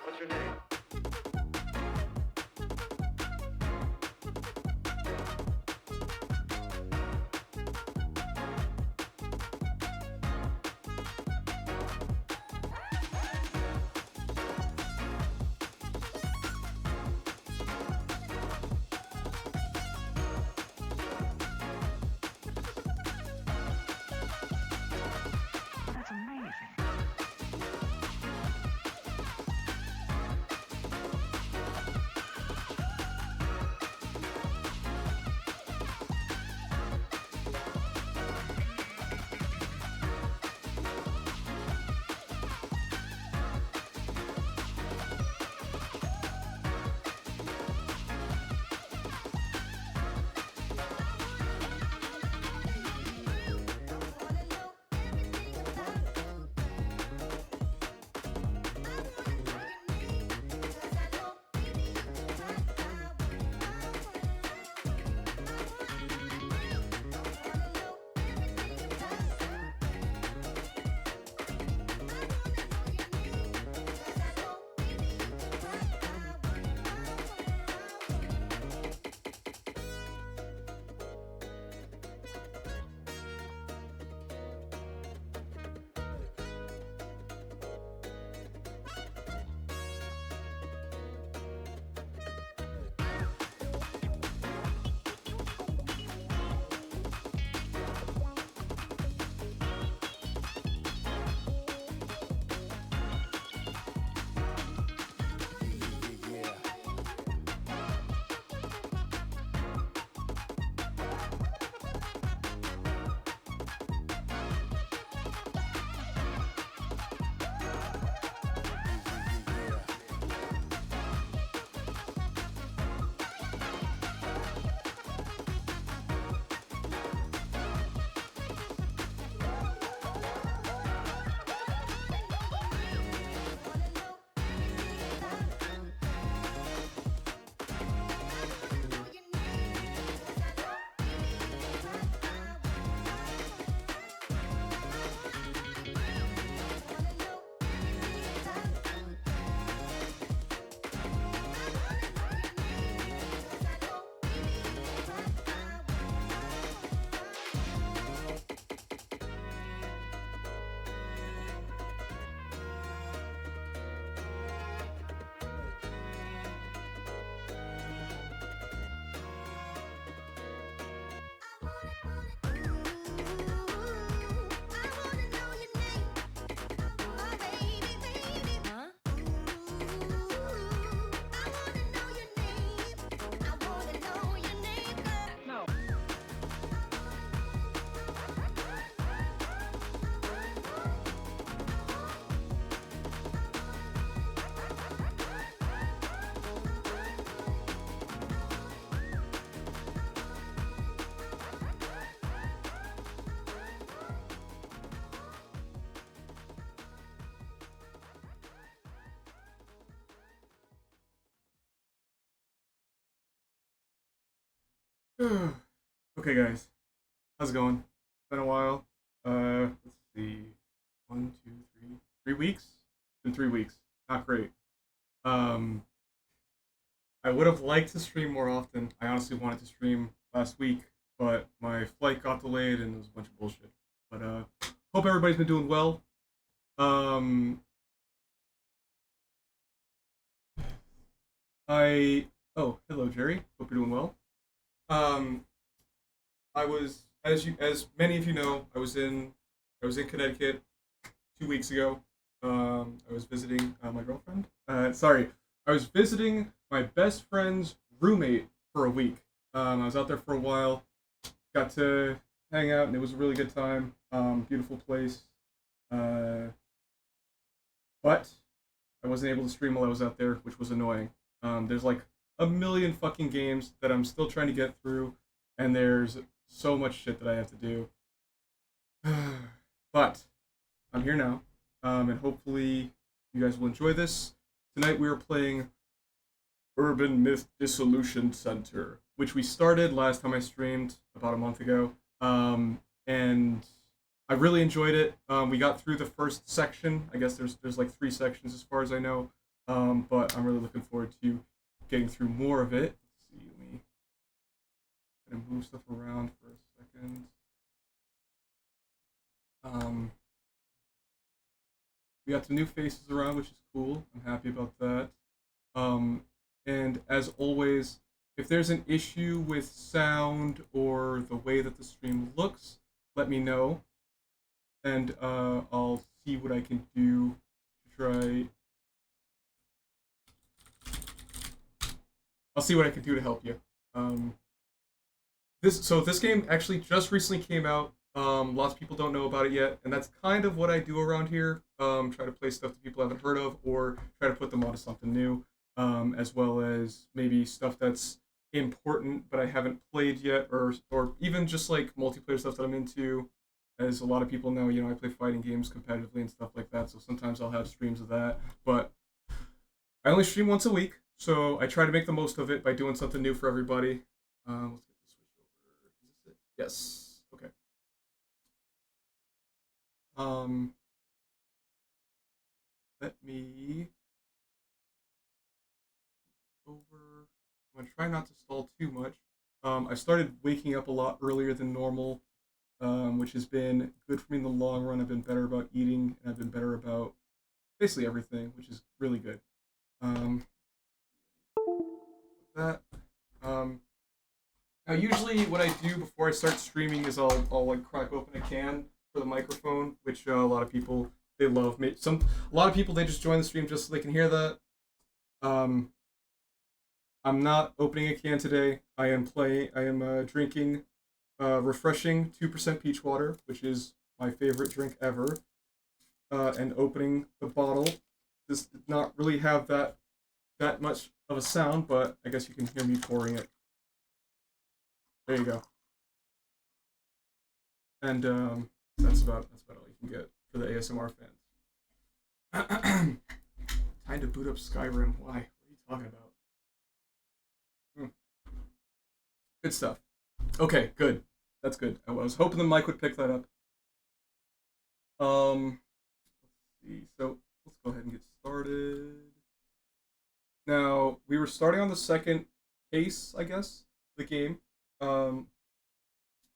What's your name? That's amazing. Okay, guys, how's it going? Been a while. Let's see, 3 weeks. Been 3 weeks. Not great. Um, I would have liked to stream more often. I honestly wanted to stream last week, but my flight got delayed and it was a bunch of bullshit. But hope everybody's been doing well. Um, I oh hello Jerry. Hope you're doing well. Um, I was as many of you know, I was in Connecticut 2 weeks ago. I was visiting my girlfriend. Sorry, I was visiting my best friend's roommate for a week. I was out there for a while. got to hang out, and it was a really good time. Beautiful place. Uh, but I wasn't able to stream while I was out there, which was annoying. There's like a million fucking games that I'm still trying to get through, and there's so much shit that I have to do. But I'm here now, and hopefully you guys will enjoy this. Tonight we are playing Urban Myth Dissolution Center, which we started last time I streamed about a month ago, and I really enjoyed it. We got through the first section. I guess there's like 3 sections as far as I know, but I'm really looking forward to getting through more of it. Let's see, let me kind of move stuff around for a second. Um, we got some new faces around, which is cool. I'm happy about that. Um, and as always, if there's an issue with sound or the way that the stream looks, let me know, and I'll see what I can do to try. I'll see what I can do to help you. This game actually just recently came out. Lots of people don't know about it yet, and that's kind of what I do around here. Try to play stuff that people haven't heard of, or try to put them onto something new, as well as maybe stuff that's important but I haven't played yet, or even just like multiplayer stuff that I'm into. As a lot of people know, I play fighting games competitively and stuff like that. So sometimes I'll have streams of that, but I only stream once a week, so I try to make the most of it by doing something new for everybody. Let's get this switch over. Is this it? Yes. Okay. Um, Let me over. I'm gonna try not to stall too much. I started waking up a lot earlier than normal, which has been good for me in the long run. I've been better about eating, and I've been better about basically everything, which is really good. Um, that. Um, Now, usually, what I do before I start streaming is I'll like crack open a can for the microphone, which a lot of people they love. A lot of people they just join the stream just so they can hear that. Um, I'm not opening a can today. I am drinking refreshing 2% peach water, which is my favorite drink ever. And opening the bottle. This did not really have that much of a sound, but I guess you can hear me pouring it. There you go. And that's about all you can get for the ASMR fans. Time to boot up Skyrim. Why? What are you talking about? Good stuff. Okay, good. That's good. I was hoping the mic would pick that up. Let's see. So let's go ahead and get started. Now we were starting on the second case, I guess, the game. Um,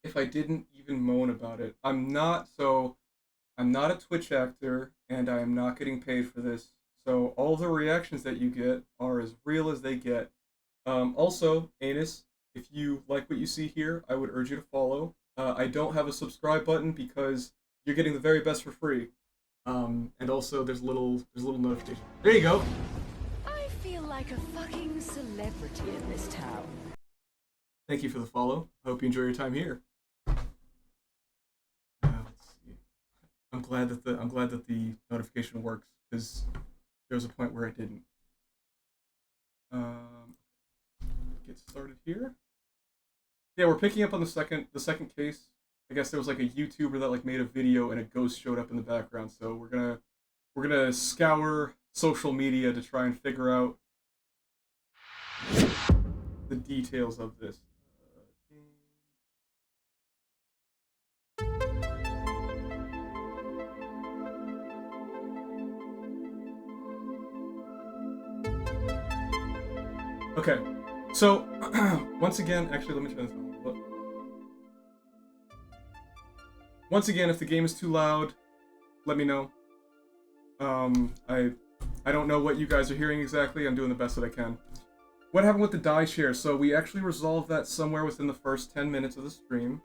if I didn't even moan about it, I'm not a Twitch actor, and I am not getting paid for this. So all the reactions that you get are as real as they get. Also, Anus, if you like what you see here, I would urge you to follow. I don't have a subscribe button because you're getting the very best for free. And also there's a little notification. There you go. I feel like a fucking celebrity in this town. Thank you for the follow. I hope you enjoy your time here. Let's see. I'm glad that the notification works because there was a point where it didn't. Get started here. Yeah, we're picking up on the second case. I guess there was like a YouTuber that like made a video and a ghost showed up in the background. So we're gonna scour social media to try and figure out the details of this. Okay, so once again, actually, let me turn this on. Once again, if the game is too loud, let me know. I don't know what you guys are hearing exactly. I'm doing the best that I can. What happened with the die share? So we actually resolved that somewhere within the first 10 minutes of the stream.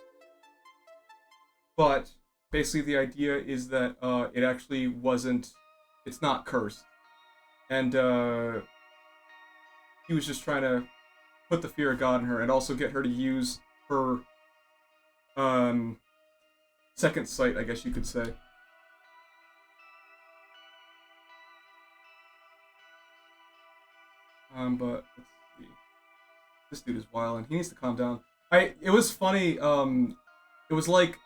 But basically the idea is that it actually wasn't, it's not cursed. And he was just trying to put the fear of God in her and also get her to use her second sight, I guess you could say. But let's see. This dude is wild, he needs to calm down. It was funny. It was like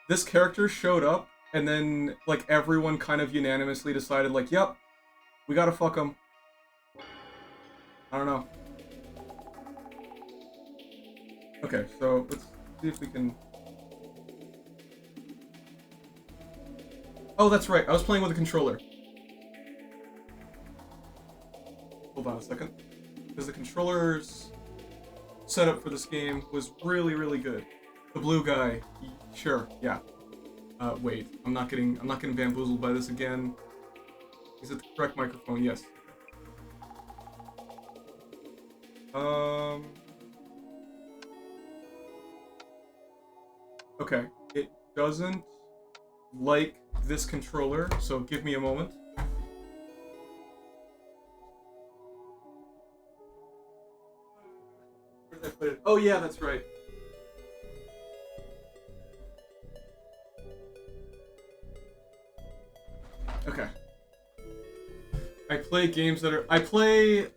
this character showed up, and then like everyone kind of unanimously decided, like, yep, we gotta fuck him. I don't know. Okay, so let's see if we can. Oh, that's right. I was playing with a controller. Hold on a second. Because the controller's setup for this game was really, really good. The blue guy, sure, yeah. Wait, I'm not getting bamboozled by this again. Is it the correct microphone? Yes. Okay, it doesn't like this controller, so give me a moment. Where did I put it? Oh yeah, that's right. Okay. I play games that are... I play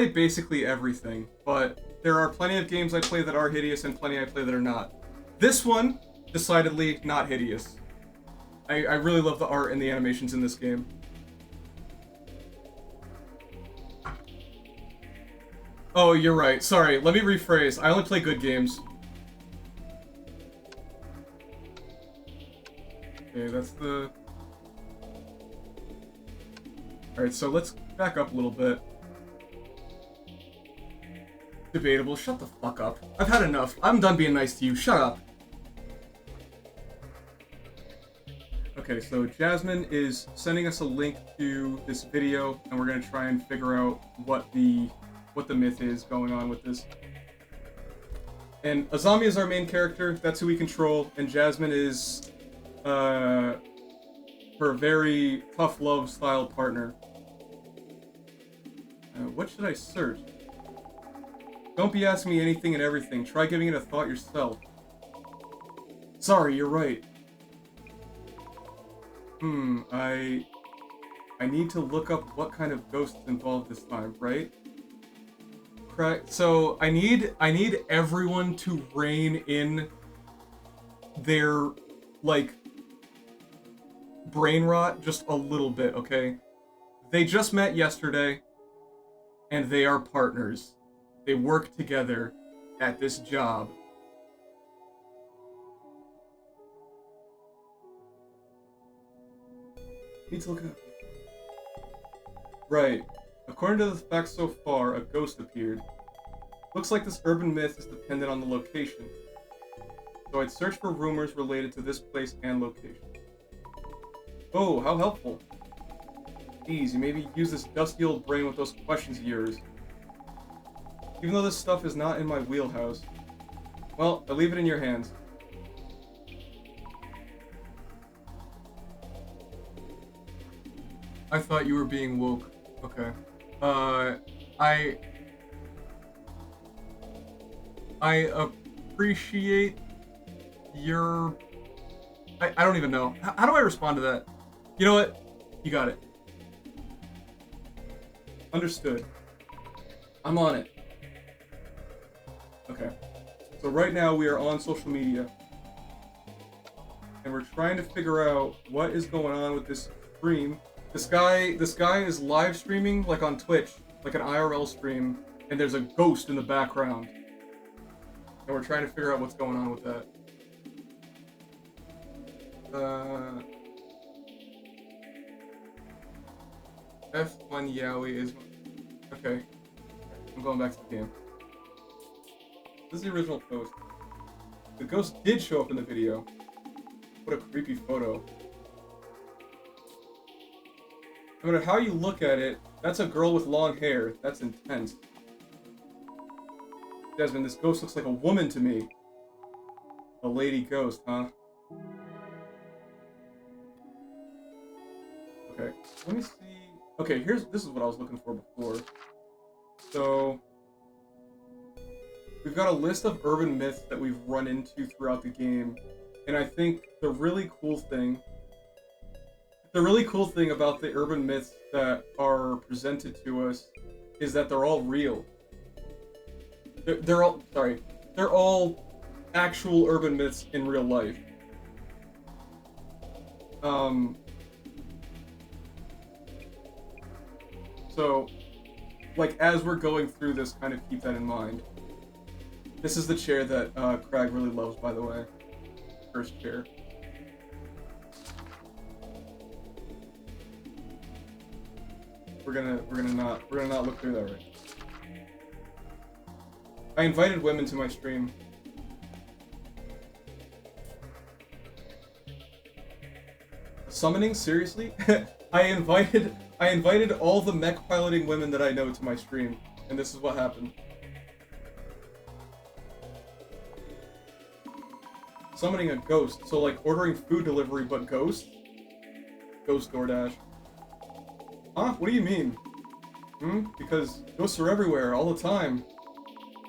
basically everything, but there are plenty of games I play that are hideous and plenty I play that are not. This one, decidedly not hideous. I really love the art and the animations in this game. Oh, you're right. Sorry, let me rephrase. I only play good games. Okay, that's the... Alright, so let's back up a little bit. Debatable. Shut the fuck up. I've had enough. I'm done being nice to you. Shut up. Okay, so Jasmine is sending us a link to this video, and we're gonna try and figure out what the myth is going on with this. And Azami is our main character. That's who we control, and Jasmine is her very tough love style partner. What should I search? Don't be asking me anything and everything. Try giving it a thought yourself. Sorry, you're right. I need to look up what kind of ghost is involved this time, right? Correct. So I need everyone to rein in their like brain rot just a little bit, okay? They just met yesterday, and they are partners. They work together at this job. Need to look it up. Right. According to the facts so far, a ghost appeared. Looks like this urban myth is dependent on the location. So I'd search for rumors related to this place and location. Oh, how helpful. Geez, you maybe use this dusty old brain with those questions of yours. Even though this stuff is not in my wheelhouse. Well, I leave it in your hands. I thought you were being woke. Okay. I appreciate your... I don't even know. How do I respond to that? You know what? You got it. Understood. I'm on it. Okay. So right now we are on social media. And we're trying to figure out what is going on with this stream. This guy is live streaming like on Twitch, like an IRL stream, and there's a ghost in the background. And we're trying to figure out what's going on with that. F1 Yowie is... Okay. I'm going back to the game. This is the original post. The ghost did show up in the video. What a creepy photo. No matter how you look at it, that's a girl with long hair. That's intense. Desmond, this ghost looks like a woman to me. A lady ghost, huh? Okay, let me see. Okay, this is what I was looking for before. So, we've got a list of urban myths that we've run into throughout the game, and I think the really cool thing about the urban myths that are presented to us is that they're all real. They're all actual urban myths in real life. So, like, as we're going through this, kind of keep that in mind. This is the chair that Craig really loves, by the way. First chair. We're gonna not look through that right. I invited women to my stream. Summoning? Seriously? I invited all the mech piloting women that I know to my stream, and this is what happened. Summoning a ghost, so like ordering food delivery but ghost? Ghost DoorDash. Huh? What do you mean? Because ghosts are everywhere, all the time.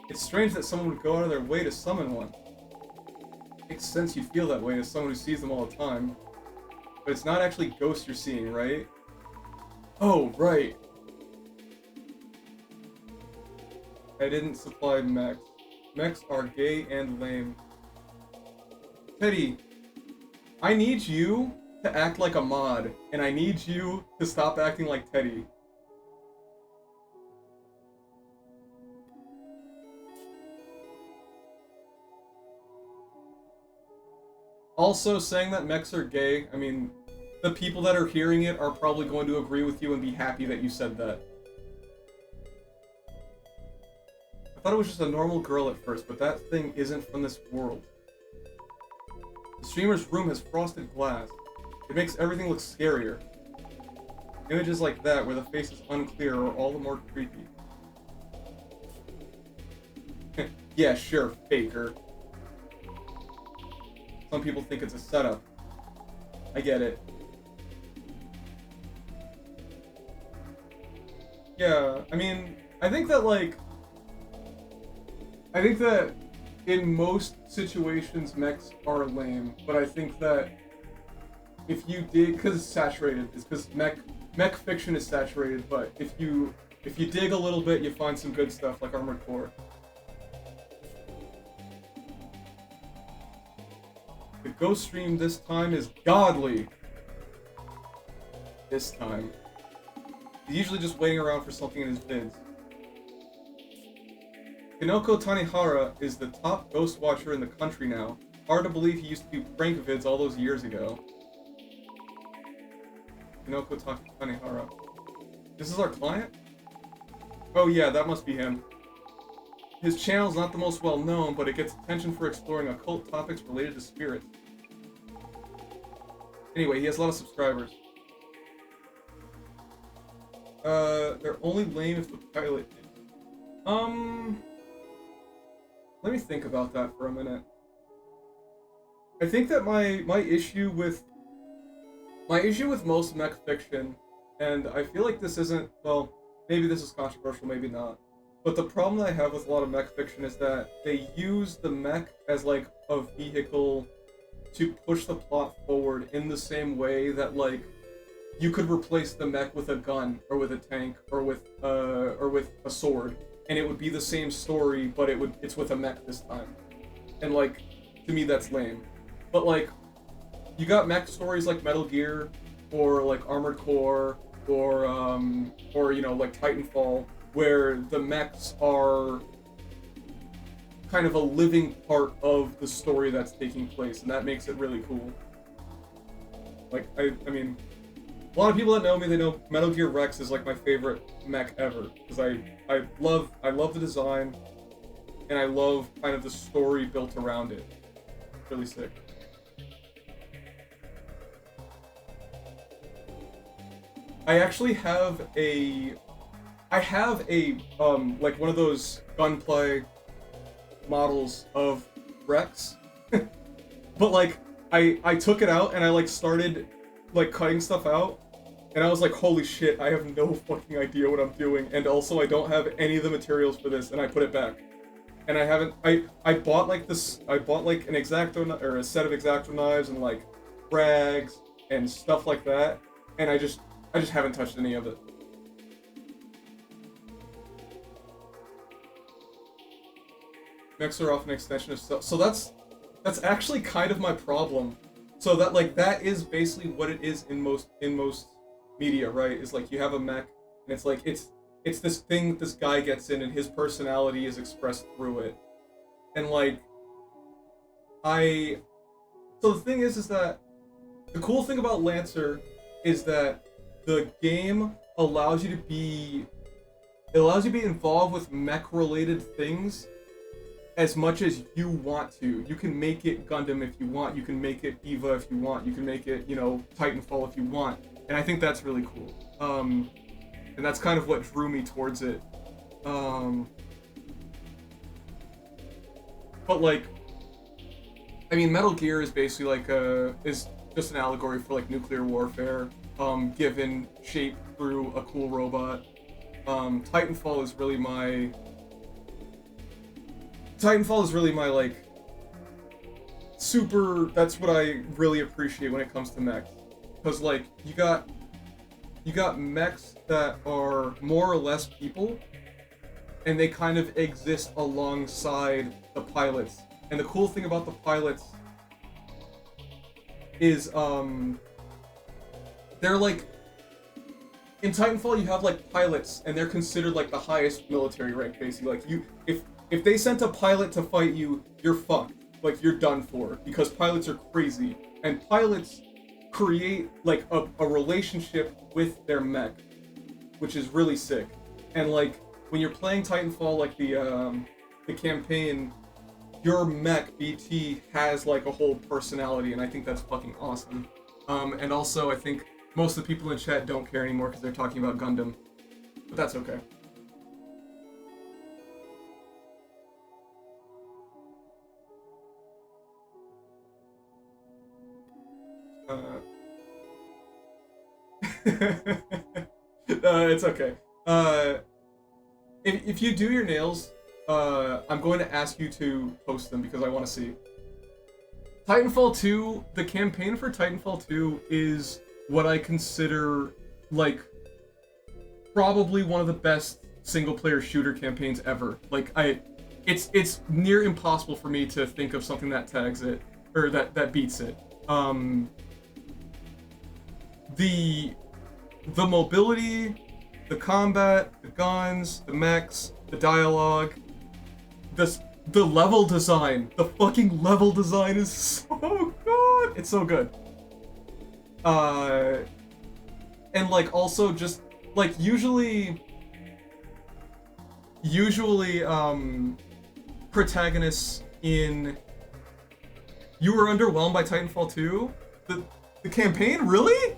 It's strange that someone would go out of their way to summon one. Makes sense you feel that way as someone who sees them all the time. But it's not actually ghosts you're seeing, right? Oh, right. I didn't supply mechs. Mechs are gay and lame. Teddy, I need you to act like a mod, and I need you to stop acting like Teddy. Also, saying that mechs are gay, I mean, the people that are hearing it are probably going to agree with you and be happy that you said that. I thought it was just a normal girl at first, but that thing isn't from this world. The streamer's room has frosted glass. It makes everything look scarier. Images like that, where the face is unclear, are all the more creepy. Yeah, sure, faker. Some people think it's a setup. I get it. Yeah, I mean, I think that in most situations mechs are lame, but I think that if you dig, because it's saturated, it's because mech fiction is saturated, but if you dig a little bit, you find some good stuff like Armored Core. The ghost stream this time is godly. This time. He's usually just waiting around for something in his vids. Kinoko Tanihara is the top ghost watcher in the country now. Hard to believe he used to do prank vids all those years ago. Kinoko Tanihara. This is our client? Oh yeah, that must be him. His channel's not the most well known, but it gets attention for exploring occult topics related to spirits. Anyway, he has a lot of subscribers. They're only lame if the pilot is. Let me think about that for a minute. I think that my issue with most mech fiction, and I feel like this isn't, well, maybe this is controversial, maybe not. But the problem that I have with a lot of mech fiction is that they use the mech as like a vehicle to push the plot forward in the same way that like you could replace the mech with a gun or with a tank or with a sword, and it would be the same story, but it's with a mech this time. And like, to me that's lame. But like, you got mech stories like Metal Gear or like Armored Core or you know, like Titanfall, where the mechs are kind of a living part of the story that's taking place, and that makes it really cool. Like, I mean, a lot of people that know me, they know Metal Gear Rex is like my favorite mech ever, because I love the design, and I love kind of the story built around it. It's really sick. I actually have a like one of those gunplay models of Rex, but like I took it out and I like started like cutting stuff out, and I was like, holy shit, I have no fucking idea what I'm doing, and also I don't have any of the materials for this, and I put it back. and I haven't. I bought like this. I bought like an or a set of X-Acto knives and like rags and stuff like that, and I just haven't touched any of it. Mechs are often an extension of stuff. So that's actually kind of my problem. So that like that is basically what it is in most media, right? Is like you have a mech and it's like it's this thing that this guy gets in and his personality is expressed through it. And like so the thing is that the cool thing about Lancer is that the game allows you to be involved with mech related things as much as you want to. You can make it Gundam if you want. You can make it Eva if you want. You can make it, you know, Titanfall if you want. And I think that's really cool. And that's kind of what drew me towards it. But like, I mean, Metal Gear is basically like is just an allegory for like nuclear warfare, given shape through a cool robot. Titanfall is really my like super. That's what I really appreciate when it comes to mechs, because like you got mechs that are more or less people, and they kind of exist alongside the pilots. And the cool thing about the pilots is they're like, in Titanfall you have like pilots and they're considered like the highest military rank, basically. Like if they sent a pilot to fight you, you're fucked. Like you're done for, because pilots are crazy. And pilots create like a relationship with their mech, which is really sick. And like when you're playing Titanfall, like the campaign, your mech BT has like a whole personality, and I think that's fucking awesome. And also I think most of the people in chat don't care anymore because they're talking about Gundam, but that's okay. It's okay. If you do your nails, I'm going to ask you to post them because I want to see. Titanfall 2, the campaign for Titanfall 2 is what I consider like probably one of the best single-player shooter campaigns ever. Like it's near impossible for me to think of something that tags it or that beats it. The mobility, the combat, the guns, the mechs, the dialogue, the level design, the fucking level design is so good. It's so good. And like also just like usually protagonists in. You were underwhelmed by Titanfall 2? The campaign? Really?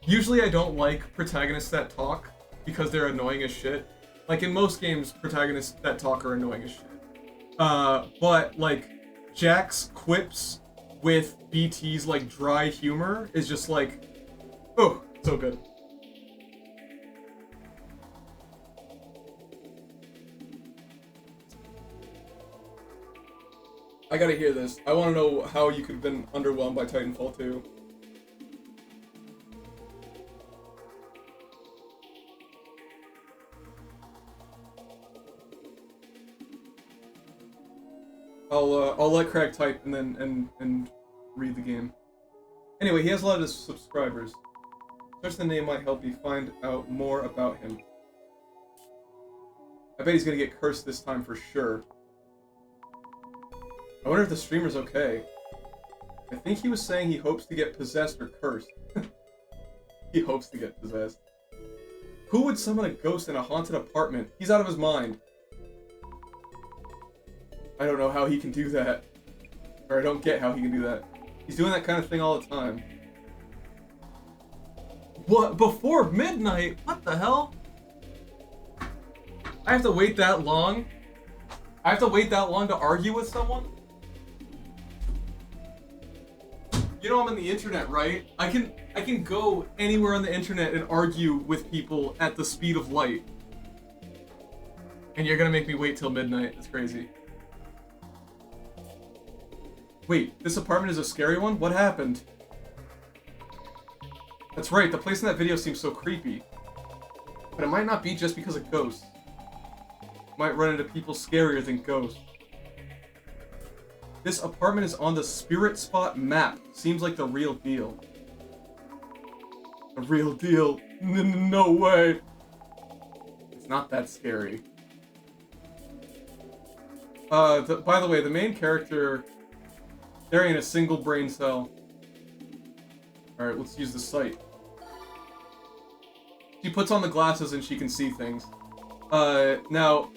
Usually I don't like protagonists that talk because they're annoying as shit. Like in most games, protagonists that talk are annoying as shit. But like Jack's quips with BT's like dry humor is just like, oh, so good. I gotta hear this. I want to know how you could have been underwhelmed by Titanfall 2. I'll let Craig type and then read the game. Anyway, he has a lot of subscribers. Search the name might help you find out more about him. I bet he's gonna get cursed this time for sure. I wonder if the streamer's okay. I think he was saying he hopes to get possessed or cursed. He hopes to get possessed. Who would summon a ghost in a haunted apartment? He's out of his mind. I don't know how he can do that. Or I don't get how he can do that. He's doing that kind of thing all the time. What? Before midnight? What the hell? I have to wait that long? I have to wait that long to argue with someone? You know I'm on the internet, right? I can go anywhere on the internet and argue with people at the speed of light. And you're gonna make me wait till midnight. That's crazy. Wait, this apartment is a scary one? What happened? That's right, the place in that video seems so creepy. But it might not be just because of ghosts. Might run into people scarier than ghosts. This apartment is on the Spirit Spot map. Seems like the real deal. The real deal? No way. It's not that scary. By the way, the main character, there ain't a single brain cell. Alright, let's use the sight. She puts on the glasses and she can see things. Now,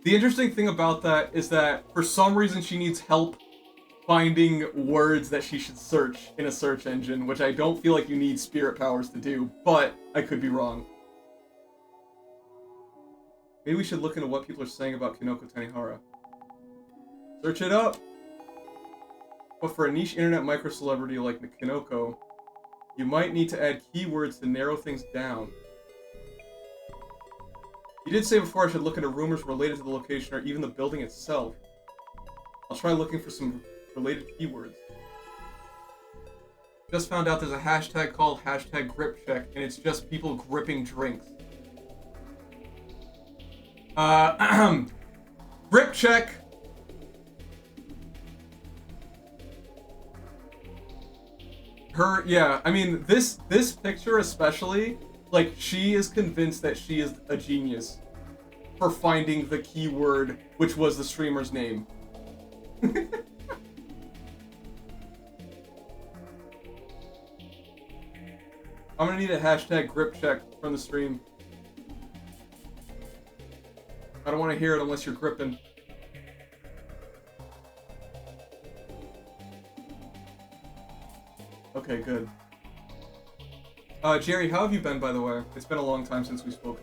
the interesting thing about that is that for some reason she needs help finding words that she should search in a search engine, which I don't feel like you need spirit powers to do, but I could be wrong. Maybe we should look into what people are saying about Kinoko Tanihara. Search it up! But for a niche internet micro-celebrity like Kinoko, you might need to add keywords to narrow things down. You did say before I should look into rumors related to the location or even the building itself. I'll try looking for some related keywords. Just found out there's a hashtag called #GripCheck, and it's just people gripping drinks. Grip check! Yeah, I mean, this picture especially, like, she is convinced that she is a genius for finding the keyword, which was the streamer's name. I'm gonna need a #grip check from the stream. I don't want to hear it unless you're gripping. Okay, good. Jerry, how have you been, by the way? It's been a long time since we spoke.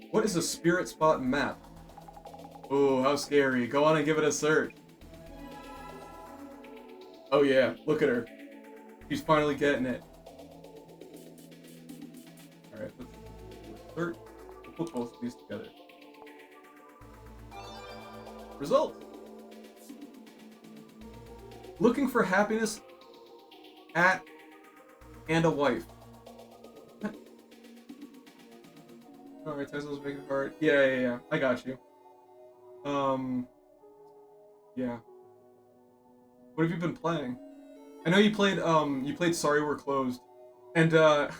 What is a Spirit Spot map? Oh, how scary. Go on and give it a search. Oh yeah, look at her. She's finally getting it. Alright, let's search. We'll put both of these together. Result! Looking for happiness at and a wife. Alright, Tesla's making heart. Yeah. I got you. Yeah. What have you been playing? I know you played Sorry We're Closed. And I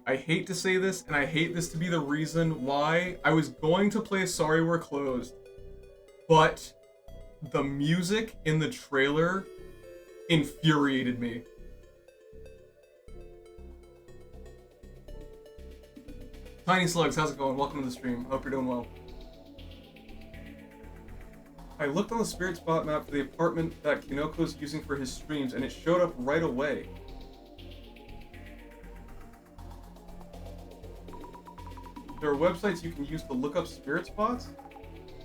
hate to say this, and I hate this to be the reason why I was going to play Sorry We're Closed, but the music in the trailer infuriated me. Tiny Slugs, how's it going? Welcome to the stream. Hope you're doing well. I looked on the Spirit Spot map for the apartment that Kinoko's using for his streams, and it showed up right away. There are websites you can use to look up spirit spots?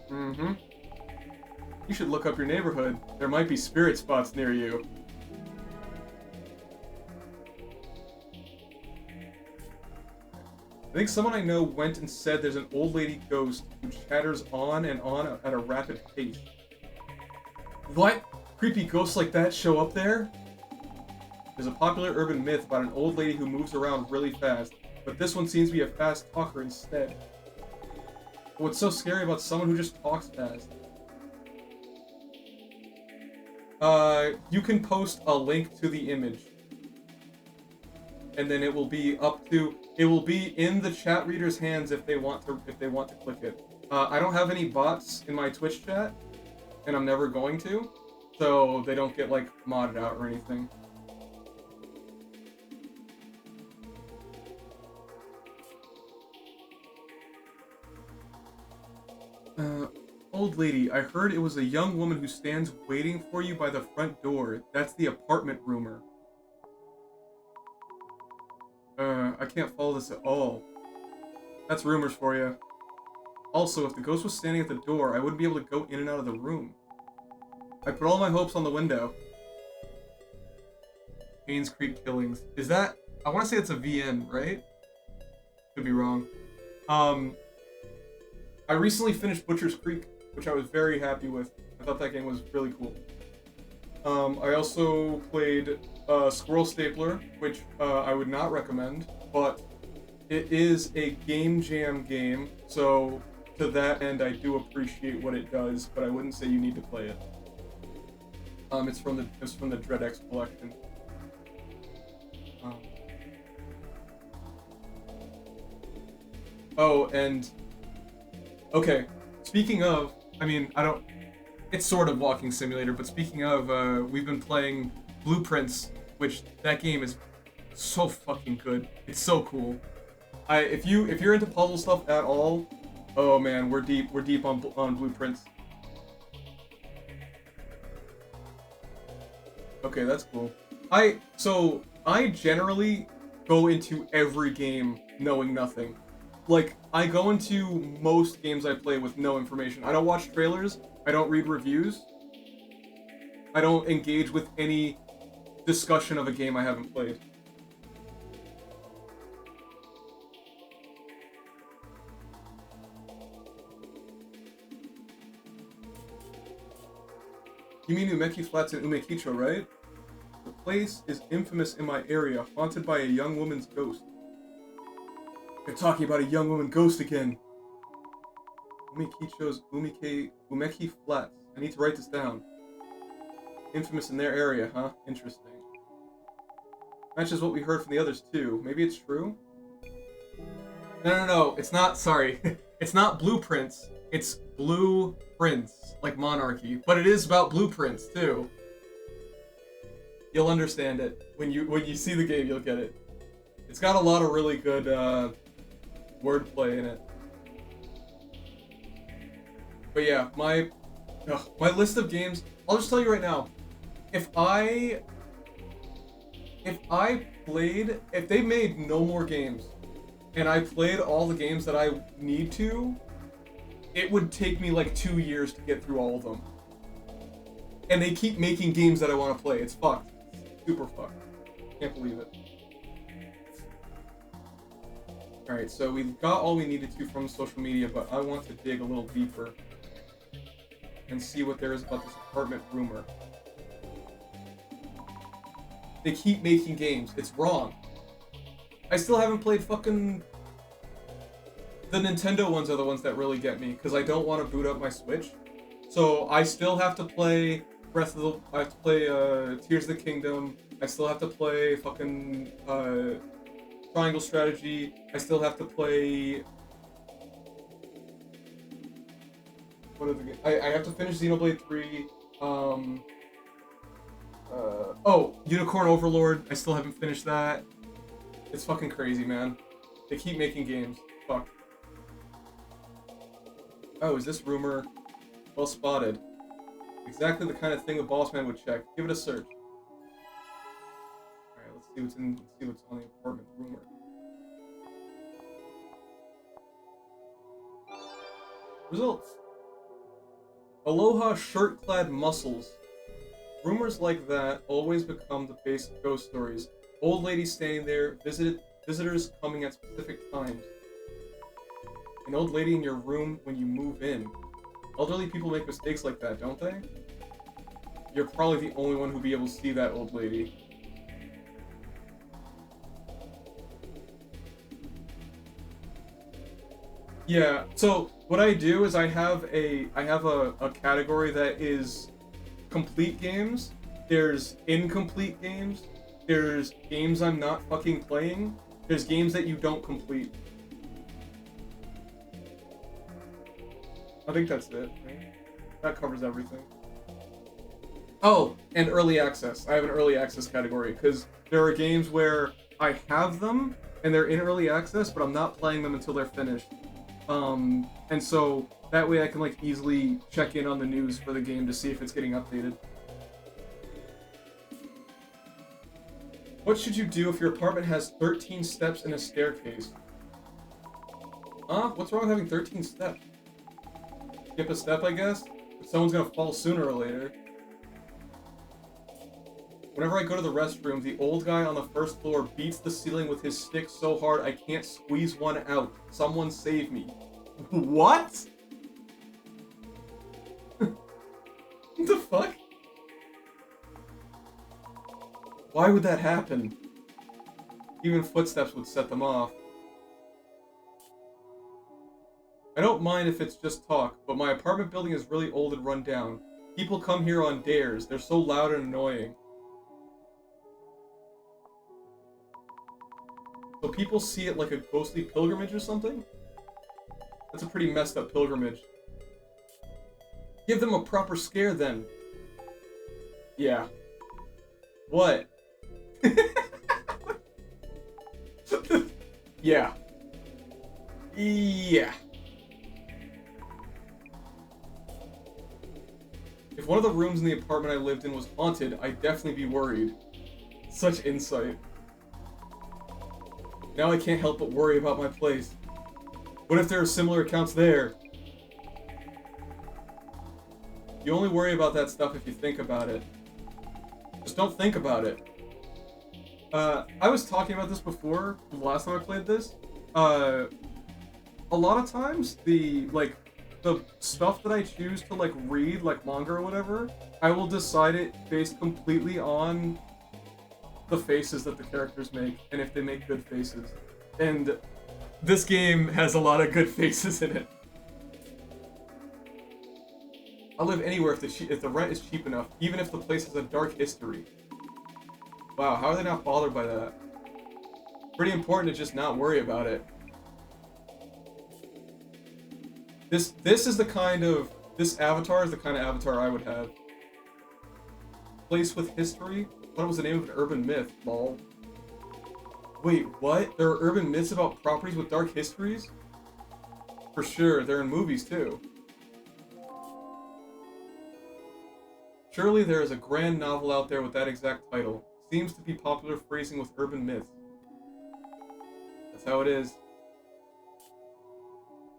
Mm-hmm. You should look up your neighborhood. There might be spirit spots near you. I think someone I know went and said there's an old lady ghost who chatters on and on at a rapid pace. What? Creepy ghosts like that show up there? There's a popular urban myth about an old lady who moves around really fast, but this one seems to be a fast talker instead. But what's so scary about someone who just talks fast? You can post a link to the image. And then it will be in the chat reader's hands if they want to click it. I don't have any bots in my Twitch chat, and I'm never going to, so they don't get like modded out or anything. Old lady, I heard it was a young woman who stands waiting for you by the front door. That's the apartment rumor. I can't follow this at all. That's rumors for you. Also, if the ghost was standing at the door, I wouldn't be able to go in and out of the room. I put all my hopes on the window. Haynes Creek killings. Is that I want to say it's a VN, right? Could be wrong. I recently finished Butcher's Creek, which I was very happy with. I thought that game was really cool. I also played Squirrel Stapler, which I would not recommend, but it is a game jam game, so to that end I do appreciate what it does, but I wouldn't say you need to play it. It's from the DreadX collection. Oh, and okay. Speaking of, I mean, it's sort of walking simulator, but speaking of, we've been playing Blueprints, which that game is so fucking good. It's so cool. If you're into puzzle stuff at all, oh man, we're deep on Blueprints. Okay, that's cool. I generally go into every game knowing nothing. Like, I go into most games I play with no information. I don't watch trailers, I don't read reviews, I don't engage with any discussion of a game I haven't played. You mean Umeki Flats in Umekicho, right? The place is infamous in my area, haunted by a young woman's ghost. They're talking about a young woman ghost again. Umekicho's Umeki Flats. I need to write this down. Infamous in their area, huh? Interesting. Matches what we heard from the others too. Maybe it's true? No. It's not, sorry. It's not Blueprints. It's Blueprints, like monarchy. But it is about blueprints too. You'll understand it. When you see the game, you'll get it. It's got a lot of really good wordplay in it. But yeah, my list of games, I'll just tell you right now, if they made no more games, and I played all the games that I need to, it would take me like 2 years to get through all of them. And they keep making games that I want to play. It's fucked. It's super fucked. Can't believe it. Alright, so we got all we needed to from social media, but I want to dig a little deeper and see what there is about this apartment rumor. They keep making games. It's wrong. I still haven't played fucking... The Nintendo ones are the ones that really get me, because I don't want to boot up my Switch. So I still have to play I have to play Tears of the Kingdom. I still have to play fucking Triangle Strategy. I still have to play... What are the games? I have to finish Xenoblade 3. Unicorn Overlord. I still haven't finished that. It's fucking crazy, man. They keep making games. Fuck. Oh, is this rumor well spotted? Exactly the kind of thing the boss man would check. Give it a search. Alright, let's see what's on the apartment rumor. Results. Aloha shirt-clad muscles. Rumors like that always become the base of ghost stories. Old ladies staying there, visitors coming at specific times. An old lady in your room when you move in. Elderly people make mistakes like that, don't they? You're probably the only one who'd be able to see that old lady. Yeah, so what I do is I have a category that is complete games, there's incomplete games, there's games I'm not fucking playing, there's games that you don't complete. I think that's it, right? That covers everything. Oh, and early access. I have an early access category, because there are games where I have them, and they're in early access, but I'm not playing them until they're finished. And so, that way I can, like, easily check in on the news for the game to see if it's getting updated. What should you do if your apartment has 13 steps and a staircase? Huh? What's wrong with having 13 steps? Skip a step, I guess? But someone's gonna fall sooner or later. Whenever I go to the restroom, the old guy on the first floor beats the ceiling with his stick so hard I can't squeeze one out. Someone save me. What? What the fuck? Why would that happen? Even footsteps would set them off. I don't mind if it's just talk, but my apartment building is really old and run down. People come here on dares. They're so loud and annoying. So people see it like a ghostly pilgrimage or something? That's a pretty messed up pilgrimage. Give them a proper scare then. Yeah. What? Yeah. Yeah. If one of the rooms in the apartment I lived in was haunted, I'd definitely be worried. Such insight. Now I can't help but worry about my place. What if there are similar accounts there? You only worry about that stuff if you think about it. Just don't think about it. I was talking about this before, the last time I played this. A lot of times, the stuff that I choose to, like, read, like, manga or whatever, I will decide it based completely on the faces that the characters make, and if they make good faces. And this game has a lot of good faces in it. I'll live anywhere if the rent is cheap enough, even if the place has a dark history. Wow, how are they not bothered by that? Pretty important to just not worry about it. This avatar is the kind of avatar I would have. Place with history? What was the name of an urban myth, lol? Wait, what? There are urban myths about properties with dark histories? For sure, they're in movies too. Surely there is a grand novel out there with that exact title. Seems to be popular phrasing with urban myths. That's how it is.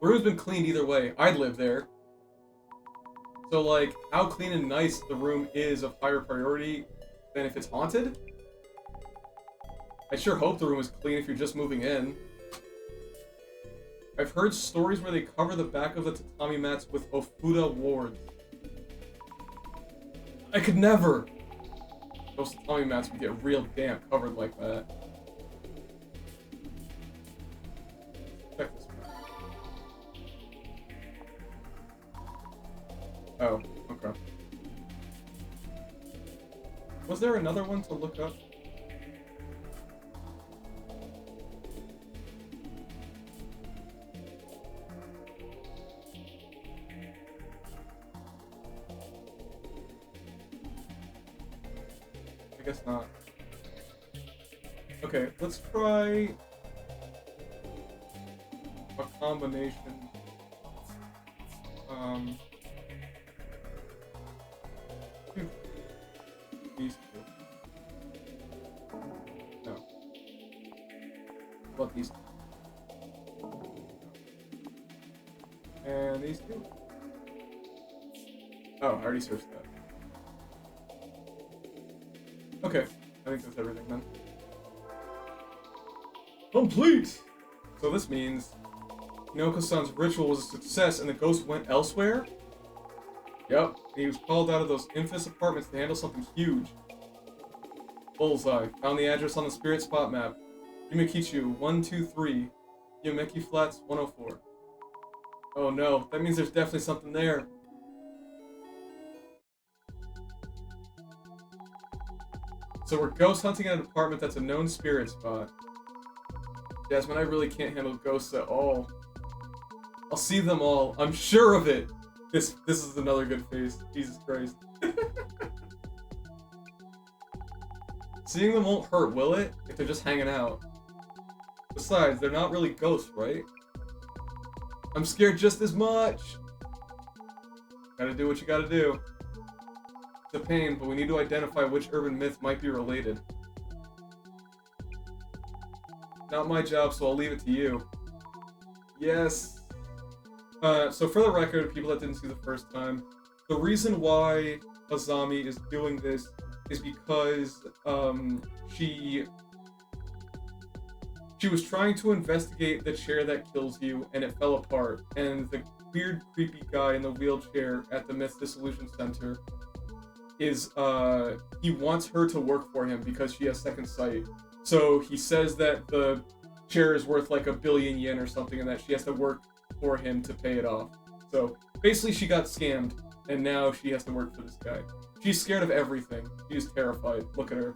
The room's been cleaned either way. I'd live there. So, like, how clean and nice the room is of higher priority than if it's haunted? I sure hope the room is clean if you're just moving in. I've heard stories where they cover the back of the tatami mats with ofuda wards. I could never! Those tatami mats would get real damp covered like that. Check this one. Oh, okay. Was there another one to look up? I guess not. Okay, let's try a combination. These two. No. What these two? And these two? Oh, I already searched that. Okay, I think that's everything then. Complete! So this means Hinoko-san's ritual was a success and the ghost went elsewhere? Yep, and he was called out of those infamous apartments to handle something huge. Bullseye. Found the address on the spirit spot map. Yumekichu 123. Yumeki Flats 104. Oh no, that means there's definitely something there. So we're ghost hunting at an apartment that's a known spirit spot. Jasmine, I really can't handle ghosts at all. I'll see them all. I'm sure of it. This is another good face. Jesus Christ. Seeing them won't hurt, will it? If they're just hanging out. Besides, they're not really ghosts, right? I'm scared just as much. Gotta do what you gotta do. It's a pain, but we need to identify which urban myth might be related. Not my job, so I'll leave it to you. Yes. So for the record, people that didn't see the first time, the reason why Azami is doing this is because she was trying to investigate the chair that kills you, and it fell apart. And the weird, creepy guy in the wheelchair at the Myth Dissolution Center is he wants her to work for him because she has second sight. So he says that the chair is worth like 1,000,000,000 yen or something, and that she has to work for him to pay it off. So basically, she got scammed, and now she has to work for this guy. She's scared of everything. She's terrified. Look at her.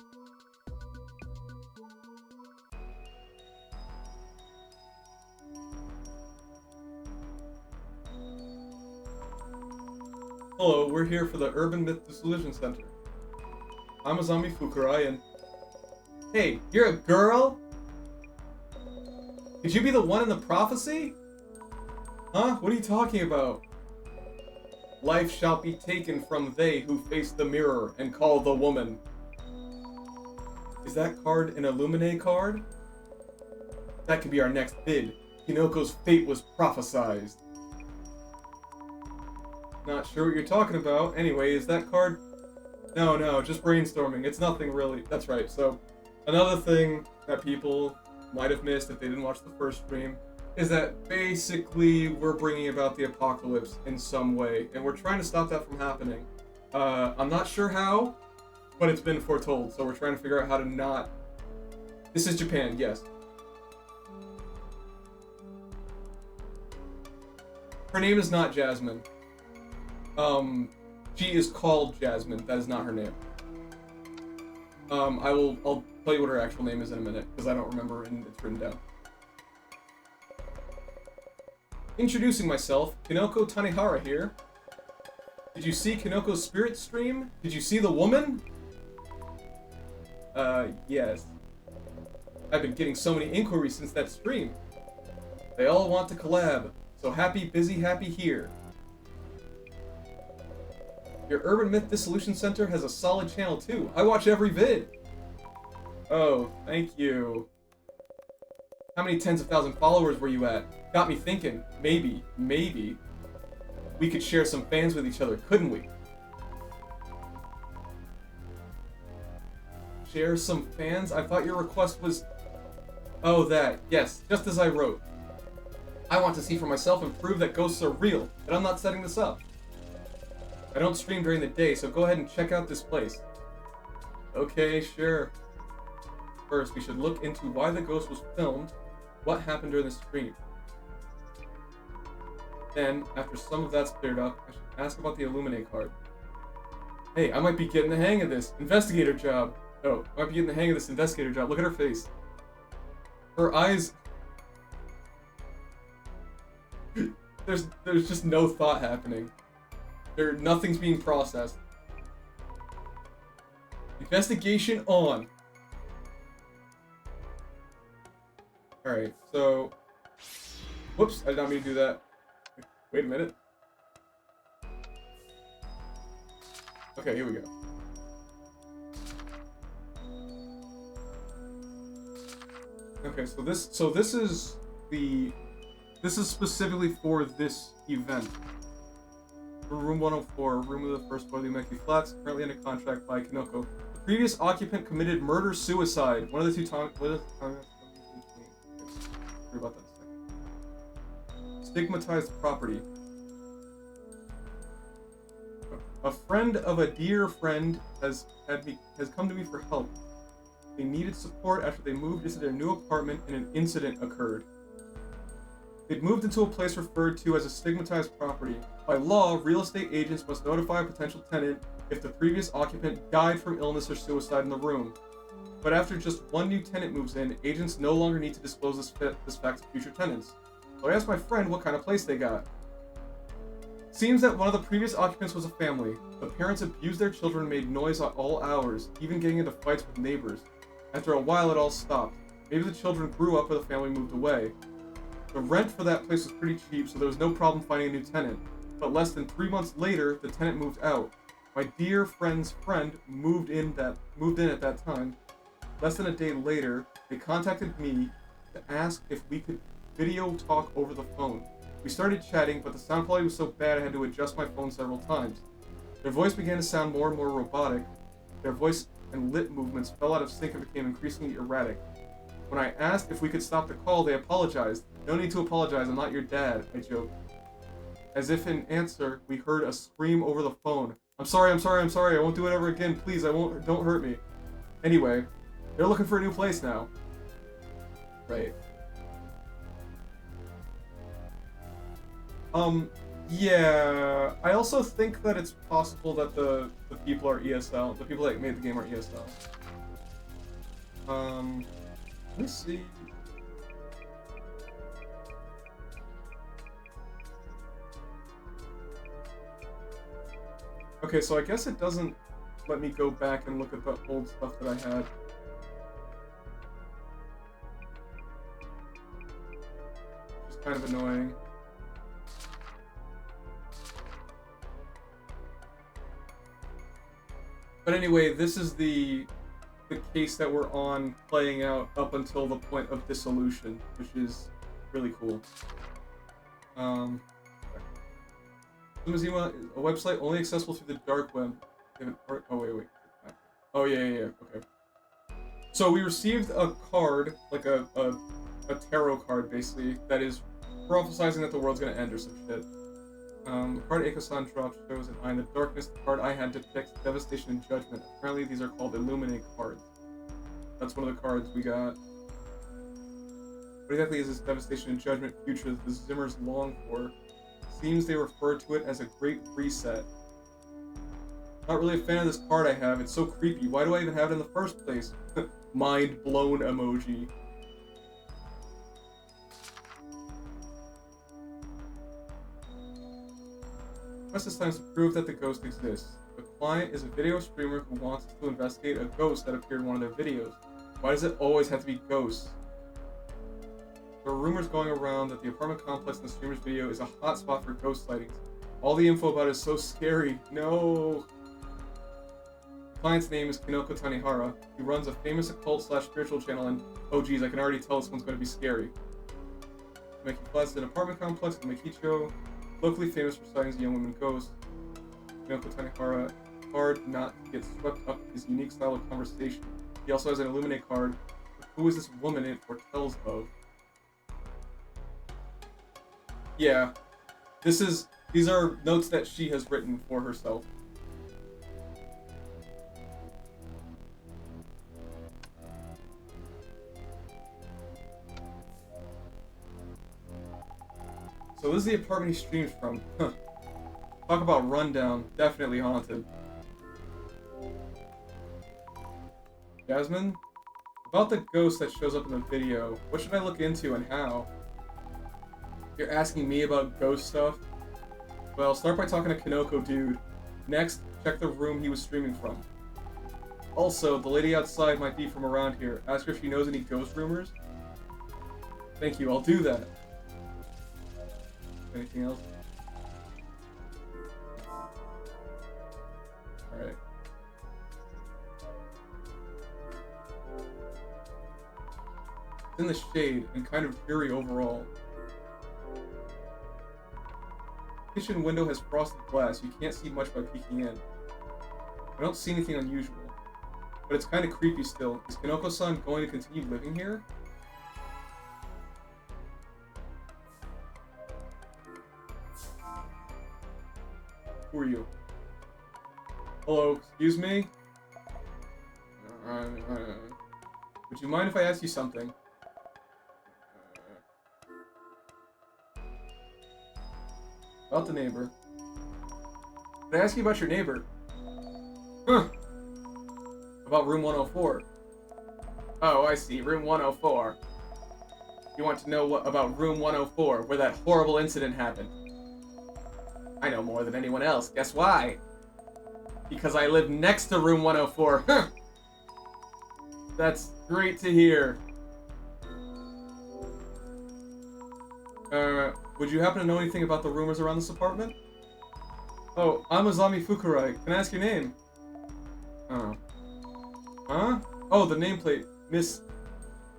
Hello, we're here for the Urban Myth Dissolution Center. I'm Azami Fukurai, and... Hey, you're a girl? Could you be the one in the prophecy? Huh? What are you talking about? Life shall be taken from they who face the mirror and call the woman. Is that card an Illuminae card? That could be our next bid. Hinoko's fate was prophesized. Not sure what you're talking about. Anyway, is that card... No, just brainstorming. It's nothing really. That's right. So, another thing that people might have missed if they didn't watch the first stream is that basically we're bringing about the apocalypse in some way, and we're trying to stop that from happening. I'm not sure how, but it's been foretold, so we're trying to figure out how to not... This is Japan, yes. Her name is not Jasmine. She is called Jasmine. That is not her name. I'll tell you what her actual name is in a minute, because I don't remember and it's written down. Introducing myself, Kinoko Tanehara here. Did you see Kinoko's spirit stream? Did you see the woman? Yes. I've been getting so many inquiries since that stream. They all want to collab, so happy, busy, happy here. Your Urban Myth Dissolution Center has a solid channel too. I watch every vid. Oh, thank you. How many tens of thousand followers were you at? Got me thinking, maybe, we could share some fans with each other, couldn't we? Share some fans? I thought your request was... Oh, that. Yes, just as I wrote. I want to see for myself and prove that ghosts are real, and I'm not setting this up. I don't stream during the day, so go ahead and check out this place. Okay, sure. First, we should look into why the ghost was filmed, what happened during the stream. Then, after some of that's cleared up, I should ask about the Illuminae card. Hey, I might be getting the hang of this investigator job. Oh, I might be getting the hang of this investigator job. Look at her face. Her eyes... There's just no thought happening. Nothing's being processed. Investigation on. Alright, so... Whoops, I did not mean to do that. Wait a minute. Okay, here we go. Okay, so this is specifically for this event. Room 104, room of the first floor of the Umeki Flats, currently under contract by Kinoko. The previous occupant committed murder-suicide. One of the two times... Sorry about that a second. Stigmatized property. A friend of a dear friend has come to me for help. They needed support after they moved into their new apartment and an incident occurred. They'd moved into a place referred to as a stigmatized property. By law, real estate agents must notify a potential tenant if the previous occupant died from illness or suicide in the room. But after just one new tenant moves in, agents no longer need to disclose this fact to future tenants. So I asked my friend what kind of place they got. Seems that one of the previous occupants was a family. The parents abused their children and made noise at all hours, even getting into fights with neighbors. After a while, it all stopped. Maybe the children grew up or the family moved away. The rent for that place was pretty cheap, so there was no problem finding a new tenant. But less than 3 months later, the tenant moved out. My dear friend's friend moved in at that time. Less than a day later, they contacted me to ask if we could video talk over the phone. We started chatting, but the sound quality was so bad I had to adjust my phone several times. Their voice began to sound more and more robotic. Their voice and lip movements fell out of sync and became increasingly erratic. When I asked if we could stop the call, they apologized. No need to apologize, I'm not your dad, I joked. As if in answer, we heard a scream over the phone. I'm sorry, I won't do it ever again, please, don't hurt me. Anyway, they're looking for a new place now. Right. Yeah, I also think that it's possible that the people are ESL. The people that made the game are ESL. Let me see. Okay, so I guess it doesn't let me go back and look at the old stuff that I had. Which is kind of annoying. But anyway, this is the case that we're on playing out up until the point of dissolution, which is really cool. Sumizima is a website only accessible through the dark web. Oh, wait. Oh, yeah, okay. So we received a card, like a tarot card, basically, that is prophesizing that the world's gonna end or some shit. The card Eiko-san dropped shows an eye in the darkness. The card I had depicts devastation and judgment. Apparently these are called Illuminate cards. That's one of the cards we got. What exactly is this devastation and judgment future that the Zimmers long for? Seems they refer to it as a great reset. Not really a fan of this card I have. It's so creepy. Why do I even have it in the first place? Mind blown emoji. Quest this time to prove that the ghost exists. The client is a video streamer who wants to investigate a ghost that appeared in one of their videos. Why does it always have to be ghosts? There are rumors going around that the apartment complex in the streamer's video is a hotspot for ghost sightings. All the info about it is so scary. No! The client's name is Kinoko Tanihara. He runs a famous occult/spiritual channel, and oh geez, I can already tell this one's going to be scary. Making flats in an apartment complex in Makicho, locally famous for sightings of young women ghosts. Kinoko Tanihara, hard not to get swept up in his unique style of conversation. He also has an Illuminate card. But who is this woman it foretells of? Yeah, these are notes that she has written for herself. So this is the apartment he streams from. Huh. Talk about rundown. Definitely haunted. Jasmine? About the ghost that shows up in the video, what should I look into and how? You're asking me about ghost stuff? Well, start by talking to Kinoko, dude. Next, check the room he was streaming from. Also, the lady outside might be from around here. Ask her if she knows any ghost rumors. Thank you, I'll do that. Anything else? Alright. It's in the shade and kind of dreary overall. The kitchen window has frosted glass. You can't see much by peeking in. I don't see anything unusual. But it's kind of creepy still. Is Kinoko-san going to continue living here? Who are you? Hello, excuse me? Would you mind if I ask you something? About the neighbor. Did I ask you about your neighbor? Huh. About room 104. Oh, I see. Room 104. You want to know what about room 104, where that horrible incident happened? I know more than anyone else. Guess why? Because I live next to room 104. Huh. That's great to hear. Would you happen to know anything about the rumors around this apartment? Oh, I'm Azami Fukurai. Can I ask your name? Oh. Huh? Oh, the nameplate. Miss...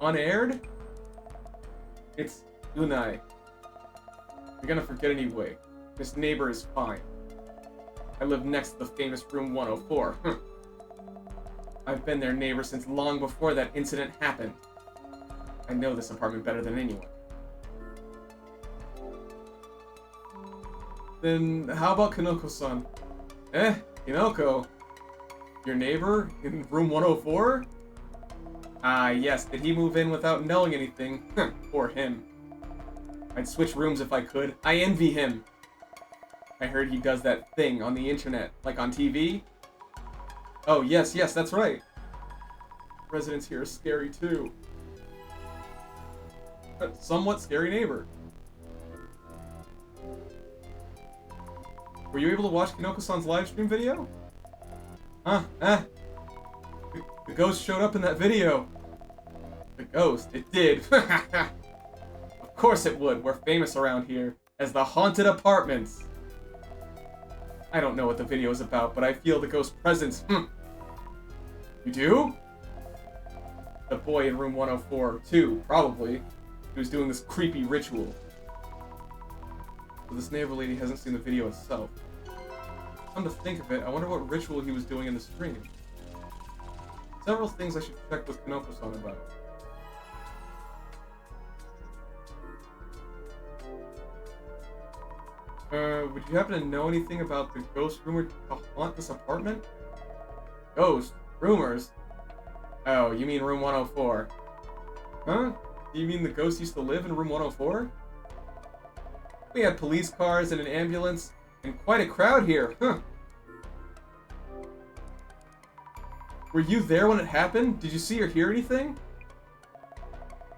Unaired? It's Unai. You're gonna forget anyway. This neighbor is fine. I live next to the famous room 104. I've been their neighbor since long before that incident happened. I know this apartment better than anyone. Then how about Kanoko-san? Kinoko? Your neighbor in room 104? Ah, yes. Did he move in without knowing anything? Poor him. I'd switch rooms if I could. I envy him. I heard he does that thing on the internet, like on TV. Oh, yes, that's right. Residents here are scary too. But somewhat scary neighbor. Were you able to watch Kinoko-san's live stream video? Huh? The ghost showed up in that video. The ghost? It did. Of course it would. We're famous around here as the Haunted Apartments. I don't know what the video is about, but I feel the ghost presence. You do? The boy in room 104, too, probably. He was doing this creepy ritual. But this neighbor lady hasn't seen the video itself. Come to think of it, I wonder what ritual he was doing in the stream. Several things I should check with Kinoko-san about. Would you happen to know anything about the ghost rumored to haunt this apartment? Ghost? Rumors? Oh, you mean room 104. Huh? Do you mean the ghost used to live in room 104? We had police cars and an ambulance, and quite a crowd here, huh? Were you there when it happened? Did you see or hear anything?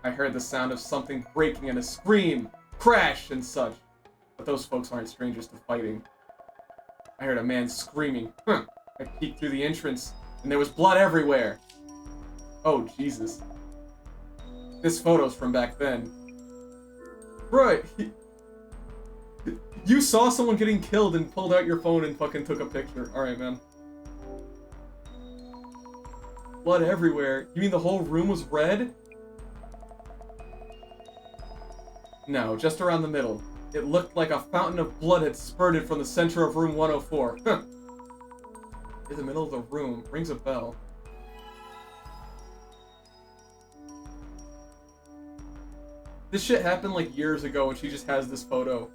I heard the sound of something breaking and a scream, crash, and such. But those folks aren't strangers to fighting. I heard a man screaming. I peeked through the entrance, and there was blood everywhere. Oh, Jesus. This photo's from back then. Right. You saw someone getting killed and pulled out your phone and fucking took a picture. Alright, man. Blood everywhere. You mean the whole room was red? No, just around the middle. It looked like a fountain of blood had spurted from the center of room 104. In the middle of the room. Rings a bell. This shit happened like years ago and she just has this photo.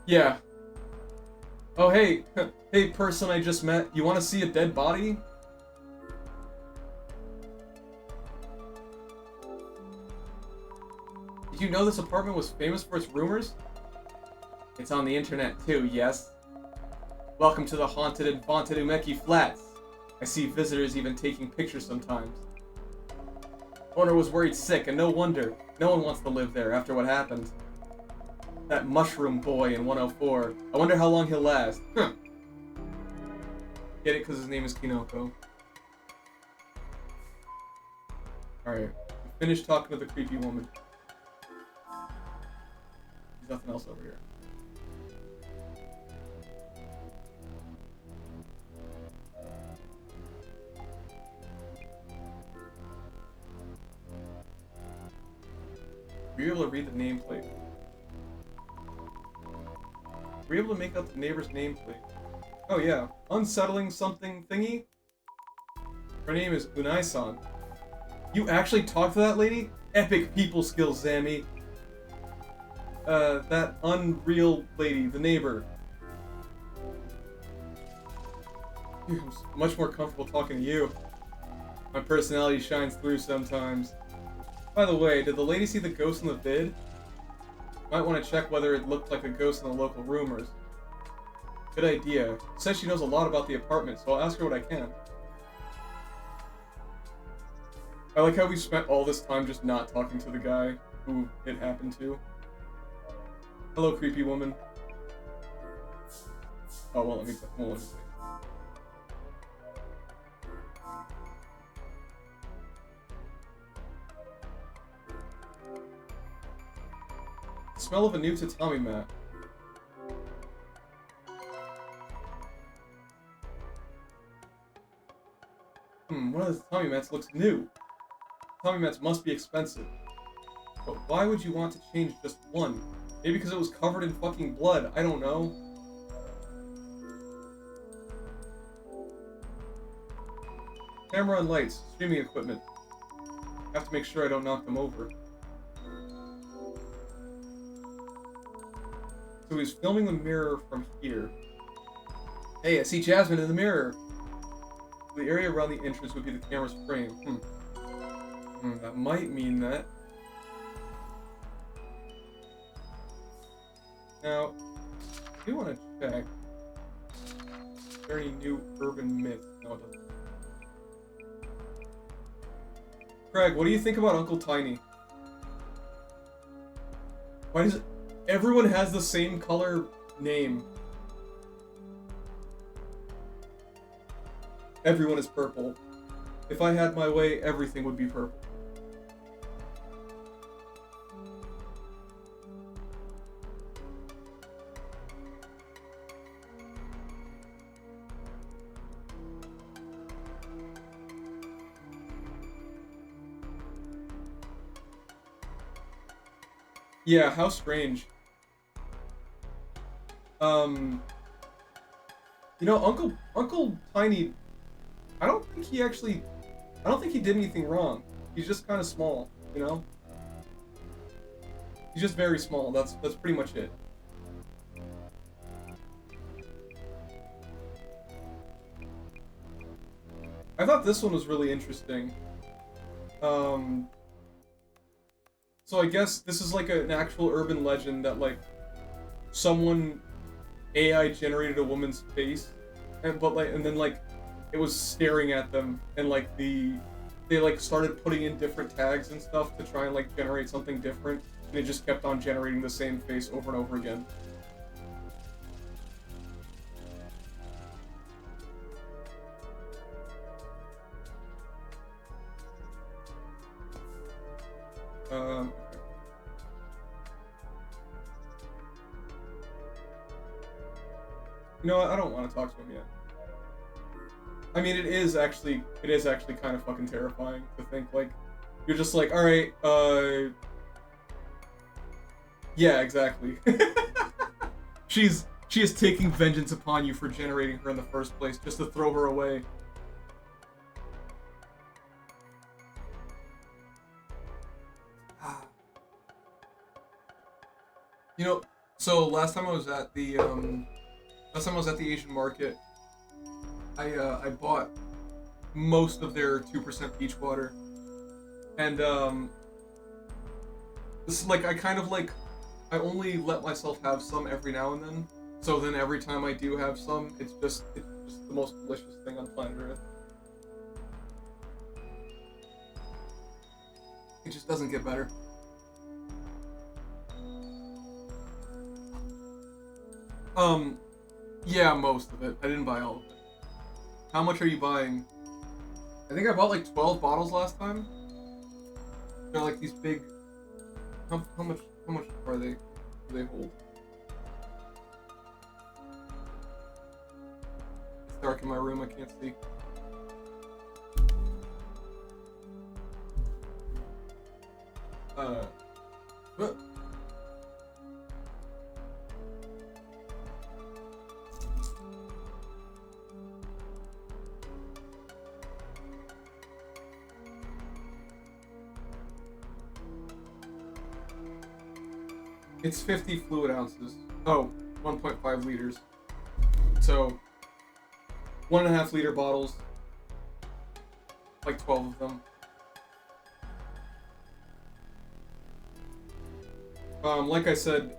Yeah. Oh, hey. Hey, person I just met. You want to see a dead body? Did you know this apartment was famous for its rumors? It's on the internet too, yes. Welcome to the haunted and vaunted Umeki Flats. I see visitors even taking pictures sometimes. Owner was worried sick, and no wonder. No one wants to live there after what happened. That mushroom boy in 104. I wonder how long he'll last. Get it? Because his name is Kinoko. Alright. We finished talking to the creepy woman. There's nothing else over here. Were you able to read the nameplate? Were you able to make out the neighbor's nameplate? Oh yeah, unsettling something thingy? Her name is Unai-san. You actually talked to that lady? Epic people skills, Zammy. That unreal lady, the neighbor. I'm much more comfortable talking to you. My personality shines through sometimes. By the way, did the lady see the ghost in the vid? Might want to check whether it looked like a ghost in the local rumors. Good idea. Says she knows a lot about the apartment, so I'll ask her what I can. I like how we spent all this time just not talking to the guy who it happened to. Hello, creepy woman. Oh, well, let me see. Smell of a new tatami mat. One of the tatami mats looks new. Tatami mats must be expensive. But why would you want to change just one? Maybe because it was covered in fucking blood. I don't know. Camera and lights, streaming equipment. I have to make sure I don't knock them over. So he's filming the mirror from here. Hey, I see Jasmine in the mirror. The area around the entrance would be the camera's frame. That might mean that. Now, I do want to check. Is there any new urban myths? No, it doesn't. Craig, what do you think about Uncle Tiny? Why does everyone has the same color name? Everyone is purple. If I had my way, everything would be purple. Yeah, how strange. You know, Uncle Tiny, I don't think he did anything wrong. He's just kind of small, you know? He's just very small. That's pretty much it. I thought this one was really interesting. So I guess this is like an actual urban legend that like someone AI generated a woman's face, and then like it was staring at them, and like they like started putting in different tags and stuff to try and like generate something different, and it just kept on generating the same face over and over again. You know what? I don't want to talk to him yet. I mean, it is actually kind of fucking terrifying to think like you're just like, all right, yeah, exactly. She is taking vengeance upon you for generating her in the first place, just to throw her away. You know, so last time I was at the Asian market, I bought most of their 2% peach water, and this is like I only let myself have some every now and then. So then every time I do have some, it's just the most delicious thing on planet Earth. It just doesn't get better. Yeah, most of it. I didn't buy all of it. How much are you buying? I think I bought like 12 bottles last time. They're like these big. How much are they? Do they hold? It's dark in my room. I can't see. What? It's 50 fluid ounces. Oh, 1.5 liters. So, 1.5 liter bottles. Like 12 of them. Like I said,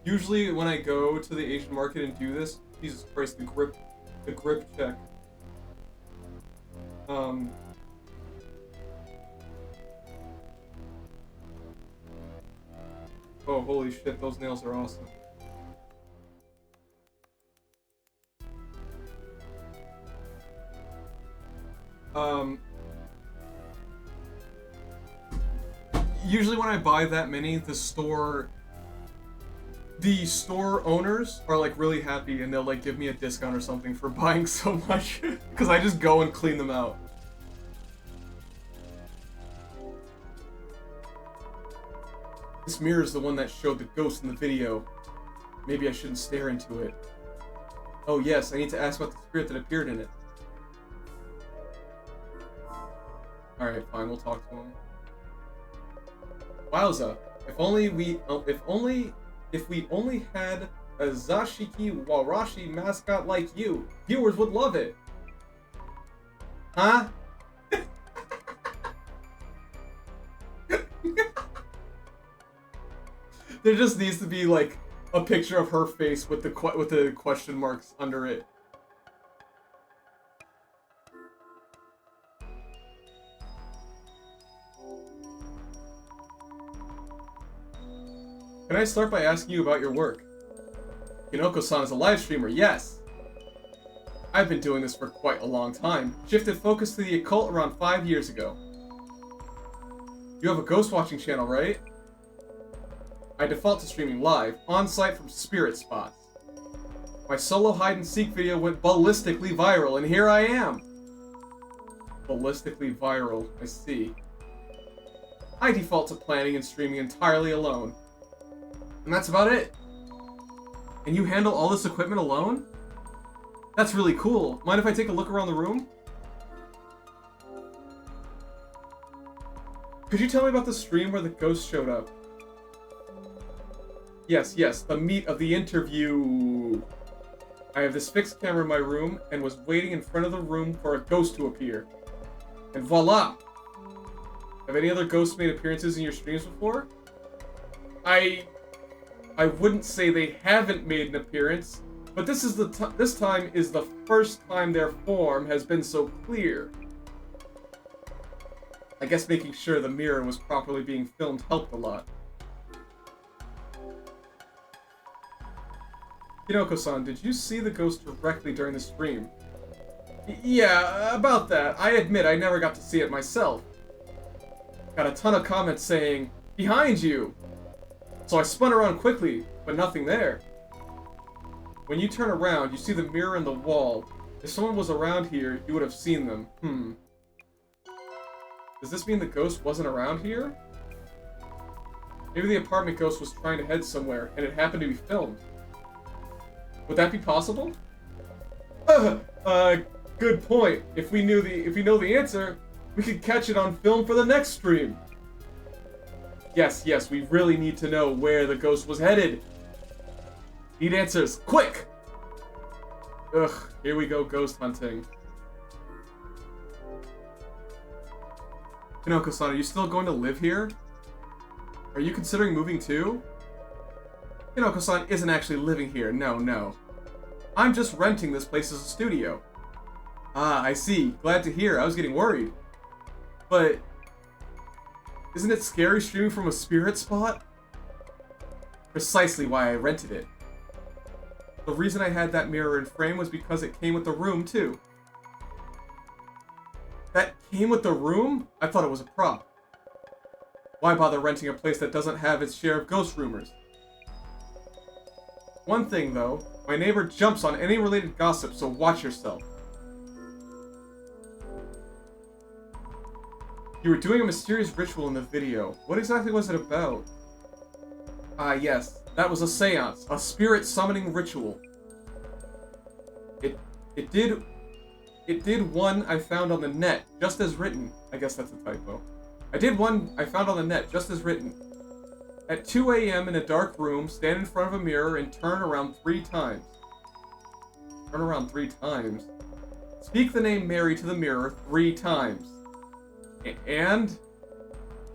usually when I go to the Asian market and do this, Jesus Christ, the grip check. Oh, holy shit, those nails are awesome. Usually when I buy that many, the store owners are like really happy, and they'll like give me a discount or something for buying so much, because I just go and clean them out. This mirror is the one that showed the ghost in the video. Maybe I shouldn't stare into it. Oh yes, I need to ask about the spirit that appeared in it. Alright, fine, we'll talk to him. Wowza. If we only had a Zashiki Warashi mascot like you, viewers would love it. Huh? There just needs to be like a picture of her face with the question marks under it. Can I start by asking you about your work? Kinoko-san is a live streamer, yes! I've been doing this for quite a long time. Shifted focus to the occult around 5 years ago. You have a ghost watching channel, right? I default to streaming live, on-site from spirit spots. My solo hide-and-seek video went ballistically viral, and here I am! Ballistically viral, I see. I default to planning and streaming entirely alone. And that's about it. And you handle all this equipment alone? That's really cool. Mind if I take a look around the room? Could you tell me about the stream where the ghost showed up? Yes, the meat of the interview. I have this fixed camera in my room and was waiting in front of the room for a ghost to appear. And voila! Have any other ghosts made appearances in your streams before? I wouldn't say they haven't made an appearance, but this time is the first time their form has been so clear. I guess making sure the mirror was properly being filmed helped a lot. Kinoko-san, did you see the ghost directly during the stream? Yeah, about that. I admit I never got to see it myself. Got a ton of comments saying, "Behind you!" So I spun around quickly, but nothing there. When you turn around, you see the mirror in the wall. If someone was around here, you would have seen them. Does this mean the ghost wasn't around here? Maybe the apartment ghost was trying to head somewhere, and it happened to be filmed. Would that be possible? Good point. If we know the answer, we could catch it on film for the next stream. Yes, we really need to know where the ghost was headed. Need answers, quick! Ugh, here we go, ghost hunting. Kinoko-san, are you still going to live here? Are you considering moving too? Kinoko-san isn't actually living here, no. I'm just renting this place as a studio. Ah, I see. Glad to hear. I was getting worried. But isn't it scary streaming from a spirit spot? Precisely why I rented it. The reason I had that mirror in frame was because it came with the room, too. That came with the room? I thought it was a prop. Why bother renting a place that doesn't have its share of ghost rumors? One thing, though, my neighbor jumps on any related gossip, so watch yourself. You were doing a mysterious ritual in the video. What exactly was it about? Ah, yes. That was a seance. A spirit summoning ritual. It did one I found on the net, just as written. I guess that's a typo. I did one I found on the net, just as written. At 2 a.m. in a dark room, stand in front of a mirror and turn around 3 times. Turn around 3 times? Speak the name Mary to the mirror 3 times. And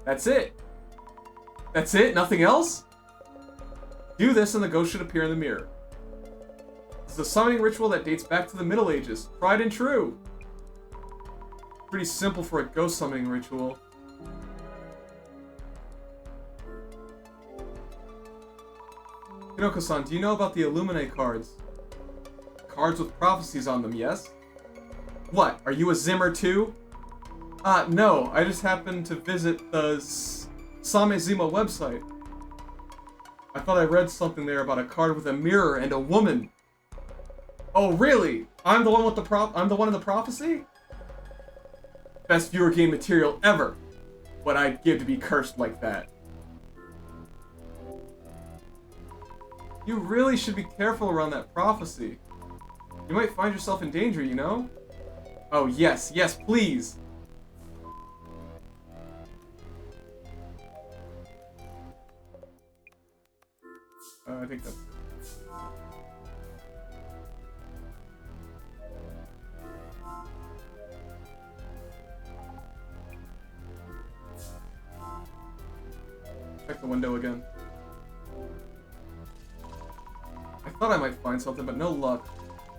that's it. That's it? Nothing else? Do this and the ghost should appear in the mirror. It's a summoning ritual that dates back to the Middle Ages. Tried and true. Pretty simple for a ghost summoning ritual. Kinoko-san, do you know about the Illuminate cards? Cards with prophecies on them, yes? What, are you a Zimmer too? No, I just happened to visit the Samezima website. I thought I read something there about a card with a mirror and a woman. Oh, really? I'm the one with I'm the one in the prophecy? Best viewer game material ever. What I'd give to be cursed like that. You really should be careful around that prophecy. You might find yourself in danger, you know? Oh, yes, please. I think that's it. Check the window again. I thought I might find something, but no luck.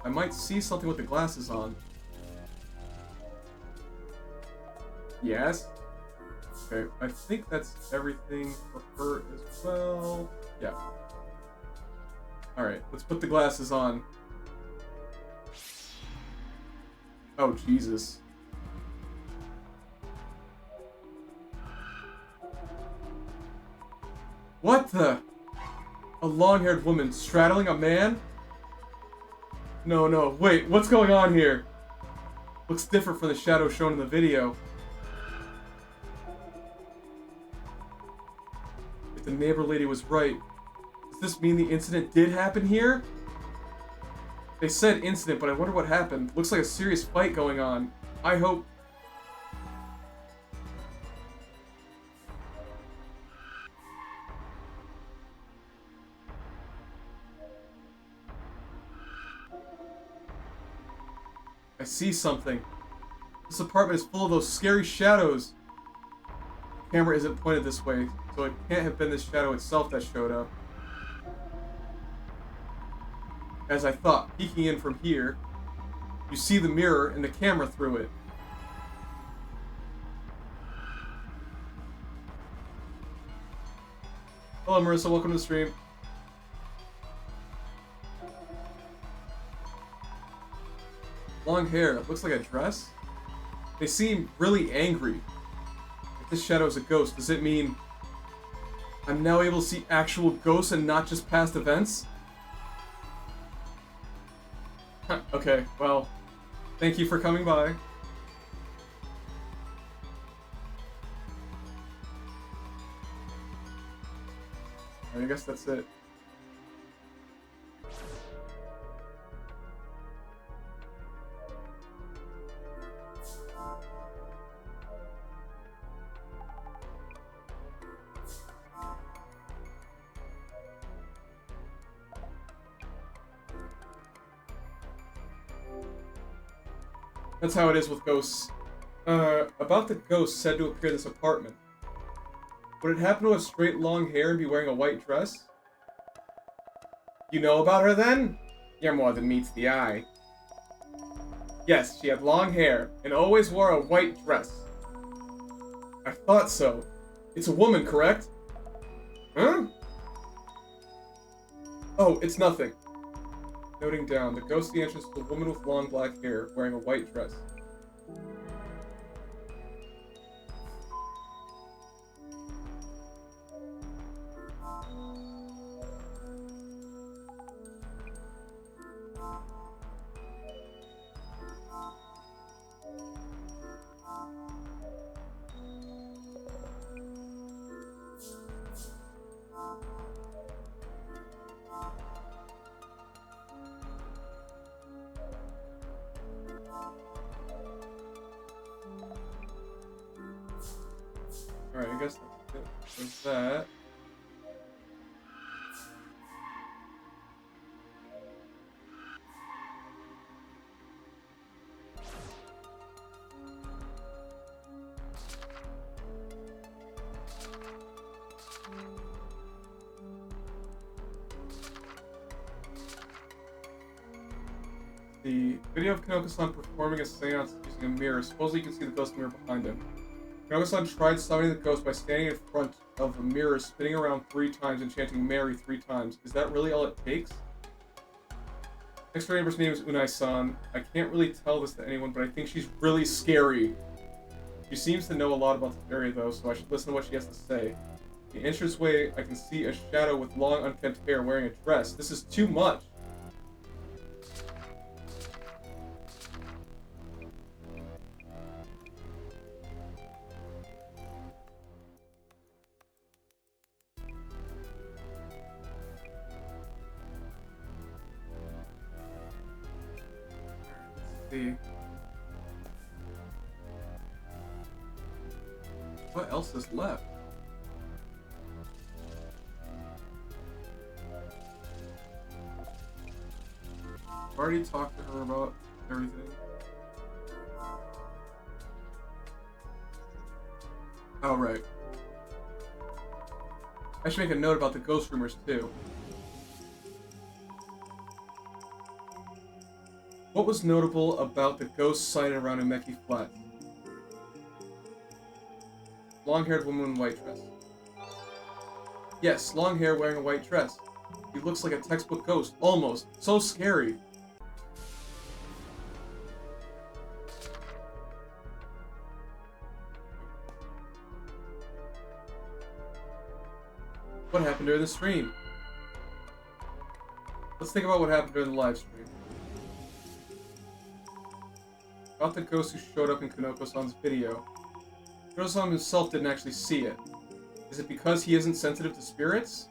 I might see something with the glasses on. Yes? Okay, I think that's everything for her as well. Yeah. Alright, let's put the glasses on. Oh, Jesus. What the? A long-haired woman straddling a man? No, no, wait, what's going on here? Looks different from the shadow shown in the video. If the neighbor lady was right, does this mean the incident did happen here? They said incident, but I wonder what happened. Looks like a serious fight going on. I hope... I see something. This apartment is full of those scary shadows. The camera isn't pointed this way, so it can't have been this shadow itself that showed up. As I thought, peeking in from here, you see the mirror and the camera through it. Hello Marissa, welcome to the stream. Long hair, it looks like a dress? They seem really angry. If this shadow is a ghost, does it mean I'm now able to see actual ghosts and not just past events? Okay, well, thank you for coming by. I guess that's it. That's how it is with ghosts. About the ghost said to appear in this apartment. Would it happen to have straight long hair and be wearing a white dress? You know about her then? You're more than meets the eye. Yes, she had long hair and always wore a white dress. I thought so. It's a woman, correct? Huh? Oh, it's nothing. Noting down, the ghostly entrance to a woman with long black hair wearing a white dress. Alright, I guess that's it. There's that. The video of Kanoko-san performing a seance using a mirror. Supposedly you can see the ghost mirror behind him. Kanoko-san tried summoning the ghost by standing in front of a mirror, spinning around 3 times and chanting Mary 3 times. Is that really all it takes? Next door neighbor's name is Unai-san. I can't really tell this to anyone, but I think she's really scary. She seems to know a lot about this area though, so I should listen to what she has to say. The entranceway, I can see a shadow with long unkempt hair wearing a dress. This is too much. What else is left? already talked to her about everything. Oh, right. I should make a note about the ghost rumors, too. What was notable about the ghost sighted around Umeki Flat? Long-haired woman in white dress. Yes, long hair wearing a white dress. He looks like a textbook ghost, almost. So scary. What happened during the stream? Let's think about what happened during the live stream. About the ghost who showed up in Konoko-san's video. Konoko-san himself didn't actually see it. Is it because he isn't sensitive to spirits?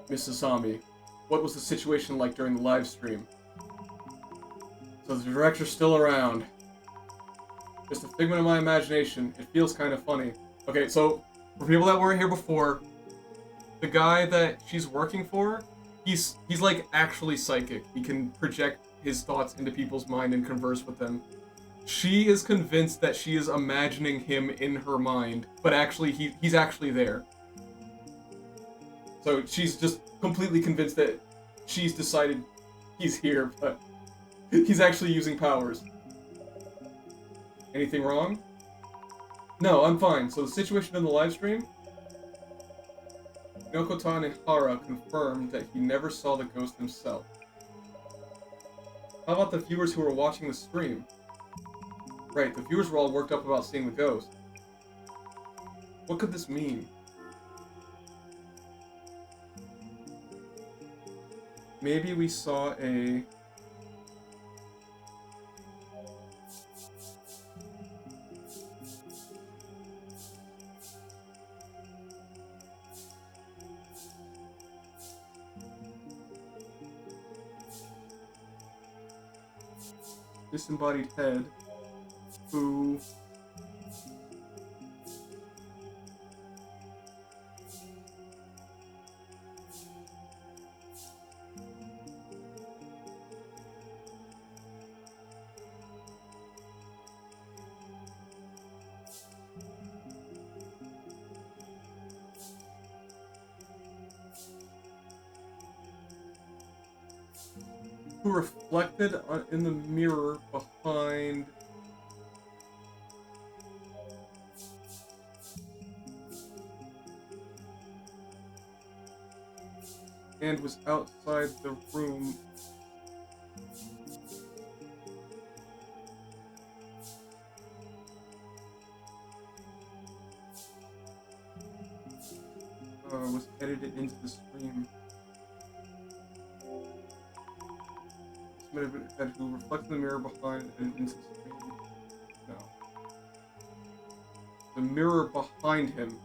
Miss Asami, what was the situation like during the live stream? So the director's still around. Just a figment of my imagination. It feels kind of funny. Okay, so for people that weren't here before, the guy that she's working for, he's like actually psychic. He can project his thoughts into people's mind and converse with them. She is convinced that she is imagining him in her mind, but actually he's actually there. So she's just completely convinced that she's decided he's here, but he's actually using powers. Anything wrong? No, I'm fine. So the situation in the live stream? Nokotan Ihara confirmed that he never saw the ghost himself. How about the viewers who were watching the stream? Right, the viewers were all worked up about seeing the ghost. What could this mean? Maybe we saw a... disembodied head who reflected in the mirror behind and was outside the room. Was edited into the stream. Who reflects in the mirror behind and into the stream. No. The mirror behind him.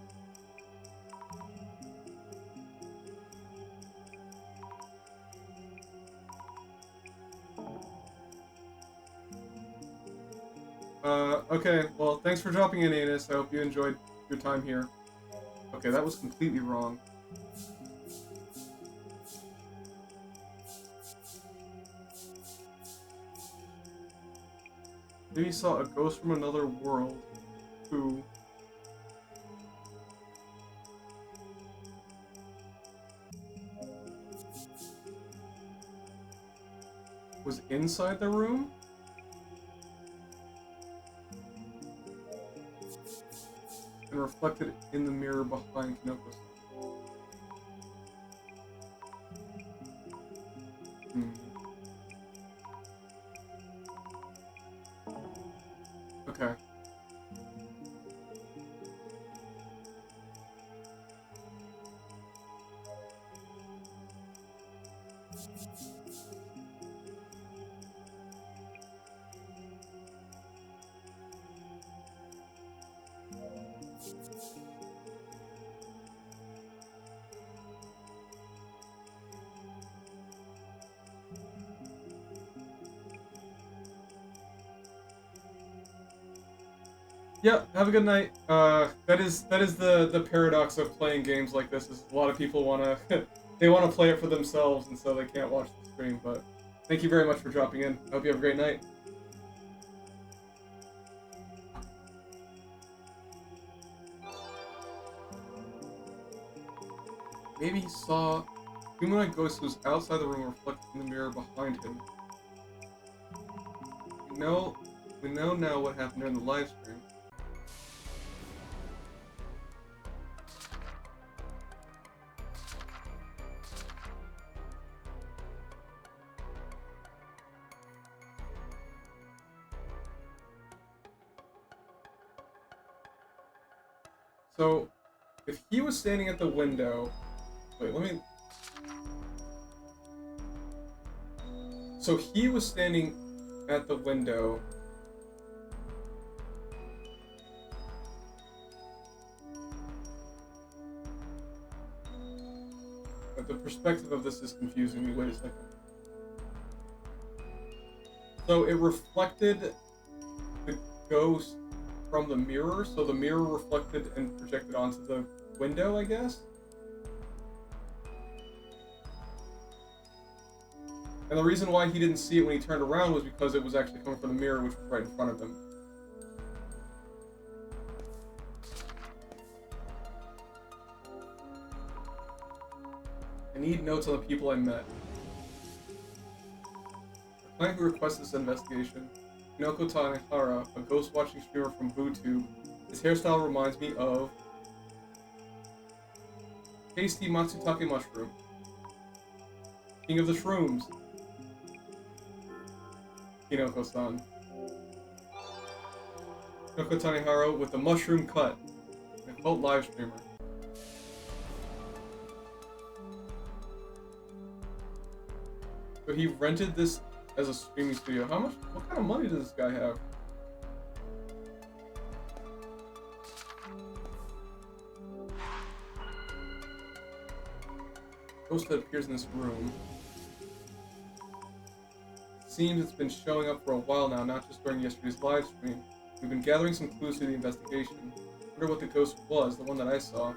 Okay, well, thanks for dropping in, Anus. I hope you enjoyed your time here. Okay, that was completely wrong. Maybe he saw a ghost from another world who was inside the room? And reflected in the mirror behind Kinoko's. Okay. Yeah, have a good night. That is the paradox of playing games like this. Is a lot of people wanna they wanna play it for themselves, and so they can't watch the stream. But Thank you very much for dropping in. I hope you have a great night. Maybe he saw humanoid ghost who was outside the room reflected in the mirror behind him. We know now what happened during the live stream. So, if he was standing at the window... Wait, let me... So he was standing at the window... But the perspective of this is confusing me. Wait a second. So it reflected the ghost from the mirror, so the mirror reflected and projected onto the window, I guess? And the reason why he didn't see it when he turned around was because it was actually coming from the mirror, which was right in front of him. I need notes on the people I met. The client who requested this investigation, Kinoko Tanehara, a ghost-watching streamer from BooTube. His hairstyle reminds me of Tasty Matsutake Mushroom. King of the Shrooms. Kinoko-san. Kinoko Tanehara with the mushroom cut. An occult live streamer. So he rented this as a streaming studio. What kind of money does this guy have? Ghost that appears in this room. It seems it's been showing up for a while now, not just during yesterday's live stream. We've been gathering some clues through the investigation. I wonder what the ghost was, the one that I saw.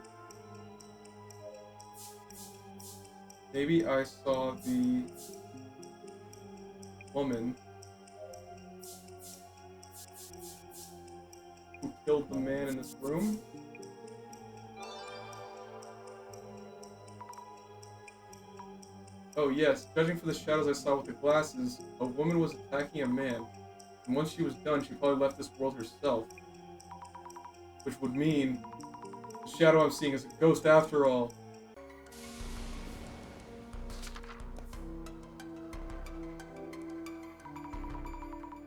Maybe I saw the woman who killed the man in this room. Oh yes, judging from the shadows I saw with the glasses, a woman was attacking a man. And once she was done, she probably left this world herself. Which would mean the shadow I'm seeing is a ghost after all.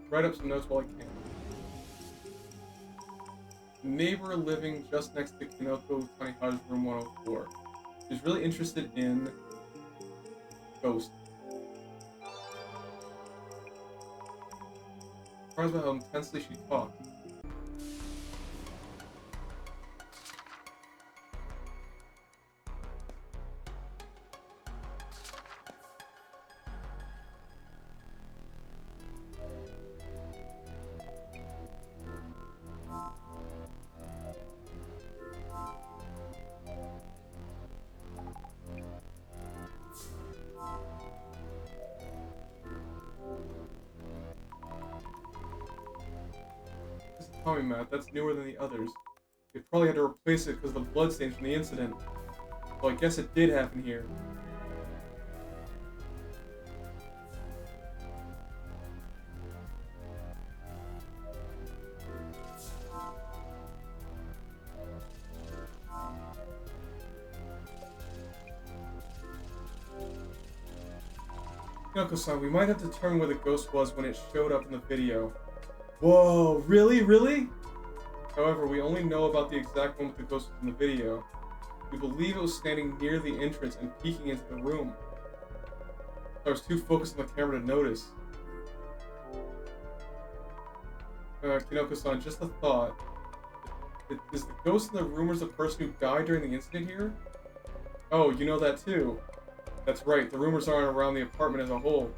Write up some notes while I can. Neighbor living just next to Kinoko Tanehara's room 104. She's really interested in ghosts. Surprised by how intensely she talked. Tommy mat, that's newer than the others. They probably had to replace it because of the bloodstains from the incident. So I guess it did happen here. Kinoko-san, we might have to determine where the ghost was when it showed up in the video. Whoa, really? Really? However, we only know about the exact moment the ghost was in the video. We believe it was standing near the entrance and peeking into the room. I was too focused on the camera to notice. Kinoko-san, just a thought. Is the ghost in the rumors the person who died during the incident here? Oh, you know that too. That's right, the rumors aren't around the apartment as a whole.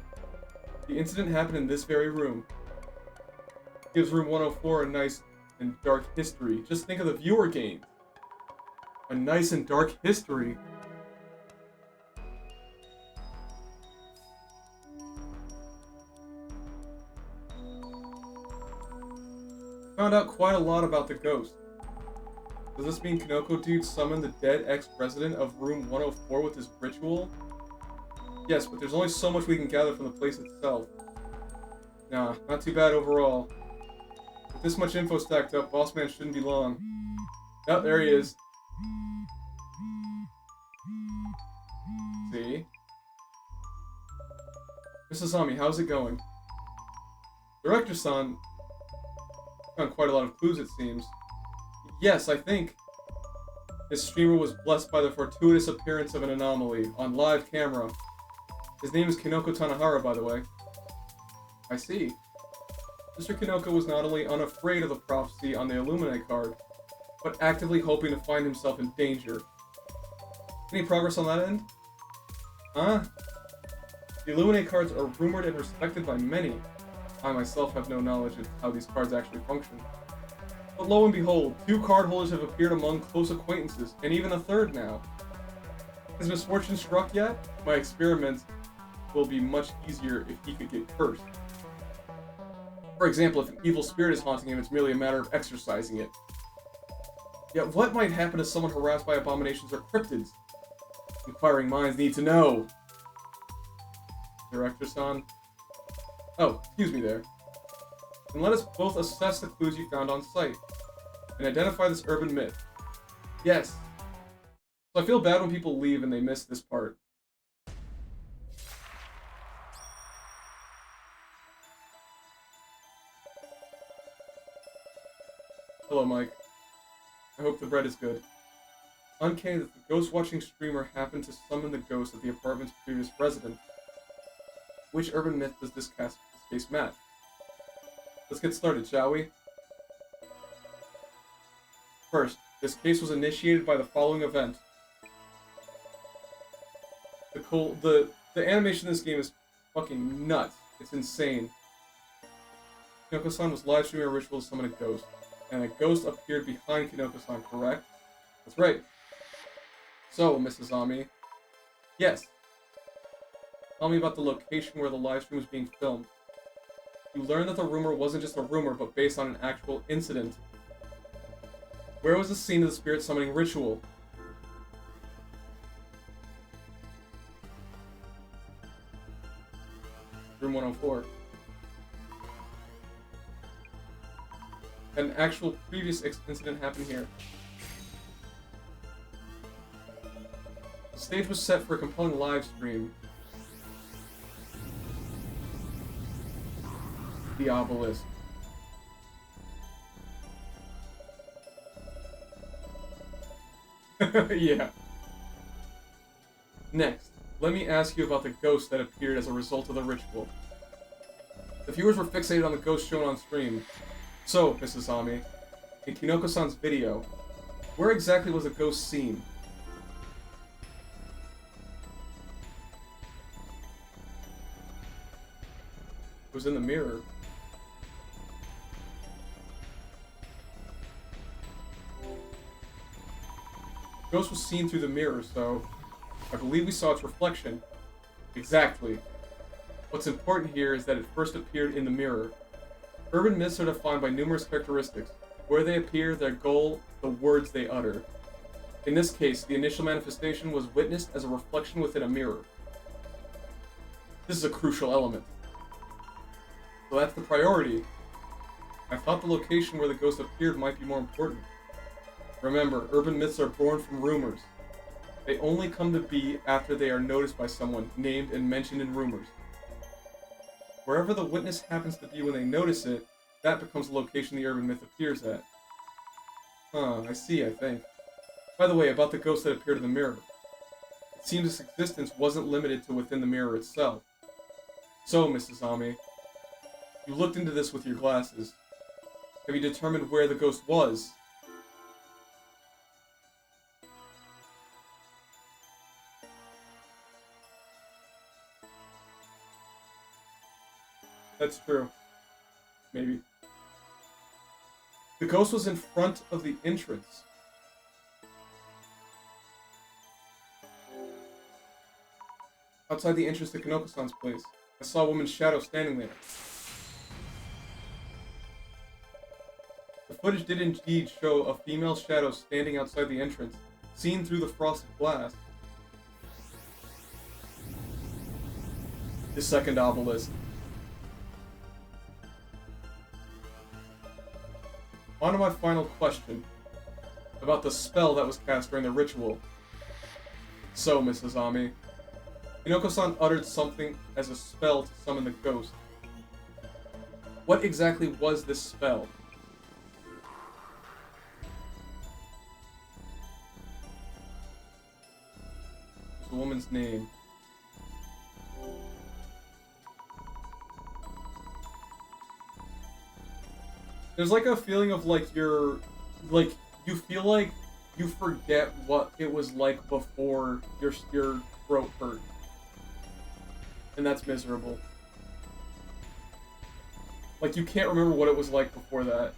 The incident happened in this very room. Gives room 104 a nice and dark history. Just think of the viewer gain. A nice and dark history. found out quite a lot about the ghost. Does this mean Kinoko Dude summoned the dead ex-president of room 104 with his ritual? Yes, but there's only so much we can gather from the place itself. Nah, not too bad overall. With this much info stacked up, Boss Man shouldn't be long. Oh, there he is. See? Mrs. Ami, how's it going? Director-san found quite a lot of clues, it seems. Yes, I think this streamer was blessed by the fortuitous appearance of an anomaly on live camera. His name is Kinoko Tanahara, by the way. I see. Mr. Kinoko was not only unafraid of the prophecy on the Illuminate card, but actively hoping to find himself in danger. Any progress on that end? Huh? The Illuminate cards are rumored and respected by many. I myself have no knowledge of how these cards actually function. But lo and behold, 2 card holders have appeared among close acquaintances, and even a third now. Has misfortune struck yet? My experiment will be much easier if he could get cursed. For example, if an evil spirit is haunting him, it's merely a matter of exorcising it. Yet what might happen to someone harassed by abominations or cryptids? Inquiring minds need to know. Director-san? Oh, excuse me there. And let us both assess the clues you found on site, and identify this urban myth. Yes. So I feel bad when people leave and they miss this part. Hello, Mike. I hope the bread is good. Uncanny that the ghost-watching streamer happened to summon the ghost of the apartment's previous resident. Which urban myth does this case match? Let's get started, shall we? First, this case was initiated by the following event. The animation in this game is fucking nuts. It's insane. Kinoko-san was live streaming a ritual to summon a ghost, and a ghost appeared behind Kinoko-san, correct? That's right. So, Mrs. Ami. Yes. Tell me about the location where the live stream was being filmed. You learned that the rumor wasn't just a rumor, but based on an actual incident. Where was the scene of the spirit summoning ritual? Room 104. An actual previous incident happened here. The stage was set for a compelling live stream. The obelisk. Yeah. Next, let me ask you about the ghost that appeared as a result of the ritual. The viewers were fixated on the ghost shown on stream. So, Mrs. Ami, in Kinoko-san's video, where exactly was the ghost seen? It was in the mirror. The ghost was seen through the mirror, so I believe we saw its reflection. Exactly. What's important here is that it first appeared in the mirror. Urban myths are defined by numerous characteristics. Where they appear, their goal, the words they utter. In this case, the initial manifestation was witnessed as a reflection within a mirror. This is a crucial element. So that's the priority. I thought the location where the ghost appeared might be more important. Remember, urban myths are born from rumors. They only come to be after they are noticed by someone, named and mentioned in rumors. Wherever the witness happens to be when they notice it, that becomes the location the urban myth appears at. Huh, I see, I think. By the way, about the ghost that appeared in the mirror. It seems its existence wasn't limited to within the mirror itself. So, Mrs. Ami, you looked into this with your glasses. Have you determined where the ghost was? That's true. Maybe. The ghost was in front of the entrance. Outside the entrance to Kinoko-san's place, I saw a woman's shadow standing there. The footage did indeed show a female shadow standing outside the entrance, seen through the frosted glass. The second obelisk. On to my final question, about the spell that was cast during the ritual. So, Mrs. Ami, Hinoko-san uttered something as a spell to summon the ghost. What exactly was this spell? The woman's name. There's like a feeling of like you feel like you forget what it was like before your throat hurt. And that's miserable. Like you can't remember what it was like before that.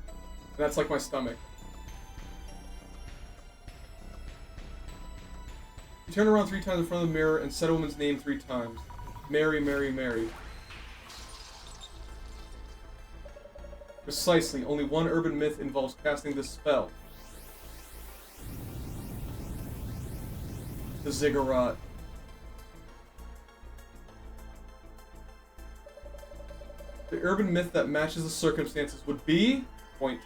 And that's like my stomach. You turn around 3 times in front of the mirror and said a woman's name 3 times. Mary, Mary, Mary. Precisely, only one urban myth involves casting this spell. The ziggurat. The urban myth that matches the circumstances would be... Point.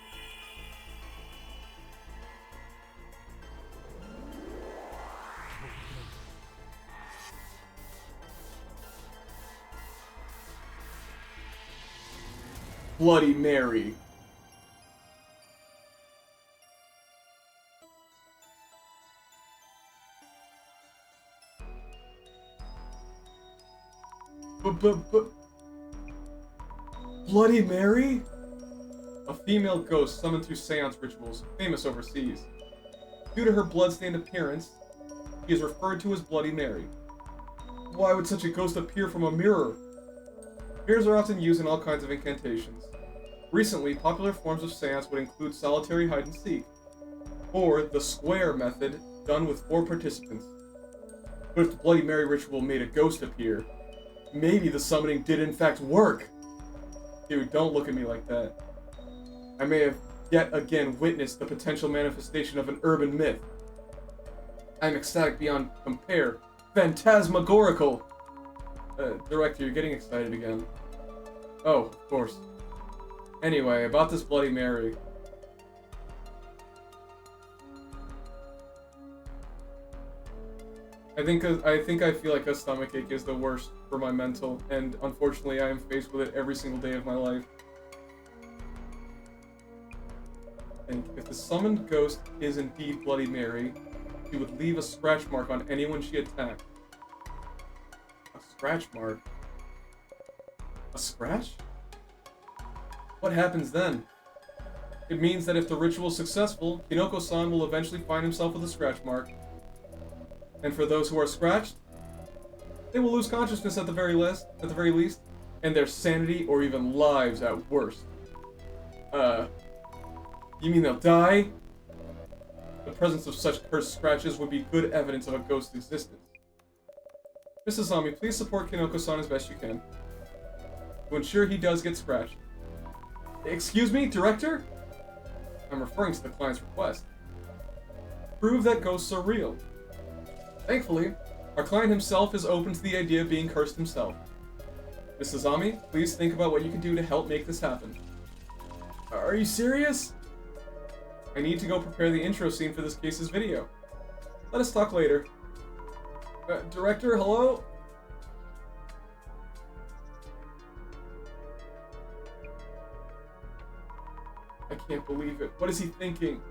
Bloody Mary. Bloody Mary? A female ghost summoned through seance rituals, famous overseas. Due to her bloodstained appearance, she is referred to as Bloody Mary. Why would such a ghost appear from a mirror? Mirrors are often used in all kinds of incantations. Recently, popular forms of seance would include solitary hide-and-seek, or the square method, done with 4 participants. But if the Bloody Mary ritual made a ghost appear, maybe the summoning did in fact work! Dude, don't look at me like that. I may have yet again witnessed the potential manifestation of an urban myth. I'm ecstatic beyond compare. Phantasmagorical! Director, you're getting excited again. Oh, of course. Anyway, about this Bloody Mary. I feel like a stomachache is the worst for my mental, and unfortunately I am faced with it every single day of my life. And if the summoned ghost is indeed Bloody Mary, she would leave a scratch mark on anyone she attacked. A scratch mark? A scratch? What happens then? It means that if the ritual is successful, Hinoko-san will eventually find himself with a scratch mark. And for those who are scratched, they will lose consciousness at the very least, and their sanity or even lives at worst. You mean they'll die? The presence of such cursed scratches would be good evidence of a ghost's existence. Mrs. Ami, please support Kinoko-san as best you can, to ensure he does get scratched. Excuse me, Director? I'm referring to the client's request. Prove that ghosts are real. Thankfully, our client himself is open to the idea of being cursed himself. Mrs. Ami, please think about what you can do to help make this happen. Are you serious? I need to go prepare the intro scene for this case's video. Let us talk later. Director, hello? I can't believe it. What is he thinking?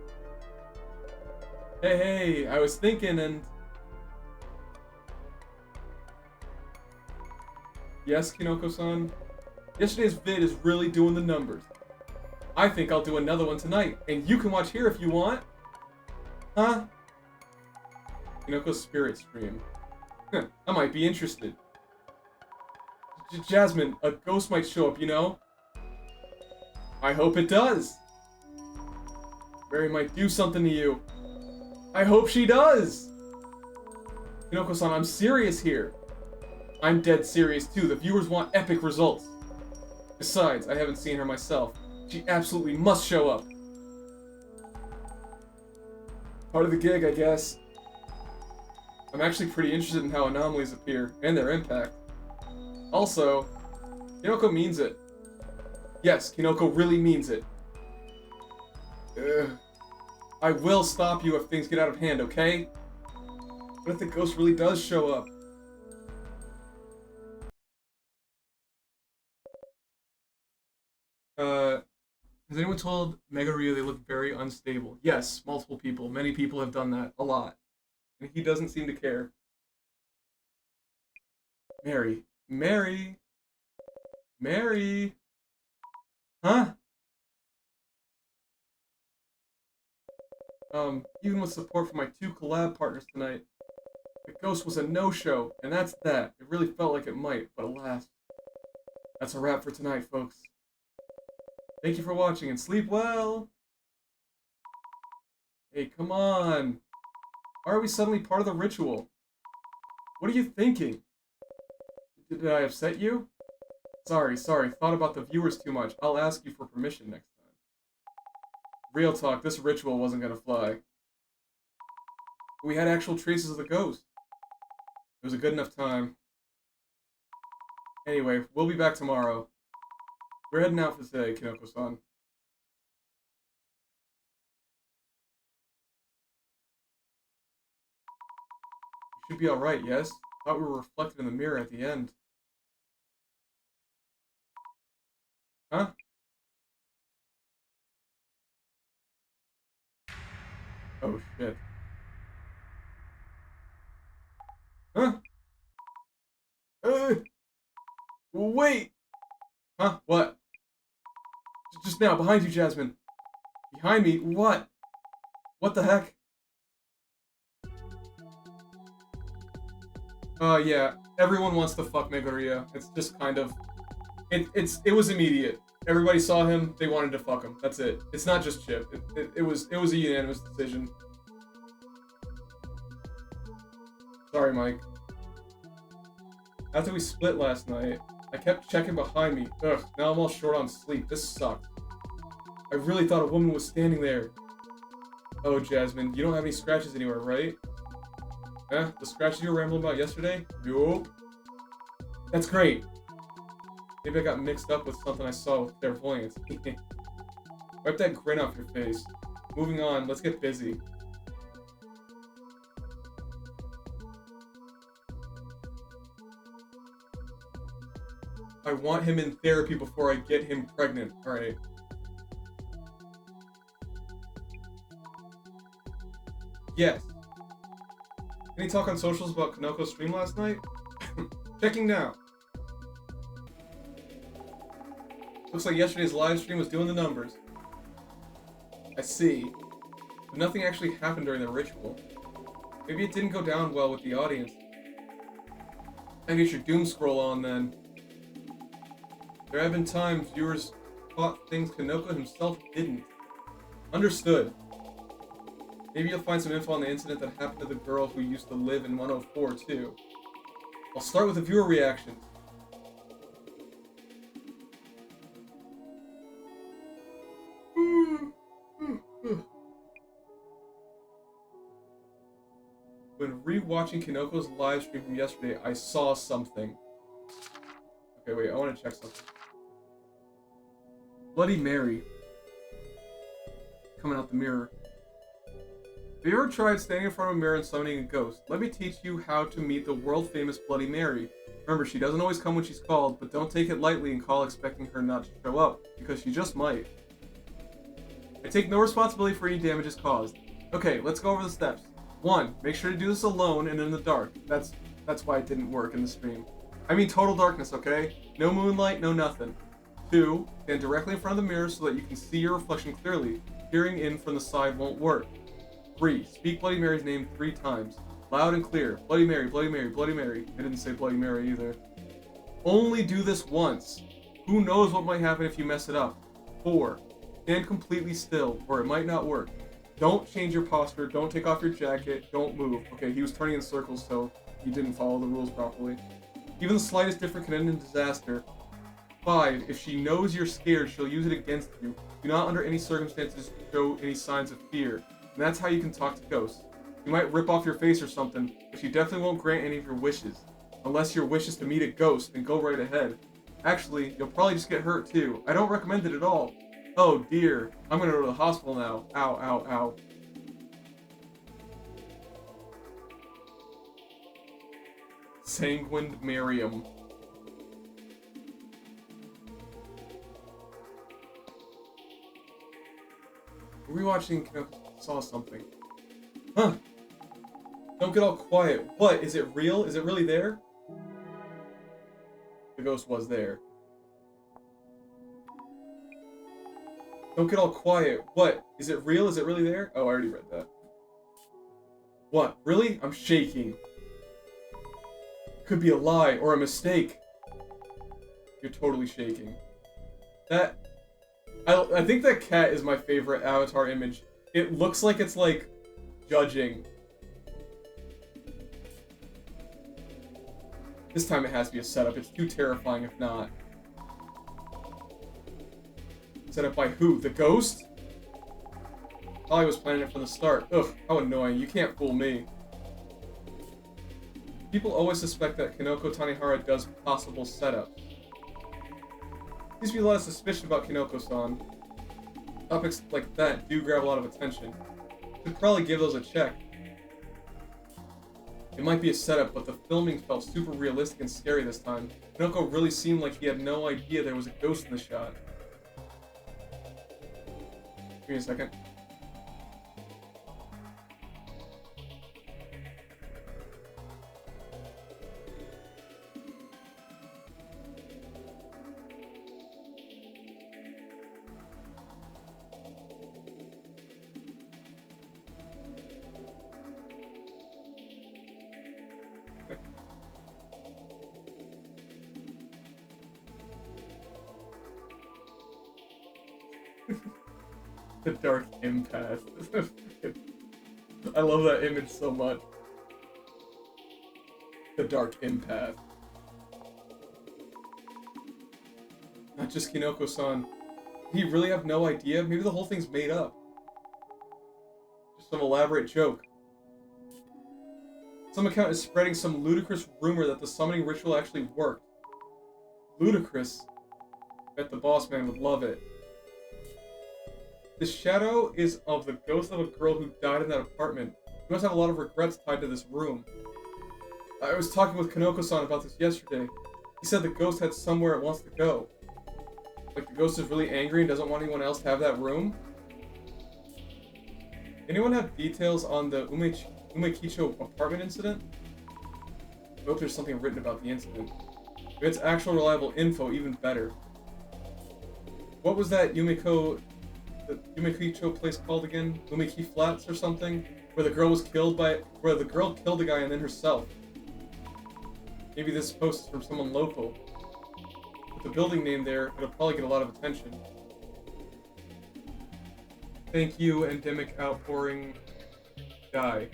Hey, I was thinking and... Yes, Kinoko-san? Yesterday's vid is really doing the numbers. I think I'll do another one tonight, and you can watch here if you want. Huh? Kinoko's spirit stream. I might be interested. Jasmine, a ghost might show up, you know? I hope it does. Mary might do something to you. I hope she does. Kinoko-san, I'm serious here. I'm dead serious too. The viewers want epic results. Besides, I haven't seen her myself. She absolutely must show up. Part of the gig, I guess. I'm actually pretty interested in how anomalies appear, and their impact. Also, Kinoko means it. Yes, Kinoko really means it. Ugh. I will stop you if things get out of hand, okay? What if the ghost really does show up? Has anyone told Megaria they look very unstable? Yes, multiple people. Many people have done that. A lot. And he doesn't seem to care. Mary. Mary! Mary! Huh? Even with support from my 2 collab partners tonight, the ghost was a no-show, and that's that. It really felt like it might, but alas. That's a wrap for tonight, folks. Thank you for watching, and sleep well! Hey, come on! Why are we suddenly part of the ritual? What are you thinking? Did I upset you? Sorry, thought about the viewers too much. I'll ask you for permission next time. Real talk, this ritual wasn't gonna fly. We had actual traces of the ghost. It was a good enough time. Anyway, we'll be back tomorrow. We're heading out for today, Kinoko-san. We should be alright, yes? Thought we were reflected in the mirror at the end. Huh? Oh shit. Huh? Wait! Huh? What? Just now, behind you, Jasmine. Behind me? What? What the heck? Yeah. Everyone wants to fuck Megaria. It's just kind of... It was immediate. Everybody saw him, they wanted to fuck him. That's it. It's not just Chip. It was a unanimous decision. Sorry, Mike. After we split last night, I kept checking behind me. Ugh, now I'm all short on sleep. This sucks. I really thought a woman was standing there. Oh, Jasmine, you don't have any scratches anywhere, right? Eh? The scratches you were rambling about yesterday? Nope. That's great. Maybe I got mixed up with something I saw with clairvoyance. Wipe that grin off your face. Moving on, let's get busy. I want him in therapy before I get him pregnant. Alright. Yes. Any talk on socials about Kanoko's stream last night? Checking now. Looks like yesterday's live stream was doing the numbers. I see. But nothing actually happened during the ritual. Maybe it didn't go down well with the audience. I get your doom scroll on then. There have been times viewers thought things Kanoko himself didn't. Understood. Maybe you'll find some info on the incident that happened to the girl who used to live in 104 too. I'll start with the viewer reactions. When re-watching Kinoko's live stream from yesterday, I saw something. Okay, wait, I want to check something. Bloody Mary. Coming out the mirror. Have you ever tried standing in front of a mirror and summoning a ghost? Let me teach you how to meet the world-famous Bloody Mary. Remember, she doesn't always come when she's called, but don't take it lightly and call expecting her not to show up, because she just might. I take no responsibility for any damages caused. Okay, let's go over the steps. 1. Make sure to do this alone and in the dark. That's why it didn't work in the stream. I mean total darkness, okay? No moonlight, no nothing. 2. Stand directly in front of the mirror so that you can see your reflection clearly. Peering in from the side won't work. 3. Speak Bloody Mary's name 3 times. Loud and clear. Bloody Mary, Bloody Mary, Bloody Mary. I didn't say Bloody Mary either. Only do this once. Who knows what might happen if you mess it up. 4. Stand completely still, or it might not work. Don't change your posture, don't take off your jacket, don't move. Okay, he was turning in circles, so he didn't follow the rules properly. Even the slightest difference can end in disaster. 5, if she knows you're scared, she'll use it against you. Do not under any circumstances show any signs of fear. And that's how you can talk to ghosts. You might rip off your face or something, but she definitely won't grant any of your wishes. Unless your wish is to meet a ghost, then go right ahead. Actually, you'll probably just get hurt too. I don't recommend it at all. Oh dear, I'm gonna go to the hospital now. Ow, ow, ow. Sanguined Miriam. Rewatching saw something. Huh. Don't get all quiet. What? Is it real? Is it really there? The ghost was there. Don't get all quiet. What? Is it real? Is it really there? Oh, I already read that. What? Really? I'm shaking. Could be a lie or a mistake. You're totally shaking. That... I think that cat is my favorite avatar image. It looks like it's like judging. This time it has to be a setup. It's too terrifying if not. Set up by who? The ghost? Probably was planning it from the start. Ugh, how annoying. You can't fool me. People always suspect that Kinoko Tanihara does possible setups. Seems to be a lot of suspicion about Kinoko-san. Topics like that do grab a lot of attention. Should probably give those a check. It might be a setup, but the filming felt super realistic and scary this time. Kinoko really seemed like he had no idea there was a ghost in the shot. Give me a second. The dark empath. I love that image so much. The dark empath. Not just Kinoko-san. Did he really have no idea? Maybe the whole thing's made up. Just some elaborate joke. Some account is spreading some ludicrous rumor that the summoning ritual actually worked. Ludicrous? Bet the boss man would love it. The shadow is of the ghost of a girl who died in that apartment. He must have a lot of regrets tied to this room. I was talking with Kinoko-san about this yesterday. He said the ghost had somewhere it wants to go. Like the ghost is really angry and doesn't want anyone else to have that room? Anyone have details on the Umekicho apartment incident? I hope there's something written about the incident. If it's actual reliable info, even better. What was that the Umekicho place called again? Umeki Flats or something? Where the girl killed the guy and then herself. Maybe this post is from someone local. With the building name there, it'll probably get a lot of attention. Thank you, endemic outpouring guy.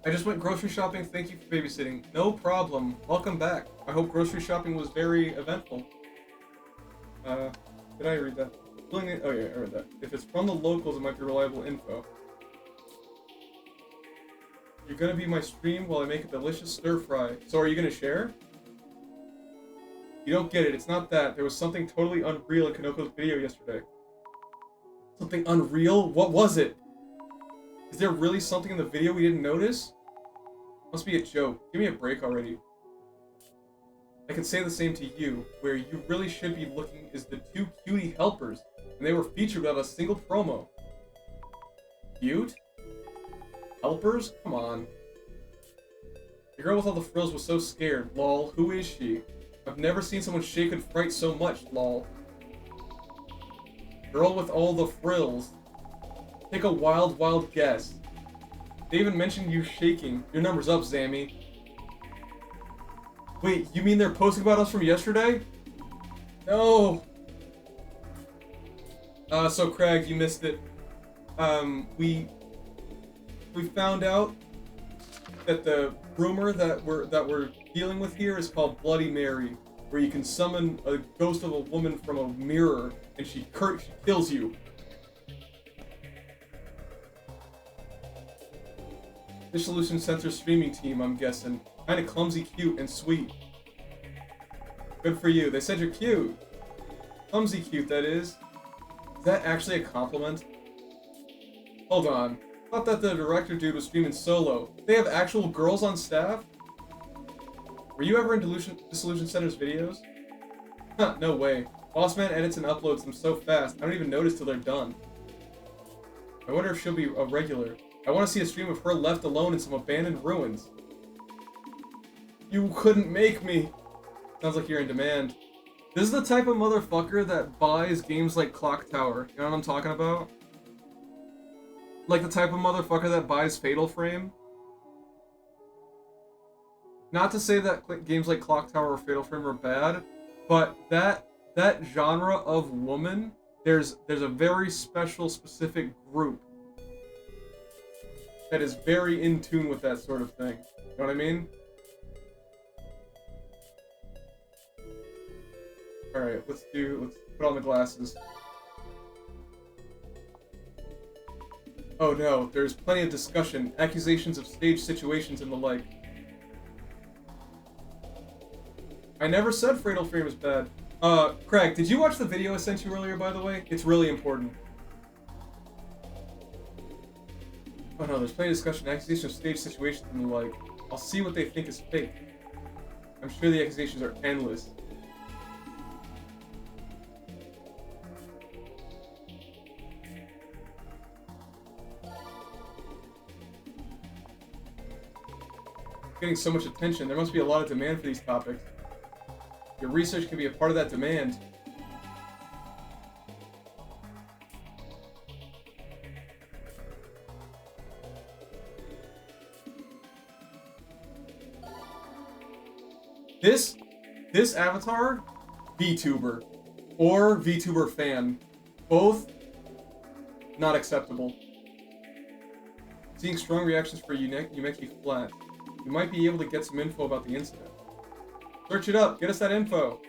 I just went grocery shopping. Thank you for babysitting. No problem. Welcome back. I hope grocery shopping was very eventful. Did I read that? Oh yeah, I read that. If it's from the locals, it might be reliable info. You're gonna be my stream while I make a delicious stir fry. So are you gonna share? You don't get it. It's not that. There was something totally unreal in Kanoko's video yesterday. Something unreal? What was it? Is there really something in the video we didn't notice? Must be a joke. Give me a break already. I can say the same to you. Where you really should be looking is the two cutie helpers, and they were featured without a single promo. Cute? Helpers? Come on. The girl with all the frills was so scared. Lol. Who is she? I've never seen someone shake in fright so much. Lol. Girl with all the frills. Take a wild, wild guess. They even mentioned you shaking. Your number's up, Zammy. Wait, you mean they're posting about us from yesterday? No. So Craig, you missed it. We found out that the rumor that we're dealing with here is called Bloody Mary, where you can summon a ghost of a woman from a mirror, and she kills you. Dissolution Center streaming team, I'm guessing. Kinda clumsy, cute, and sweet. Good for you. They said you're cute. Clumsy cute, that is. Is that actually a compliment? Hold on. I thought that the director dude was streaming solo. They have actual girls on staff? Were you ever in Dissolution Center's videos? Huh, no way. Bossman edits and uploads them so fast, I don't even notice till they're done. I wonder if she'll be a regular. I want to see a stream of her left alone in some abandoned ruins. You couldn't make me. Sounds like you're in demand. This is the type of motherfucker that buys games like Clock Tower. You know what I'm talking about? Like the type of motherfucker that buys Fatal Frame. Not to say that games like Clock Tower or Fatal Frame are bad, but that genre of woman, there's a very special, specific group that is very in tune with that sort of thing. You know what I mean? Alright, let's put on the glasses. Oh no, there's plenty of discussion, accusations of stage situations and the like. I never said Fatal Frame is bad. Craig, did you watch the video I sent you earlier, by the way? It's really important. Oh no, there's plenty of discussion, accusations of stage situations and the like. I'll see what they think is fake. I'm sure the accusations are endless. Getting so much attention, there must be a lot of demand for these topics. Your research can be a part of that demand. This avatar, VTuber, or VTuber fan, both not acceptable. Seeing strong reactions for Yumeki Flat. You might be able to get some info about the incident. Search it up, get us that info.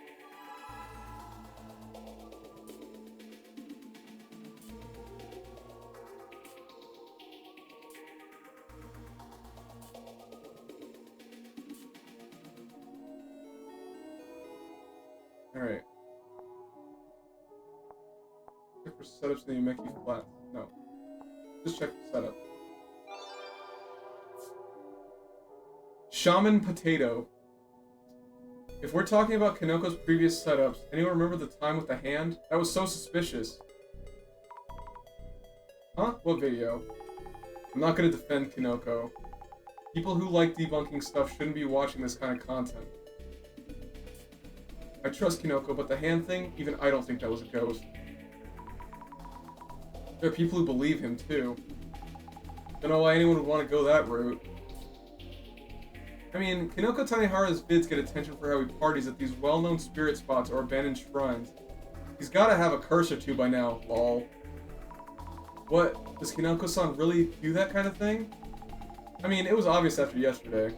Alright. Check for setups in the Yumeki Flat. No. Just check for setup. Shaman Potato. If we're talking about Kinoko's previous setups, anyone remember the time with the hand? That was so suspicious. Huh? What video? I'm not gonna defend Kinoko. People who like debunking stuff shouldn't be watching this kind of content. I trust Kinoko, but the hand thing, even I don't think that was a ghost. There are people who believe him, too. Don't know why anyone would want to go that route. I mean, Kinoko Tanehara's vids get attention for how he parties at these well-known spirit spots or abandoned shrines. He's gotta have a curse or two by now, lol. What? Does Kinoko-san really do that kind of thing? I mean, it was obvious after yesterday.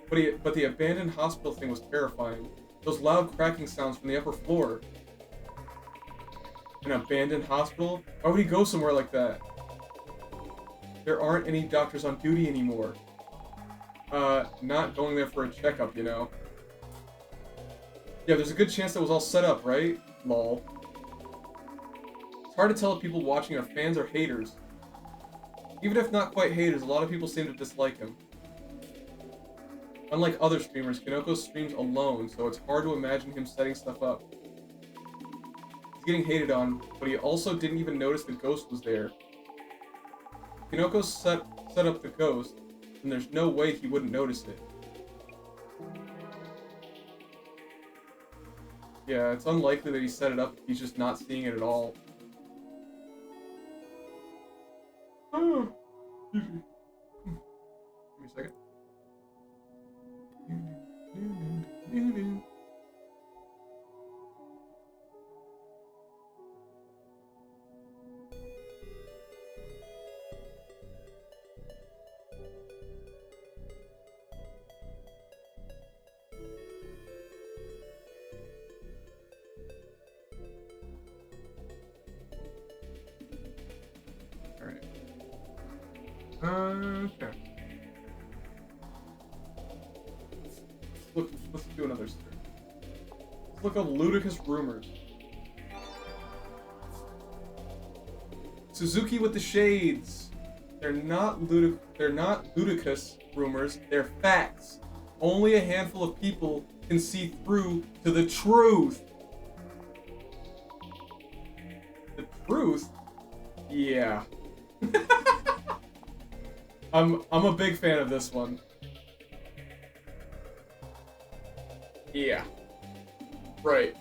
But the abandoned hospital thing was terrifying. Those loud cracking sounds from the upper floor. An abandoned hospital? Why would he go somewhere like that? There aren't any doctors on duty anymore. Not going there for a checkup, you know. Yeah, there's a good chance that was all set up, right? Lol. It's hard to tell if people watching are fans or haters. Even if not quite haters, a lot of people seem to dislike him. Unlike other streamers, Kinoko streams alone, so it's hard to imagine him setting stuff up. He's getting hated on, but he also didn't even notice the ghost was there. Kinoko set up the ghost, and there's no way he wouldn't notice it. Yeah, it's unlikely that he set it up if he's just not seeing it at all. Alright. Okay. Let's do another search. Let's look up ludicrous rumors. Suzuki with the shades. They're not ludicrous rumors. They're facts. Only a handful of people can see through to the truth. The truth? Yeah. I'm a big fan of this one. Yeah. Right.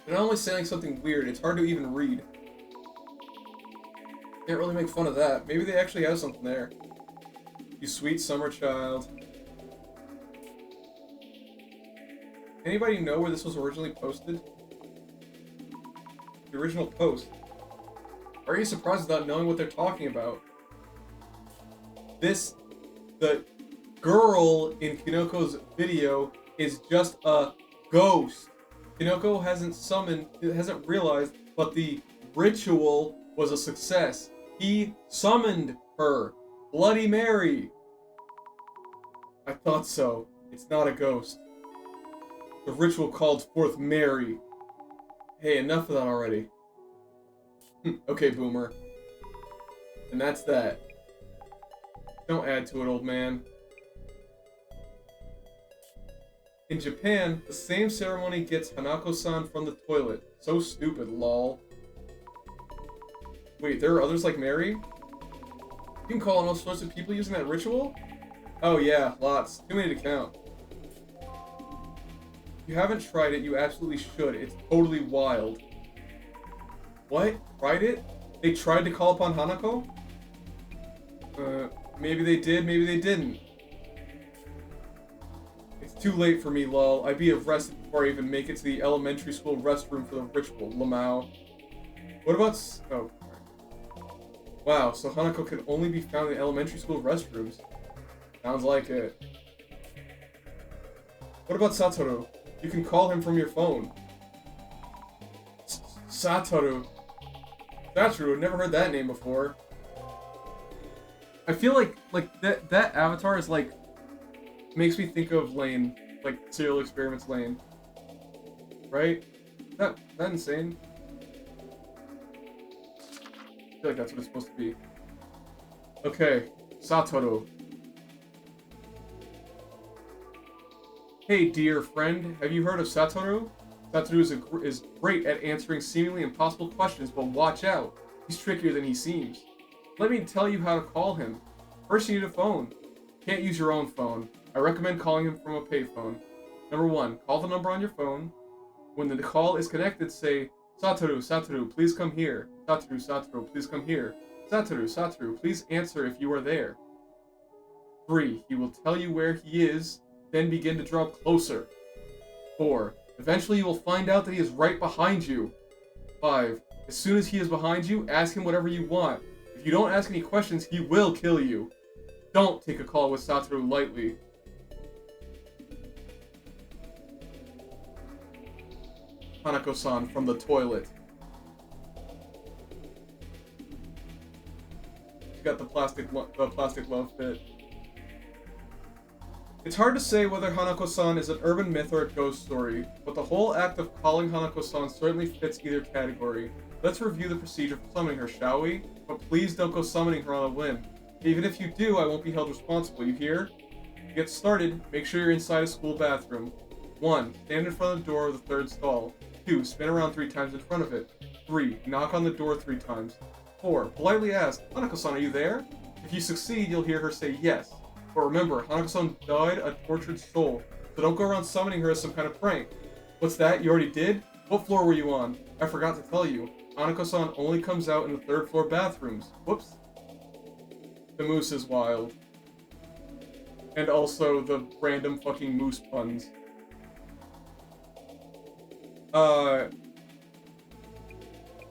They're not only saying something weird, it's hard to even read. Can't really make fun of that. Maybe they actually have something there. You sweet summer child. Anybody know where this was originally posted? The original post. Are you surprised without knowing what they're talking about? The girl in Kinoko's video is just a ghost. Kinoko hasn't realized, but the ritual was a success. He summoned her. Bloody Mary. I thought so. It's not a ghost. The ritual called forth Mary. Hey, enough of that already. Okay, Boomer. And that's that. Don't add to it, old man. In Japan, the same ceremony gets Hanako-san from the toilet. So stupid, lol. Wait, there are others like Mary? You can call on all sorts of people using that ritual? Oh yeah, lots. Too many to count. If you haven't tried it, you absolutely should. It's totally wild. What? Tried it? They tried to call upon Hanako? Maybe they did, maybe they didn't. It's too late for me, lol. I'd be arrested before I even make it to the elementary school restroom for the ritual, Lamau. What about... Oh. Wow, so Hanako can only be found in elementary school restrooms. Sounds like it. What about Satoru? You can call him from your phone. Satoru. Satoru, I've never heard that name before. I feel like that avatar is like makes me think of Lane, like Serial Experiments Lane. Right? That insane? I feel like that's what it's supposed to be. Okay, Satoru. Hey, dear friend, have you heard of Satoru? Satoru is great at answering seemingly impossible questions, but watch out. He's trickier than he seems. Let me tell you how to call him. First, you need a phone. Can't use your own phone. I recommend calling him from a payphone. Number 1, call the number on your phone. When the call is connected, say, Satoru, Satoru, please come here. Satoru, Satoru, please come here. Satoru, Satoru, please answer if you are there. 3, he will tell you where he is, then begin to draw closer. 4, eventually you will find out that he is right behind you. 5, as soon as he is behind you, ask him whatever you want. If you don't ask any questions, he will kill you. Don't take a call with Satoru lightly. Hanako-san from the toilet. She got the plastic love fit. It's hard to say whether Hanako-san is an urban myth or a ghost story, but the whole act of calling Hanako-san certainly fits either category. Let's review the procedure for summoning her, shall we? But please don't go summoning her on a whim. Even if you do, I won't be held responsible, you hear? To get started, make sure you're inside a school bathroom. 1, stand in front of the door of the third stall. 2, spin around 3 times in front of it. 3, knock on the door 3 times. 4, politely ask, Hanako-san, are you there? If you succeed, you'll hear her say yes. But remember, Hanako-san died a tortured soul, so don't go around summoning her as some kind of prank. What's that? You already did? What floor were you on? I forgot to tell you. Anako-san only comes out in the third floor bathrooms. Whoops. The moose is wild. And also the random fucking moose puns. I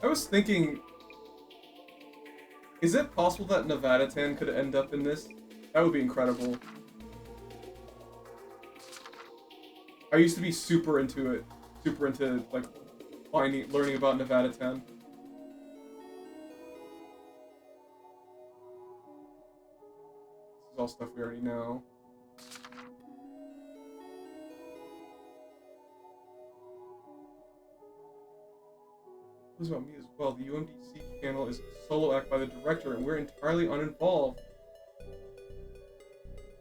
was thinking, is it possible that Nevada-tan could end up in this? That would be incredible. I used to be super into it. Super into, like, learning about Nevada-tan. This is all stuff we already know. It was about me as well. The UMDC panel is a solo act by the director, and we're entirely uninvolved.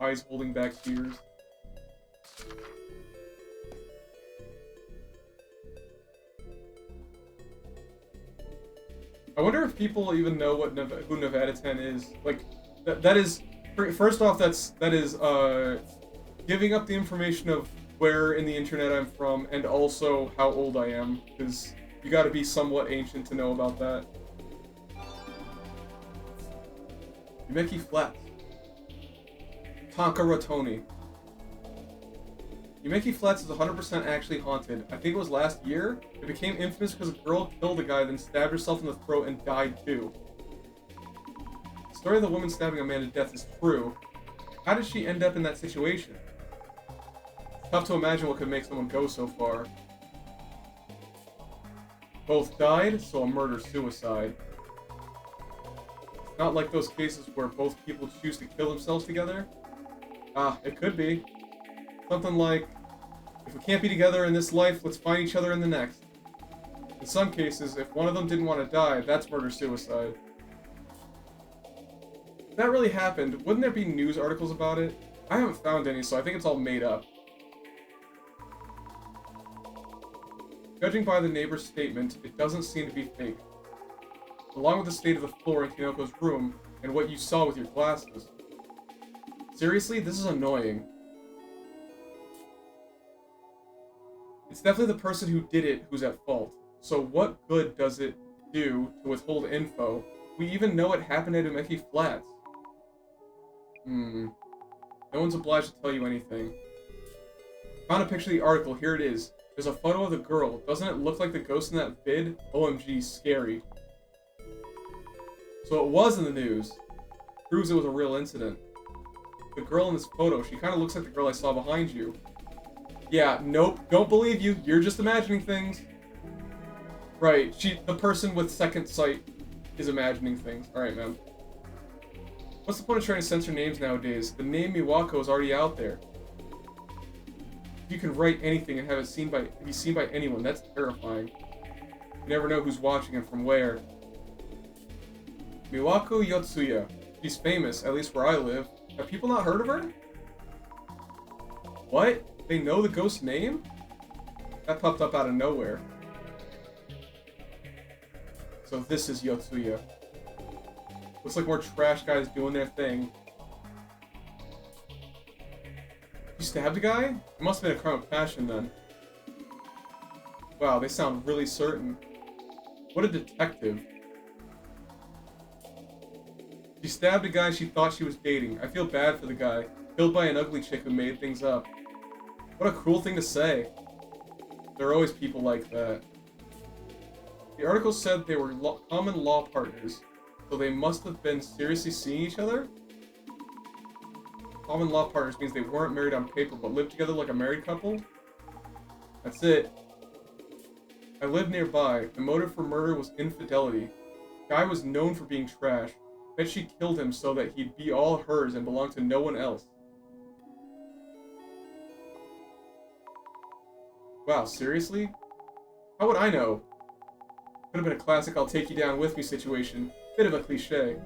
Eyes holding back tears. I wonder if people even know what who Nevada-tan is. Like, that is, first off, that is giving up the information of where in the internet I'm from, and also how old I am, because you gotta be somewhat ancient to know about that. Yumeki Flats. Tonka Rotoni. Yumeki Flats is 100% actually haunted. I think it was last year. It became infamous because a girl killed a guy, then stabbed herself in the throat and died too. The story of the woman stabbing a man to death is true. How did she end up in that situation? It's tough to imagine what could make someone go so far. Both died, so a murder-suicide. Not like those cases where both people choose to kill themselves together. It could be. Something like, if we can't be together in this life, let's find each other in the next. In some cases, if one of them didn't want to die, that's murder-suicide. If that really happened, wouldn't there be news articles about it? I haven't found any, so I think it's all made up. Judging by the neighbor's statement, it doesn't seem to be fake. Along with the state of the floor in Kinoko's room, and what you saw with your glasses. Seriously, this is annoying. It's definitely the person who did it who's at fault. So what good does it do to withhold info? We even know it happened at Umeki Flats. No one's obliged to tell you anything. Found a picture of the article, here it is. There's a photo of the girl. Doesn't it look like the ghost in that vid? OMG, scary. So it was in the news. Proves it was a real incident. The girl in this photo, she kind of looks like the girl I saw behind you. Yeah, nope, don't believe you. You're just imagining things. Right, the person with second sight is imagining things. Alright, man. What's the point of trying to censor names nowadays? The name Miwako is already out there. You can write anything and have it be seen by anyone. That's terrifying. You never know who's watching and from where. Miwako Yotsuya. She's famous, at least where I live. Have people not heard of her? What? They know the ghost's name? That popped up out of nowhere. So this is Yotsuya. Looks like more trash guys doing their thing. You stabbed a guy? It must have been a crime of passion then. Wow, they sound really certain. What a detective. She stabbed a guy she thought she was dating. I feel bad for the guy. Killed by an ugly chick who made things up. What a cruel thing to say. There are always people like that. The article said they were common law partners, so they must have been seriously seeing each other? Common law partners means they weren't married on paper, but lived together like a married couple? That's it. I lived nearby. The motive for murder was infidelity. The guy was known for being trash. Bet she killed him so that he'd be all hers and belong to no one else. Wow, seriously? How would I know? Could have been a classic I'll take you down with me situation. Bit of a cliche.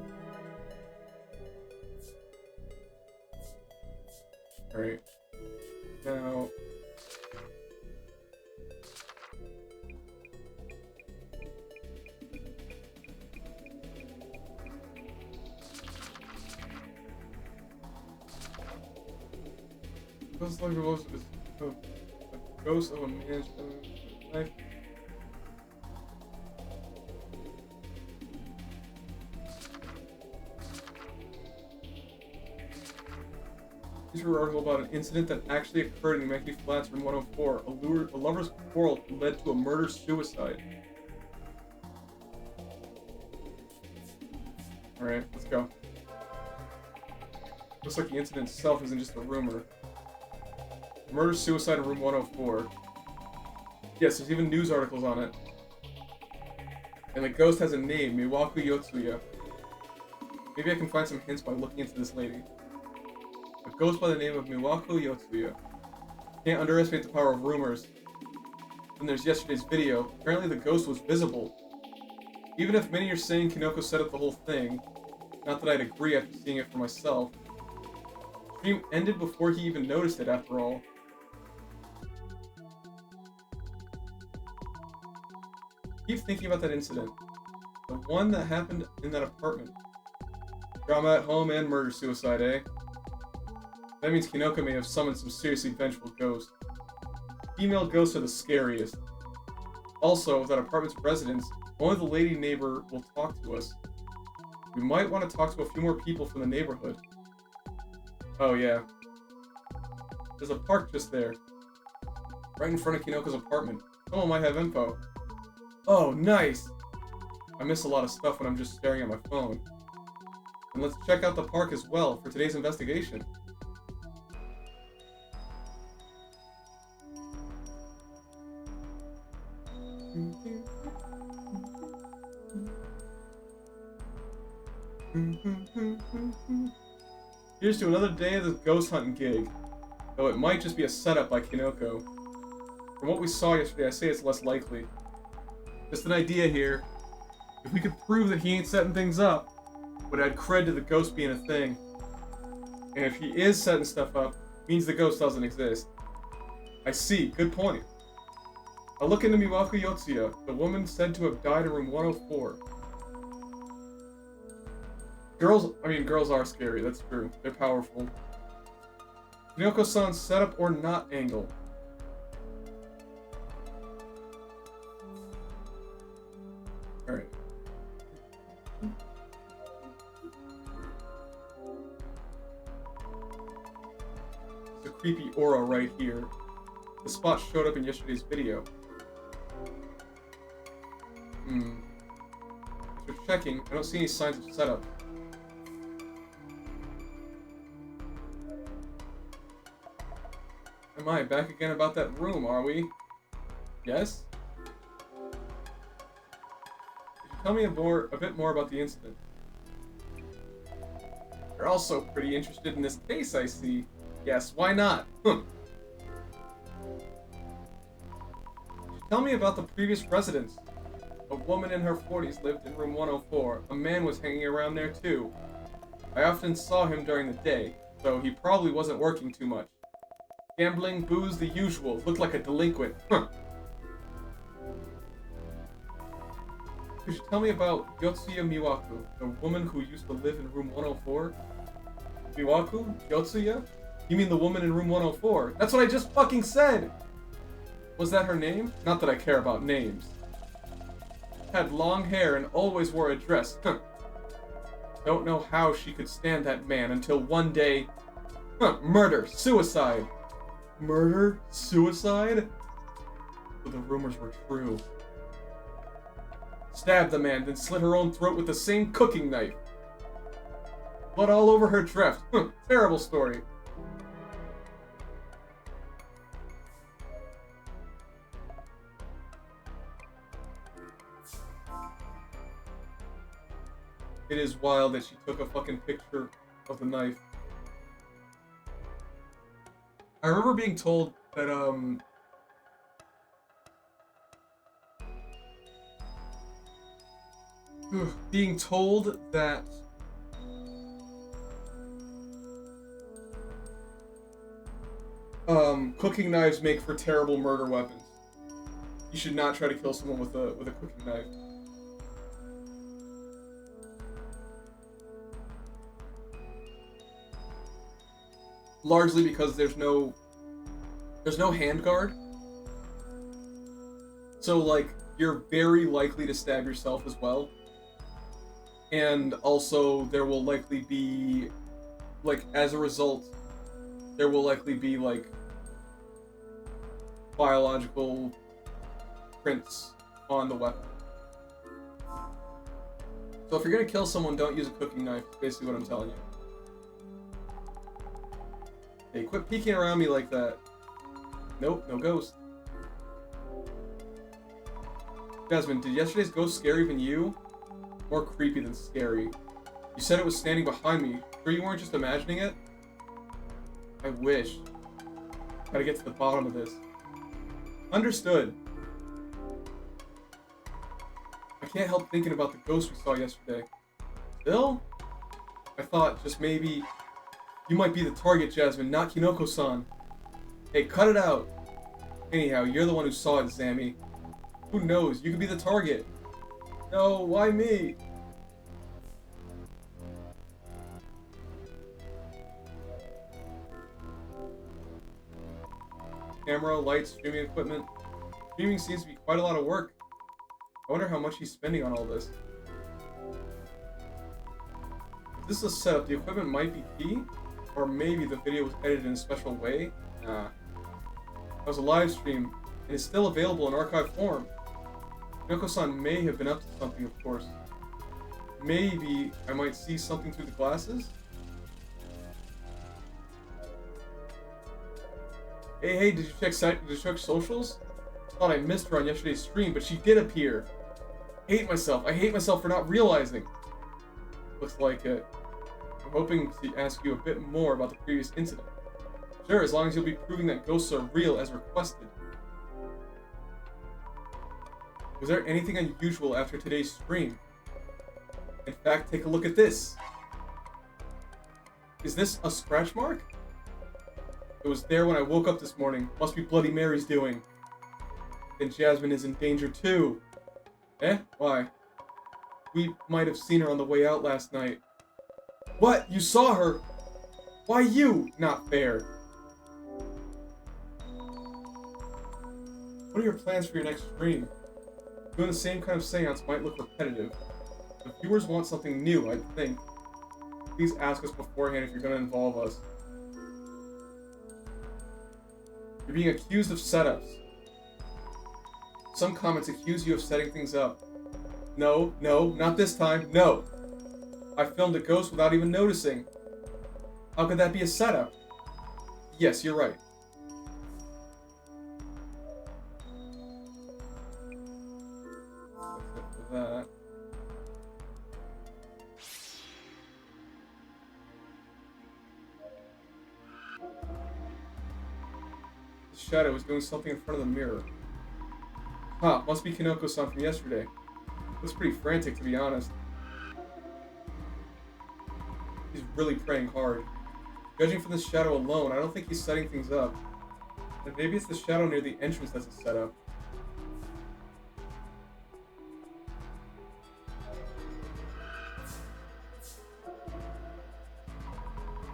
Alright. Now... Looks like a ghost of a man's life. Newspaper article about an incident that actually occurred in Yankee Flats, room 104. A lover's quarrel led to a murder-suicide. Alright, let's go. Looks like the incident itself isn't just a rumor. Murder-suicide in room 104. Yes, there's even news articles on it. And the ghost has a name, Miwaku Yotsuya. Maybe I can find some hints by looking into this lady. A ghost by the name of Miwaku Yotsuya. Can't underestimate the power of rumors. Then there's yesterday's video. Apparently the ghost was visible. Even if many are saying Kinoko set up the whole thing, not that I'd agree after seeing it for myself. The stream ended before he even noticed it after all. Keep thinking about that incident. The one that happened in that apartment. Drama at home and murder-suicide, eh? That means Kinoko may have summoned some seriously vengeful ghosts. Female ghosts are the scariest. Also, with that apartment's residents, only the lady neighbor will talk to us. We might want to talk to a few more people from the neighborhood. Oh yeah. There's a park just there. Right in front of Kinoko's apartment. Someone might have info. Oh, nice! I miss a lot of stuff when I'm just staring at my phone. And let's check out the park as well for today's investigation. Here's to another day of this ghost hunting gig. Though it might just be a setup by Kinoko. From what we saw yesterday, I say it's less likely. Just an idea here. If we could prove that he ain't setting things up, would add cred to the ghost being a thing. And if he is setting stuff up, means the ghost doesn't exist. I see, good point. I'll look into Miwaku Yotsuya, the woman said to have died in room 104. Girls are scary, that's true. They're powerful. Kinoko-san's setup or not angle. Alright. There's a creepy aura right here. The spot showed up in yesterday's video. After checking, I don't see any signs of setup. Am I back again about that room, are we? Yes? Could you tell me a bit more about the incident? You're also pretty interested in this case, I see. Yes, why not? Tell me about the previous residents. A woman in her 40s lived in room 104. A man was hanging around there too. I often saw him during the day, so he probably wasn't working too much. Gambling, booze, the usual. Looked like a delinquent. Could you tell me about Yotsuya Miwaku, the woman who used to live in room 104? Miwaku? Yotsuya? You mean the woman in room 104? That's what I just fucking said! Was that her name? Not that I care about names. Had long hair and always wore a dress. Don't know how she could stand that man until one day... murder! Suicide! Murder? Suicide? So the rumors were true. Stabbed the man, then slit her own throat with the same cooking knife. Blood all over her dress. Terrible story. It is wild that she took a fucking picture of the knife. I remember being told that, being told that cooking knives make for terrible murder weapons. You should not try to kill someone with a cooking knife. Largely because there's no hand guard. So like you're very likely to stab yourself as well. And also there will likely be, like, as a result, there will likely be, like, biological prints on the weapon. So if you're gonna kill someone, don't use a cooking knife. Is basically what I'm telling you. Hey, quit peeking around me like that. Nope, no ghost. Jasmine, did yesterday's ghost scare even you? More creepy than scary. You said it was standing behind me. Sure you weren't just imagining it? I wish. Gotta get to the bottom of this. Understood. I can't help thinking about the ghost we saw yesterday. Still? I thought just maybe you might be the target, Jasmine, not Kinoko-san. Hey, cut it out. Anyhow, you're the one who saw it, Zami. Who knows? You could be the target. No, why me? Camera, lights, streaming equipment. Streaming seems to be quite a lot of work. I wonder how much he's spending on all this. If this is a setup, the equipment might be key, or maybe the video was edited in a special way. Nah. That was a live stream, and is still available in archive form. Yoko-san may have been up to something, of course. Maybe I might see something through the glasses? Hey, did you check socials? Thought I missed her on yesterday's stream, but she did appear. I hate myself for not realizing. Looks like it. I'm hoping to ask you a bit more about the previous incident. Sure, as long as you'll be proving that ghosts are real as requested. Was there anything unusual after today's stream? In fact, take a look at this. Is this a scratch mark? It was there when I woke up this morning. Must be Bloody Mary's doing. Then Jasmine is in danger too. Eh? Why? We might have seen her on the way out last night. What? You saw her? Why you? Not fair. What are your plans for your next stream? Doing the same kind of seance might look repetitive. The viewers want something new, I think. Please ask us beforehand if you're going to involve us. You're being accused of setups. Some comments accuse you of setting things up. No, not this time, no. I filmed a ghost without even noticing. How could that be a setup? Yes, you're right. That's it for that. The shadow is doing something in front of the mirror. Huh, must be Kinoko-san from yesterday. Looks pretty frantic, to be honest. He's really praying hard. Judging from this shadow alone, I don't think he's setting things up. And maybe it's the shadow near the entrance that's a setup.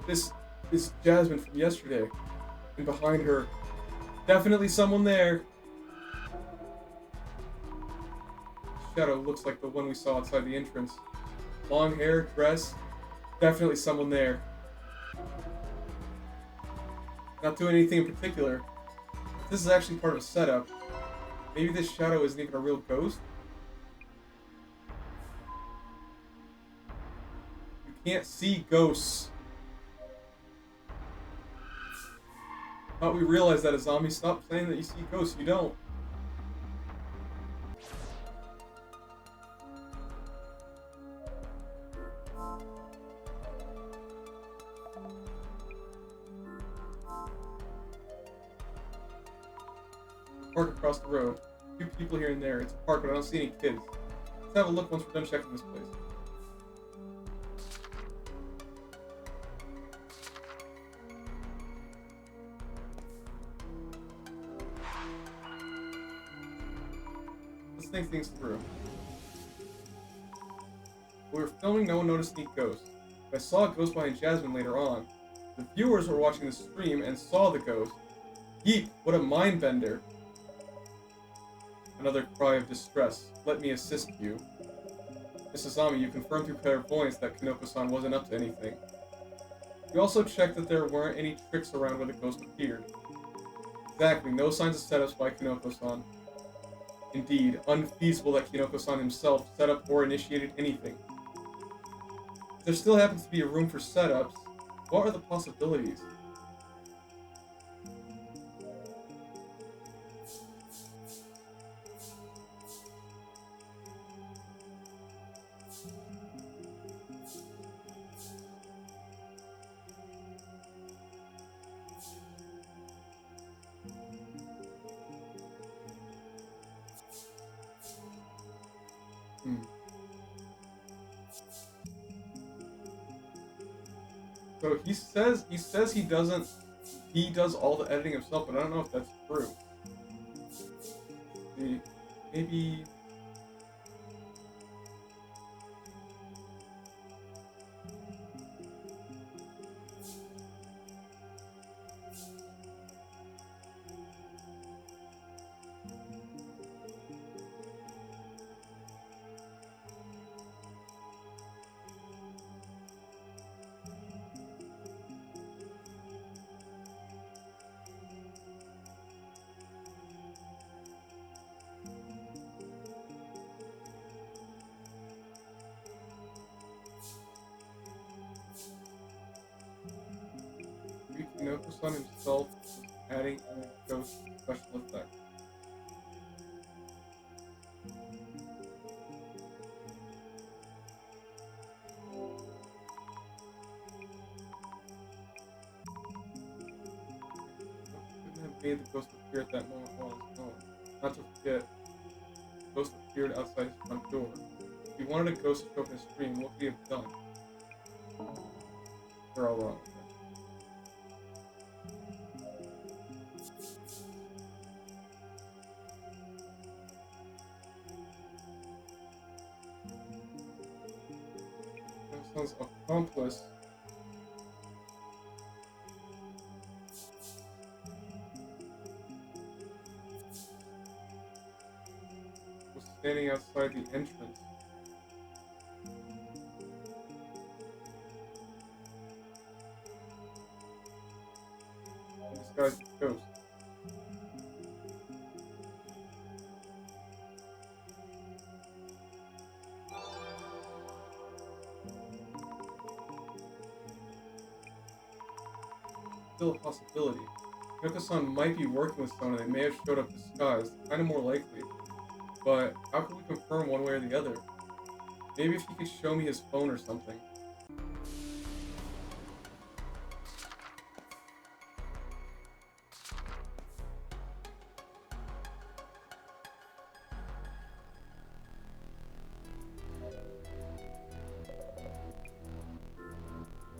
This is Jasmine from yesterday. And behind her, definitely someone there. Shadow looks like the one we saw outside the entrance. Long hair, dress, definitely someone there. Not doing anything in particular. This is actually part of a setup. Maybe this shadow isn't even a real ghost? You can't see ghosts. Thought we realized that, Azami. Stop saying that you see ghosts. You don't. Park across the road. A few people here and there. It's a park, but I don't see any kids. Let's have a look once we're done checking this place. Let's think things through. We were filming, no one noticed any ghosts. I saw a ghost behind Jasmine later on. The viewers were watching the stream and saw the ghost. Yeet, what a mind bender. Another cry of distress. Let me assist you. Miss Azami, you confirmed through clairvoyance that Kinoko-san wasn't up to anything. You also checked that there weren't any tricks around where the ghost appeared. Exactly, no signs of setups by Kinoko-san. Indeed, unfeasible that Kinoko-san himself set up or initiated anything. If there still happens to be a room for setups, what are the possibilities? So he says he does all the editing himself, but I don't know if that's true. Maybe Kinoko-san himself is adding in a ghost special effect. Couldn't have made the ghost appear at that moment while on his phone. Not to forget, the ghost appeared outside his front door. If he wanted a ghost to show up in his stream, what could he have done? They're all wrong. Sounds accomplice was standing outside the entrance. And this guy's the ghost. Still a possibility. Yoko-san might be working with someone and they may have showed up disguised. Kind of more likely. But how can we confirm one way or the other? Maybe if he could show me his phone or something.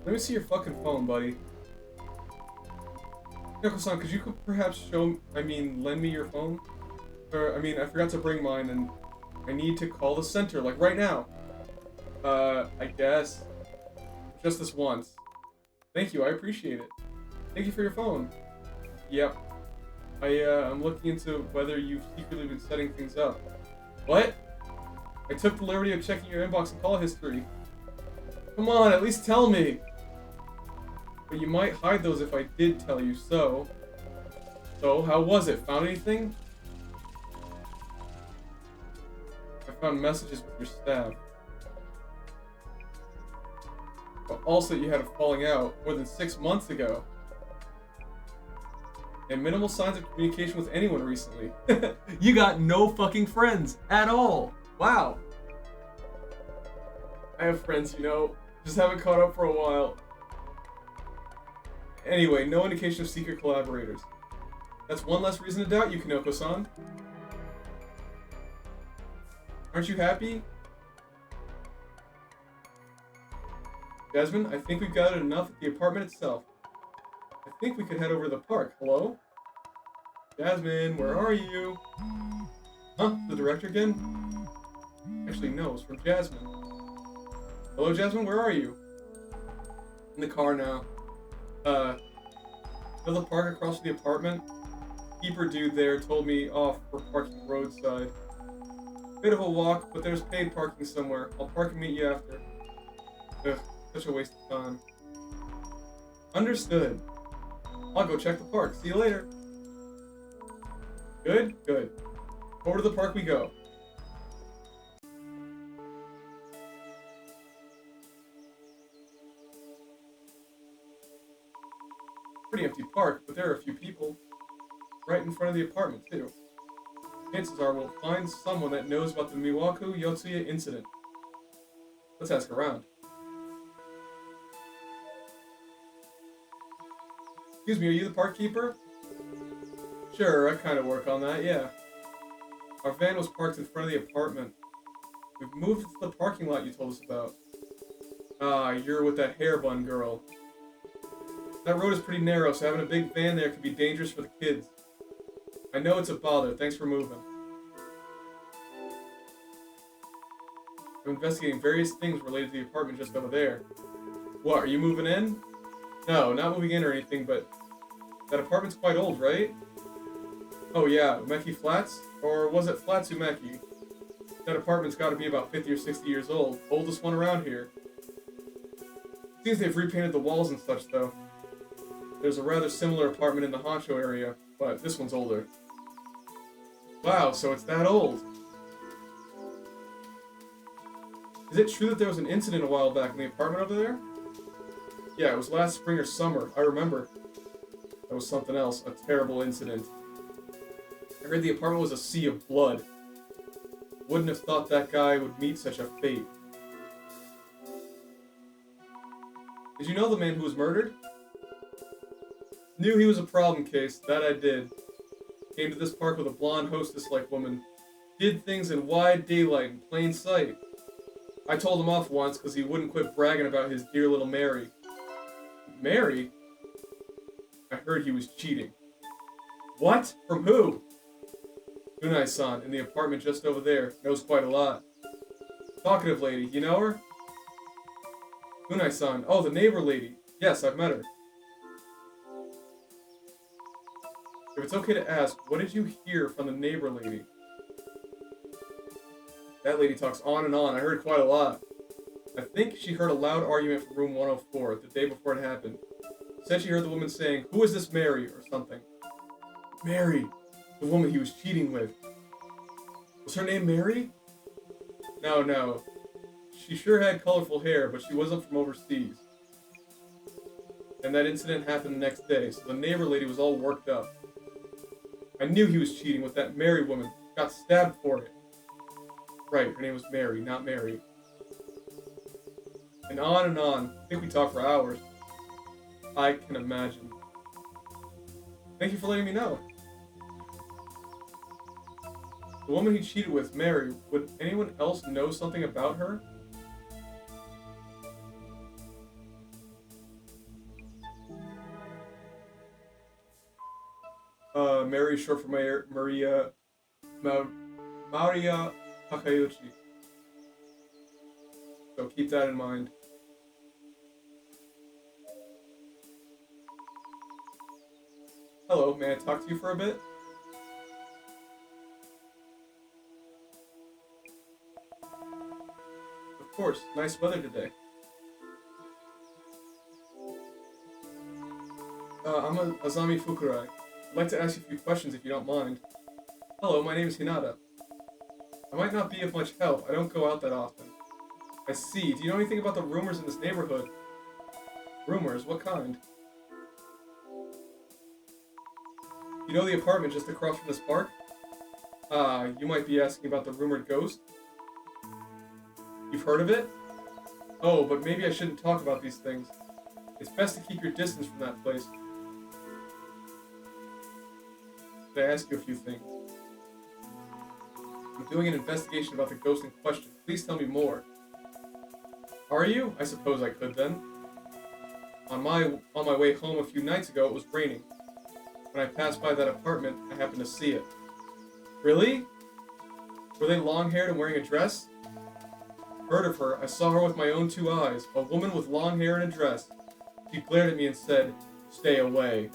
Let me see your fucking phone, buddy. Yoko-san, could you perhaps lend me your phone? Or, I forgot to bring mine and I need to call the center, like right now. I guess. Just this once. Thank you, I appreciate it. Thank you for your phone. Yep. I'm looking into whether you've secretly been setting things up. What? I took the liberty of checking your inbox and call history. Come on, at least tell me! But you might hide those if I did tell you so. So, how was it? Found anything? I found messages with your staff. But also you had a falling out more than 6 months ago. And minimal signs of communication with anyone recently. You got no fucking friends at all. Wow. I have friends, just haven't caught up for a while. Anyway, no indication of secret collaborators. That's one less reason to doubt you, Kinoko-san. Aren't you happy? Jasmine, I think we've gathered enough at the apartment itself. I think we could head over to the park. Hello? Jasmine, where are you? Huh? The director again? Actually, no, it's from Jasmine. Hello, Jasmine, where are you? In the car now. To the park across from the apartment. Keeper dude there told me off for parking roadside. Bit of a walk, but there's paid parking somewhere. I'll park and meet you after. Ugh, such a waste of time. Understood. I'll go check the park. See you later. Good? Good. Over to the park we go. Pretty empty park, but there are a few people. Right in front of the apartment, too. Chances are we'll find someone that knows about the Miwaku Yotsuya incident. Let's ask around. Excuse me, are you the park keeper? Sure, I kind of work on that, yeah. Our van was parked in front of the apartment. We've moved to the parking lot you told us about. Ah, you're with that hair bun girl. That road is pretty narrow, so having a big van there could be dangerous for the kids. I know it's a bother. Thanks for moving. I'm investigating various things related to the apartment just over there. What, are you moving in? No, not moving in or anything, but that apartment's quite old, right? Oh yeah, Umeki Flats? Or was it Flats Umeki? That apartment's gotta be about 50 or 60 years old. Oldest one around here. Seems they've repainted the walls and such, though. There's a rather similar apartment in the Honcho area, but this one's older. Wow, so it's that old. Is it true that there was an incident a while back in the apartment over there? Yeah, it was last spring or summer, I remember. That was something else, a terrible incident. I heard the apartment was a sea of blood. Wouldn't have thought that guy would meet such a fate. Did you know the man who was murdered? Knew he was a problem case, that I did. Came to this park with a blonde hostess-like woman. Did things in wide daylight in plain sight. I told him off once because he wouldn't quit bragging about his dear little Mary. Mary? I heard he was cheating. What? From who? Kunai-san, in the apartment just over there, knows quite a lot. Talkative lady, you know her? Kunai-san, oh, the neighbor lady. Yes, I've met her. If it's okay to ask, what did you hear from the neighbor lady? That lady talks on and on. I heard quite a lot. I think she heard a loud argument from room 104 the day before it happened. Said she heard the woman saying, "Who is this Mary?" or something. Mary! The woman he was cheating with. Was her name Mary? No. She sure had colorful hair, but she wasn't from overseas. And that incident happened the next day, so the neighbor lady was all worked up. I knew he was cheating with that Mary woman. Got stabbed for it. Right, her name was Mary, not Mary. And on and on. I think we talked for hours. I can imagine. Thank you for letting me know. The woman he cheated with, Mary, would anyone else know something about her? Mary is short for Maria Takeuchi. So keep that in mind. Hello, may I talk to you for a bit? Of course, nice weather today. I'm Azami Fukurai. I'd like to ask you a few questions if you don't mind. Hello, my name is Hinata. I might not be of much help. I don't go out that often. I see. Do you know anything about the rumors in this neighborhood? Rumors? What kind? You know the apartment just across from this park? You might be asking about the rumored ghost? You've heard of it? Oh, but maybe I shouldn't talk about these things. It's best to keep your distance from that place. Could I ask you a few things? I'm doing an investigation about the ghost in question. Please tell me more. Are you? I suppose I could then. On my way home a few nights ago, it was raining. When I passed by that apartment, I happened to see it. Really? Were they long-haired and wearing a dress? Heard of her. I saw her with my own two eyes. A woman with long hair and a dress. She glared at me and said, "Stay away."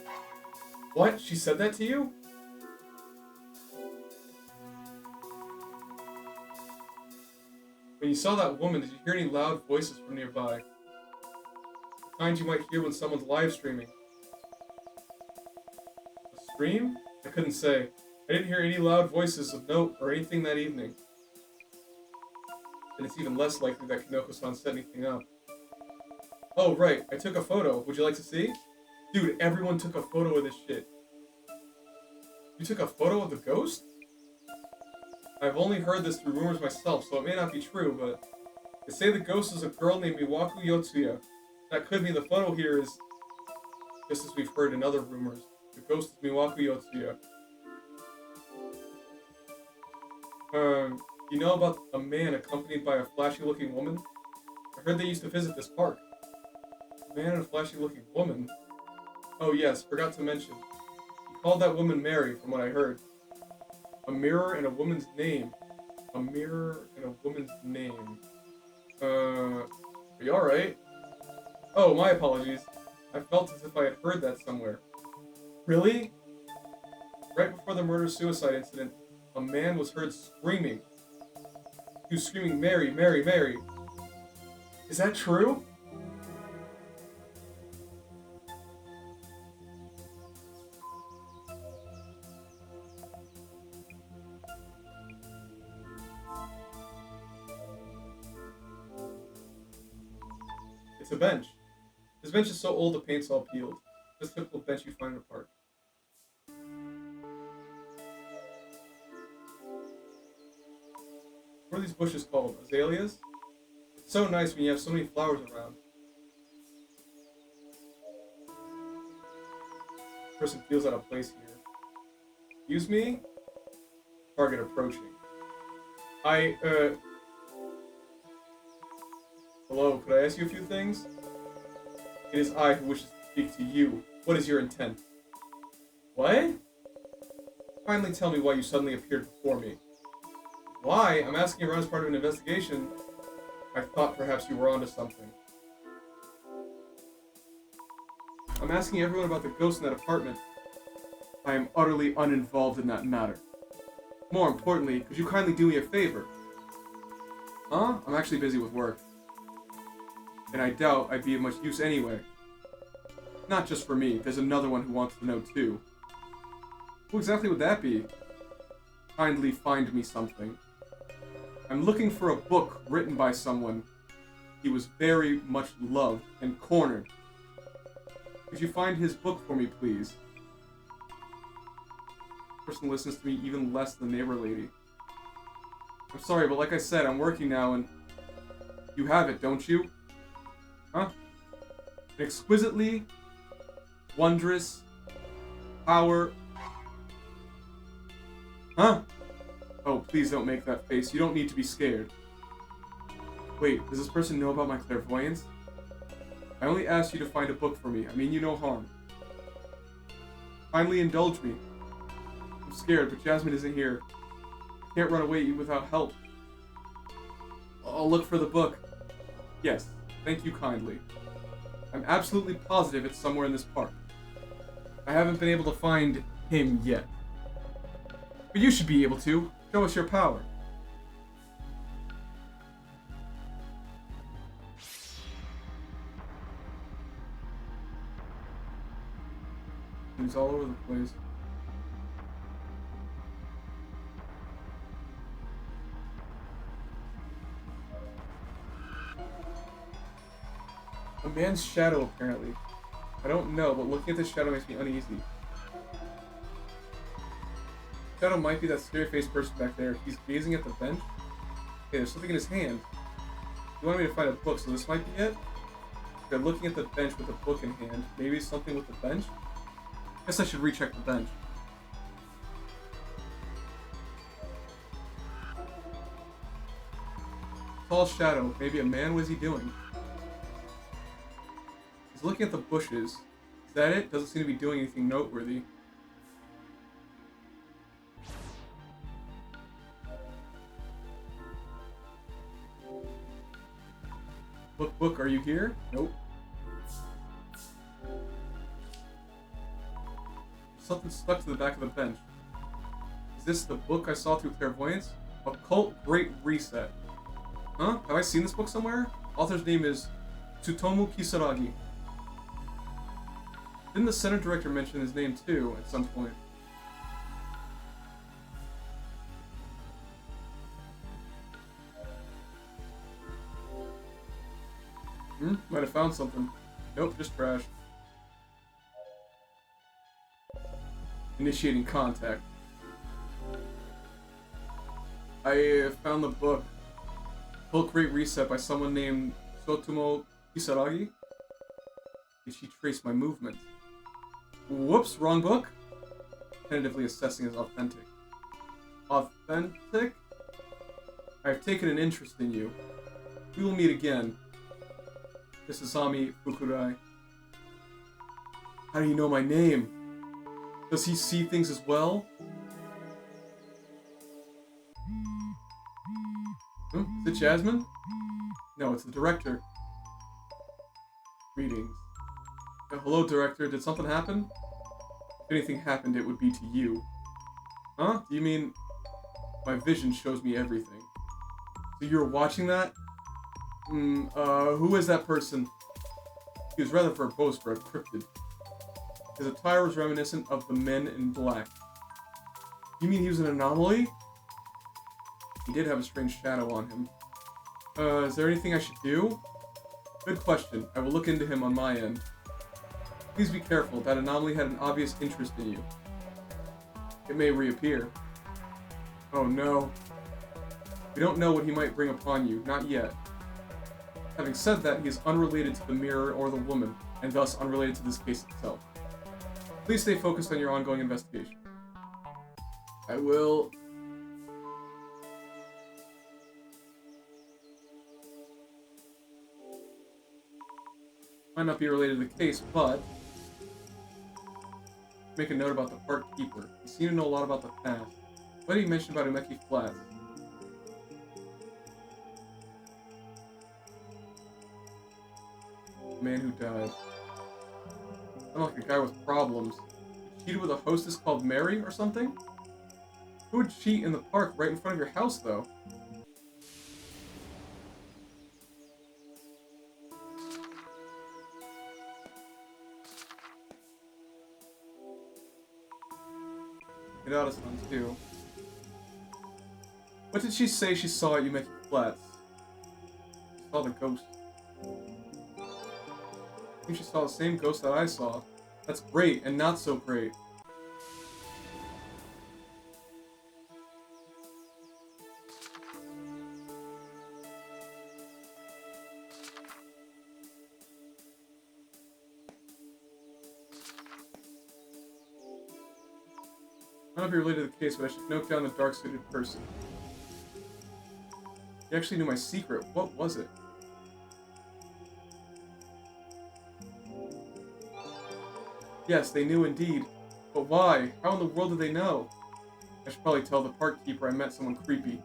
What? She said that to you? When you saw that woman, did you hear any loud voices from nearby? Kind you might hear when someone's live streaming. A stream? I couldn't say. I didn't hear any loud voices of note or anything that evening. And it's even less likely that Kinoko-san set anything up. Oh, right. I took a photo. Would you like to see? Dude, everyone took a photo of this shit. You took a photo of the ghost? I've only heard this through rumors myself, so it may not be true, but they say the ghost is a girl named Miwaku Yotsuya. That could mean the photo here is, just as we've heard in other rumors, the ghost is Miwaku Yotsuya. You know about a man accompanied by a flashy-looking woman? I heard they used to visit this park. A man and a flashy-looking woman? Oh yes, forgot to mention. He called that woman Mary, from what I heard. A mirror and a woman's name. A mirror and a woman's name. Are you alright? Oh, my apologies. I felt as if I had heard that somewhere. Really? Right before the murder-suicide incident, a man was heard screaming. He was screaming, Mary, Mary, Mary. Is that true? It's a bench. This bench is so old the paint's all peeled. This typical bench you find in a park. What are these bushes called? Azaleas? It's so nice when you have so many flowers around. Person feels out of place here. Excuse me? Target approaching. Hello, could I ask you a few things? It is I who wishes to speak to you. What is your intent? What? Kindly tell me why you suddenly appeared before me. Why? I'm asking around as part of an investigation. I thought perhaps you were onto something. I'm asking everyone about the ghost in that apartment. I am utterly uninvolved in that matter. More importantly, could you kindly do me a favor? Huh? I'm actually busy with work. And I doubt I'd be of much use anyway. Not just for me, there's another one who wants to know too. Who exactly would that be? Kindly find me something. I'm looking for a book written by someone. He was very much loved and cornered. Could you find his book for me, please? This person listens to me even less than the neighbor lady. I'm sorry, but like I said, I'm working now and... You have it, don't you? Huh? An exquisitely wondrous power... Huh? Oh, please don't make that face. You don't need to be scared. Wait, does this person know about my clairvoyance? I only asked you to find a book for me. I mean you no harm. Kindly indulge me. I'm scared, but Jasmine isn't here. I can't run away without help. I'll look for the book. Yes, thank you kindly. I'm absolutely positive it's somewhere in this park. I haven't been able to find him yet. But you should be able to. Show us your power. He's all over the place. A man's shadow, apparently. I don't know, but looking at this shadow makes me uneasy. Shadow might be that scary-faced person back there. He's gazing at the bench. Okay, there's something in his hand. He wanted me to find a book, so this might be it? They're looking at the bench with a book in hand. Maybe something with the bench? Guess I should recheck the bench. Tall shadow. Maybe a man? What is he doing? He's looking at the bushes. Is that it? Doesn't seem to be doing anything noteworthy. Book, are you here? Nope. Something stuck to the back of the bench. Is this the book I saw through clairvoyance? Occult Great Reset. Huh? Have I seen this book somewhere? Author's name is Tsutomu Kisaragi. Didn't the center director mention his name too at some point? Might have found something. Nope, just trash. Initiating contact. I found the book Great Reset by someone named Sotomo Kisaragi. Did she trace my movements? Whoops, wrong book. Tentatively assessing as authentic. Authentic? I've taken an interest in you. We will meet again. This is Sami Fukurai. How do you know my name? Does he see things as well? Is it Jasmine? No, it's the director. Greetings. Hello, director. Did something happen? If anything happened, it would be to you. Huh? Do you mean my vision shows me everything? So you're watching that? Who is that person? He was rather verbose for a cryptid. His attire was reminiscent of the men in black. You mean he was an anomaly? He did have a strange shadow on him. Is there anything I should do? Good question. I will look into him on my end. Please be careful. That anomaly had an obvious interest in you. It may reappear. Oh no. We don't know what he might bring upon you. Not yet. Having said that, he is unrelated to the mirror or the woman, and thus unrelated to this case itself. Please stay focused on your ongoing investigation. I will. Might not be related to the case, but make a note about the park keeper. He seemed to know a lot about the past. What did he mention about Umeki Flats? The man who died. Sounded like a guy with problems. He cheated with a hostess called Mary or something? Who would cheat in the park right in front of your house, though? Get out of sun too. What did she say she saw at Umeki Flats? She saw the ghost. I think she saw the same ghost that I saw. That's great, and not so great. I don't know if you're related to the case, but I should note down the dark-suited person. You actually knew my secret. What was it? Yes, they knew indeed. But why? How in the world did they know? I should probably tell the park keeper I met someone creepy.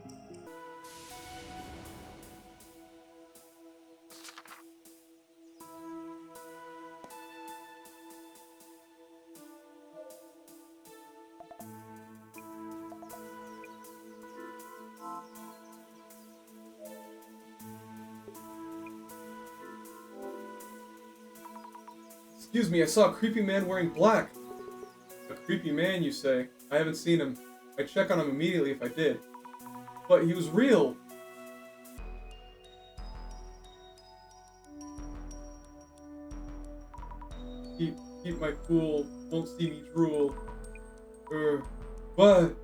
Excuse me, I saw a creepy man wearing black. A creepy man, you say? I haven't seen him. I'd check on him immediately if I did. But he was real! Keep my cool, won't see me drool. What?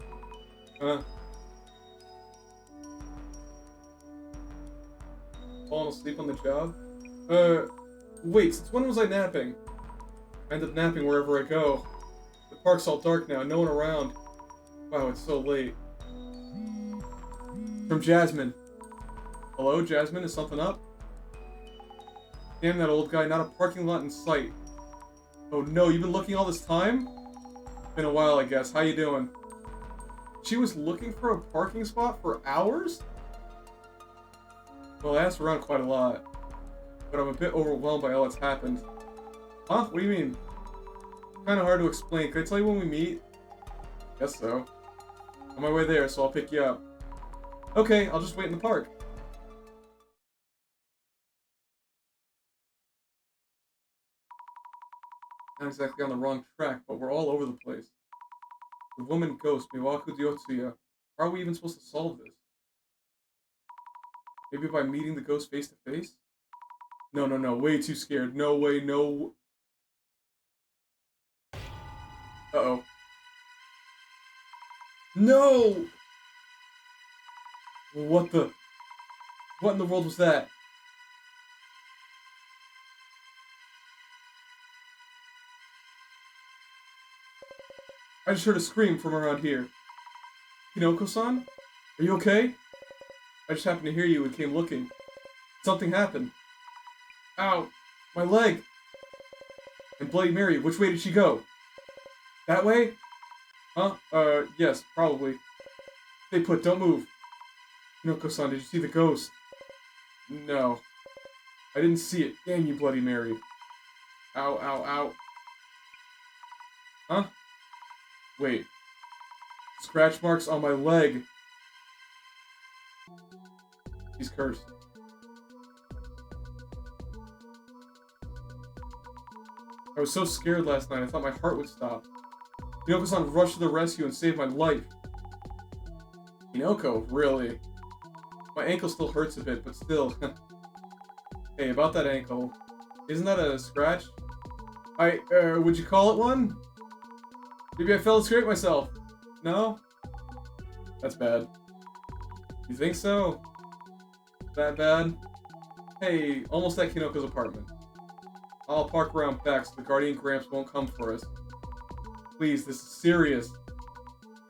Falling asleep on the job? Wait, since when was I napping? I end up napping wherever I go. The park's all dark now, no one around. Wow, it's so late. From Jasmine. Hello, Jasmine, is something up? Damn that old guy, not a parking lot in sight. Oh no, you've been looking all this time? Been a while, I guess. How you doing? She was looking for a parking spot for hours? Well, I asked around quite a lot. But I'm a bit overwhelmed by all that's happened. Huh? What do you mean? Kinda hard to explain. Can I tell you when we meet? Guess so. On my way there, so I'll pick you up. Okay, I'll just wait in the park. Not exactly on the wrong track, but we're all over the place. The woman ghost, Miwaku Diotsuya. How are we even supposed to solve this? Maybe by meeting the ghost face to face? No, no, no. Way too scared. No way, no. Uh-oh. No! What the? What in the world was that? I just heard a scream from around here. Hinoko-san? Are you okay? I just happened to hear you and came looking. Something happened. Ow! My leg! And Bloody Mary, which way did she go? That way? Huh? Yes, probably. Stay put, don't move. Hinoko-san, did you see the ghost? No. I didn't see it. Damn you, Bloody Mary. Ow, ow, ow. Huh? Wait. Scratch marks on my leg. He's cursed. I was so scared last night, I thought my heart would stop. Hinoko-san rushed to the rescue and saved my life. Hinoko? Really? My ankle still hurts a bit, but still. Hey, about that ankle. Isn't that a scratch? Would you call it one? Maybe I fell and scraped myself. No? That's bad. You think so? That bad? Hey, almost at Kinoko's apartment. I'll park around back so the Guardian Gramps won't come for us. Please, this is serious.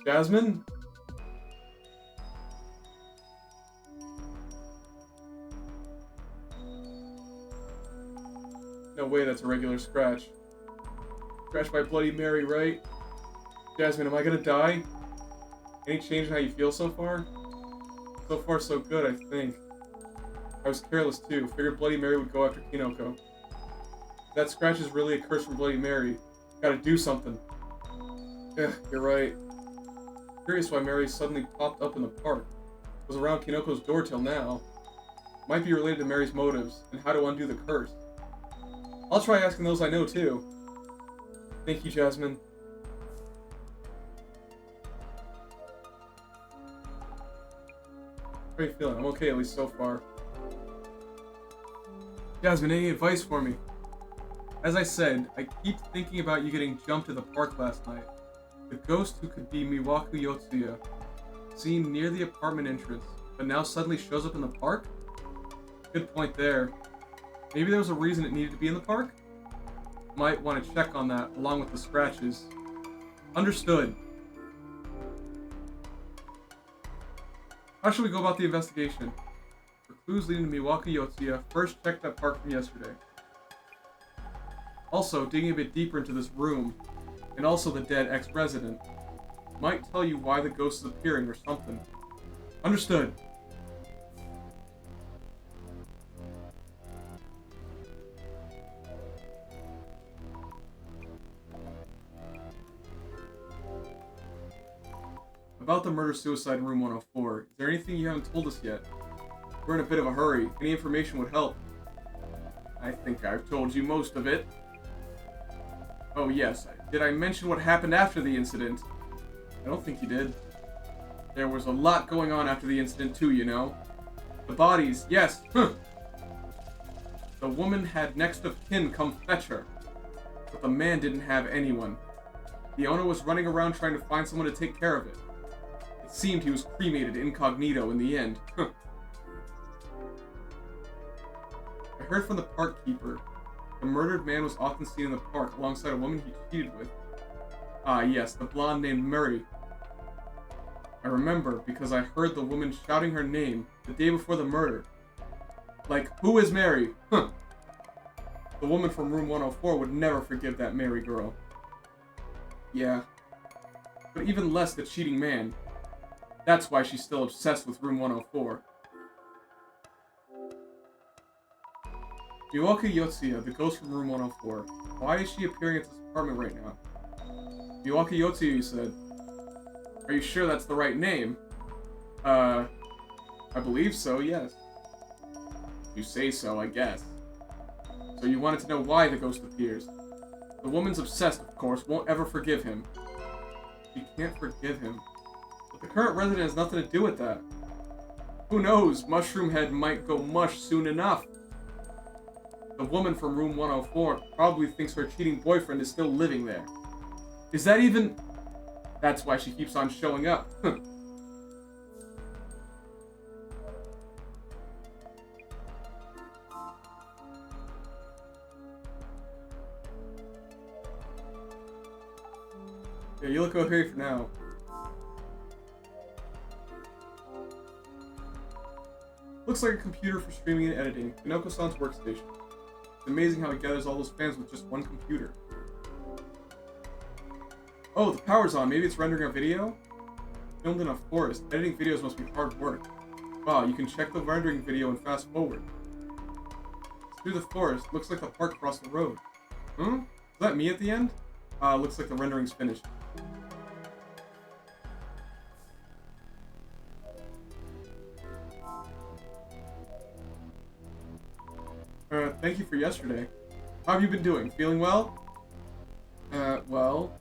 Jasmine? No way that's a regular scratch. Scratched by Bloody Mary, right? Jasmine, am I gonna die? Any change in how you feel so far? So far, so good, I think. I was careless too. Figured Bloody Mary would go after Kinoko. If that scratch is really a curse from Bloody Mary. Gotta do something. Yeah, you're right. Curious why Mary suddenly popped up in the park. Was around Kinoko's door till now. Might be related to Mary's motives and how to undo the curse. I'll try asking those I know too. Thank you, Jasmine. How are you feeling? I'm okay, at least so far. Jasmine, any advice for me? As I said, I keep thinking about you getting jumped in the park last night. The ghost who could be Miwaku Yotsuya, seen near the apartment entrance, but now suddenly shows up in the park? Good point there. Maybe there was a reason it needed to be in the park? Might want to check on that, along with the scratches. Understood. How should we go about the investigation? For clues leading to Miwaku Yotsuya, first check that park from yesterday. Also, digging a bit deeper into this room, and also the dead ex-resident, might tell you why the ghost is appearing or something. Understood. About the murder-suicide in room 104, is there anything you haven't told us yet? We're in a bit of a hurry. Any information would help. I think I've told you most of it. Oh yes, did I mention what happened after the incident? I don't think you did. There was a lot going on after the incident too, you know. The bodies, yes, The woman had next of kin come fetch her. But the man didn't have anyone. The owner was running around trying to find someone to take care of it. It seemed he was cremated incognito in the end. I heard from the park keeper. The murdered man was often seen in the park alongside a woman he cheated with. Ah, yes, the blonde named Murray. I remember because I heard the woman shouting her name the day before the murder. Like, who is Mary? The woman from room 104 would never forgive that Mary girl. Yeah. But even less the cheating man. That's why she's still obsessed with room 104. Miwaku Yotsuya, the ghost from room 104. Why is she appearing at this apartment right now? Miwaku Yotsuya, you said. Are you sure that's the right name? I believe so, yes. You say so, I guess. So you wanted to know why the ghost appears. The woman's obsessed, of course, won't ever forgive him. She can't forgive him. But the current resident has nothing to do with that. Who knows? Mushroom Head might go mush soon enough. The woman from room 104 probably thinks her cheating boyfriend is still living there. Is that even... That's why she keeps on showing up. Yeah, you look okay for now. Looks like a computer for streaming and editing. Pinocchio-san's workstation. It's amazing how he gathers all those fans with just one computer. Oh, the power's on. Maybe it's rendering a video? Filmed in a forest. Editing videos must be hard work. Wow, you can check the rendering video and fast forward. It's through the forest. Looks like the park across the road. Huh? Is that me at the end? Looks like the rendering's finished. Thank you for yesterday. How have you been doing? Feeling well? Well...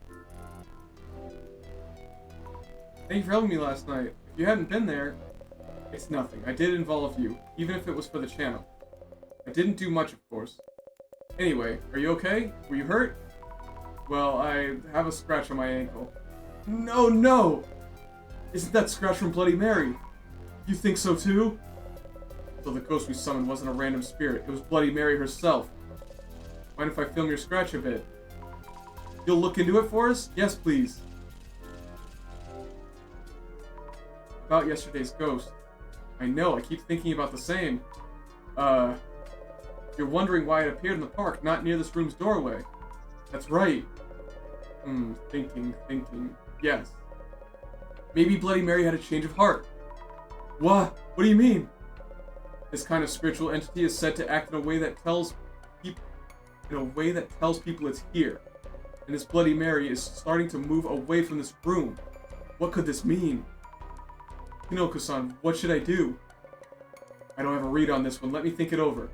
Thank you for helping me last night. If you hadn't been there, it's nothing. I did involve you, even if it was for the channel. I didn't do much, of course. Anyway, are you okay? Were you hurt? Well, I have a scratch on my ankle. No, no! Isn't that scratch from Bloody Mary? You think so too? So the ghost we summoned wasn't a random spirit. It was Bloody Mary herself. Mind if I film your scratch a bit? You'll look into it for us? Yes, please. About yesterday's ghost. I know, I keep thinking about the same. You're wondering why it appeared in the park, not near this room's doorway. That's right. Thinking. Yes. Maybe Bloody Mary had a change of heart. What? What do you mean? This kind of spiritual entity is said to act in a way that tells people it's here. And this Bloody Mary is starting to move away from this room. What could this mean? Hinoko-san, what should I do? I don't have a read on this one. Let me think it over.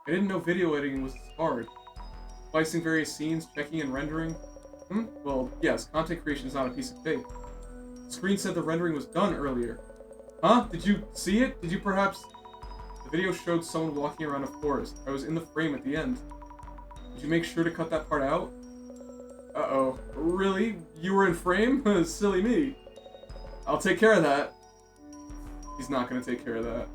I didn't know video editing was this hard. Splicing various scenes, checking and rendering. Well, yes, content creation is not a piece of cake. The screen said the rendering was done earlier. Huh? Did you see it? Did you perhaps... The video showed someone walking around a forest. I was in the frame at the end. Did you make sure to cut that part out? Uh-oh. Really? You were in frame? Silly me. I'll take care of that. He's not gonna take care of that.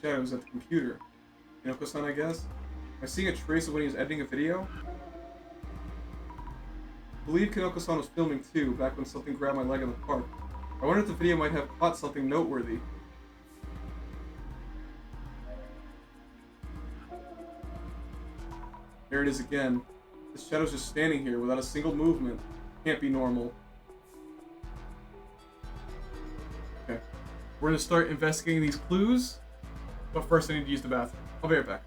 Shadows at the computer. Hinoko-san, I guess? Am I seeing a trace of when he was editing a video? I believe Hinoko-san was filming too, back when something grabbed my leg in the park. I wonder if the video might have caught something noteworthy. There it is again. The shadow's just standing here without a single movement. Can't be normal. Okay. We're gonna start investigating these clues. But first I need to use the bathroom. I'll be right back.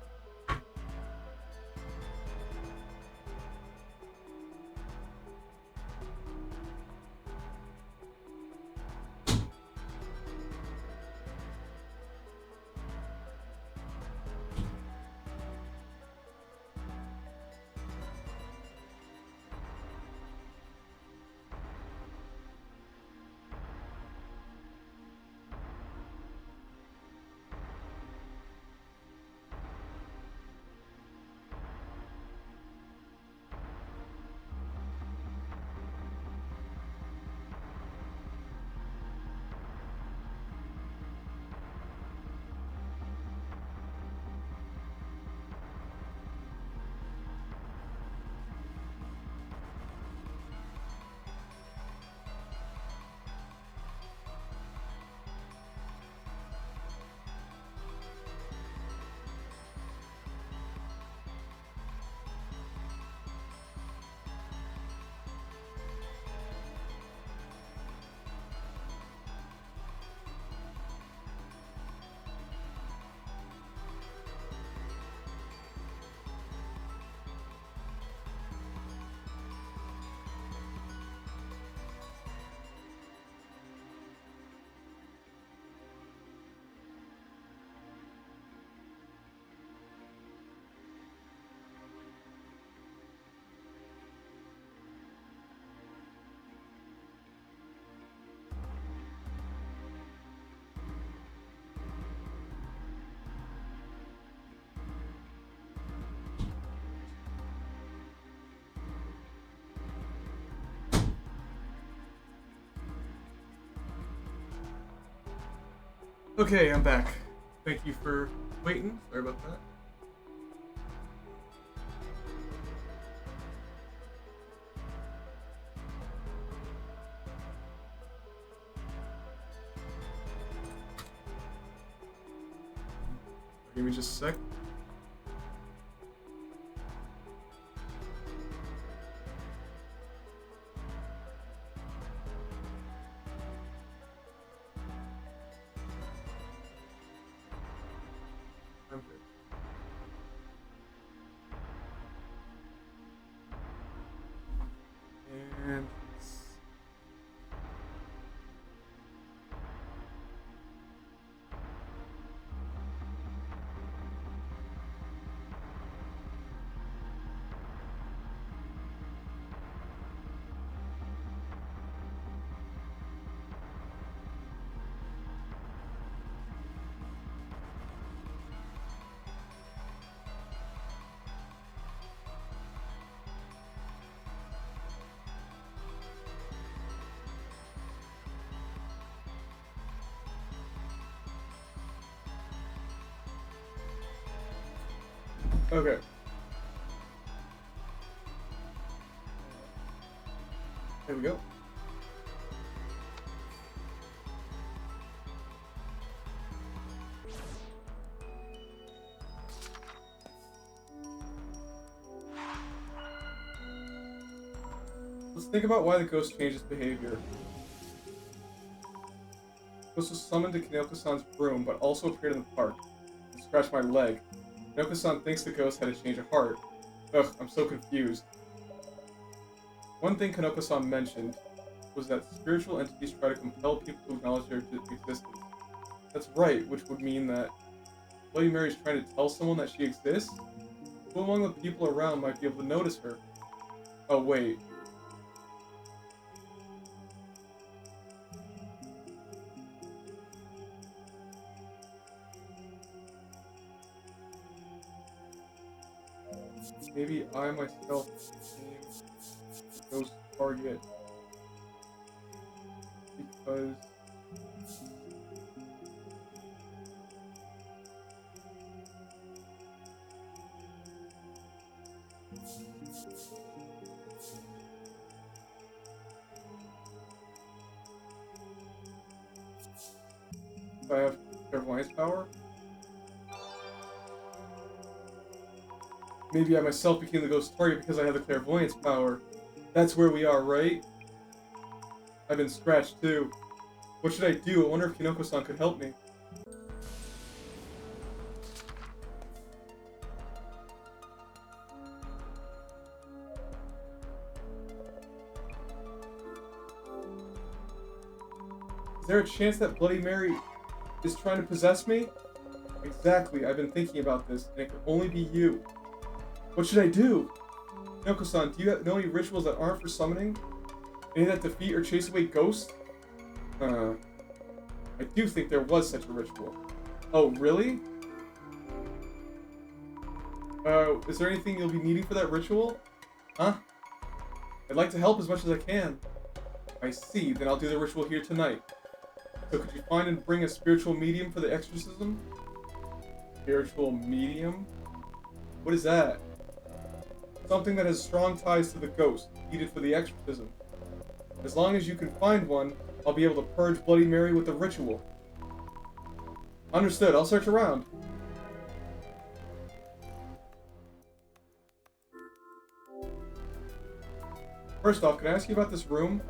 Okay, I'm back. Thank you for waiting. Sorry about that. Give me just a sec. Okay. And okay. There we go. Let's think about why the ghost changed its behavior. The ghost was summoned to Kinoko-san's room, but also appeared in the park and scratched my leg. Kinoko-san thinks the ghost had a change of heart. Ugh, I'm so confused. One thing Kanoko-san mentioned was that spiritual entities try to compel people to acknowledge their existence. That's right, which would mean that Bloody Mary's trying to tell someone that she exists? Who among the people around might be able to notice her? Oh, wait. Maybe I myself became the ghost target because I have clairvoyance power. Maybe I myself became the ghost target because I have the clairvoyance power. That's where we are, right? I've been scratched too. What should I do? I wonder if Kinoko-san could help me. Is there a chance that Bloody Mary is trying to possess me? Exactly, I've been thinking about this, and it could only be you. What should I do? Kinoko-san, do you know any rituals that aren't for summoning? Any that defeat or chase away ghosts? I do think there was such a ritual. Oh, really? Is there anything you'll be needing for that ritual? Huh? I'd like to help as much as I can. I see, then I'll do the ritual here tonight. So could you find and bring a spiritual medium for the exorcism? Spiritual medium? What is that? Something that has strong ties to the ghost, needed for the exorcism. As long as you can find one, I'll be able to purge Bloody Mary with the ritual. Understood, I'll search around. First off, can I ask you about this room?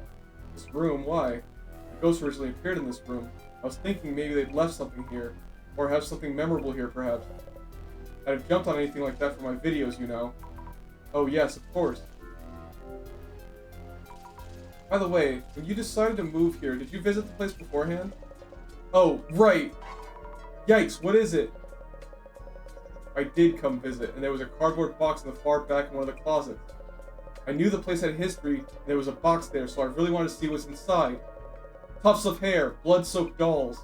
This room, why? The ghost originally appeared in this room. I was thinking maybe they'd left something here, or have something memorable here perhaps. I'd have jumped on anything like that for my videos, you know. Oh yes, of course. By the way, when you decided to move here, did you visit the place beforehand? Oh, right! Yikes, what is it? I did come visit, and there was a cardboard box in the far back in one of the closets. I knew the place had history, and there was a box there, so I really wanted to see what's inside. Tufts of hair, blood-soaked dolls.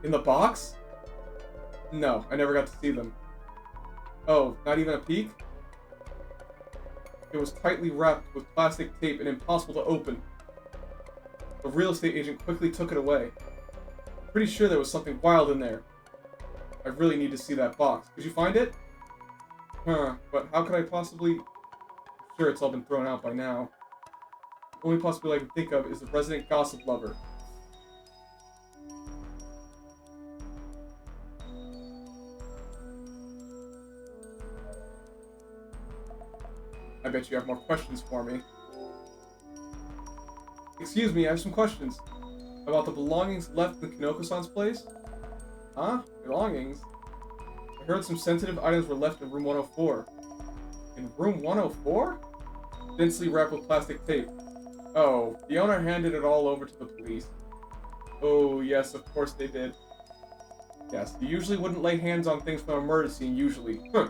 In the box? No, I never got to see them. Oh, not even a peek? It was tightly wrapped with plastic tape and impossible to open. The real estate agent quickly took it away. Pretty sure there was something wild in there. I really need to see that box. Could you find it? Huh, but how could I possibly... I'm sure it's all been thrown out by now. The only possibility I can think of is the resident gossip lover. I bet you have more questions for me. Excuse me, I have some questions. About the belongings left in Kinoko-san's place? Huh? Belongings? I heard some sensitive items were left in room 104. In room 104? Densely wrapped with plastic tape. Oh, the owner handed it all over to the police. Oh, yes, of course they did. Yes, you usually wouldn't lay hands on things from a murder scene, usually. Huh.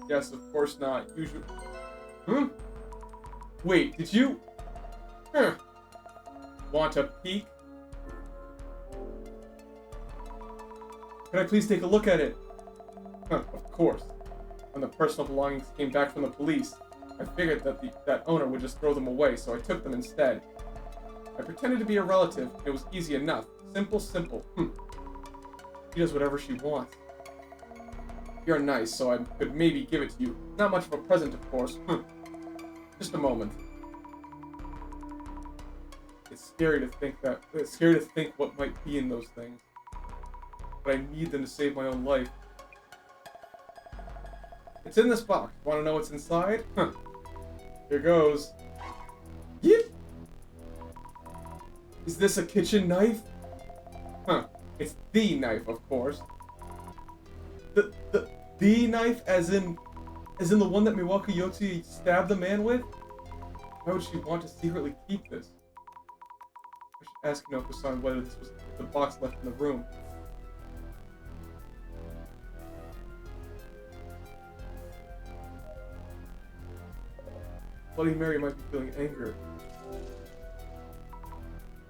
Yes, of course not. Usually... Wait, did you... Want a peek? Can I please take a look at it? Of course. When the personal belongings came back from the police, I figured that that owner would just throw them away, so I took them instead. I pretended to be a relative. It was easy enough. Simple. She does whatever she wants. You're nice, so I could maybe give it to you. Not much of a present, of course. Just a moment. It's scary to think what might be in those things. But I need them to save my own life. It's in this box. Want to know what's inside? Here goes. Yep. Is this a kitchen knife? It's the knife, of course. The knife, as in the one that Miwako Yotsuya stabbed the man with? Why would she want to secretly keep this? I should ask Kinoko-san whether this was the box left in the room. Bloody Mary might be feeling anger.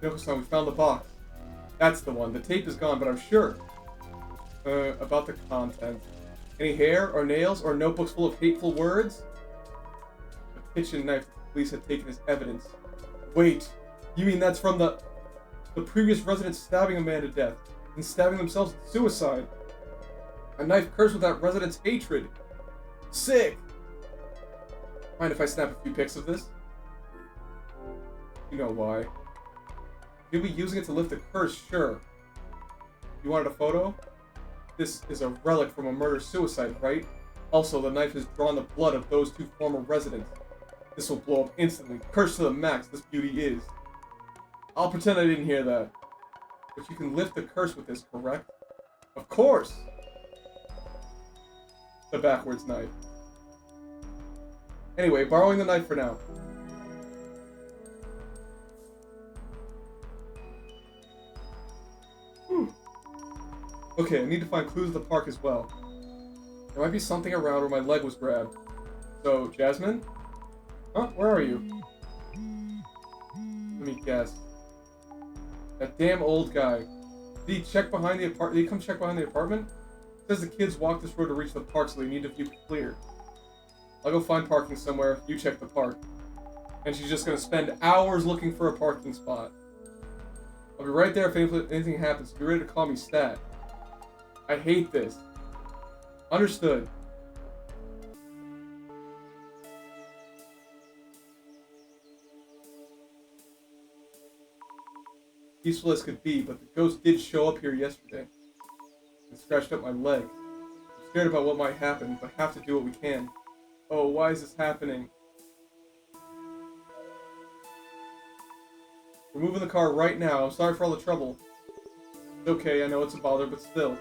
Kinoko-san, we found the box. That's the one. The tape is gone, but I'm sure. About the content. Any hair, or nails, or notebooks full of hateful words? A kitchen knife that the police had taken as evidence. Wait, you mean that's from the previous resident stabbing a man to death, and stabbing themselves in suicide? A knife cursed with that resident's hatred. Sick! Mind if I snap a few pics of this? You know why. You'll be using it to lift a curse, sure. You wanted a photo? This is a relic from a murder-suicide, right? Also, the knife has drawn the blood of those two former residents. This will blow up instantly. Curse to the max, this beauty is. I'll pretend I didn't hear that. But you can lift the curse with this, correct? Of course! The backwards knife. Anyway, borrowing the knife for now. Okay, I need to find clues at the park as well. There might be something around where my leg was grabbed. So, Jasmine? Huh? Where are you? Let me guess. That damn old guy. Did he check behind the apartment? Did he come check behind the apartment? It says the kids walk this road to reach the park, so they need to view clear. I'll go find parking somewhere. You check the park. And she's just gonna spend hours looking for a parking spot. I'll be right there if anything happens. Be ready to call me Stat. I hate this. Understood. Peaceful as could be, but the ghost did show up here yesterday and scratched up my leg. I'm scared about what might happen, but have to do what we can. Oh, why is this happening? We're moving the car right now. I'm sorry for all the trouble. It's okay, I know it's a bother, but still.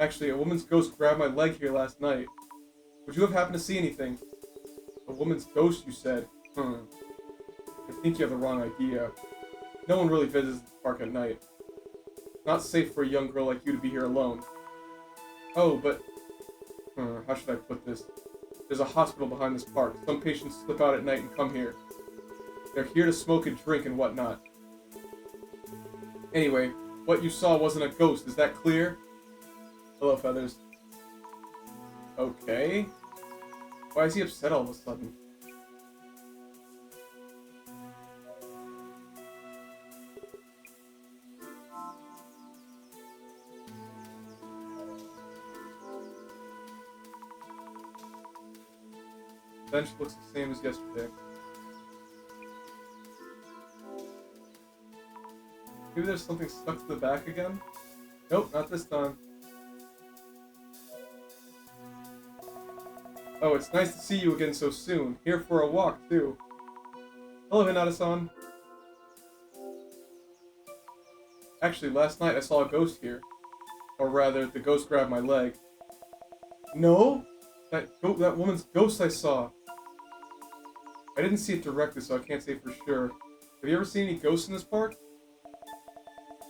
Actually, a woman's ghost grabbed my leg here last night. Would you have happened to see anything? A woman's ghost, you said? I think you have the wrong idea. No one really visits the park at night. It's not safe for a young girl like you to be here alone. Oh, but... how should I put this? There's a hospital behind this park. Some patients slip out at night and come here. They're here to smoke and drink and whatnot. Anyway, what you saw wasn't a ghost, is that clear? Hello, Feathers. Okay. Why is he upset all of a sudden? bench looks the same as yesterday. Maybe there's something stuck to the back again? Nope, not this time. Oh, it's nice to see you again so soon. Here for a walk, too. Hello, Hinata-san. Actually, last night I saw a ghost here. Or rather, the ghost grabbed my leg. No? That woman's ghost I saw. I didn't see it directly, so I can't say for sure. Have you ever seen any ghosts in this park?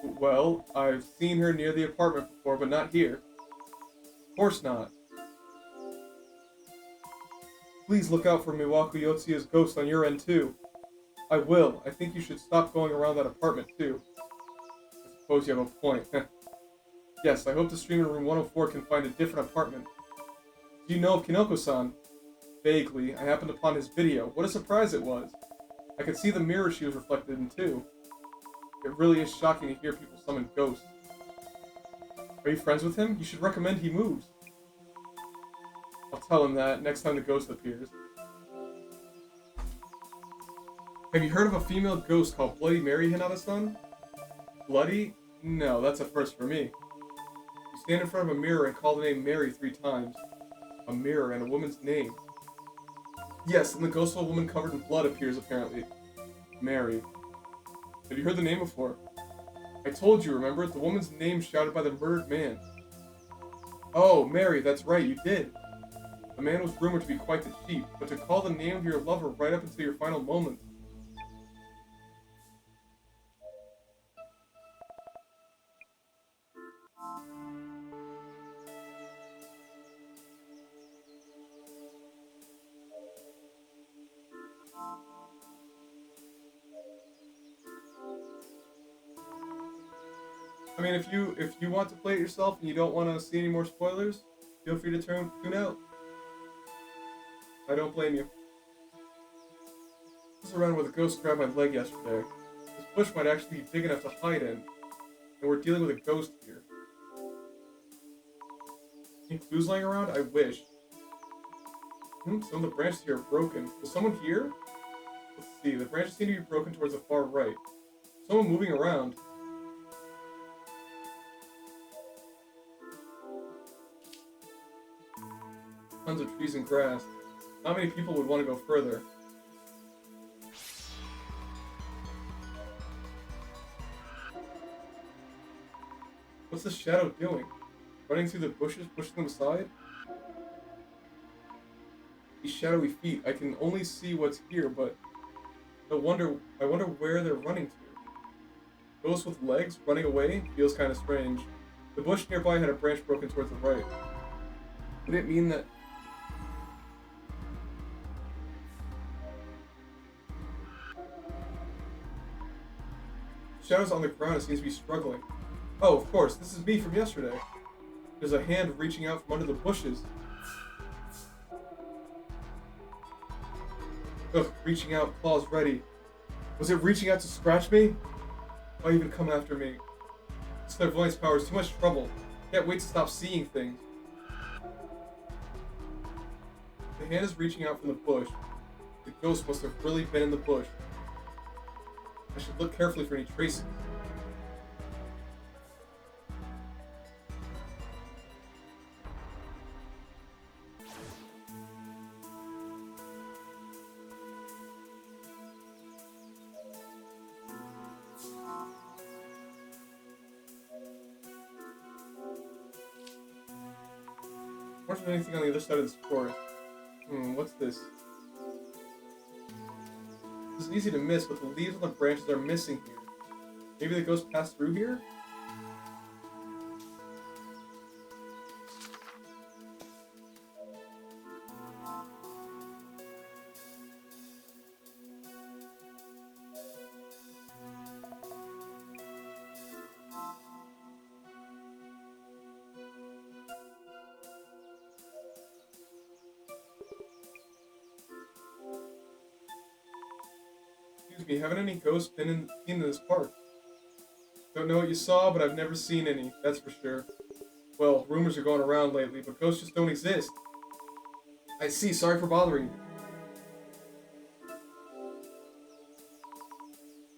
Well, I've seen her near the apartment before, but not here. Of course not. Please look out for Miwaku Yotsuya's ghost on your end, too. I will. I think you should stop going around that apartment, too. I suppose you have a point. Yes, I hope the streamer room 104 can find a different apartment. Do you know of Kinoko-san? Vaguely. I happened upon his video. What a surprise it was. I could see the mirror she was reflected in, too. It really is shocking to hear people summon ghosts. Are you friends with him? You should recommend he moves. I'll tell him that next time the ghost appears. Have you heard of a female ghost called Bloody Mary, Hinata-san? Bloody? No, that's a first for me. You stand in front of a mirror and call the name Mary 3 times. A mirror and a woman's name. Yes, and the ghost of a woman covered in blood appears, apparently. Mary. Have you heard the name before? I told you, remember? The woman's name shouted by the murdered man. Oh, Mary, that's right, you did. The man was rumored to be quite the cheat, but to call the name of your lover right up until your final moments. I mean, if you want to play it yourself and you don't want to see any more spoilers, feel free to tune out. I don't blame you. I was around where the ghost grabbed my leg yesterday. This bush might actually be big enough to hide in, and we're dealing with a ghost here. Any clues lying around? I wish. Some of the branches here are broken. Was someone here? Let's see, the branches seem to be broken towards the far right. Someone moving around. Tons of trees and grass. Not many people would want to go further. What's the shadow doing? Running through the bushes, pushing them aside? These shadowy feet, I can only see what's here, but I wonder where they're running to. Ghosts with legs running away feels kind of strange. The bush nearby had a branch broken towards the right. Would it mean that shadows on the ground, it seems to be struggling. Oh, of course, this is me from yesterday. There's a hand reaching out from under the bushes. Ugh, reaching out, claws ready. Was it reaching out to scratch me? Why even come after me? This clairvoyance power is too much trouble. Can't wait to stop seeing things. The hand is reaching out from the bush. The ghost must have really been in the bush. I should look carefully for any traces. Wonder if there's anything on the other side of this forest. What's this? This is easy to miss, but the leaves on the branches are missing here. Maybe the ghost passed through here? Excuse me, haven't any ghosts been in this park? Don't know what you saw, but I've never seen any, that's for sure. Well, rumors are going around lately, but ghosts just don't exist. I see, sorry for bothering you.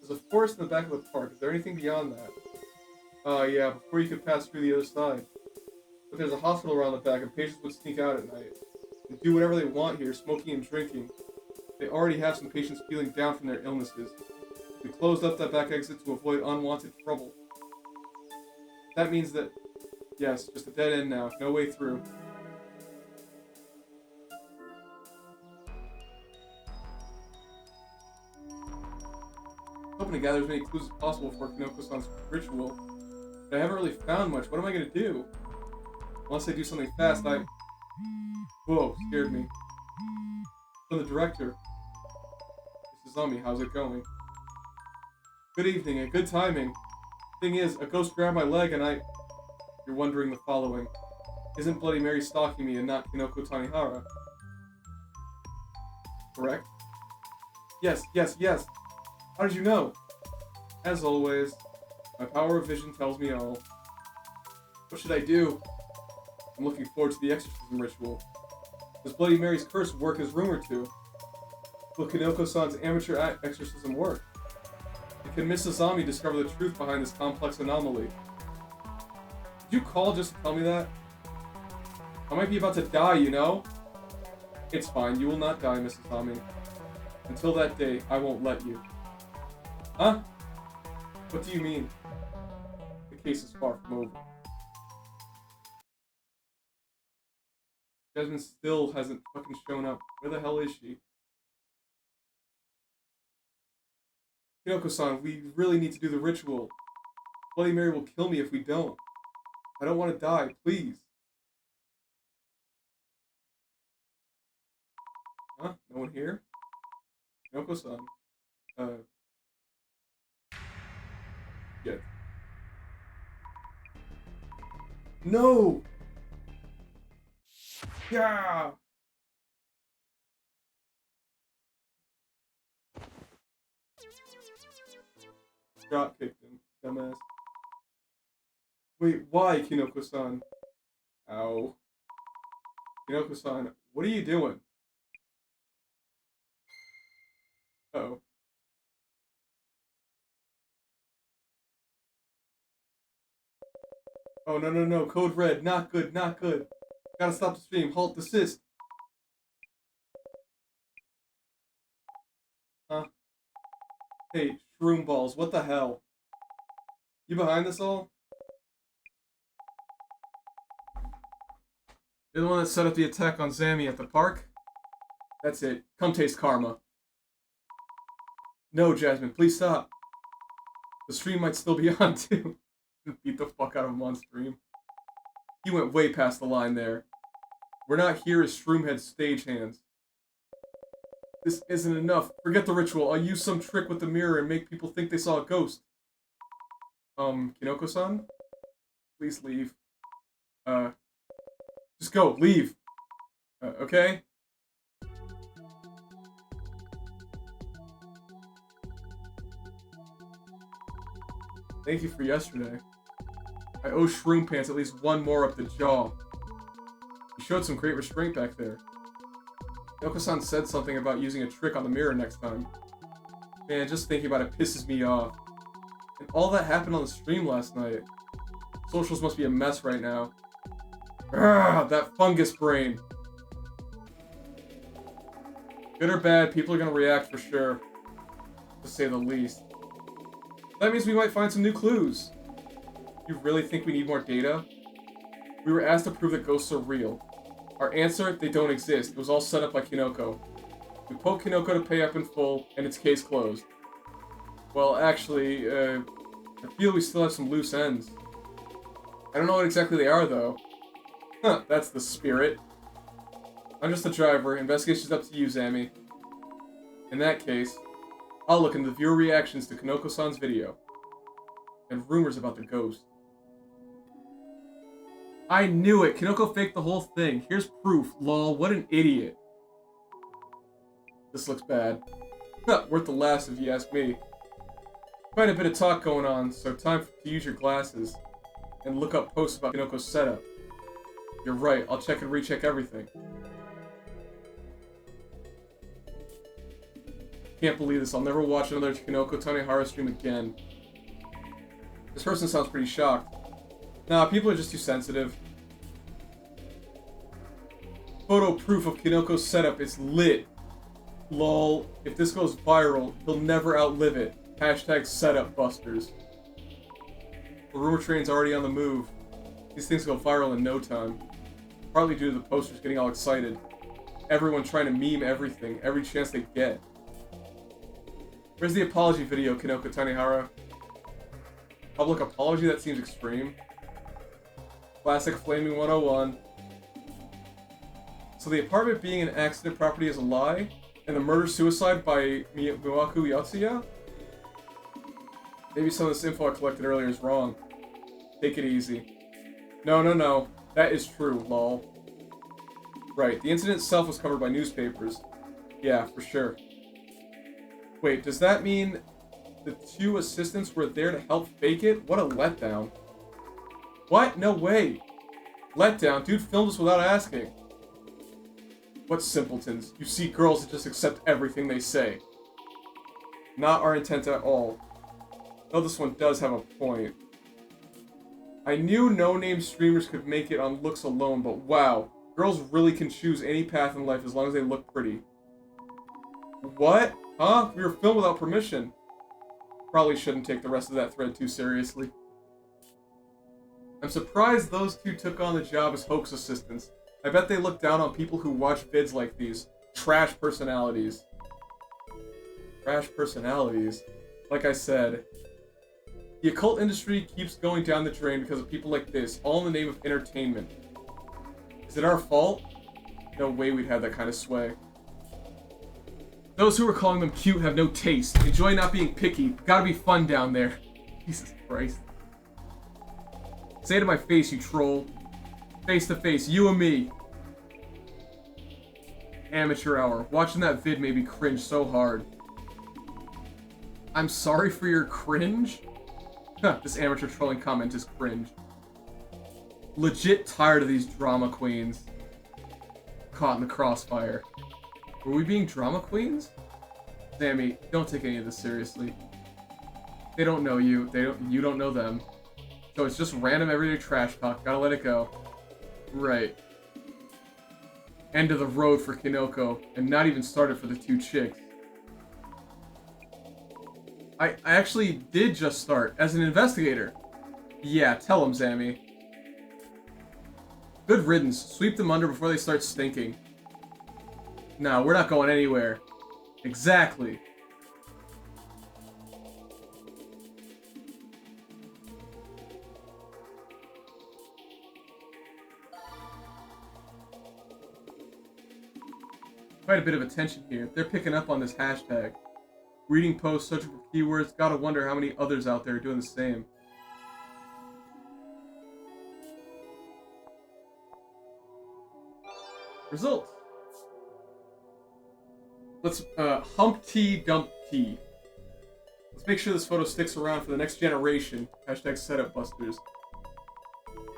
There's a forest in the back of the park. Is there anything beyond that? Yeah, before you could pass through the other side. But there's a hospital around the back, and patients would sneak out at night and do whatever they want here, smoking and drinking. They already have some patients feeling down from their illnesses. We closed up that back exit to avoid unwanted trouble. That means that, yes, just a dead end now, no way through. I'm hoping to gather as many clues as possible for Kinoko-san's ritual, but I haven't really found much. What am I gonna do? Unless I do something fast, Whoa, scared me. From the director. This is Zami, how's it going? Good evening, and good timing. Thing is, a ghost grabbed my leg and You're wondering the following. Isn't Bloody Mary stalking me and not Kinoko Tanihara? Correct? Yes. How did you know? As always, my power of vision tells me all. What should I do? I'm looking forward to the exorcism ritual. Does Bloody Mary's curse work as rumored to? Will Kinoko-san's amateur exorcism work? And can Miss Azami discover the truth behind this complex anomaly? Did you call just to tell me that? I might be about to die, you know? It's fine, you will not die, Miss Azami. Until that day, I won't let you. Huh? What do you mean? The case is far from over. Jasmine still hasn't fucking shown up. Where the hell is she? Kinoko-san, we really need to do the ritual. Bloody Mary will kill me if we don't. I don't want to die, please. Huh? No one here? Kinoko-san. Yet. No! Yeah! Drop kicked him, dumbass. Wait, why, Kinoko-san? Ow. Kinoko-san, what are you doing? Uh-oh. Oh, no. Code red. Not good. Gotta stop the stream. Halt, desist. Huh? Hey, shroom balls. What the hell? You behind this all? You're the one that set up the attack on Zami at the park? That's it. Come taste karma. No, Jasmine. Please stop. The stream might still be on, too. Beat the fuck out of him on stream. He went way past the line there. We're not here as Shroomhead stagehands. This isn't enough. Forget the ritual. I'll use some trick with the mirror and make people think they saw a ghost. Kinoko-san? Please leave. Just go. Leave. Okay? Thank you for yesterday. I owe Shroom Pants at least one more up the jaw. You showed some great restraint back there. Yoko-san said something about using a trick on the mirror next time. Man, just thinking about it pisses me off. And all that happened on the stream last night. Socials must be a mess right now. Urgh, that fungus brain. Good or bad, people are gonna react for sure. To say the least. That means we might find some new clues. You really think we need more data? We were asked to prove that ghosts are real. Our answer, they don't exist. It was all set up by Kinoko. We poked Kinoko to pay up in full, and it's case closed. Well, actually, I feel we still have some loose ends. I don't know what exactly they are, though. Huh, that's the spirit. I'm just the driver. Investigation's up to you, Zami. In that case, I'll look into the viewer reactions to Kinoko-san's video. And rumors about the ghost. I knew it! Kinoko faked the whole thing. Here's proof. Lol, what an idiot. This looks bad. Not worth the laughs if you ask me. Quite a bit of talk going on, so time to use your glasses. And look up posts about Kinoko's setup. You're right, I'll check and recheck everything. Can't believe this. I'll never watch another Kinoko Tanehara stream again. This person sounds pretty shocked. Nah, people are just too sensitive. Photo proof of Kinoko's setup is lit. Lol. If this goes viral, he'll never outlive it. Hashtag setup busters. The rumor train's already on the move. These things go viral in no time. Partly due to the posters getting all excited. Everyone trying to meme everything, every chance they get. Where's the apology video, Kinoko Tanehara? Public apology? That seems extreme. Classic Flaming 101. So the apartment being an accident property is a lie? And the murder-suicide by Miwaku Yatsuya? Maybe some of this info I collected earlier is wrong. Take it easy. No. That is true, lol. Right, the incident itself was covered by newspapers. Yeah, for sure. Wait, does that mean the two assistants were there to help fake it? What a letdown. What? No way. Letdown? Dude filmed us without asking. What simpletons. You see girls that just accept everything they say. Not our intent at all. Though this one does have a point. I knew no-name streamers could make it on looks alone, but wow. Girls really can choose any path in life as long as they look pretty. What? Huh? We were filmed without permission. Probably shouldn't take the rest of that thread too seriously. I'm surprised those two took on the job as hoax assistants. I bet they look down on people who watch vids like these. Trash personalities. Trash personalities. Like I said, the occult industry keeps going down the drain because of people like this, all in the name of entertainment. Is it our fault? No way we'd have that kind of sway. Those who are calling them cute have no taste. Enjoy not being picky. Gotta be fun down there. Jesus Christ. Say it to my face, you troll. Face to face, you and me. Amateur hour. Watching that vid made me cringe so hard. I'm sorry for your cringe? This amateur trolling comment is cringe. Legit tired of these drama queens. Caught in the crossfire. Were we being drama queens? Sammy, don't take any of this seriously. They don't know you. You don't know them. So it's just random everyday trash talk. Gotta let it go. Right. End of the road for Kinoko, and not even started for the two chicks. I actually did just start as an investigator. Yeah, tell them, Zammy. Good riddance. Sweep them under before they start stinking. No, we're not going anywhere. Exactly. Quite a bit of attention here. They're picking up on this hashtag. Reading posts, searching for keywords. Gotta wonder how many others out there are doing the same. Results. Let's Humpty Dumpty. Let's make sure this photo sticks around for the next generation. Hashtag setup busters.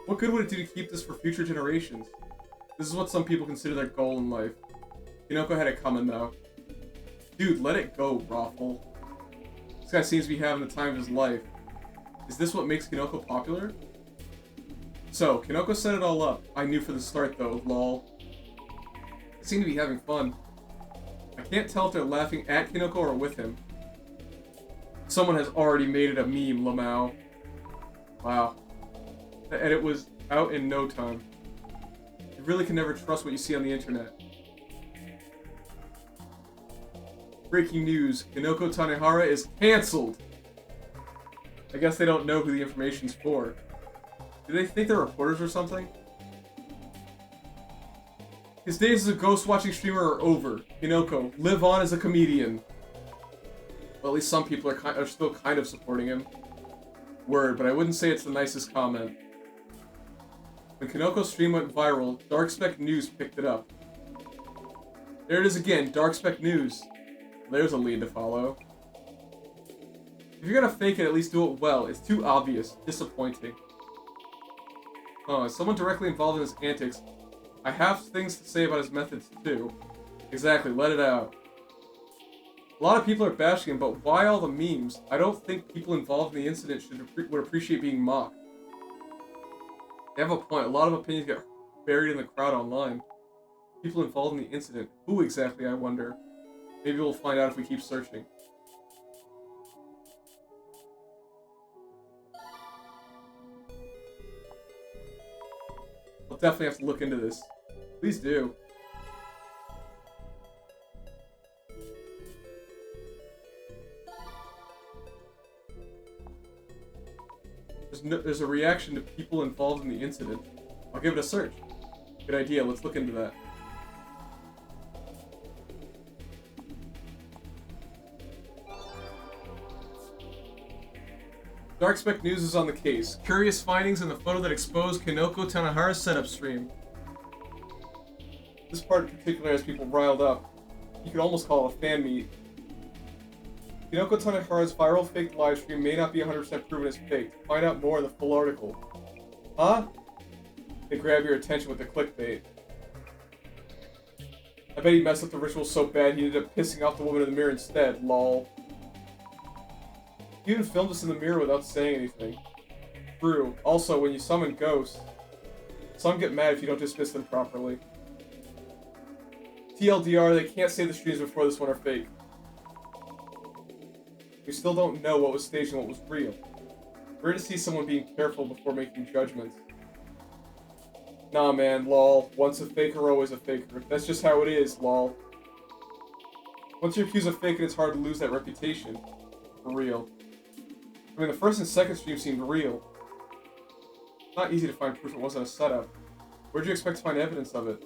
What good would it do to keep this for future generations? This is what some people consider their goal in life. Kinoko had it coming though. Dude, let it go, Raffle. This guy seems to be having the time of his life. Is this what makes Kinoko popular? So, Kinoko set it all up. I knew for the start though, lol. They seem to be having fun. I can't tell if they're laughing at Kinoko or with him. Someone has already made it a meme, Lamau. Wow. The edit was out in no time. You really can never trust what you see on the internet. Breaking news, Kinoko Tanehara is cancelled! I guess they don't know who the information's for. Do they think they're reporters or something? His days as a ghost-watching streamer are over. Kinoko, live on as a comedian. Well, at least some people are still kind of supporting him. Word, but I wouldn't say it's the nicest comment. When Kinoko's stream went viral, Darkspec News picked it up. There it is again, Darkspec News. There's a lead to follow. If you're gonna fake it, at least do it well. It's too obvious. Disappointing. Oh, is someone directly involved in his antics? I have things to say about his methods, too. Exactly, let it out. A lot of people are bashing him, but why all the memes? I don't think people involved in the incident would appreciate being mocked. They have a point. A lot of opinions get buried in the crowd online. People involved in the incident. Who exactly, I wonder? Maybe we'll find out if we keep searching. I'll definitely have to look into this. Please do. There's a reaction to people involved in the incident. I'll give it a search. Good idea, let's look into that. Dark Spec News is on the case. Curious findings in the photo that exposed Kinoko Tanahara's setup stream. This part in particular has people riled up. You could almost call it a fan meet. Kinoko Tanahara's viral fake livestream may not be 100% proven as fake. Find out more in the full article. Huh? They grab your attention with the clickbait. I bet he messed up the ritual so bad he ended up pissing off the woman in the mirror instead, lol. He even filmed us in the mirror without saying anything. True. Also, when you summon ghosts, some get mad if you don't dismiss them properly. TLDR, they can't say the streams before this one are fake. We still don't know what was staged and what was real. Rare to see someone being careful before making judgments. Nah man, lol. Once a faker, always a faker. That's just how it is, lol. Once you're accused of faking, it's hard to lose that reputation. For real. I mean, the first and second stream seemed real. It's not easy to find proof it wasn't a setup. Where'd you expect to find evidence of it?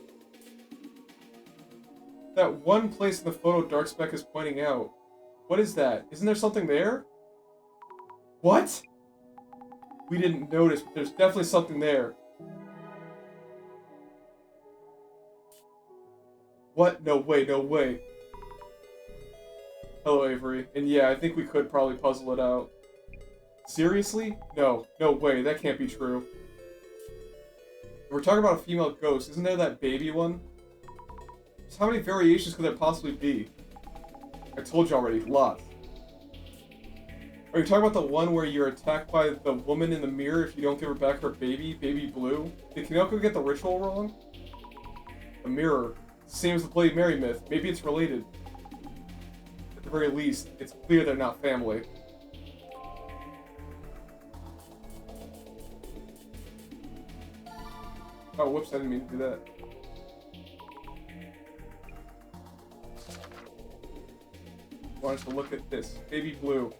That one place in the photo Darkspec is pointing out. What is that? Isn't there something there? What? We didn't notice, but there's definitely something there. What? No way, no way. Hello, Avery. And yeah, I think we could probably puzzle it out. Seriously? No. No way, that can't be true. If we're talking about a female ghost, isn't there that baby one? So how many variations could there possibly be? I told you already, lots. Are you talking about the one where you're attacked by the woman in the mirror if you don't give her back her baby, Baby Blue? Did Kinoko get the ritual wrong? The mirror. Same as the Bloody Mary myth. Maybe it's related. At the very least, it's clear they're not family. Oh, whoops, I didn't mean to do that. I want us to look at this. Baby Blue.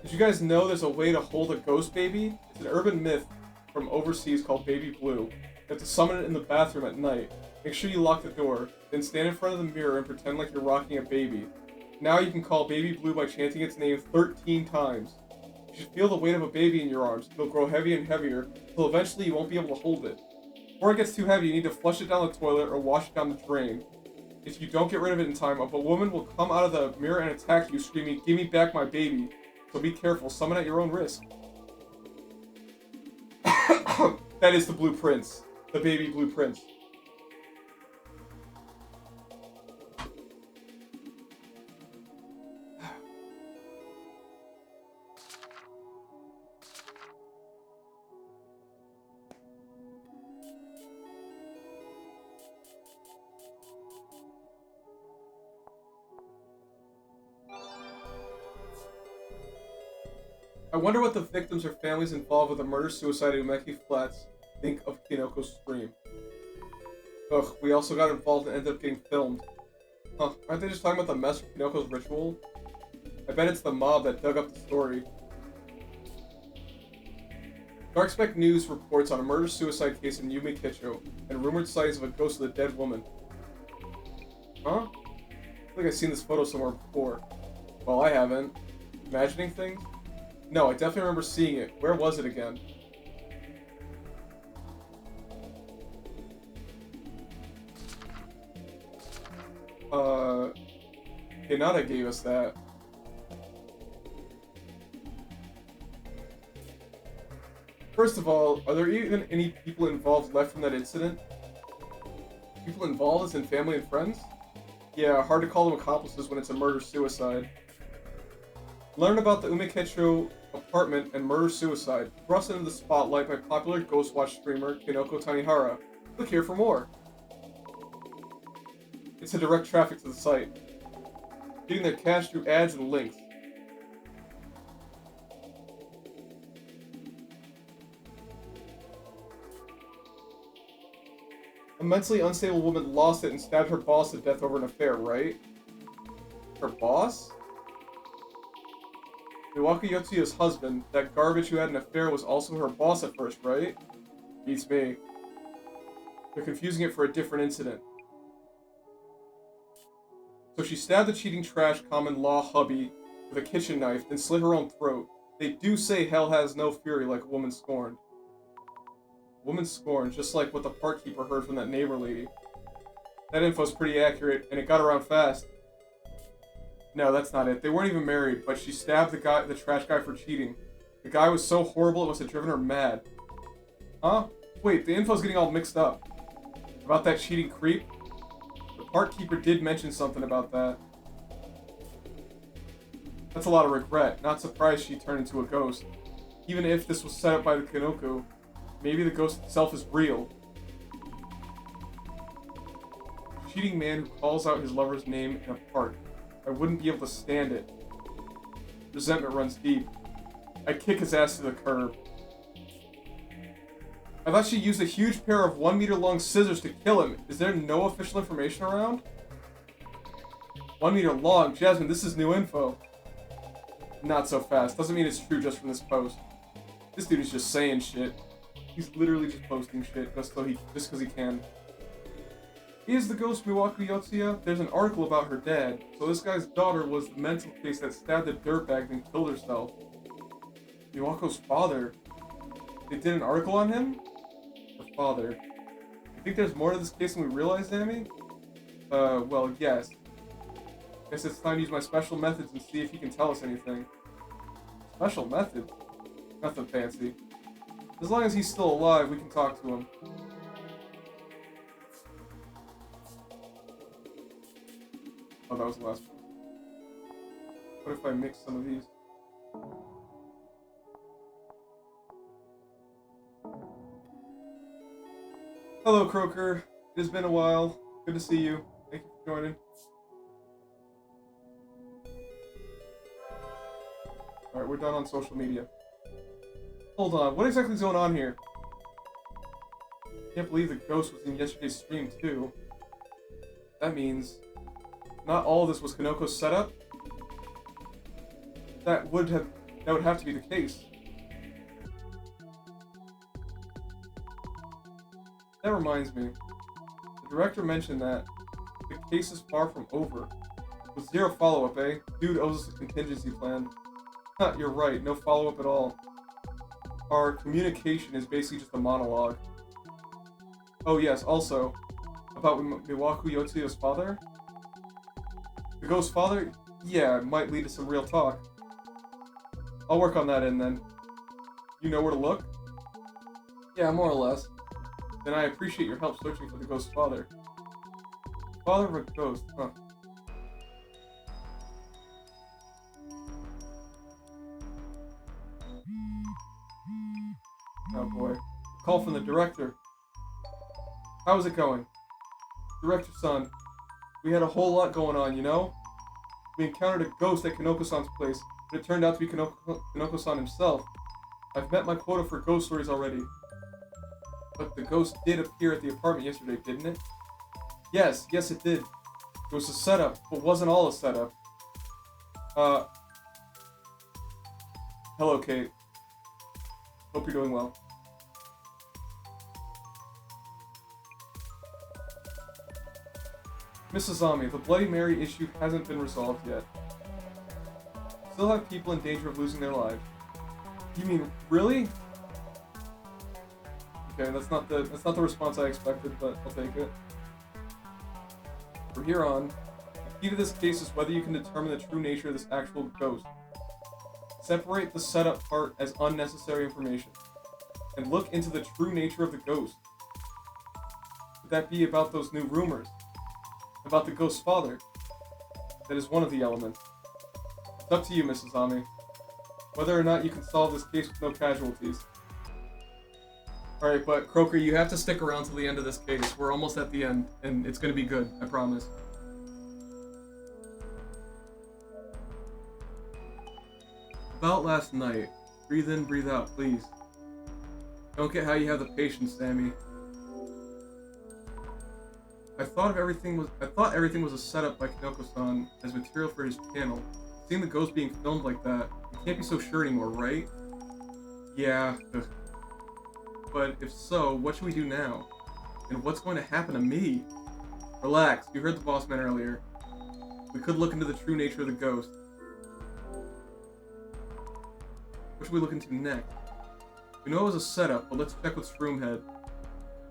Did you guys know there's a way to hold a ghost baby? It's an urban myth from overseas called Baby Blue. You have to summon it in the bathroom at night. Make sure you lock the door, then stand in front of the mirror and pretend like you're rocking a baby. Now you can call Baby Blue by chanting its name 13 times. You should feel the weight of a baby in your arms. It'll grow heavier and heavier, until eventually you won't be able to hold it. Before it gets too heavy, you need to flush it down the toilet or wash it down the drain. If you don't get rid of it in time, a woman will come out of the mirror and attack you, screaming, "Give me back my baby." So be careful, summon at your own risk. That is the Blue Prince. The Baby Blue Prince. I wonder what the victims or families involved with the murder-suicide in Umeki Flats think of Kinoko's stream. Ugh, we also got involved and ended up getting filmed. Huh, aren't they just talking about the mess from Kinoko's ritual? I bet it's the mob that dug up the story. Darkspec News reports on a murder-suicide case in Yumekicho and rumored sightings of a ghost of the dead woman. Huh? I feel like I've seen this photo somewhere before. Well, I haven't. Imagining things? No, I definitely remember seeing it. Where was it again? Hinata gave us that. First of all, are there even any people involved left from that incident? People involved is in family and friends? Yeah, hard to call them accomplices when it's a murder-suicide. Learn about the Umeketro apartment and murder-suicide. Thrust into the spotlight by popular Ghostwatch streamer Kinoko Tanihara. Click here for more. It's a direct traffic to the site. Getting their cash through ads and links. A mentally unstable woman lost it and stabbed her boss to death over an affair, right? Her boss? Miwako Yotsuya's husband, that garbage who had an affair, was also her boss at first, right? Beats me. They're confusing it for a different incident. So she stabbed the cheating trash common law hubby with a kitchen knife, then slit her own throat. They do say hell has no fury like a woman scorned. Woman scorned, just like what the park keeper heard from that neighbor lady. That info's pretty accurate, and it got around fast. No, that's not it. They weren't even married, but she stabbed the trash guy for cheating. The guy was so horrible it must have driven her mad. Huh? Wait, the info's getting all mixed up. About that cheating creep? The park keeper did mention something about that. That's a lot of regret. Not surprised she turned into a ghost. Even if this was set up by the Kinoko, maybe the ghost itself is real. A cheating man who calls out his lover's name in a park. I wouldn't be able to stand it. Resentment runs deep. I'd kick his ass to the curb. I thought she used a huge pair of 1 meter long scissors to kill him. Is there no official information around? 1 meter long? Jasmine, this is new info. Not so fast. Doesn't mean it's true just from this post. This dude is just saying shit. He's literally just posting shit just because he can. Is the ghost Miwako Yotsuya? There's an article about her dad. So this guy's daughter was the mental case that stabbed a dirtbag and killed herself. Miwako's father. They did an article on him? Her father. You think there's more to this case than we realize, Amy? Well, yes. Guess it's time to use my special methods and see if he can tell us anything. Special methods? Nothing fancy. As long as he's still alive, we can talk to him. Oh, that was the last one. What if I mix some of these? Hello, Croaker. It has been a while. Good to see you. Thank you for joining. Alright, we're done on social media. Hold on, what exactly is going on here? Can't believe the ghost was in yesterday's stream, too. That means not all of this was Kanoko's setup? That would have to be the case. That reminds me. The director mentioned that the case is far from over. With zero follow-up, eh? Dude owes us a contingency plan. Huh, you're right, no follow-up at all. Our communication is basically just a monologue. Oh yes, also, about Miwako Yotsuya's father? The ghost father? Yeah, it might lead to some real talk. I'll work on that end then. You know where to look? Yeah, more or less. Then I appreciate your help searching for the ghost father. Father of a ghost, huh? Oh boy. Call from the director. How's it going? Director-san, we had a whole lot going on, you know? We encountered a ghost at Kanoko-san's place, but it turned out to be Kanoko-san himself. I've met my quota for ghost stories already. But the ghost did appear at the apartment yesterday, didn't it? Yes it did. It was a setup, but wasn't all a setup. Hello, Kate. Hope you're doing well. Mrs. Ami, the Bloody Mary issue hasn't been resolved yet. Still have people in danger of losing their lives. You mean, really? Okay, that's not the response I expected, but I'll take it. From here on, the key to this case is whether you can determine the true nature of this actual ghost. Separate the setup part as unnecessary information, and look into the true nature of the ghost. With that be about those new rumors? About the ghost's father? That is one of the elements. It's up to you, Mrs. Ami. Whether or not you can solve this case with no casualties. Alright, but Croaker, you have to stick around till the end of this case. We're almost at the end, and it's gonna be good, I promise. About last night. Breathe in, breathe out, please. Don't get how you have the patience, Sammy. I thought everything was a setup by Kinoko-san as material for his channel. Seeing the ghost being filmed like that, you can't be so sure anymore, right? Yeah. Ugh. But if so, what should we do now? And what's going to happen to me? Relax, you heard the boss man earlier. We could look into the true nature of the ghost. What should we look into next? We know it was a setup, but let's check with Shroomhead.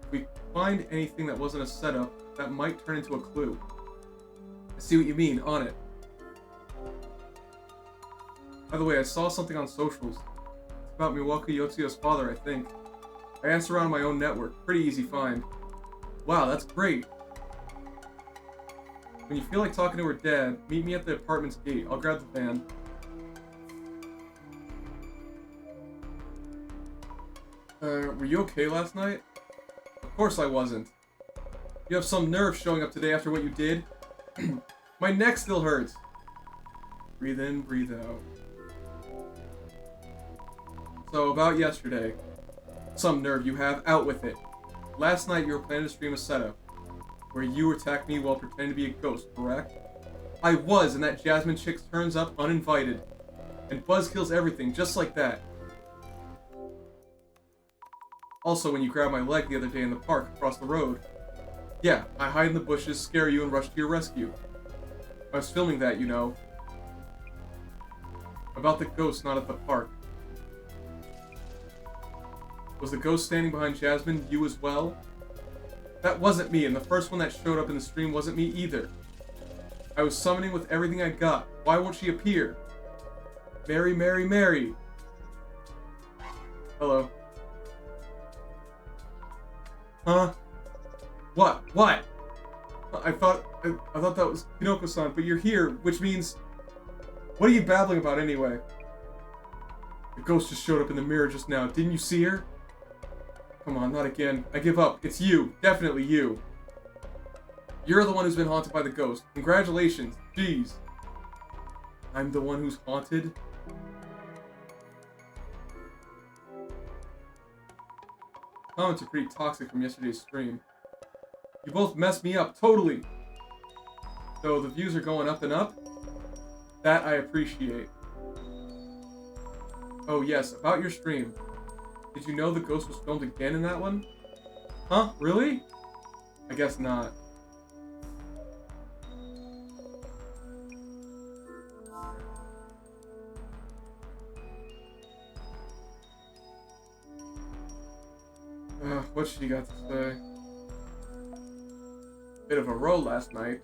If we find anything that wasn't a setup, that might turn into a clue. I see what you mean, on it. By the way, I saw something on socials. It's about Miwaku Yotsuya's father, I think. I asked around my own network. Pretty easy find. Wow, that's great. When you feel like talking to her dad, meet me at the apartment's gate. I'll grab the van. Were you okay last night? Of course I wasn't. You have some nerve showing up today after what you did. My neck still hurts. Breathe in, breathe out. So, about yesterday. Some nerve you have, out with it. Last night you were planning to stream a setup, where you attacked me while pretending to be a ghost, correct? I was, and that Jasmine chick turns up uninvited. And Buzz kills everything, just like that. Also, when you grabbed my leg the other day in the park across the road. Yeah, I hide in the bushes, scare you, and rush to your rescue. I was filming that, you know. About the ghost not at the park. Was the ghost standing behind Jasmine you as well? That wasn't me, and the first one that showed up in the stream wasn't me either. I was summoning with everything I got. Why won't she appear? Mary, Mary, Mary. Hello. Huh? What? What? I thought that was Kinoko-san, but you're here, which means... What are you babbling about anyway? The ghost just showed up in the mirror just now. Didn't you see her? Come on, not again. I give up. It's you. Definitely you. You're the one who's been haunted by the ghost. Congratulations. Jeez. I'm the one who's haunted? Comments are pretty toxic from yesterday's stream. You both messed me up, totally! So the views are going up and up? That I appreciate. Oh yes, about your stream. Did you know the ghost was filmed again in that one? Huh? Really? I guess not. What she got to say? Bit of a row last night.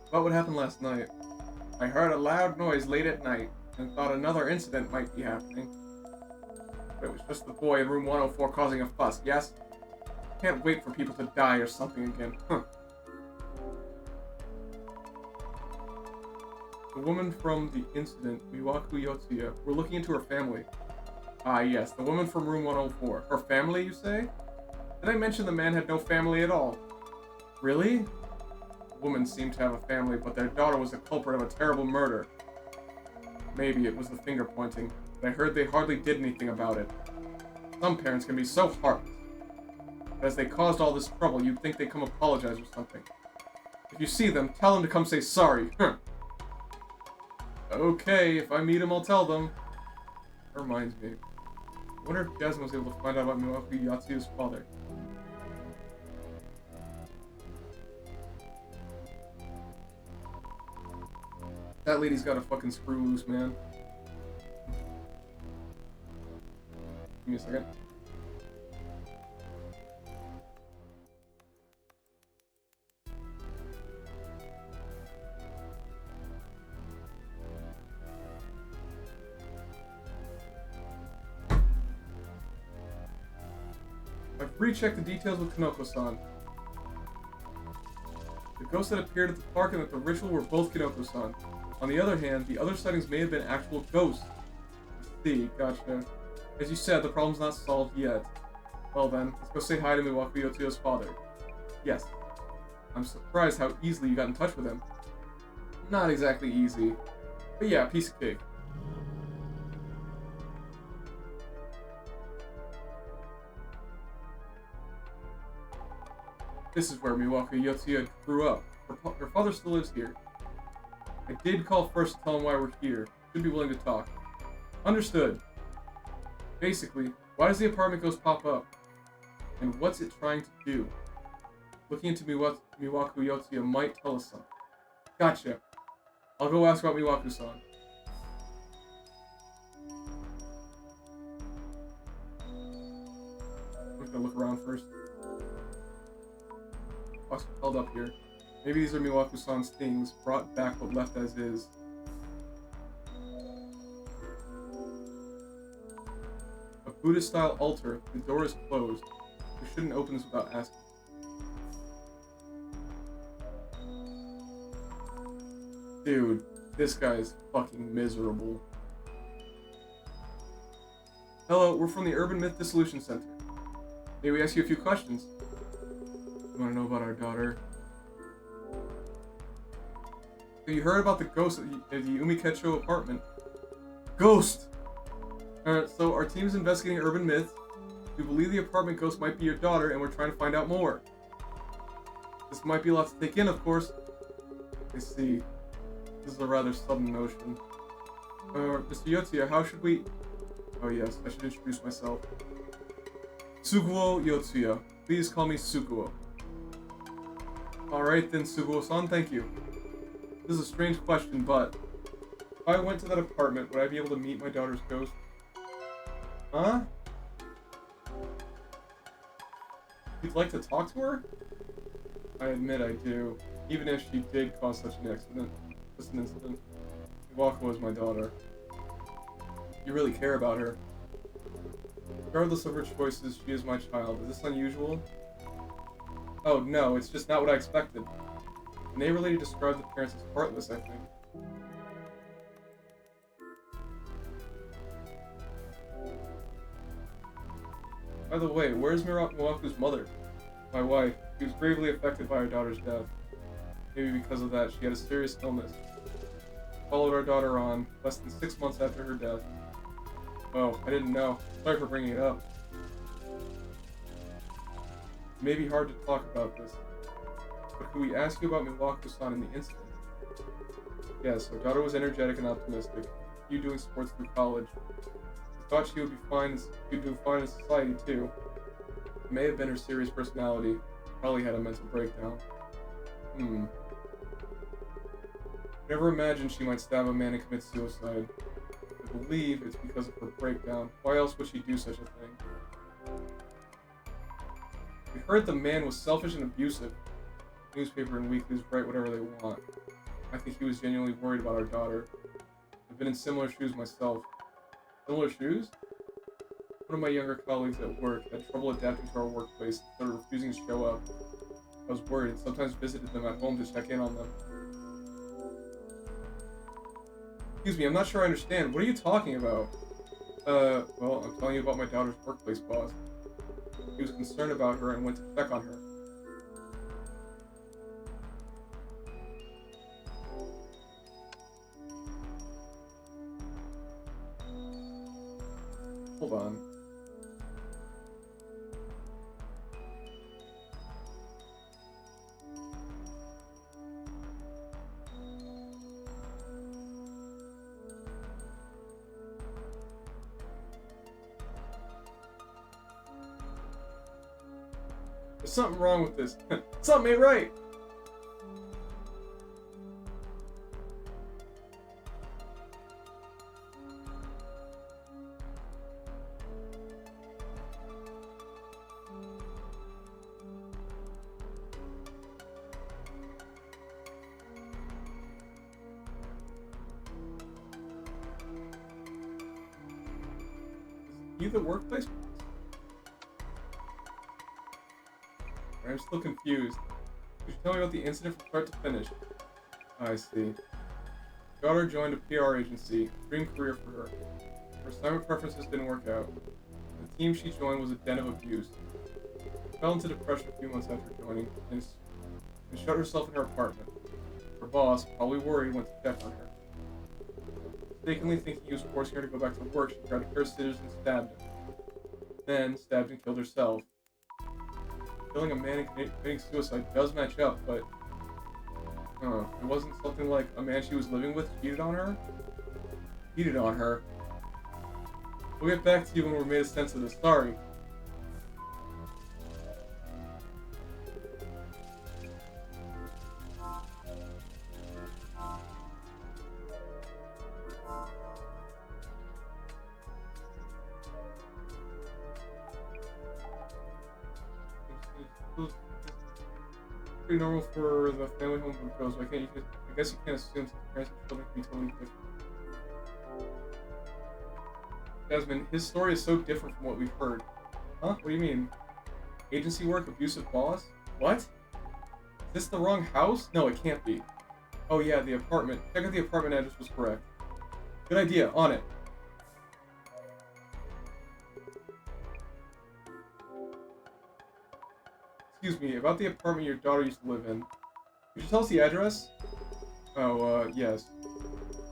About what happened last night? I heard a loud noise late at night and thought another incident might be happening. But it was just the boy in room 104 causing a fuss, yes? Can't wait for people to die or something again. Huh. The woman from the incident, Miwaku Yotsuya, we're looking into her family. Ah, yes, the woman from room 104. Her family, you say? Did I mention the man had no family at all? Really? The woman seemed to have a family, but their daughter was the culprit of a terrible murder. Maybe it was the finger pointing, but I heard they hardly did anything about it. Some parents can be so heartless. But as they caused all this trouble, you'd think they'd come apologize or something. If you see them, tell them to come say sorry. Okay, if I meet them, I'll tell them. That reminds me. I wonder if Jasmine was able to find out about Miwaku Yatsuya's father. That lady's got a fucking screw loose, man. Give me a second. I've rechecked the details with Kanoko-san. The ghosts that appeared at the park and at the ritual were both Kinoko-san. On the other hand, the other sightings may have been actual ghosts. I see, gotcha. As you said, the problem's not solved yet. Well then, let's go say hi to Miwaku Yotsuya's father. Yes. I'm surprised how easily you got in touch with him. Not exactly easy. But yeah, piece of cake. This is where Miwaku Yotsuya grew up. Her father still lives here. I did call first to tell him why we're here. Should be willing to talk. Understood. Basically, why does the apartment ghost pop up? And what's it trying to do? Looking into Miwaku Yotsuya might tell us something. Gotcha. I'll go ask about Miwaku-san. I'm just gonna look around first. Box held up here. Maybe these are Miwaku-san's things, brought back but left as is. A Buddhist-style altar. The door is closed. We shouldn't open this without asking. Dude, this guy is fucking miserable. Hello, we're from the Urban Myth Dissolution Center. May we ask you a few questions? You want to know about our daughter? So you heard about the ghost at the Umikecho apartment. Ghost! So our team is investigating urban myths. We believe the apartment ghost might be your daughter, and we're trying to find out more. This might be a lot to take in, of course. I see. This is a rather sudden notion. Mr. Yotsuya, how should we... Oh yes, I should introduce myself. Suguo Yotsuya. Please call me Suguo. Alright then, Suguo-san, thank you. This is a strange question, but... If I went to that apartment, would I be able to meet my daughter's ghost? Huh? You'd like to talk to her? I admit I do. Even if she did cause such an accident. Just an incident. Iwako was my daughter. You really care about her. Regardless of her choices, she is my child. Is this unusual? Oh no, it's just not what I expected. The neighbor lady described the parents as heartless, I think. By the way, where's Miwaku's mother? My wife. She was gravely affected by her daughter's death. Maybe because of that, she had a serious illness. Followed our daughter on, less than 6 months after her death. Oh, I didn't know. Sorry for bringing it up. It may be hard to talk about this, but could we ask you about Miwaku-san and the incident? Yes, our daughter was energetic and optimistic. You doing sports through college. I thought she would be fine. She'd do fine in society too. It may have been her serious personality. Probably had a mental breakdown. Never imagined she might stab a man and commit suicide. I believe it's because of her breakdown. Why else would she do such a thing? We heard the man was selfish and abusive. Newspaper and weeklies write whatever they want. I think he was genuinely worried about our daughter. I've been in similar shoes myself. Similar shoes? One of my younger colleagues at work had trouble adapting to our workplace and started refusing to show up. I was worried and sometimes visited them at home to check in on them. Excuse me, I'm not sure I understand. What are you talking about? Well, I'm telling you about my daughter's workplace boss. He was concerned about her and went to check on her. Hold on. There's something wrong with this. Something ain't right. Is he the workplace? I'm still confused. Could you tell me about the incident from start to finish? I see. Daughter joined a PR agency. Dream career for her. Her assignment preferences didn't work out. The team she joined was a den of abuse. She fell into depression a few months after joining and shut herself in her apartment. Her boss, probably worried, went to check on her. Mistakenly thinking he was forcing her to go back to work, she grabbed a pair of scissors and stabbed him. Then stabbed and killed herself. Killing a man and committing suicide does match up, but it wasn't something like a man she was living with cheated on her? Cheated on her? We'll get back to you when we're made a sense of this. Sorry. Pretty normal for the family home goes. Why can't you? I guess you can't assume parents and children can be totally different. Jasmine, his story is so different from what we've heard. Huh? What do you mean? Agency work, abusive boss? What? Is this the wrong house? No, it can't be. Oh yeah, the apartment. Check out the apartment address was correct. Good idea. On it. Excuse me, about the apartment your daughter used to live in. Could you tell us the address? Oh, yes.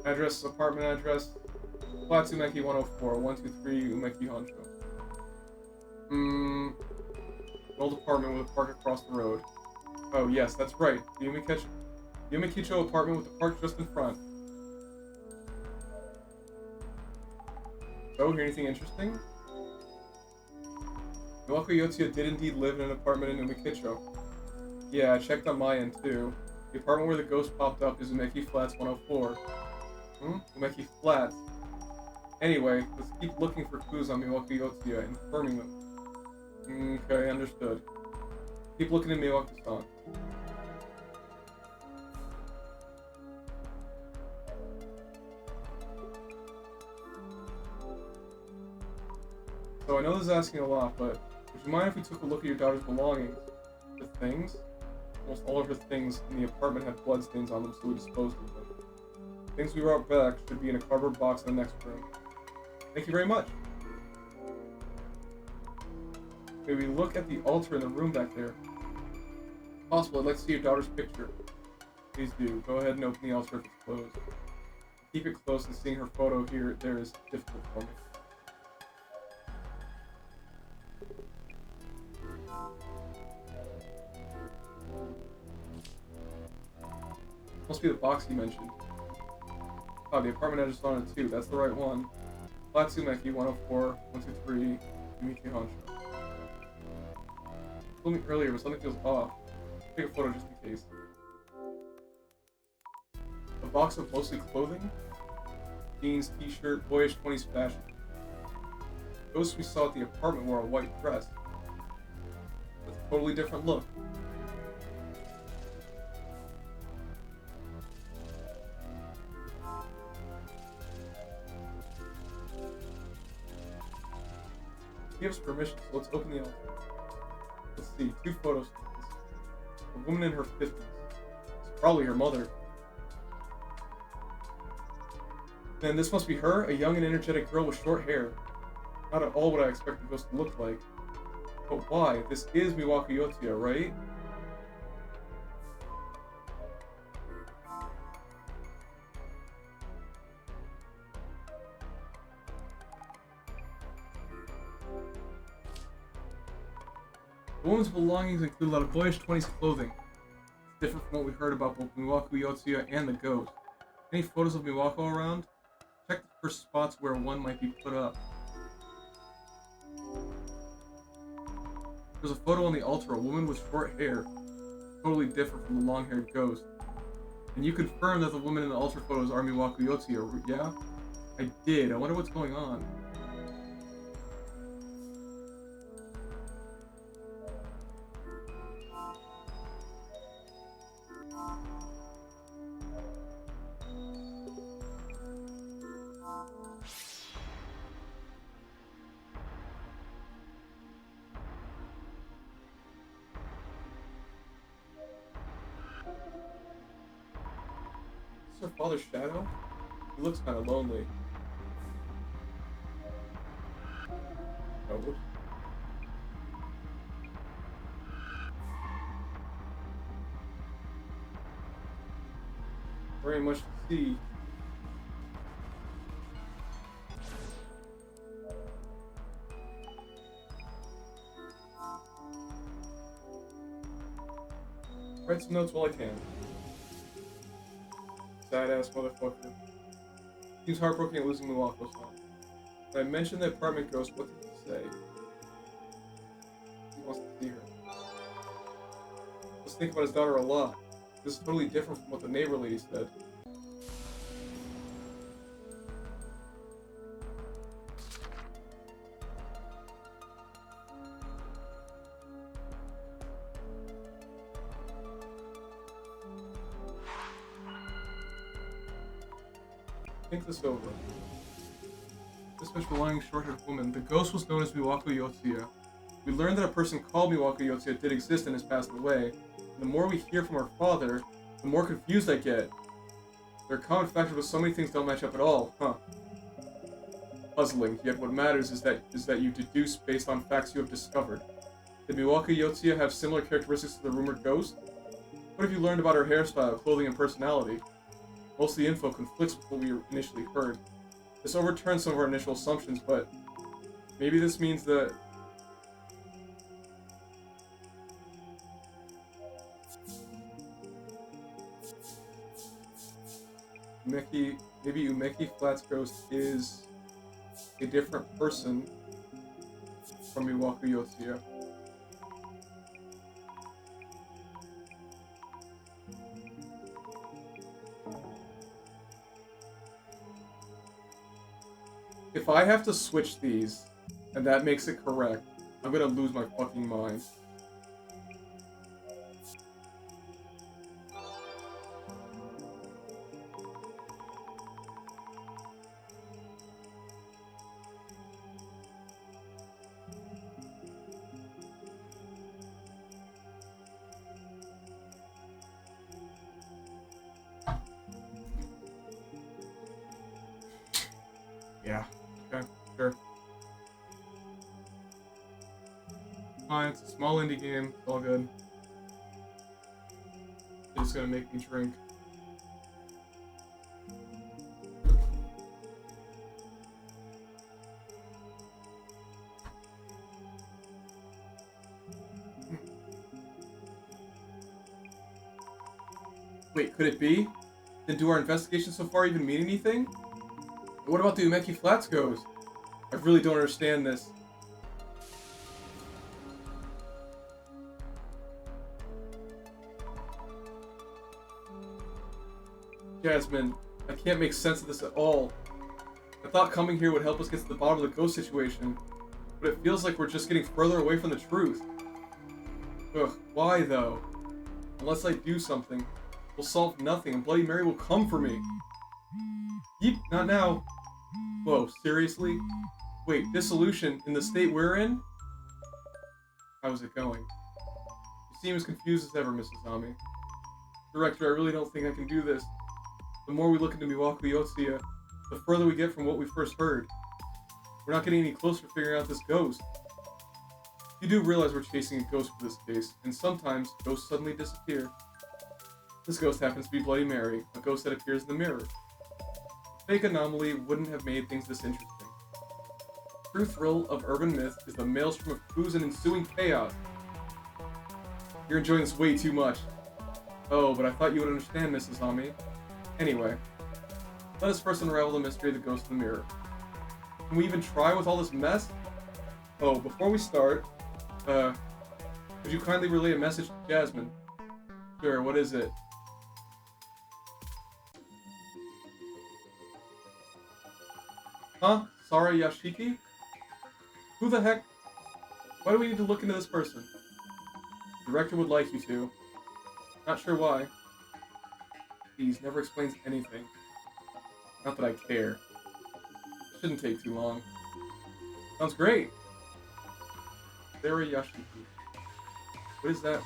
Address, apartment address. Flat Umeki 104, 123 Umeki Honcho. Old apartment with a park across the road. Oh, yes, that's right. The Umekicho apartment with the park just in front. So, hear anything interesting? Miwako Yotsuya did indeed live in an apartment in Umekicho. Yeah, I checked on my end too. The apartment where the ghost popped up is Umeki Flats 104. Umeki Flats. Anyway, let's keep looking for clues on Miwako Yotsuya and confirming them. Okay, understood. Keep looking at Miwako-san. So I know this is asking a lot, but would you mind if we took a look at your daughter's belongings? The things? Almost all of her things in the apartment had bloodstains on them, so we disposed of them. Things we brought back should be in a cardboard box in the next room. Thank you very much. Maybe look at the altar in the room back there. If possible, I'd like to see your daughter's picture. Please do. Go ahead and open the altar if it's closed. Keep it close, and seeing her photo there is difficult for me. Must be the box you mentioned. Oh, the apartment address on it too. That's the right one. Flat Sumeki 104 123 Umeki Honsho. You told me earlier, but something feels off. Take a photo just in case. A box of mostly clothing? Jeans, t-shirt, boyish 20s fashion. The ghost we saw at the apartment wore a white dress. That's a totally different look. Give us permission, so let's open the altar. Let's see, 2 photos. A woman in her 50s. It's probably her mother. Then this must be her, a young and energetic girl with short hair. Not at all what I expect the ghost to look like. But why? This is Miwako Yotsuya, right? The woman's belongings include a lot of boyish 20s clothing. It's different from what we heard about both Miwako Yotsuya and the ghost. Any photos of Miwako around? Check for spots where one might be put up. There's a photo on the altar, a woman with short hair. Totally different from the long-haired ghost. And you confirm that the woman in the altar photos are Miwako Yotsuya, yeah? I did. I wonder what's going on. Is her father's shadow? He looks kind of lonely. Oh, whoops. Very much to see. Write some notes while I can. Sad ass motherfucker. Seems heartbroken at losing Miwako's son. When I mentioned the apartment ghost, what did he say? He wants to see her. Let's think about his daughter a lot. This is totally different from what the neighbor lady said. Think this over. This much belonging short-haired woman. The ghost was known as Miwako Yotsuya. We learned that a person called Miwako Yotsuya did exist and has passed away. And the more we hear from her father, the more confused I get. There are common factors, but so many things don't match up at all, huh? Puzzling, yet what matters is that you deduce based on facts you have discovered. Did Miwako Yotsuya have similar characteristics to the rumored ghost? What have you learned about her hairstyle, clothing, and personality? Most of the info conflicts with what we initially heard. This overturns some of our initial assumptions, but maybe this means that maybe Umeki Flat's ghost is a different person from Miwako Yotsuya. If I have to switch these, and that makes it correct, I'm gonna lose my fucking mind. Yeah. Okay, sure. Fine, it's a small indie game. It's all good. It's just gonna make me drink. Wait, could it be? Then do our investigation so far even mean anything? And what about the Umeki Flats ghost? I really don't understand this. Jasmine, I can't make sense of this at all. I thought coming here would help us get to the bottom of the ghost situation, but it feels like we're just getting further away from the truth. Ugh, why though? Unless I do something, we'll solve nothing and Bloody Mary will come for me. Yeep, not now. Whoa, seriously? Wait, Dissolution in the state we're in? How's it going? You seem as confused as ever, Mrs. Ami. Director, I really don't think I can do this. The more we look into Miwako Yotsuya, the further we get from what we first heard. We're not getting any closer to figuring out this ghost. You do realize we're chasing a ghost for this case, and sometimes ghosts suddenly disappear. This ghost happens to be Bloody Mary, a ghost that appears in the mirror. A fake anomaly wouldn't have made things this interesting. The true thrill of urban myth is the maelstrom of clues and ensuing chaos. You're enjoying this way too much. Oh, but I thought you would understand, Mrs. Ami. Anyway, let us first unravel the mystery of the ghost in the mirror. Can we even try with all this mess? Oh, before we start, could you kindly relay a message to Jasmine? Sure, what is it? Huh? Sara Yashiki? Who the heck? Why do we need to look into this person? The director would like you to. Not sure why. Please, never explains anything. Not that I care. Shouldn't take too long. Sounds great! Sara Yashiki. What is that?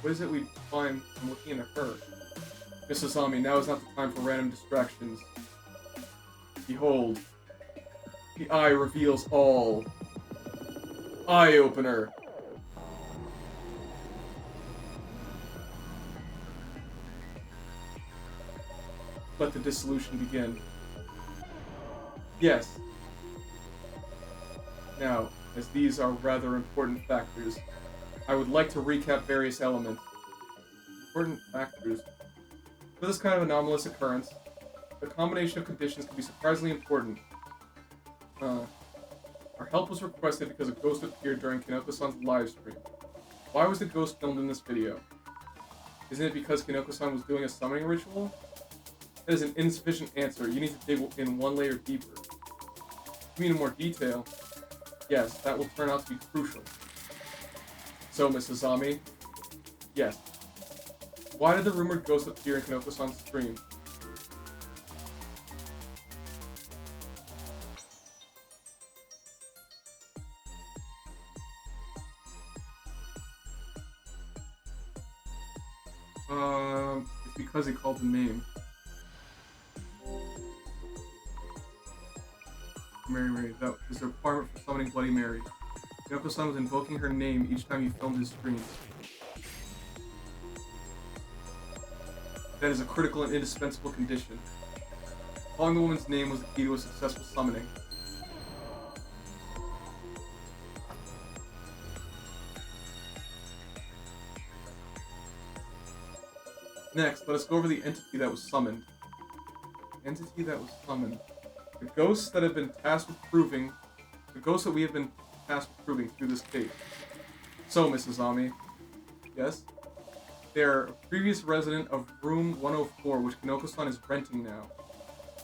What is it we find from looking into her? Mrs. Ami, now is not the time for random distractions. Behold, the eye reveals all. Eye opener. Let the dissolution begin. Yes. Now, as these are rather important factors, I would like to recap various elements. Important factors. For this kind of anomalous occurrence, the combination of conditions can be surprisingly important. Our help was requested because a ghost appeared during Kinoko-san's live stream. Why was the ghost filmed in this video? Isn't it because Kinoko-san was doing a summoning ritual? That is an insufficient answer. You need to dig in one layer deeper. You mean in more detail? Yes, that will turn out to be crucial. So, Mrs. Ami? Yes. Why did the rumored ghost appear in Kinoko-san's stream? It's because he called the name. Mary, that is the requirement for summoning Bloody Mary. Kinoko-san was invoking her name each time he filmed his streams. That is a critical and indispensable condition. Calling the woman's name was the key to a successful summoning. Next, let us go over the entity that was summoned. Entity that was summoned. The ghosts that have been tasked with proving... The ghosts that we have been tasked with proving through this case. So, Mrs. Ami. Yes? They are a previous resident of room 104, which Kinoko-san is renting now.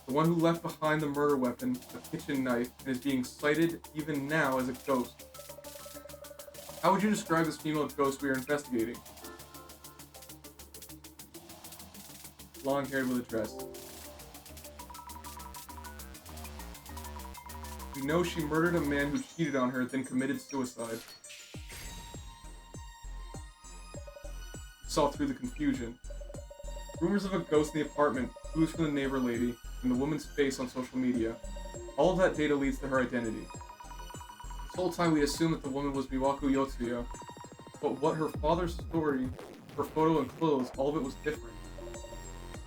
The one who left behind the murder weapon, the kitchen knife, and is being cited even now as a ghost. How would you describe this female ghost we are investigating? Long-haired with a dress. We know she murdered a man who cheated on her, then committed suicide. Saw through the confusion. Rumors of a ghost in the apartment, clues from the neighbor lady, and the woman's face on social media. All of that data leads to her identity. This whole time we assumed that the woman was Miwaku Yotsuya, but what her father's story, her photo and clothes, all of it was different.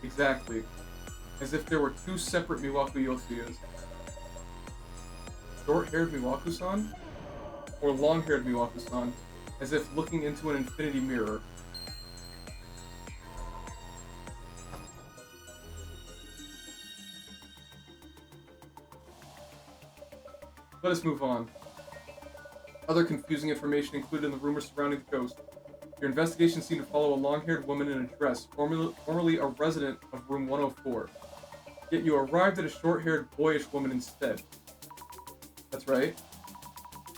Exactly. As if there were two separate Miwaku Yotsuyas. Short-haired Miwaku-san? Or long-haired Miwaku-san, as if looking into an infinity mirror. Let us move on. Other confusing information included in the rumors surrounding the ghost. Your investigation seemed to follow a long-haired woman in a dress, formerly a resident of room 104. Yet you arrived at a short-haired, boyish woman instead. That's right.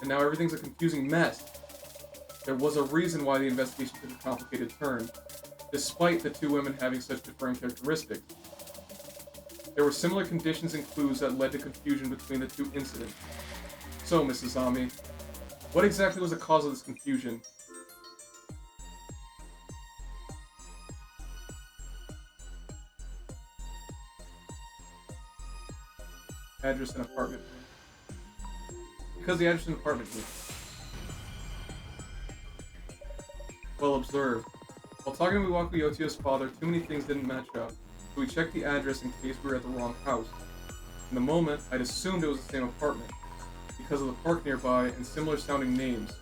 And now everything's a confusing mess. There was a reason why the investigation took a complicated turn, despite the two women having such differing characteristics. There were similar conditions and clues that led to confusion between the two incidents. So, Mrs. Ami, what exactly was the cause of this confusion? Address and apartment room. Because the address and apartment room. Well observed. While talking to Miwaku Yotsuya's father, too many things didn't match up, so we checked the address in case we were at the wrong house. In the moment, I'd assumed it was the same apartment, because of the park nearby and similar sounding names.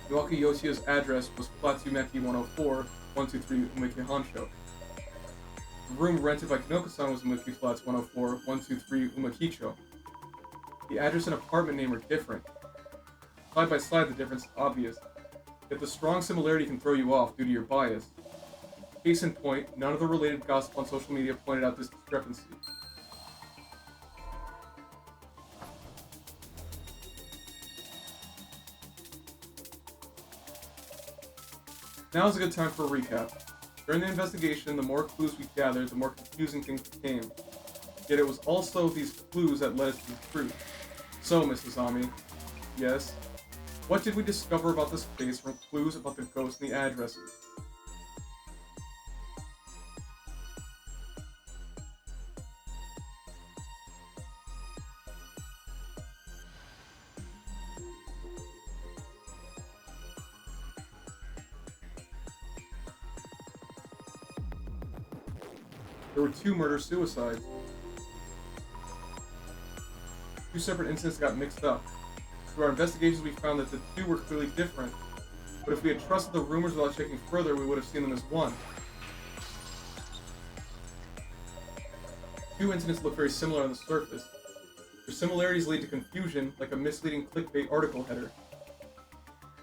Miwaku Yotsuya's address was Flat Umeki 104, 123 Umeki Hansho. The room rented by Kinoko-san was Umeki Flats 104, 123 Umekicho. The address and apartment name are different. Side by side, the difference is obvious, yet the strong similarity can throw you off due to your bias. Case in point, none of the related gossip on social media pointed out this discrepancy. Now is a good time for a recap. During the investigation, the more clues we gathered, the more confusing things became. Yet it was also these clues that led us to the truth. So, Mrs. Ami, yes? What did we discover about this case from clues about the ghost and the addresses? There were 2 murder-suicides. 2 separate incidents got mixed up. Through our investigations, we found that the 2 were clearly different, but if we had trusted the rumors without checking further, we would have seen them as one. 2 incidents look very similar on the surface. Their similarities lead to confusion, like a misleading clickbait article header.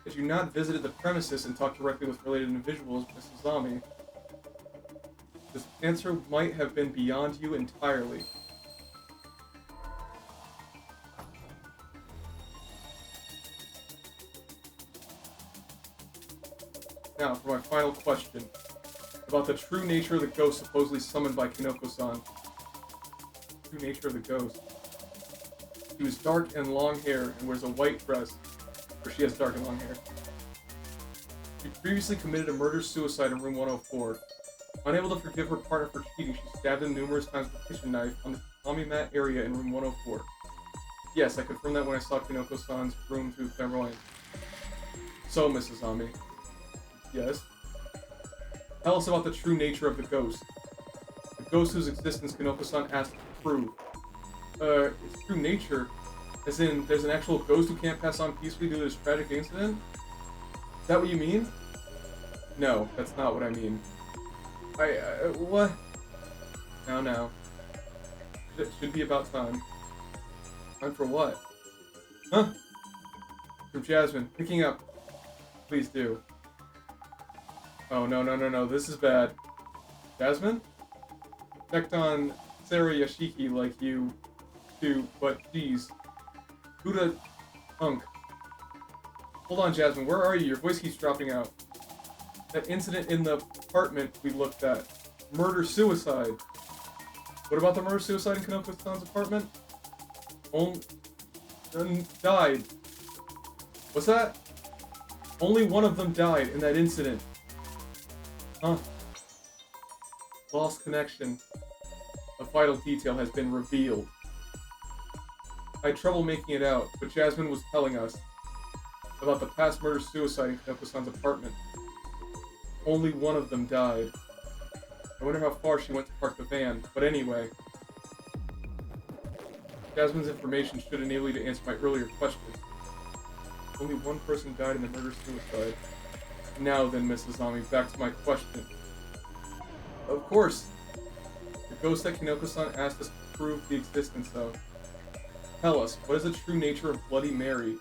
Had you not visited the premises and talked directly with related individuals, Mrs. Zami, this answer might have been beyond you entirely. Now, for my final question, about the true nature of the ghost supposedly summoned by Kinoko-san. True nature of the ghost. She was dark and long hair and wears a white dress, or she has dark and long hair. She previously committed a murder-suicide in room 104. Unable to forgive her partner for cheating, she stabbed him numerous times with a kitchen knife on the tatami mat area in room 104. Yes, I confirmed that when I saw Kinoko-san's room through clairvoyance. So, Mrs. Ami. Yes? Tell us about the true nature of the ghost. The ghost whose existence Kinoko-san asked to prove. Its true nature? As in, there's an actual ghost who can't pass on peacefully due to this tragic incident? Is that what you mean? No, that's not what I mean. What? Now. It should be about time. Time for what? Huh? From Jasmine. Picking up. Please do. Oh, no. This is bad. Jasmine? Checked on Sarah Yashiki like you too, but geez. Buddha Punk. Hold on, Jasmine. Where are you? Your voice keeps dropping out. That incident in the apartment we looked at. Murder-suicide. What about the murder-suicide in Kinoko-san's apartment? Died. What's that? Only one of them died in that incident. Huh. Lost connection. A vital detail has been revealed. I had trouble making it out, but Jasmine was telling us about the past murder-suicide in Kinoko-san's apartment. Only one of them died. I wonder how far she went to park the van, but anyway. Jasmine's information should enable you to answer my earlier question. Only one person died in the murder-suicide. Now then, Mrs. Ami, back to my question. Of course! The ghost that Kinoko-san asked us to prove the existence of. Tell us, what is the true nature of Bloody Mary?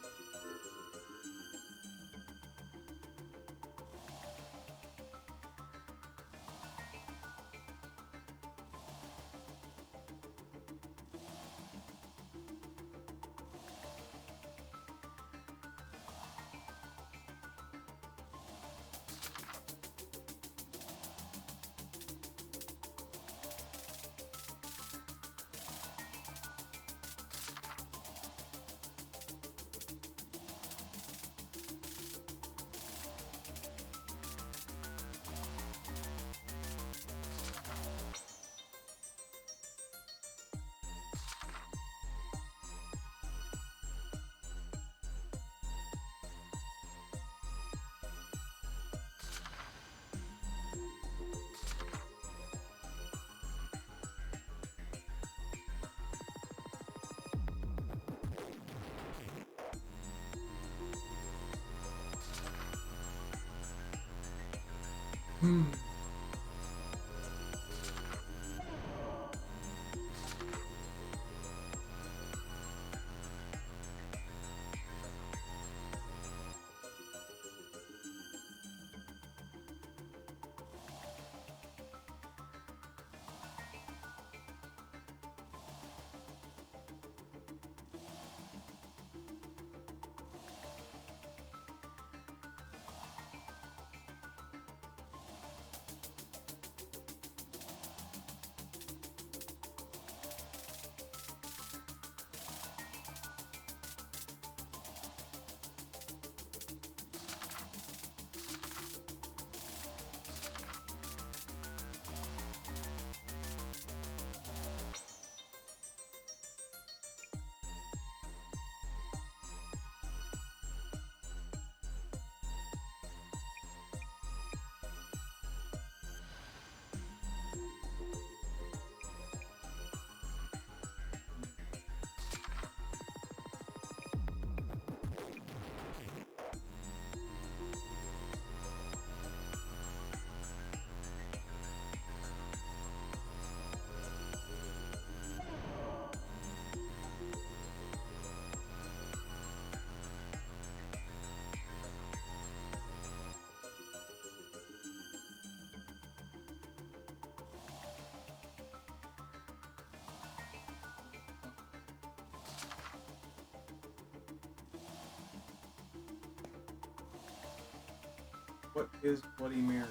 What is Bloody Mary?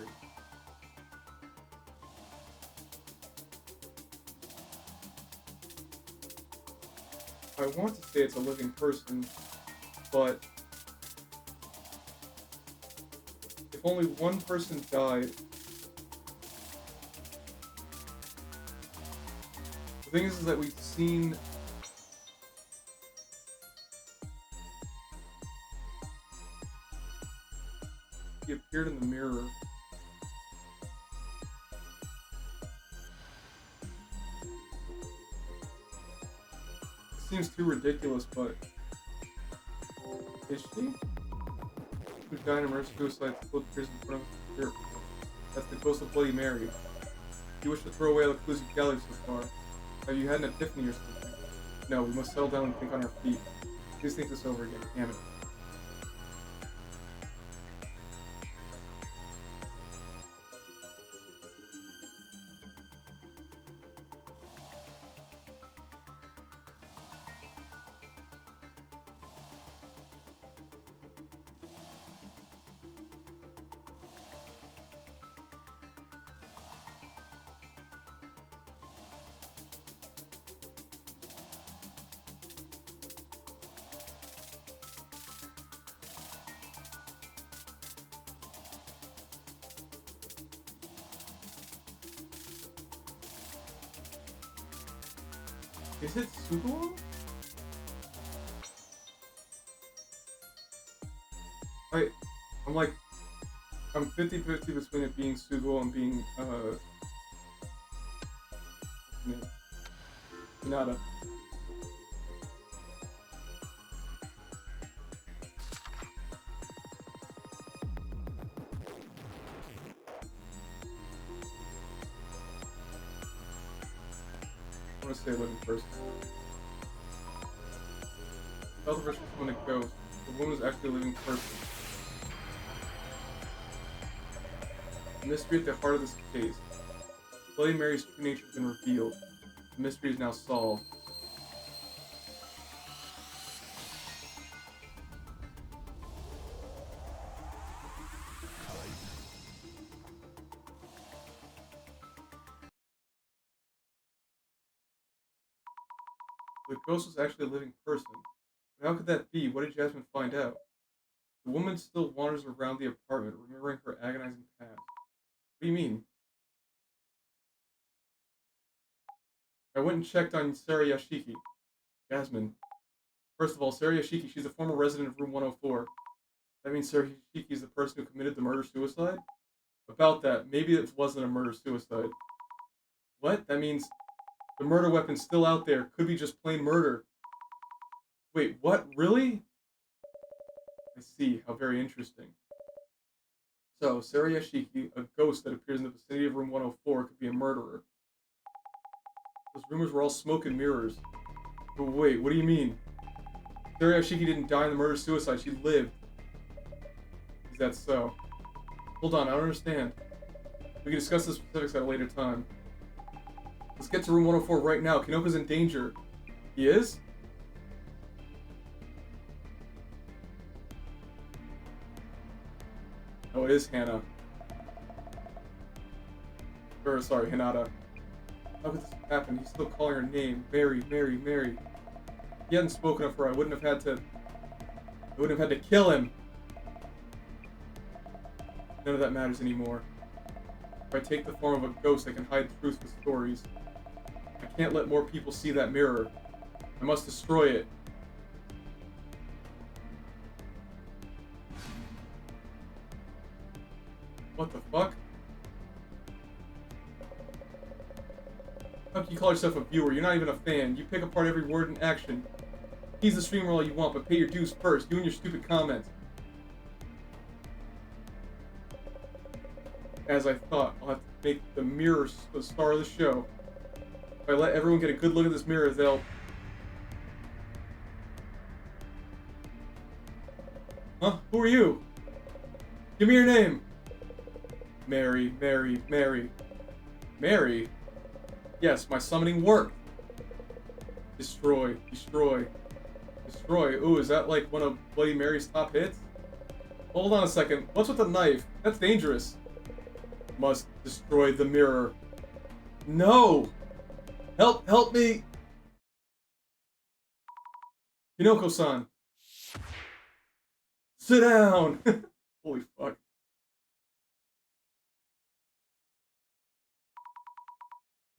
I want to say it's a living person, but if only one person died, the thing is that we've seen he appeared in the mirror. Seems too ridiculous, but is she? Who died in a murder suicide float appears in front of us here. That's the ghost of Bloody Mary. Do you wish to throw away all the clues you've gathered so far? Have you had an epiphany or something? No, we must settle down and think on our feet. Please think this over again. Damn it. Is it Subaru? I'm 50-50 between it being Sugo and being, Nada. I want to say living person. Tell the person when it goes. The woman is actually a living person. The mystery at the heart of this case. Bloody Mary's true nature has been revealed. The mystery is now solved. The ghost was actually a living person. But how could that be? What did Jasmine find out? The woman still wanders around the apartment, remembering her agonizing past. What do you mean? I went and checked on Sarah Yashiki. Jasmine. First of all, Sarah Yashiki, she's a former resident of room 104. That means Sarah Yashiki is the person who committed the murder-suicide? About that, maybe it wasn't a murder-suicide. What? That means the murder weapon's still out there. Could be just plain murder. Wait, what? Really? I see. How very interesting. So, Sarah Yashiki, a ghost that appears in the vicinity of room 104, could be a murderer. Those rumors were all smoke and mirrors. But wait, what do you mean? Sarah Yashiki didn't die in the murder-suicide. She lived. Is that so? Hold on, I don't understand. We can discuss the specifics at a later time. Let's get to room 104 right now. Kinoka's in danger. He is? Oh, it is Hannah. Or, sorry, Hinata. How could this happen? He's still calling her name. Mary, Mary, Mary. If he hadn't spoken of her, I wouldn't have had to kill him. None of that matters anymore. If I take the form of a ghost, I can hide truth with stories. I can't let more people see that mirror. I must destroy it. What the fuck? How can you call yourself a viewer? You're not even a fan. You pick apart every word and action. Tease the streamer all you want, but pay your dues first. You and your stupid comments. As I thought, I'll have to make the mirror the star of the show. If I let everyone get a good look at this mirror, they'll... Huh? Who are you? Give me your name! Mary, Mary, Mary. Mary? Yes, my summoning worked. Destroy, destroy, destroy. Ooh, is that like one of Bloody Mary's top hits? Hold on a second. What's with the knife? That's dangerous. Must destroy the mirror. No! Help me! Hinoko-san. Sit down! Holy fuck.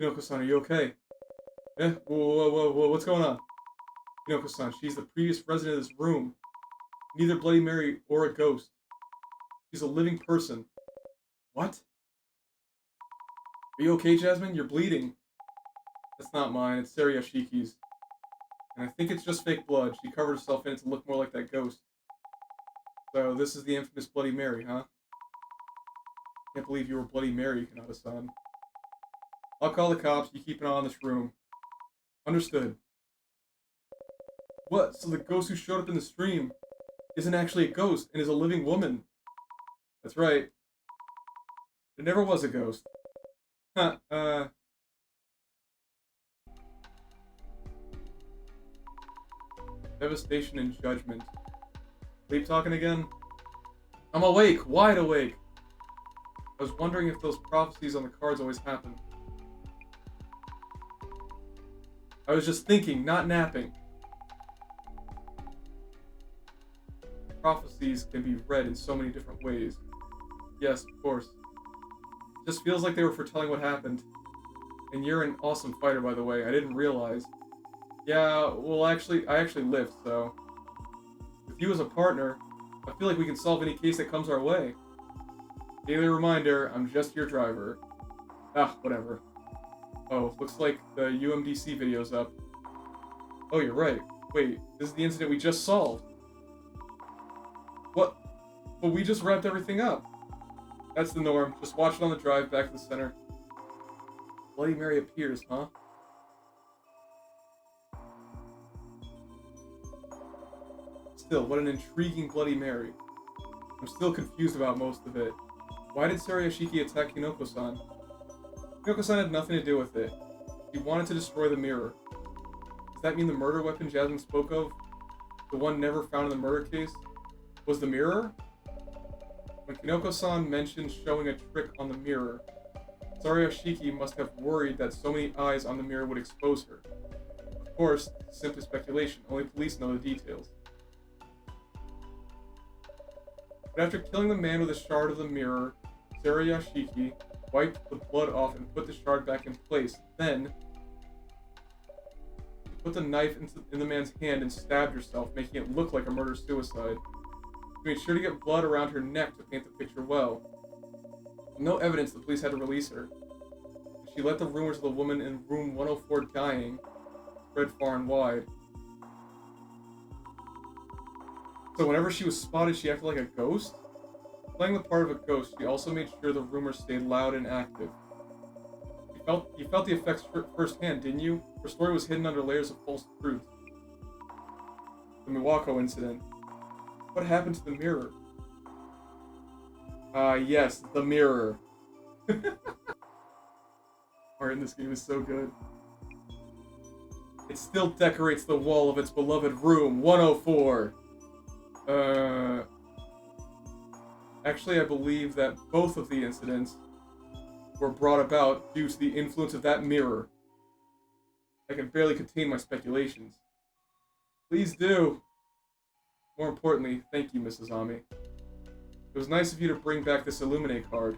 Hinoko-san, are you okay? Eh? Whoa, what's going on? Hinoko-san, she's the previous resident of this room. Neither Bloody Mary or a ghost. She's a living person. What? Are you okay, Jasmine? You're bleeding. That's not mine, it's Sariyashiki's. And I think it's just fake blood. She covered herself in it to look more like that ghost. So this is the infamous Bloody Mary, huh? Can't believe you were Bloody Mary, Kanata-san. I'll call the cops, you keep an eye on this room. Understood. What? So the ghost who showed up in the stream isn't actually a ghost and is a living woman? That's right. It never was a ghost. Huh, Devastation and judgment. Sleep talking again? I'm awake! Wide awake! I was wondering if those prophecies on the cards always happen. I was just thinking, not napping. Prophecies can be read in so many different ways. Yes, of course. It just feels like they were foretelling what happened. And you're an awesome fighter, by the way. I didn't realize. Yeah, well, I actually lift, so... With you as a partner, I feel like we can solve any case that comes our way. Daily reminder, I'm just your driver. Ah, whatever. Oh, looks like the UMDC video's up. Oh, you're right. Wait, this is the incident we just solved. What? But we just wrapped everything up. That's the norm. Just watch it on the drive back to the center. Bloody Mary appears, huh? Still, what an intriguing Bloody Mary. I'm still confused about most of it. Why did Sariyashiki attack Hinoko-san? Hinoko-san had nothing to do with it. He wanted to destroy the mirror. Does that mean the murder weapon Jasmine spoke of, the one never found in the murder case, was the mirror? When Hinoko-san mentioned showing a trick on the mirror, Sariyashiki must have worried that so many eyes on the mirror would expose her. Of course, it's simply speculation. Only police know the details. But after killing the man with a shard of the mirror, Sariyashiki wiped the blood off and put the shard back in place. Then, she put the knife in the man's hand and stabbed herself, making it look like a murder-suicide. She made sure to get blood around her neck to paint the picture well. With no evidence, the police had to release her. And she let the rumors of the woman in room 104 dying spread far and wide. So whenever she was spotted, she acted like a ghost? Playing the part of a ghost, she also made sure the rumors stayed loud and active. You felt the effects firsthand, didn't you? Her story was hidden under layers of false truth. The Miwako incident. What happened to the mirror? Yes, the mirror. Art in this game is so good. It still decorates the wall of its beloved room, 104. Actually, I believe that both of the incidents were brought about due to the influence of that mirror. I can barely contain my speculations. Please do. More importantly, thank you, Mrs. Ami. It was nice of you to bring back this Illuminate card.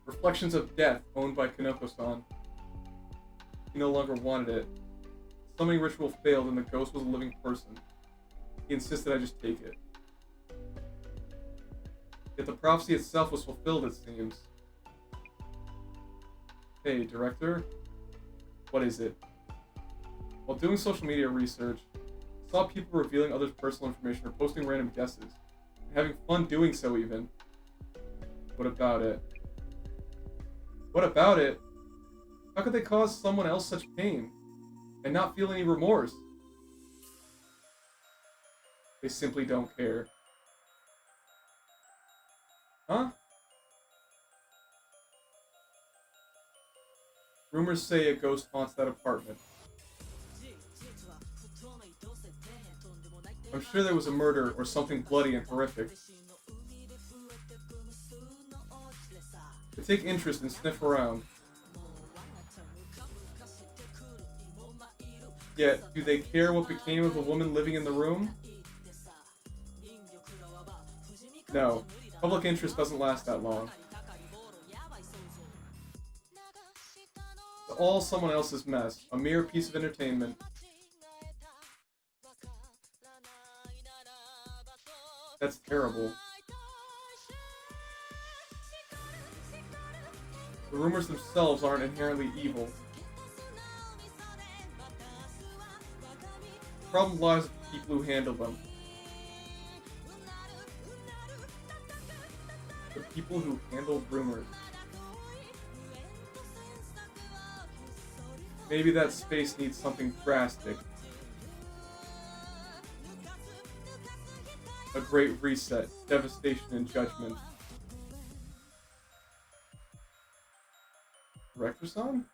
Reflections of Death, owned by Kanoko-san. He no longer wanted it. The summoning ritual failed and the ghost was a living person. He insisted I just take it. Yet the prophecy itself was fulfilled, it seems. Hey, Director? What is it? While doing social media research, I saw people revealing others' personal information or posting random guesses, and having fun doing so even. What about it? What about it? How could they cause someone else such pain, and not feel any remorse? They simply don't care. Huh? Rumors say a ghost haunts that apartment. I'm sure there was a murder or something bloody and horrific. They take interest and sniff around. Yet, do they care what became of the woman living in the room? No. Public interest doesn't last that long. It's all someone else's mess, a mere piece of entertainment. That's terrible. The rumors themselves aren't inherently evil. The problem lies with the people who handle them. The people who handle rumors. Maybe that space needs something drastic. A great reset, devastation, and judgment. Director's song?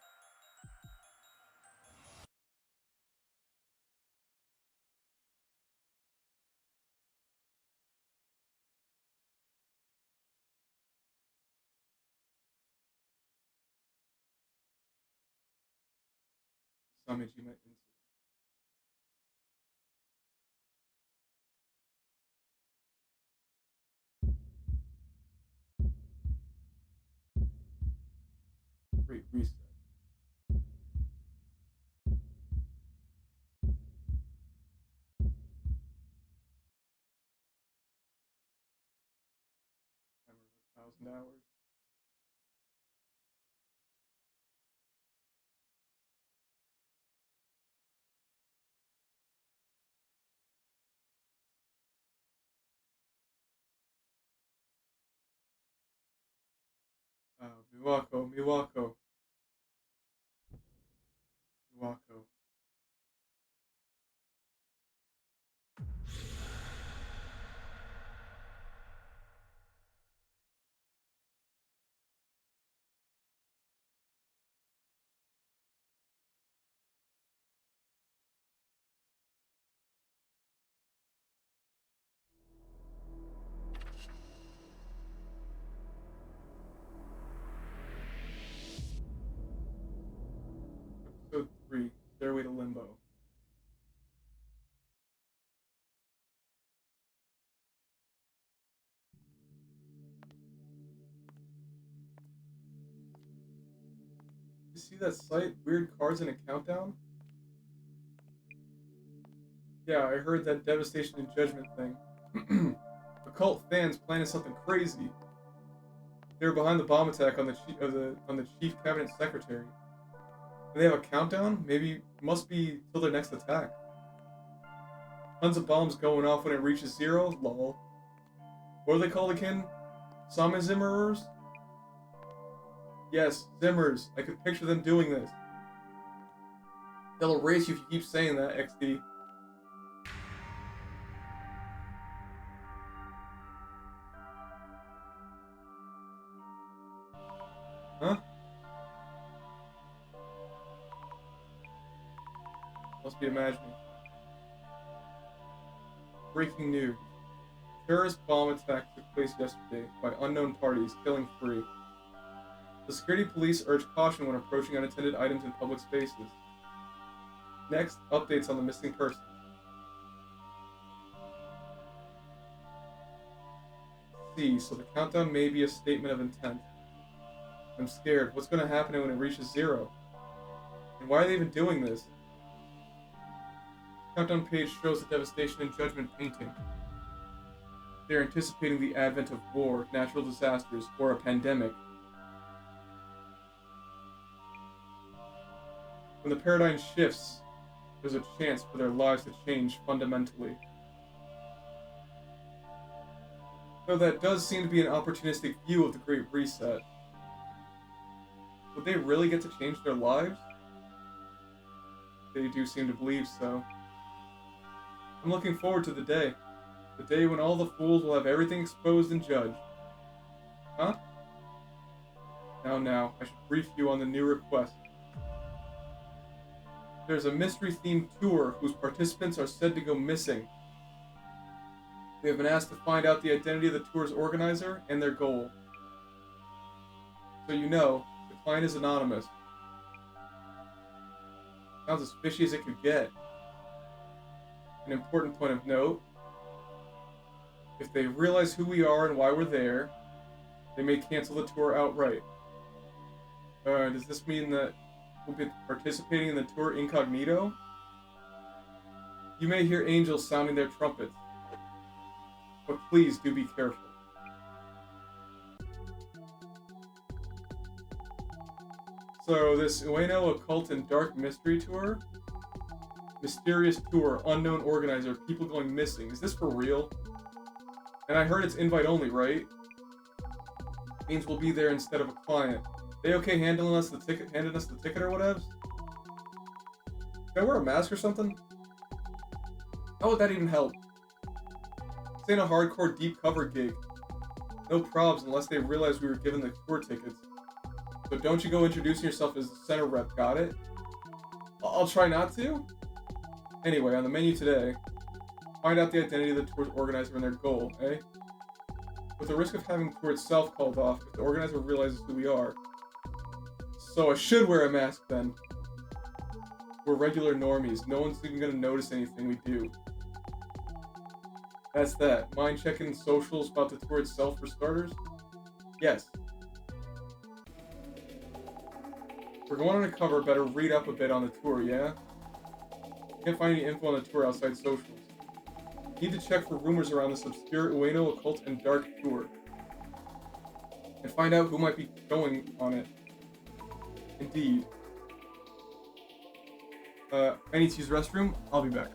Samejima incident. Great reset. Timer of 1,000 hours. Miwako, Miwako. Miwako. Episode 3, Stairway to Limbo. You see that site? Weird cards and a countdown? Yeah, I heard that devastation and judgment thing. Occult fans planning something crazy. They were behind the bomb attack on the chief cabinet secretary. And they have a countdown? Maybe it must be till their next attack. Tons of bombs going off when it reaches 0? Lol. What are they called again? Sama Zimmerers? Yes, Zimmers. I could picture them doing this. They'll erase you if you keep saying that, XD. Huh? Must be imagining. Breaking news. Terrorist bomb attack took place yesterday by unknown parties, killing 3. The security police urge caution when approaching unattended items in public spaces. Next, updates on the missing person. See, so the countdown may be a statement of intent. I'm scared. What's going to happen when it reaches 0? And why are they even doing this? The countdown page shows the devastation and judgment painting. They're anticipating the advent of war, natural disasters, or a pandemic. When the paradigm shifts, there's a chance for their lives to change fundamentally. Though that does seem to be an opportunistic view of the Great Reset. Would they really get to change their lives? They do seem to believe so. I'm looking forward to the day. The day when all the fools will have everything exposed and judged. Huh? Now, I should brief you on the new request. There's a mystery-themed tour whose participants are said to go missing. We have been asked to find out the identity of the tour's organizer and their goal. So you know, the client is anonymous. Sounds as fishy as it could get. An important point of note, if they realize who we are and why we're there, they may cancel the tour outright. Does this mean that we'll be participating in the tour incognito? You may hear angels sounding their trumpets, but please do be careful. So this Ueno Occult and Dark Mystery Tour? Mysterious tour, unknown organizer, people going missing. Is this for real? And I heard it's invite only, right? Means we'll be there instead of a client. They okay handing us the ticket or whatever? Should I wear a mask or something? How would that even help? This ain't a hardcore deep cover gig. No probs unless they realize we were given the tour tickets. So don't you go introducing yourself as the center rep, got it? I'll try not to? Anyway, on the menu today, find out the identity of the tour's organizer and their goal, eh? With the risk of having the tour itself called off if the organizer realizes who we are. So I should wear a mask then. We're regular normies. No one's even gonna notice anything we do. That's that. Mind checking socials about the tour itself for starters? Yes. We're going undercover, better read up a bit on the tour, yeah? Can't find any info on the tour outside socials. Need to check for rumors around this obscure Ueno Occult and Dark tour. And find out who might be going on it. Indeed. I need to use the restroom. I'll be back.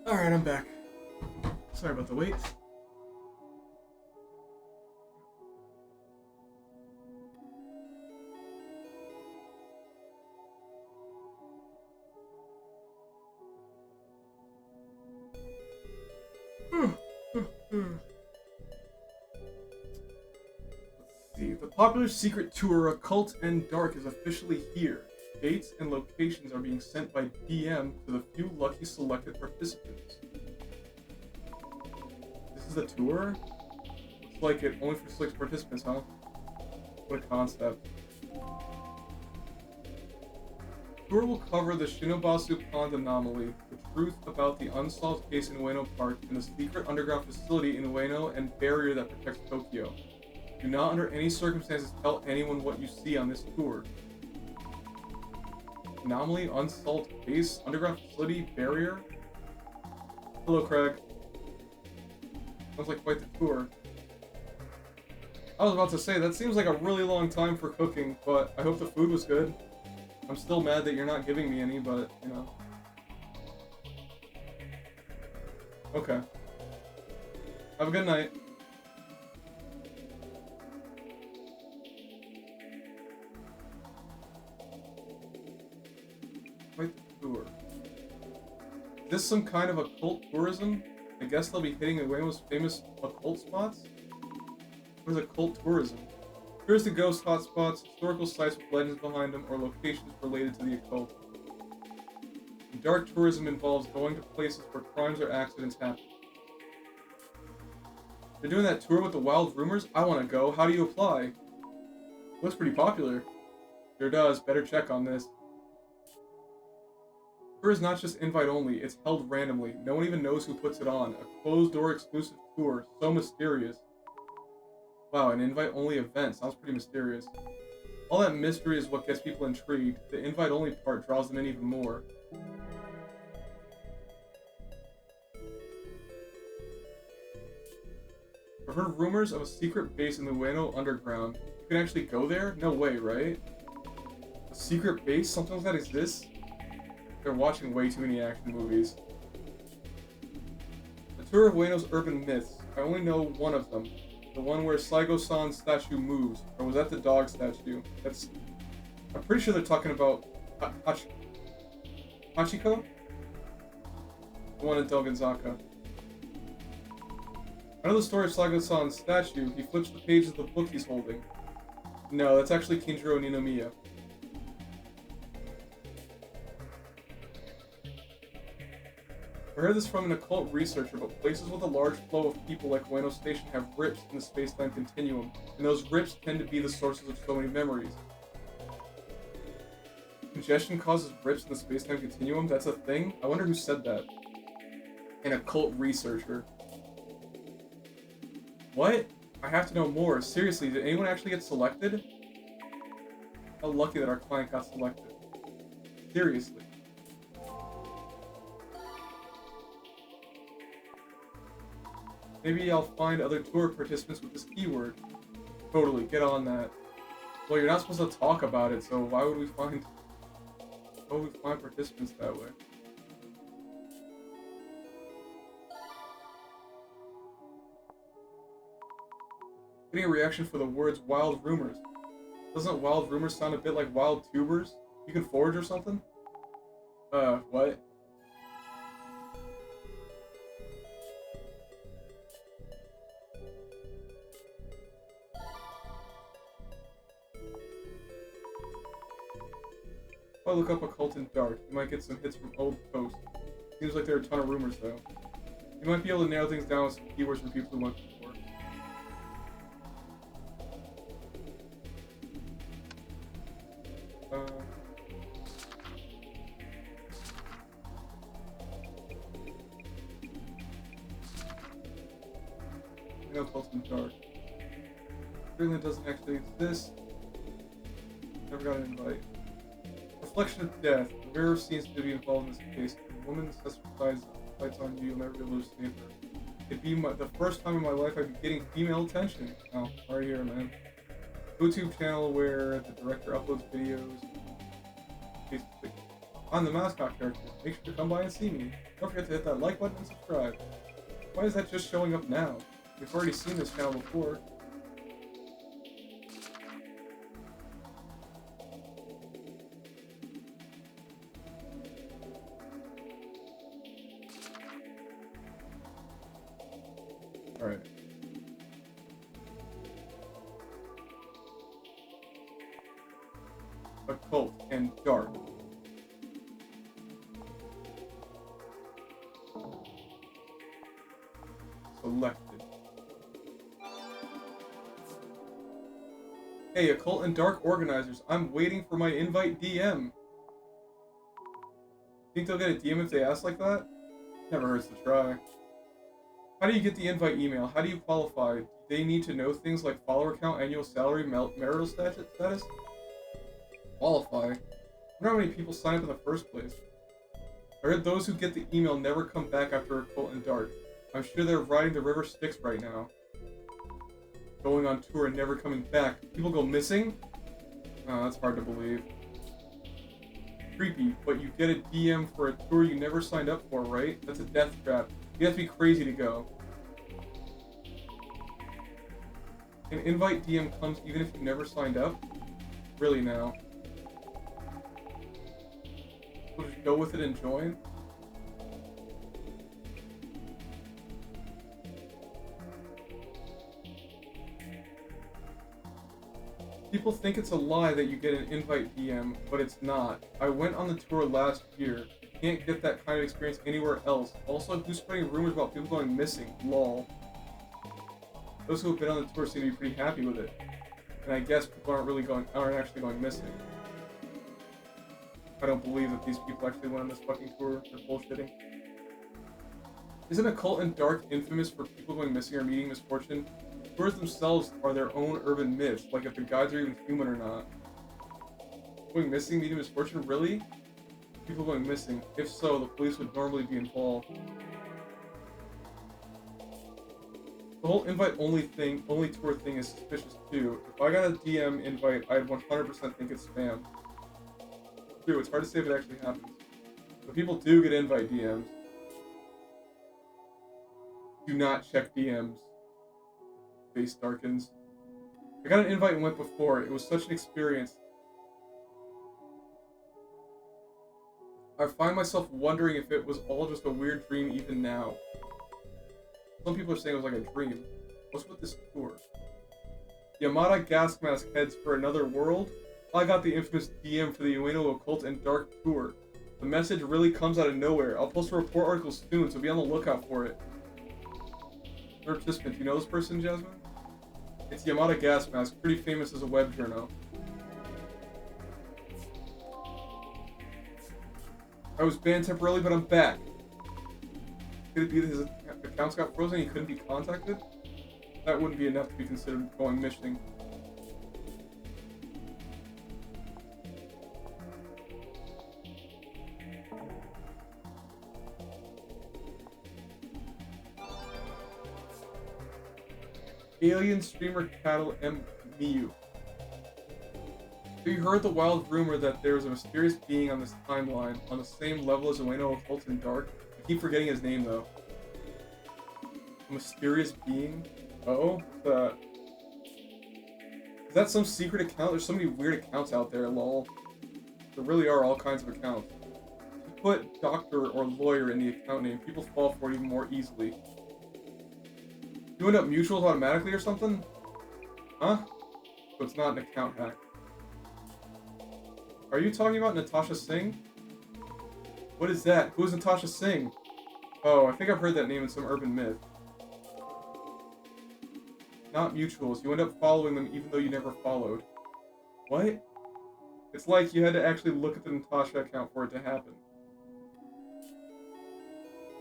Alright, I'm back. Sorry about the wait. Let's see. The popular secret tour Occult and Dark is officially here. Dates and locations are being sent by DM to the few lucky selected participants. This is the tour? Looks like it only for 6 participants, huh? What a concept. The tour will cover the Shinobasu Pond anomaly, the truth about the unsolved case in Ueno Park, and the secret underground facility in Ueno and barrier that protects Tokyo. Do not under any circumstances tell anyone what you see on this tour. Anomaly, unsolved case, underground facility, barrier. Hello, Craig. Sounds like quite the tour. I was about to say, that seems like a really long time for cooking, but I hope the food was good. I'm still mad that you're not giving me any, but, you know. Okay. Have a good night. Quite the tour. Is this some kind of occult tourism? I guess they'll be hitting away most famous occult spots? What is occult tourism? Here's the ghost hotspots, historical sites with legends behind them, or locations related to the occult. And dark tourism involves going to places where crimes or accidents happen. They're doing that tour with the wild rumors? I want to go. How do you apply? Looks pretty popular. Sure does. Better check on this. Tour is not just invite only, it's held randomly. No one even knows who puts it on. A closed-door exclusive tour. So mysterious. Wow, an invite-only event. Sounds pretty mysterious. All that mystery is what gets people intrigued. The invite-only part draws them in even more. I've heard rumors of a secret base in the Ueno underground. You can actually go there? No way, right? A secret base? Something like that exists? They're watching way too many action movies. A tour of Ueno's urban myths. I only know one of them. The one where Saigo-san's statue moves. Or was that the dog statue? That's... I'm pretty sure they're talking about... Hachiko? The one in Delganzaka. I know the story of Saigo-san's statue. He flips the pages of the book he's holding. No, that's actually Kinjiro Ninomiya. I heard this from an occult researcher, but places with a large flow of people like Ueno Station have rips in the space-time continuum, and those rips tend to be the sources of so many memories. Congestion causes rips in the space-time continuum? That's a thing? I wonder who said that. An occult researcher. What? I have to know more. Seriously, did anyone actually get selected? How lucky that our client got selected. Seriously. Maybe I'll find other tour participants with this keyword. Totally, get on that. Well, you're not supposed to talk about it, so why would we find participants that way? Getting a reaction for the words wild rumors. Doesn't wild rumors sound a bit like wild tubers? You can forage or something? What? If I look up occult in dark, you might get some hits from old posts. Seems like there are a ton of rumors though. You might be able to narrow things down with some keywords from people who went before. I know occult in dark. Greenland doesn't actually exist. Never got an invite. Reflection of death. The mirror seems to be involved in this case. The woman testifies lights on you, you'll never be able to save her. It'd be the first time in my life I'd be getting female attention. Oh, sorry here, man. YouTube channel where the director uploads videos. Facebook. I'm the mascot character. Make sure to come by and see me. Don't forget to hit that like button and subscribe. Why is that just showing up now? We've already seen this channel before. Alright. Occult and dark. Selected. Hey, occult and dark organizers, I'm waiting for my invite DM. Think they'll get a DM if they ask like that? Never hurts to try. How do you get the invite email? How do you qualify? Do they need to know things like follower count, annual salary, marital status? Qualify? I wonder how many people sign up in the first place. I heard those who get the email never come back after occult and dark. I'm sure they're riding the river Styx right now. going on tour and never coming back. People go missing? Oh, that's hard to believe. Creepy, but you get a DM for a tour you never signed up for, right? That's a death trap. You have to be crazy to go. An invite DM comes even if you never signed up? Really now? So just go with it and join? People think it's a lie that you get an invite DM, but it's not. I went on the tour last year. You can't get that kind of experience anywhere else. Also, who's spreading rumors about people going missing? Lol. Those who have been on the tour seem to be pretty happy with it. And I guess people aren't actually going missing. I don't believe that these people actually went on this fucking tour. They're bullshitting. Isn't Occult and Dark infamous for people going missing or meeting misfortune? Tours themselves are their own urban myths, like if the guides are even human or not. Going missing, meeting misfortune, really? People going missing. If so, the police would normally be involved. The whole invite only tour thing is suspicious too. If I got a DM invite, I'd 100% think it's spam. True, it's hard to say if it actually happens. But people do get invite DMs. Do not check DMs. Face darkens. I got an invite and went before. It was such an experience. I find myself wondering if it was all just a weird dream even now. Some people are saying it was like a dream. What's with this tour? Yamada Gas Mask heads for another world? I got the infamous DM for the Ueno Occult and Dark tour. The message really comes out of nowhere. I'll post a report article soon, so be on the lookout for it. Participant, do you know this person, Jasmine? It's Yamada Gas Mask, pretty famous as a web journo. I was banned temporarily, but I'm back. Could it be that his accounts got frozen and he couldn't be contacted? That wouldn't be enough to be considered going missing. Alien streamer Cattle M. Miyu. So you heard the wild rumor that there's a mysterious being on this timeline, on the same level as Ueno Occult and Dark. I keep forgetting his name though. A mysterious being? Oh? What's that? Is that some secret account? There's so many weird accounts out there, lol. There really are all kinds of accounts. If you put doctor or lawyer in the account name, people fall for it even more easily. You end up mutuals automatically or something? Huh? So it's not an account hack. Are you talking about Natasha Singh? What is that? Who is Natasha Singh? Oh, I think I've heard that name in some urban myth. Not mutuals. You end up following them even though you never followed. What? It's like you had to actually look at the Natasha account for it to happen.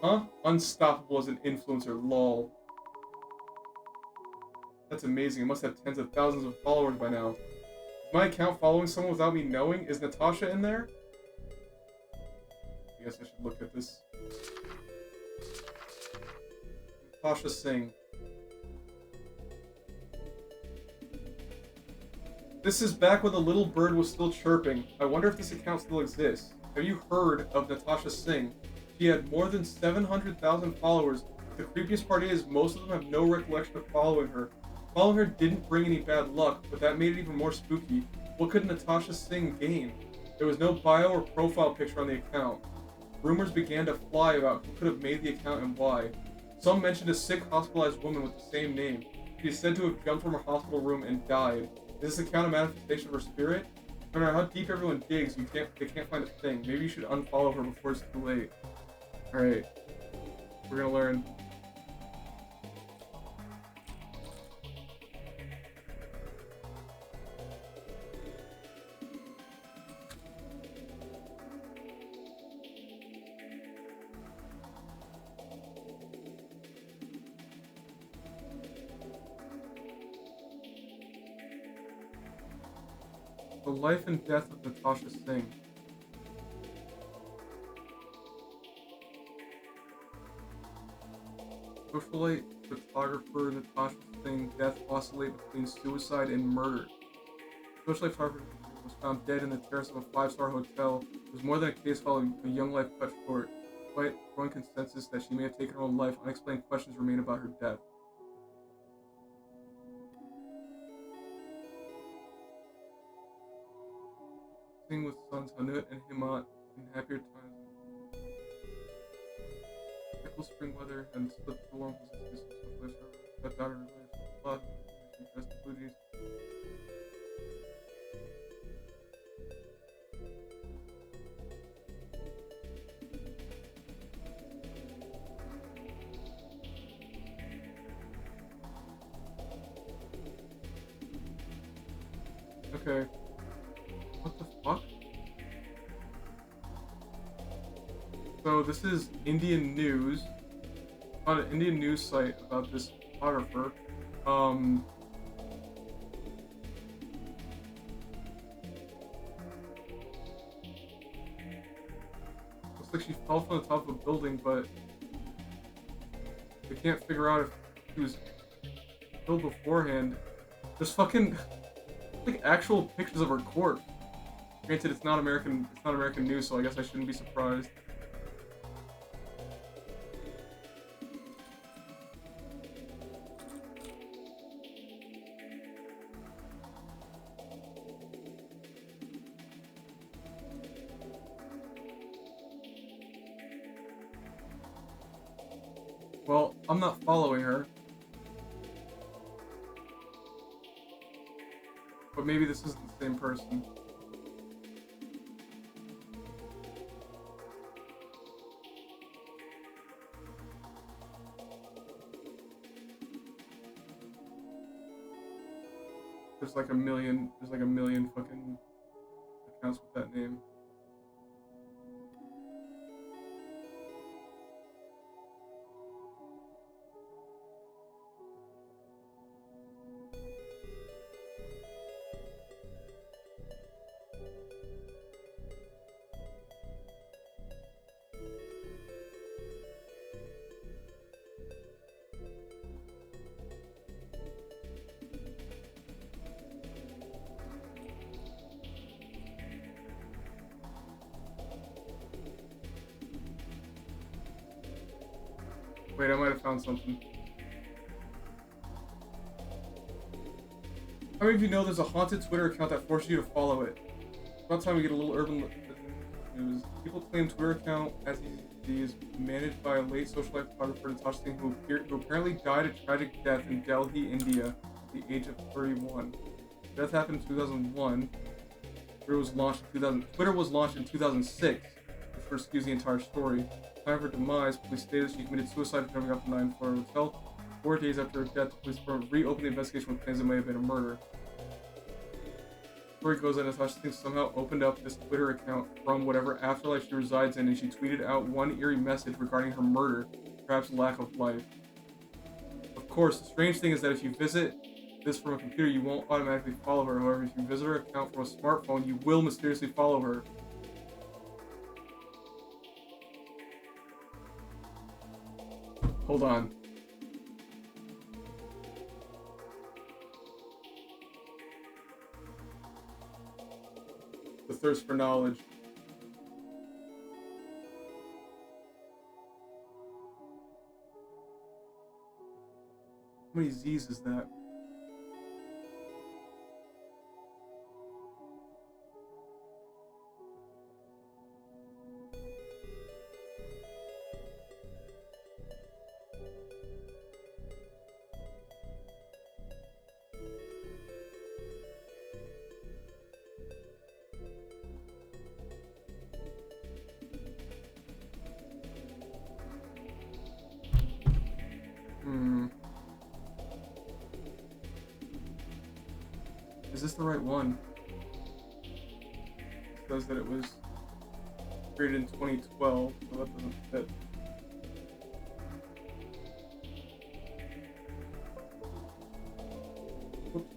Huh? Unstoppable as an influencer, lol. That's amazing. It must have tens of thousands of followers by now. Is my account following someone without me knowing? Is Natasha in there? I guess I should look at this. Natasha Singh. This is back when the little bird was still chirping. I wonder if this account still exists. Have you heard of Natasha Singh? She had more than 700,000 followers. The creepiest part is, most of them have no recollection of following her. Following her didn't bring any bad luck, but that made it even more spooky. What could Natasha Singh gain? There was no bio or profile picture on the account. Rumors began to fly about who could have made the account and why. Some mentioned a sick, hospitalized woman with the same name. She is said to have jumped from her hospital room and died. Is this account a manifestation of her spirit? No matter how deep everyone digs, they can't find a thing. Maybe you should unfollow her before it's too late. Alright. We're gonna learn. The life and death of Natasha Singh. Socialite photographer Natasha Singh death oscillate between suicide and murder. Socialite photographer was found dead in the terrace of a five-star hotel. It was more than a case following a young life cut short. Despite growing consensus that she may have taken her own life, unexplained questions remain about her death. Singh with sons Hanut and Himat in happier times. Fickle spring weather and slipped the warm positions of socialist stepped out of her relationship. Love, she dressed the blue jeans. Okay. What the fuck? So this is Indian news. On an Indian news site about this photographer. Looks like she fell from the top of a building, but they can't figure out if she was killed beforehand. There's fucking like actual pictures of her corpse. Granted, it's not American news, so I guess I shouldn't be surprised. Well, I'm not following her. But maybe this isn't the same person. There's like a million fucking accounts with that name. Wait, I might have found something. How many of you know there's a haunted Twitter account that forces you to follow it? It's about time we get a little urban news. People claim Twitter account as is managed by a late socialite photographer Natasha Singh who apparently died a tragic death in Delhi, India at the age of 31. Death happened in 2001. Twitter was launched in 2006, which excuse the entire story. Time of her demise, police stated she committed suicide jumping off the 9th-floor hotel. 4 days after her death, the police department reopened the investigation with claims it may have been a murder. The story goes that Natasha Singh somehow opened up this Twitter account from whatever afterlife she resides in, and she tweeted out one eerie message regarding her murder, perhaps lack of life. Of course, the strange thing is that if you visit this from a computer, you won't automatically follow her. However, if you visit her account from a smartphone, you will mysteriously follow her. Hold on. The thirst for knowledge. How many Z's is that? Is this the right one? It says that it was created in 2012, so that doesn't fit. Oops.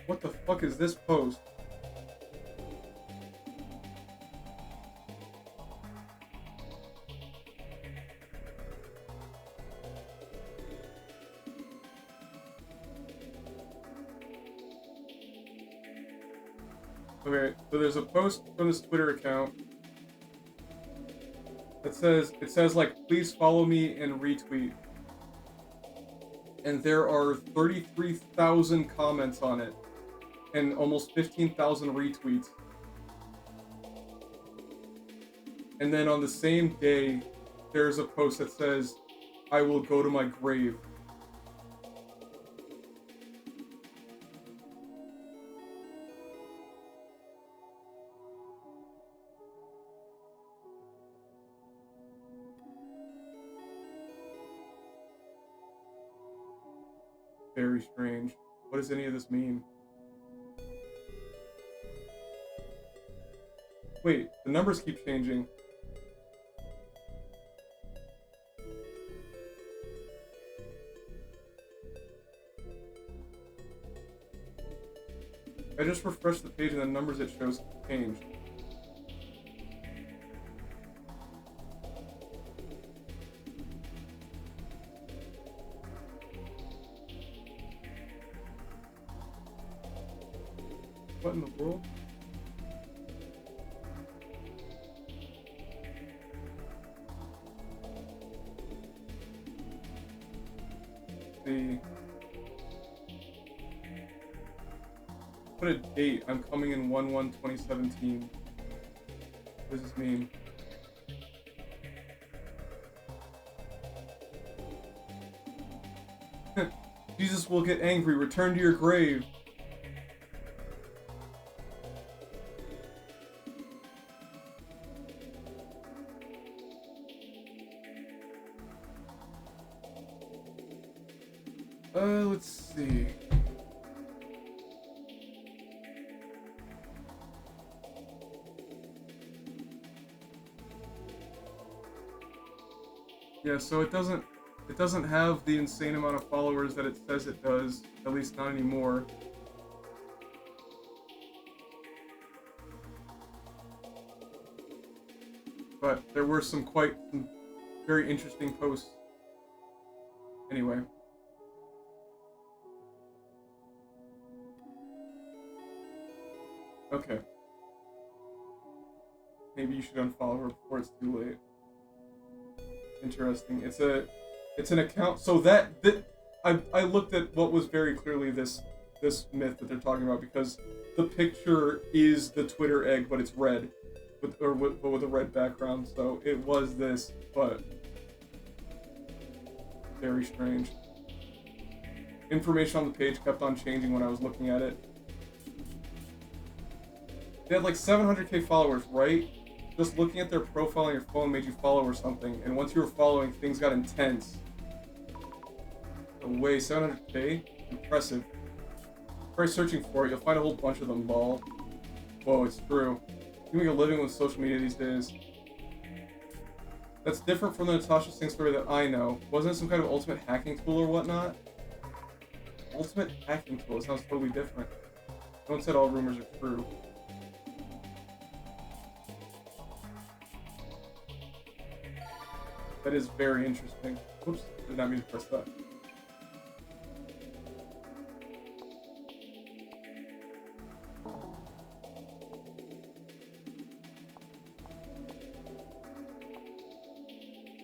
What the fuck is this post? Okay, so there's a post from this Twitter account that says like, please follow me and retweet. And there are 33,000 comments on it and almost 15,000 retweets. And then on the same day, there's a post that says, I will go to my grave. Very strange. What does any of this mean? Wait, the numbers keep changing. I just refreshed the page and the numbers it shows changed. What in the world? Put a date. I'm coming in 1/1/2017. What does this mean? Jesus will get angry. Return to your grave. Let's see. Yeah, so it doesn't have the insane amount of followers that it says it does, at least not anymore. But there were some very interesting posts. Anyway. Okay. Maybe you should unfollow her before it's too late. Interesting. It's an account. So that I looked at what was very clearly this myth that they're talking about, because the picture is the Twitter egg, but it's red, with a red background. So it was this, but very strange. Information on the page kept on changing when I was looking at it. They had like 700k followers, right? Just looking at their profile on your phone made you follow or something, and once you were following, things got intense. No way, 700k? Impressive. Try searching for it, you'll find a whole bunch of them, lol. Whoa, it's true. You make a living with social media these days. That's different from the Natasha Singh story that I know. Wasn't it some kind of ultimate hacking tool or whatnot? Ultimate hacking tool, it sounds totally different. No one said all rumors are true. That is very interesting. Oops, did not mean to press that.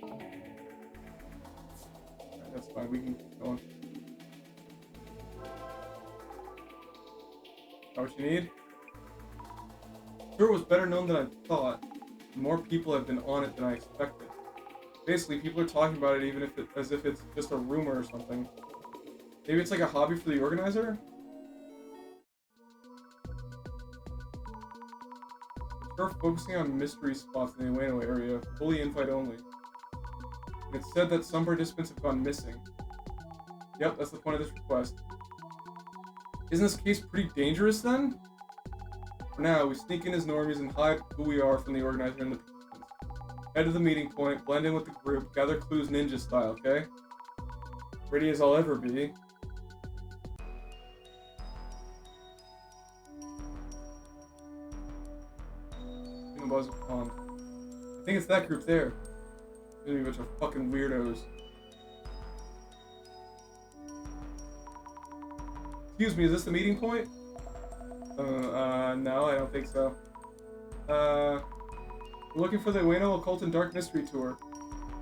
Alright, that's fine, we can keep going. Is that what you need? Sure, it was better known than I thought. More people have been on it than I expected. Basically, people are talking about it even as if it's just a rumor or something. Maybe it's like a hobby for the organizer? Start focusing on mystery spots in the Ueno area, fully invite only. And it's said that some participants have gone missing. Yep, that's the point of this request. Isn't this case pretty dangerous then? For now, we sneak in as normies and hide who we are from the organizer and the participants. Head to the meeting point, blend in with the group, gather clues ninja style, okay? Ready as I'll ever be. Buzz Pond. I think it's that group there. There's a bunch of fucking weirdos. Excuse me, is this the meeting point? No, I don't think so. We're looking for the Ueno Occult and Dark Mystery Tour.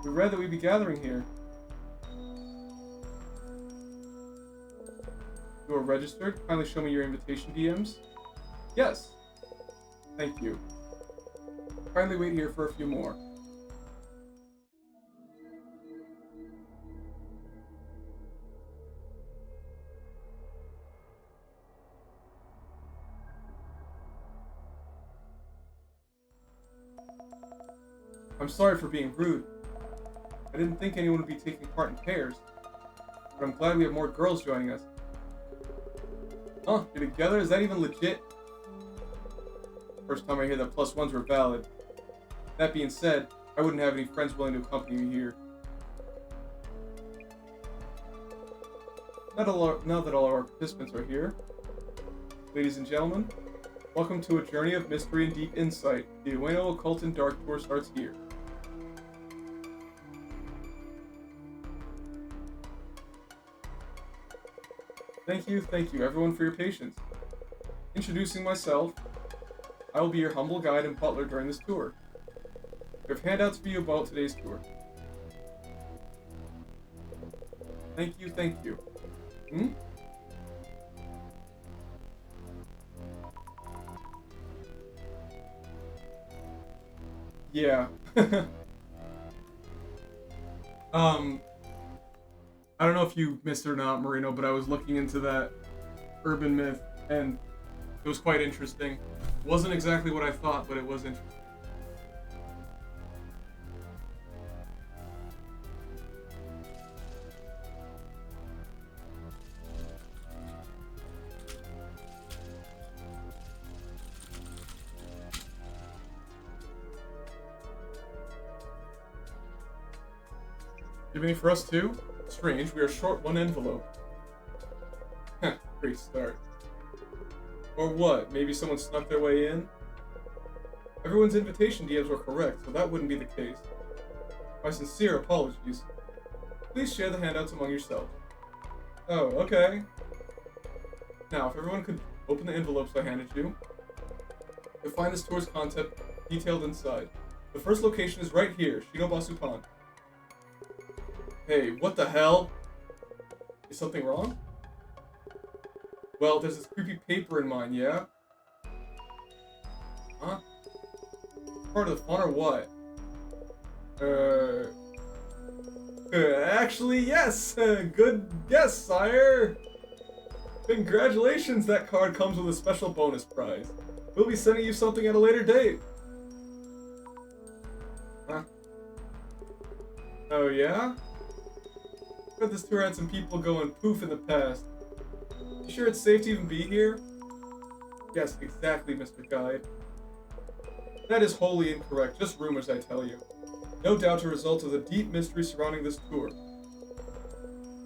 We read that we'd be gathering here. You are registered? Kindly show me your invitation DMs. Yes. Thank you. Kindly wait here for a few more. I'm sorry for being rude. I didn't think anyone would be taking part in pairs, but I'm glad we have more girls joining us. Huh? You're together? Is that even legit? First time I hear that +1s were valid. That being said, I wouldn't have any friends willing to accompany me here. Now that all our participants are here, ladies and gentlemen, welcome to a journey of mystery and deep insight. The Ueno Occult and Dark Tour starts here. Thank you everyone for your patience. Introducing myself, I will be your humble guide and butler during this tour. We have handouts for you about today's tour. Thank you. Yeah. I don't know if you missed it or not, Marino, but I was looking into that urban myth, and it was quite interesting. It wasn't exactly what I thought, but it was interesting. You have any for us too? Strange, we are short one envelope. Heh, great start. Or what? Maybe someone snuck their way in? Everyone's invitation DMs were correct, so that wouldn't be the case. My sincere apologies. Please share the handouts among yourselves. Oh, okay. Now, if everyone could open the envelopes I handed you, you'll find this tour's content detailed inside. The first location is right here, Shinobasu Pond. Hey, what the hell? Is something wrong? Well, there's this creepy paper in mine, yeah? Huh? Part of the fun or what? Actually, yes! Good guess, sire! Congratulations, that card comes with a special bonus prize. We'll be sending you something at a later date. Huh? Oh, yeah? I bet this tour had some people going poof in the past. You sure it's safe to even be here? Yes, exactly, Mr. Guide. That is wholly incorrect, just rumors, I tell you. No doubt a result of the deep mystery surrounding this tour.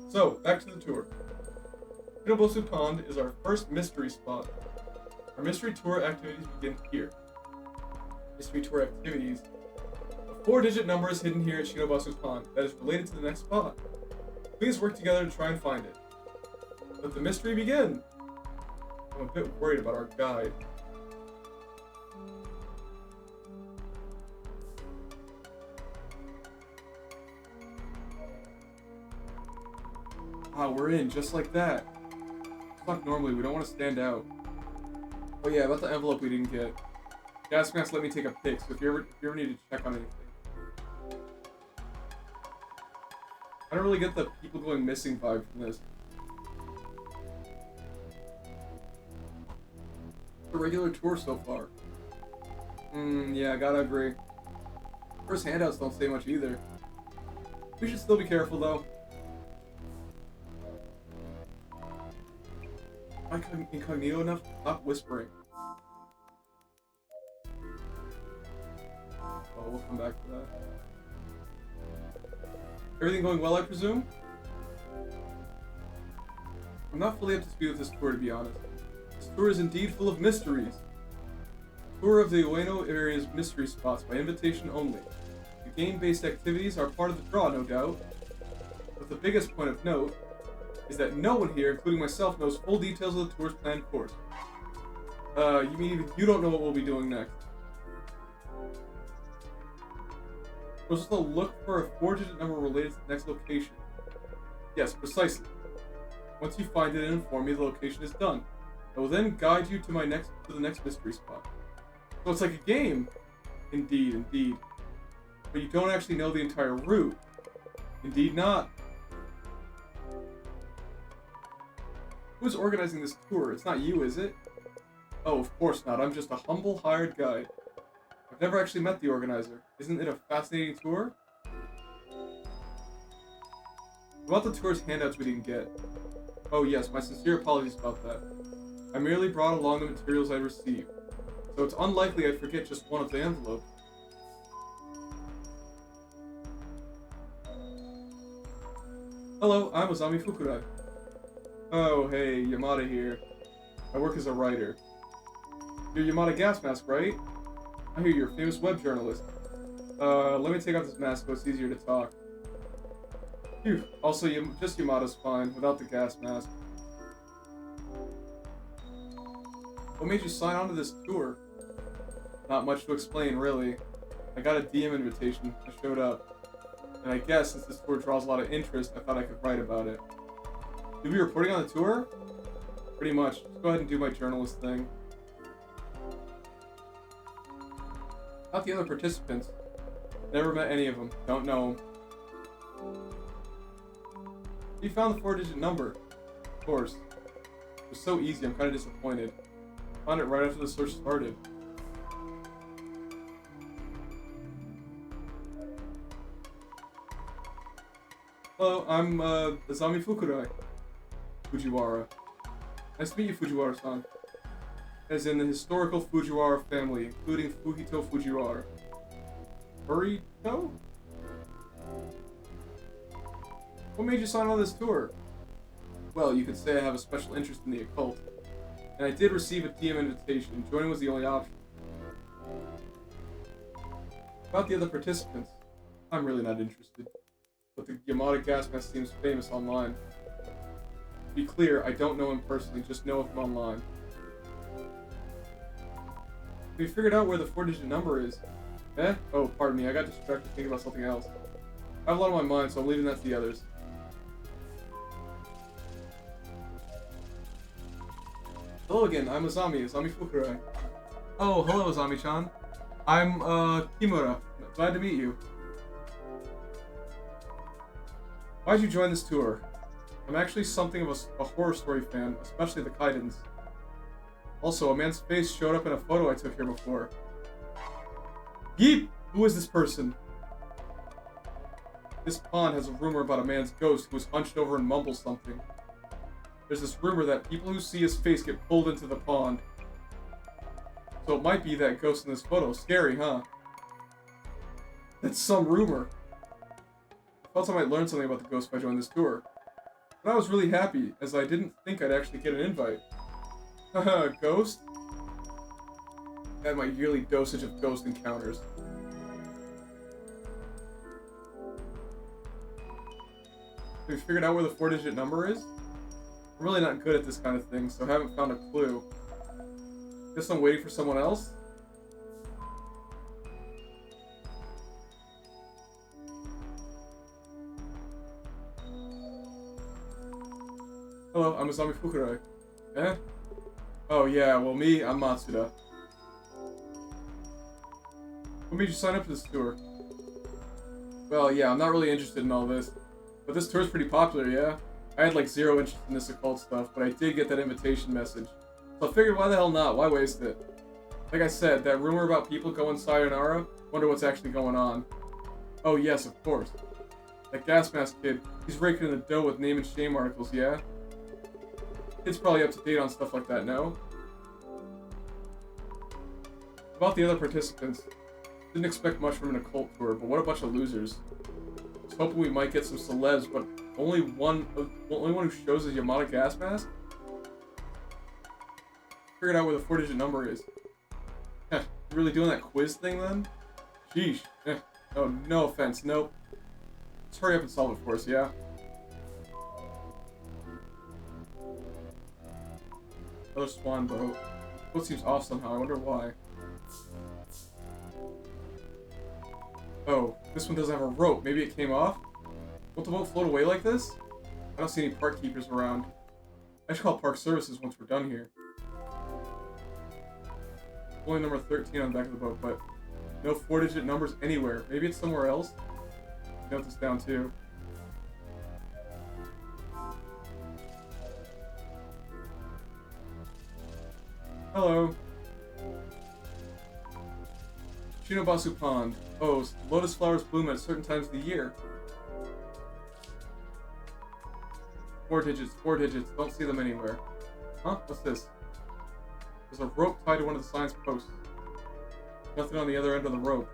So, back to the tour. Shinobosu Pond is our first mystery spot. Our mystery tour activities begin here. Mystery tour activities. A 4-digit number is hidden here at Shinobosu Pond that is related to the next spot. Please work together to try and find it. Let the mystery begin! I'm a bit worried about our guide. Ah, we're in, just like that. Talk normally, we don't want to stand out. Oh yeah, about the envelope we didn't get. Gas mask let me take a pic, so if you ever need to check on anything. I don't really get the people going missing vibe from this. A regular tour so far. Yeah, I gotta agree. First handouts don't say much either. We should still be careful though. Am I incognito enough? Stop whispering. Oh, we'll come back to that. Everything going well, I presume? I'm not fully up to speed with this tour, to be honest. This tour is indeed full of mysteries. Tour of the Ueno area's mystery spots by invitation only. The game-based activities are part of the draw, no doubt. But the biggest point of note is that no one here, including myself, knows full details of the tour's planned course. You mean even you don't know what we'll be doing next? We're supposed to look for a 4-digit number related to the next location. Yes, precisely. Once you find it and inform me the location is done, I will then guide you to the next mystery spot. So it's like a game. Indeed, indeed. But you don't actually know the entire route. Indeed not. Who's organizing this tour? It's not you, is it? Oh, of course not. I'm just a humble hired guide. I've never actually met the organizer. Isn't it a fascinating tour? About the tour's handouts we didn't get. Oh yes, my sincere apologies about that. I merely brought along the materials I received, so it's unlikely I'd forget just one of the envelopes. Hello, I'm Azami Fukurai. Oh, hey, Yamada here. I work as a writer. You're Yamada Gas Mask, right? I hear you're a famous web journalist. Let me take off this mask so it's easier to talk. Phew. Also, just Yamada's fine, without the gas mask. What made you sign on to this tour? Not much to explain, really. I got a DM invitation. I showed up. And I guess since this tour draws a lot of interest, I thought I could write about it. You'll be reporting on the tour? Pretty much. Just go ahead and do my journalist thing. Not the other participants. Never met any of them. Don't know them. You found the 4-digit number. Of course. It was so easy, I'm kind of disappointed. Found it right after the search started. Hello, I'm Azami Fujiwara. Nice to meet you, Fujiwara-san. As in the historical Fujiwara family, including Fujito Fujiwara. Burrito? What made you sign on this tour? Well, you could say I have a special interest in the occult. And I did receive a DM invitation. Joining was the only option. About the other participants, I'm really not interested. But the Yamada Gas Mask seems famous online. To be clear, I don't know him personally, just know him online. Have you figured out where the 4-digit number is? Eh? Oh, pardon me, I got distracted thinking about something else. I have a lot on my mind, so I'm leaving that to the others. Hello again, I'm Azami Fukurai. Oh, hello Azami-chan. I'm, Kimura. Glad to meet you. Why'd you join this tour? I'm actually something of a horror story fan, especially the Kaidens. Also, a man's face showed up in a photo I took here before. Yeep! Who is this person? This pond has a rumor about a man's ghost who is hunched over and mumbles something. There's this rumor that people who see his face get pulled into the pond. So it might be that ghost in this photo. Scary, huh? That's some rumor. I felt I might learn something about the ghost if I joined this tour. But I was really happy, as I didn't think I'd actually get an invite. Haha, ghost? I had my yearly dosage of ghost encounters. Have you figured out where the 4-digit number is? I'm really not good at this kind of thing, so I haven't found a clue. Guess I'm waiting for someone else? Hello, I'm Azami Fukurai. Eh? Oh yeah, well me, I'm Matsuda. What made you sign up for this tour? Well, yeah, I'm not really interested in all this. But this tour's pretty popular, yeah? I had like zero interest in this occult stuff, but I did get that invitation message. So I figured, why the hell not? Why waste it? Like I said, that rumor about people going sayonara, wonder what's actually going on. Oh yes, of course. That gas mask kid, he's raking in the dough with name and shame articles, yeah? Kid's probably up to date on stuff like that, no? About the other participants, didn't expect much from an occult tour, but what a bunch of losers. I was hoping we might get some celebs, but only one who shows is Yamada Gas Mask? Figured out where the 4-digit number is. Heh, really doing that quiz thing then? Sheesh. Oh, no offense. Nope. Let's hurry up and solve it for us, yeah? Another swan boat. Boat seems off somehow. I wonder why. Oh, this one doesn't have a rope. Maybe it came off? Won't the boat float away like this? I don't see any park keepers around. I should call park services once we're done here. Only number 13 on the back of the boat, but no 4-digit numbers anywhere. Maybe it's somewhere else? Note this down too. Hello. Shinobasu Pond. Oh, lotus flowers bloom at certain times of the year. 4 digits, 4 digits. Don't see them anywhere. Huh? What's this? There's a rope tied to one of the sign's posts. Nothing on the other end of the rope.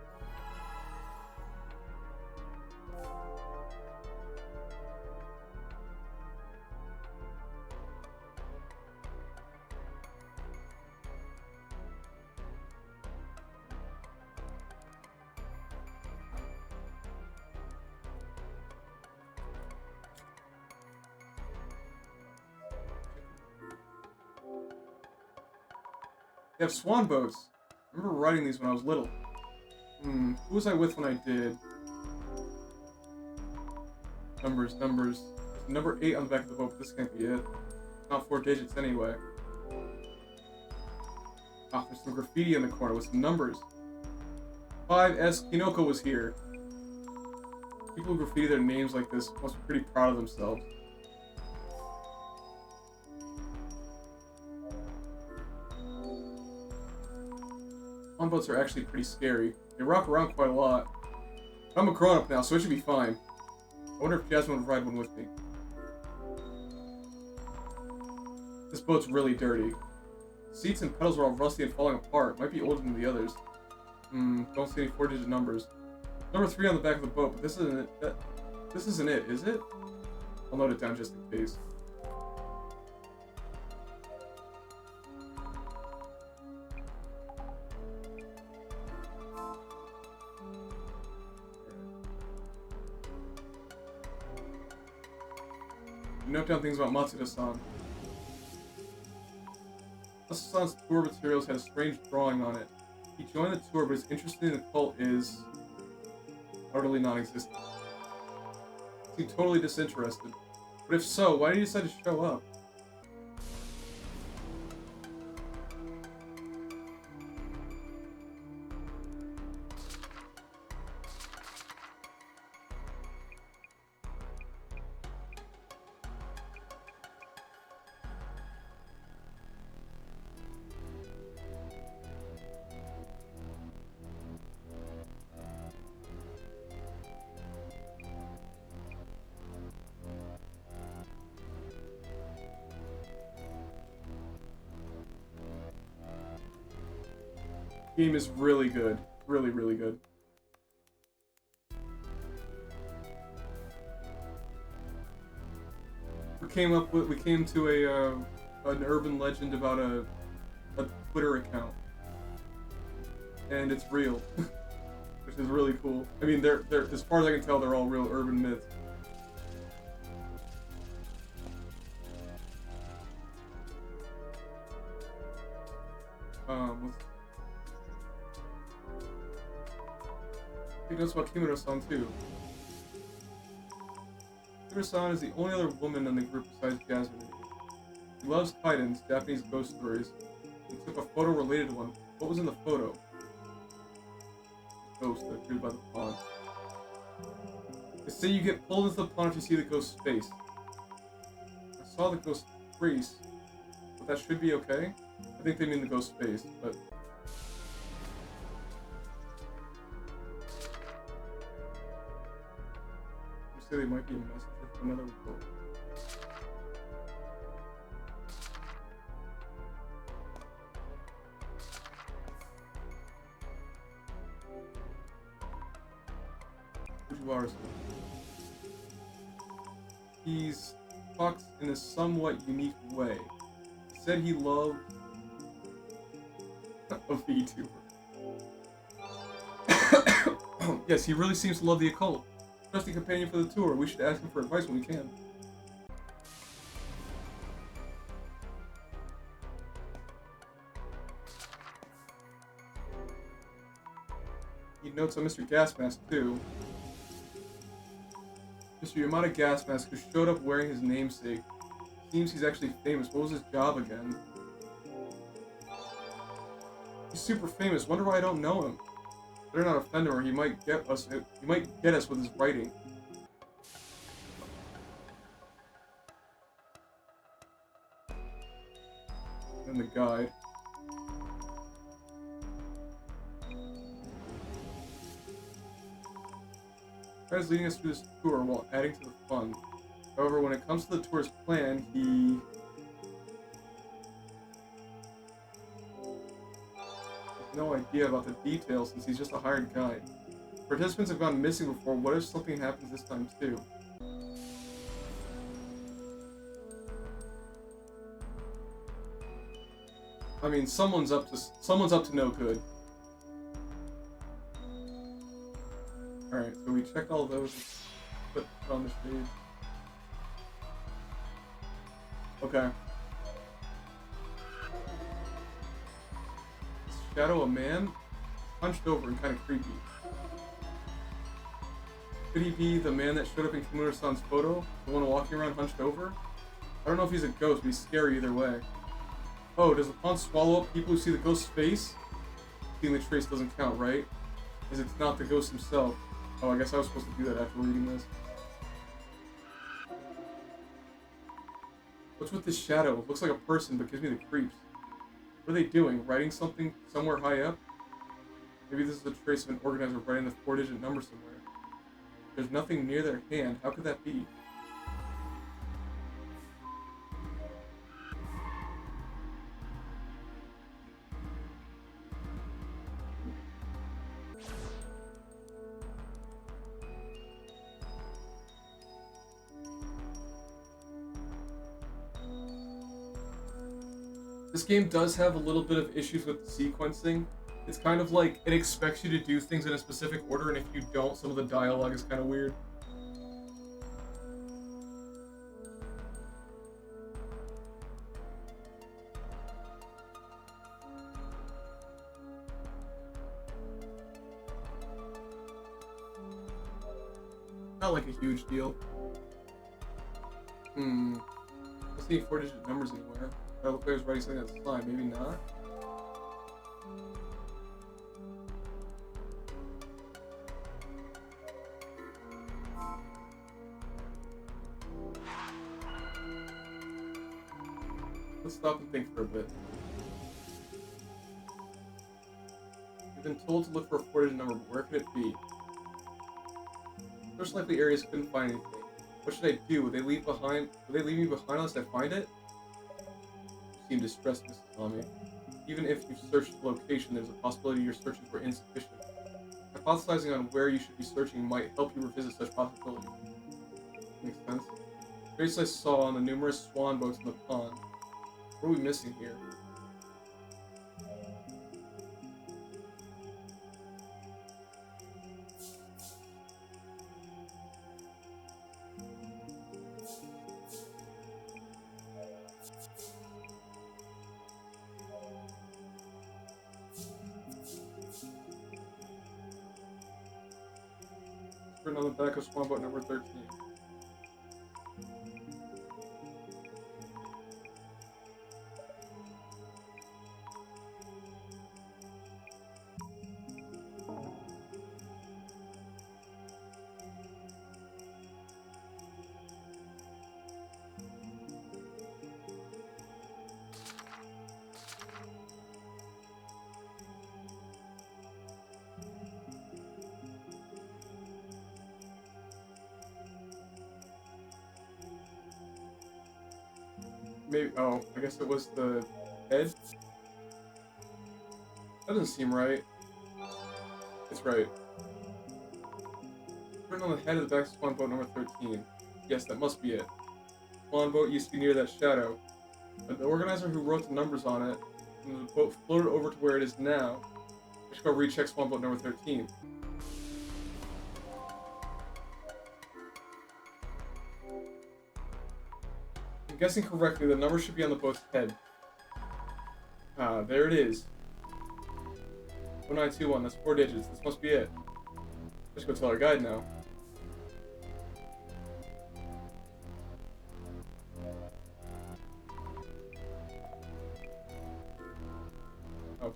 They have swan boats. I remember riding these when I was little. Who was I with when I did? Numbers. There's number 8 on the back of the boat, but this can't be it. Not 4 digits anyway. Ah, there's some graffiti in the corner with some numbers. 5S Kinoko was here. People who graffiti their names like this must be pretty proud of themselves. Swan boats are actually pretty scary. They rock around quite a lot. I'm a grown-up now, so it should be fine. I wonder if Jasmine would ride one with me. This boat's really dirty. Seats and pedals are all rusty and falling apart. Might be older than the others. Don't see any 4-digit numbers. Number 3 on the back of the boat, but this isn't it. This isn't it, is it? I'll note it down just in case. Note down things about Matsuda-san. Matsuda-san's tour materials had a strange drawing on it. He joined the tour, but his interest in the cult is utterly non-existent. He seemed totally disinterested. But if so, why did he decide to show up? Game is really good. Really, really good. We came to an urban legend about a Twitter account. And it's real. Which is really cool. I mean, they're as far as I can tell, they're all real urban myths. He knows about Kimura-san too. Kimura-san is the only other woman in the group besides Jasmine. He loves kaidens, Japanese ghost stories, and took a photo related to one. What was in the photo? A ghost that appeared by the pond. They say you get pulled into the pond if you see the ghost's face. I saw the ghost's face, but that should be okay. I think they mean the ghost's face, but... They might be a messenger from another world. Fujiwara-san. He talks in a somewhat unique way. He said he loved a VTuber. Yes, he really seems to love the occult. Trusty companion for the tour. We should ask him for advice when we can. He notes on Mr. Gasmask, too. Mr. Yamada Gasmask, who showed up wearing his namesake. Seems he's actually famous. What was his job again? He's super famous. Wonder why I don't know him. Better not offend him, or he might get us. He might get us with his writing. And the guide. Guide is leading us through this tour while adding to the fun. However, when it comes to the tour's plan, he has no idea about the details since he's just a hired guide. Participants have gone missing before. What if something happens this time too? I mean, someone's up to no good. All right, so we check all those. Put on the shade. Okay. Is Shadow a man? Hunched over and kind of creepy. Could he be the man that showed up in Kimura-san's photo? The one walking around hunched over? I don't know if he's a ghost, but he's scary either way. Oh, does the pond swallow up people who see the ghost's face? Seeing the trace doesn't count, right? As it's not the ghost himself. Oh, I guess I was supposed to do that after reading this. What's with this shadow? It looks like a person, but gives me the creeps. What are they doing? Writing something somewhere high up? Maybe this is a trace of an organizer writing the 4-digit number somewhere. There's nothing near their hand. How could that be? This game does have a little bit of issues with the sequencing. It's kind of like it expects you to do things in a specific order, and if you don't, some of the dialogue is kind of weird. Not like a huge deal. I don't see any 4-digit numbers anywhere. I look like I was writing something that's fine. Maybe not. Let's stop and think for a bit. We've been told to look for a 4-digit number, but where could it be? Most likely areas couldn't find anything. What should I do? Would they leave me behind unless I find it? You seem distressed, Mrs. Tommy. Even if you've searched the location, there's a possibility your searches were insufficient. Hypothesizing on where you should be searching might help you revisit such possibilities. Makes sense. Trace I saw on the numerous swan boats in the pond. What are we missing here? Written on the back of swan boat number 13. Maybe, oh, I guess it was the head? That doesn't seem right. It's right. Written on the head of the back of swan boat number 13. Yes, that must be it. Swan boat used to be near that shadow. But the organizer who wrote the numbers on it, when the boat floated over to where it is now, We should go recheck spawn boat number 13. I'm guessing correctly, the number should be on the boat's head. Ah, there it is. 1921, that's 4 digits. This must be it. Let's go tell our guide now. Oh.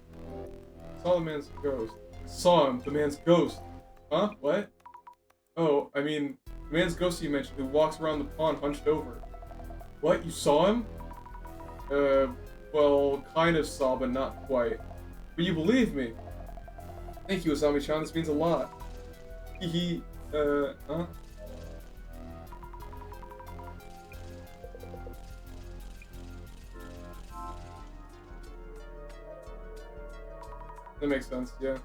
Saw the man's ghost. Saw him, the man's ghost. Huh? What? Oh, I mean, the man's ghost you mentioned who walks around the pond hunched over. What? You saw him? Well, kind of saw, but not quite. But you believe me. Thank you, Asami-chan. This means a lot. Hee huh? That makes sense, yeah.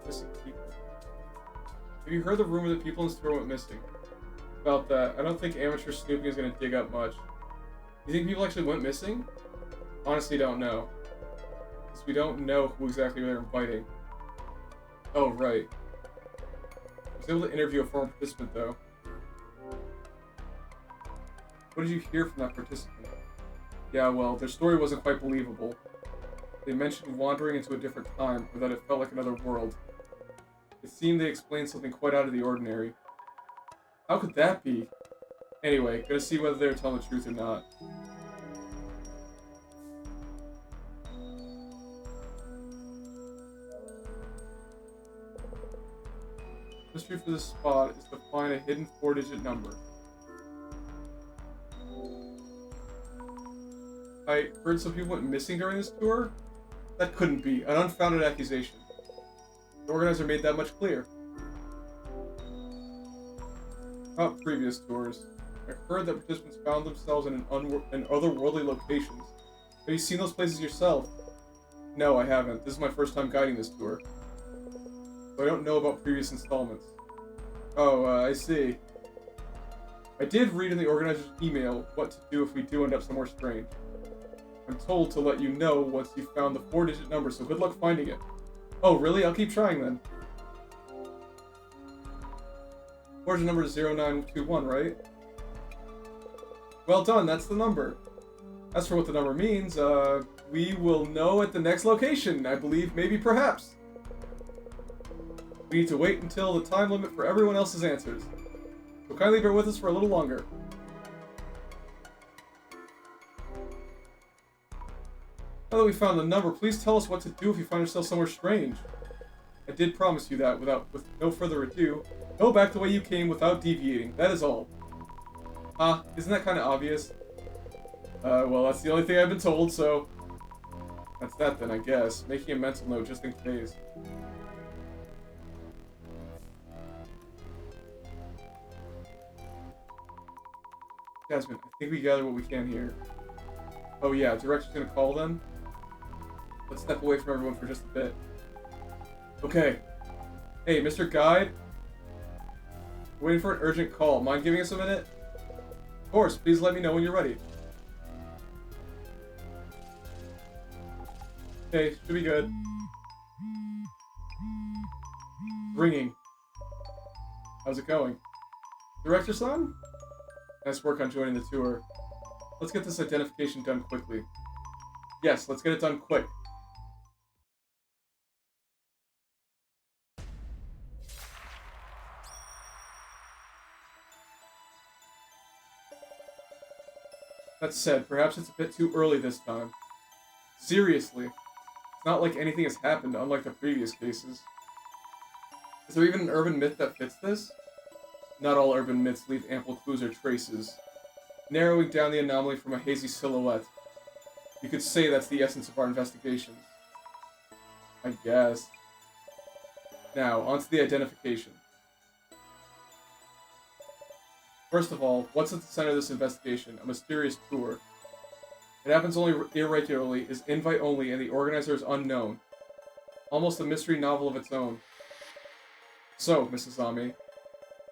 Missing people. Have you heard the rumor that people in the store went missing? About that, I don't think amateur snooping is gonna dig up much. You think people actually went missing? Honestly, don't know. Because we don't know who exactly they're inviting. Oh, right. I was able to interview a former participant, though. What did you hear from that participant? Yeah, well, their story wasn't quite believable. They mentioned wandering into a different time, or that it felt like another world. It seemed they explained something quite out of the ordinary. How could that be? Anyway, gonna see whether they're telling the truth or not. Mystery for this spot is to find a hidden 4-digit number. I heard some people went missing during this tour? That couldn't be. An unfounded accusation. The organizer made that much clear. About previous tours, I heard that participants found themselves in otherworldly locations. Have you seen those places yourself? No, I haven't. This is my first time guiding this tour. So I don't know about previous installments. Oh, I see. I did read in the organizer's email what to do if we do end up somewhere strange. I'm told to let you know once you've found the 4-digit number, so good luck finding it. Oh, really? I'll keep trying then. Origin number is 0921, right? Well done, that's the number. As for what the number means, we will know at the next location, I believe, maybe, perhaps. We need to wait until the time limit for everyone else's answers. So kindly bear with us for a little longer. Now that we found the number, please tell us what to do if you find yourself somewhere strange. I did promise you that with no further ado. Go back the way you came without deviating, that is all. Isn't that kind of obvious? Well, that's the only thing I've been told, so... That's that then, I guess. Making a mental note just in case. Jasmine, I think we gather what we can here. Oh yeah, director's gonna call them? Let's step away from everyone for just a bit. Okay. Hey, Mr. Guide? We're waiting for an urgent call. Mind giving us a minute? Of course, please let me know when you're ready. Okay, should be good. Ringing. How's it going? Director-san? Nice work on joining the tour. Let's get this identification done quickly. Yes, let's get it done quick. That said, perhaps it's a bit too early this time. Seriously. It's not like anything has happened, unlike the previous cases. Is there even an urban myth that fits this? Not all urban myths leave ample clues or traces. Narrowing down the anomaly from a hazy silhouette. You could say that's the essence of our investigations. I guess. Now, onto the identification. First of all, what's at the center of this investigation? A mysterious tour. It happens only irregularly, is invite only, and the organizer is unknown. Almost a mystery novel of its own. So, Mrs. Ami,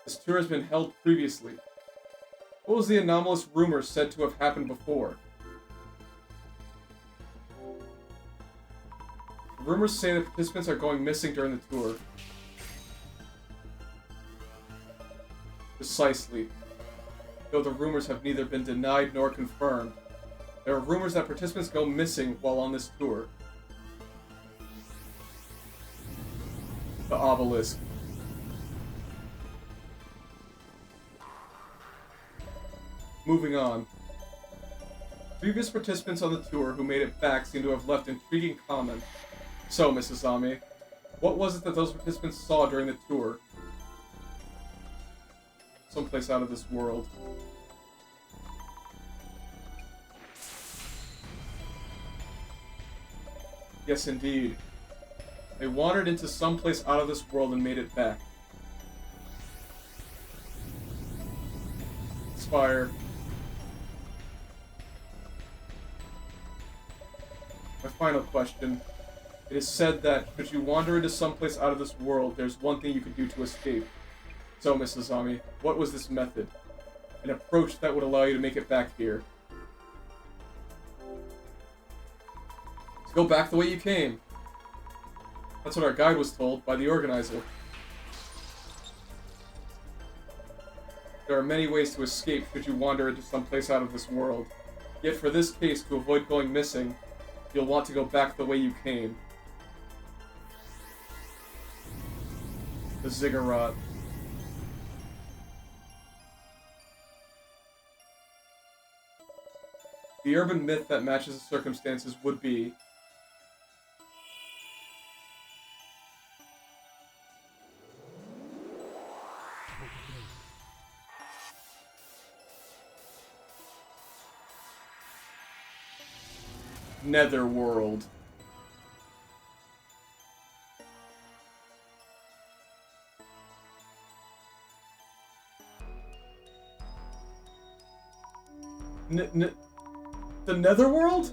this tour has been held previously. What was the anomalous rumor said to have happened before? rumors say that participants are going missing during the tour. Precisely. Though the rumors have neither been denied nor confirmed, there are rumors that participants go missing while on this tour. The obelisk. Moving on. Previous participants on the tour who made it back seem to have left intriguing comments. So, Mrs. Ami, what was it that those participants saw during the tour? Someplace out of this world. Yes, indeed. They wandered into someplace out of this world and made it back. Spire. My final question. It is said that, should you wander into someplace out of this world, there's one thing you can do to escape. So, Mrs. Ami, what was this method? An approach that would allow you to make it back here. To go back the way you came. That's what our guide was told by the organizer. There are many ways to escape should you wander into someplace out of this world. Yet for this case, to avoid going missing, you'll want to go back the way you came. The ziggurat. The urban myth that matches the circumstances would be Netherworld. The Netherworld?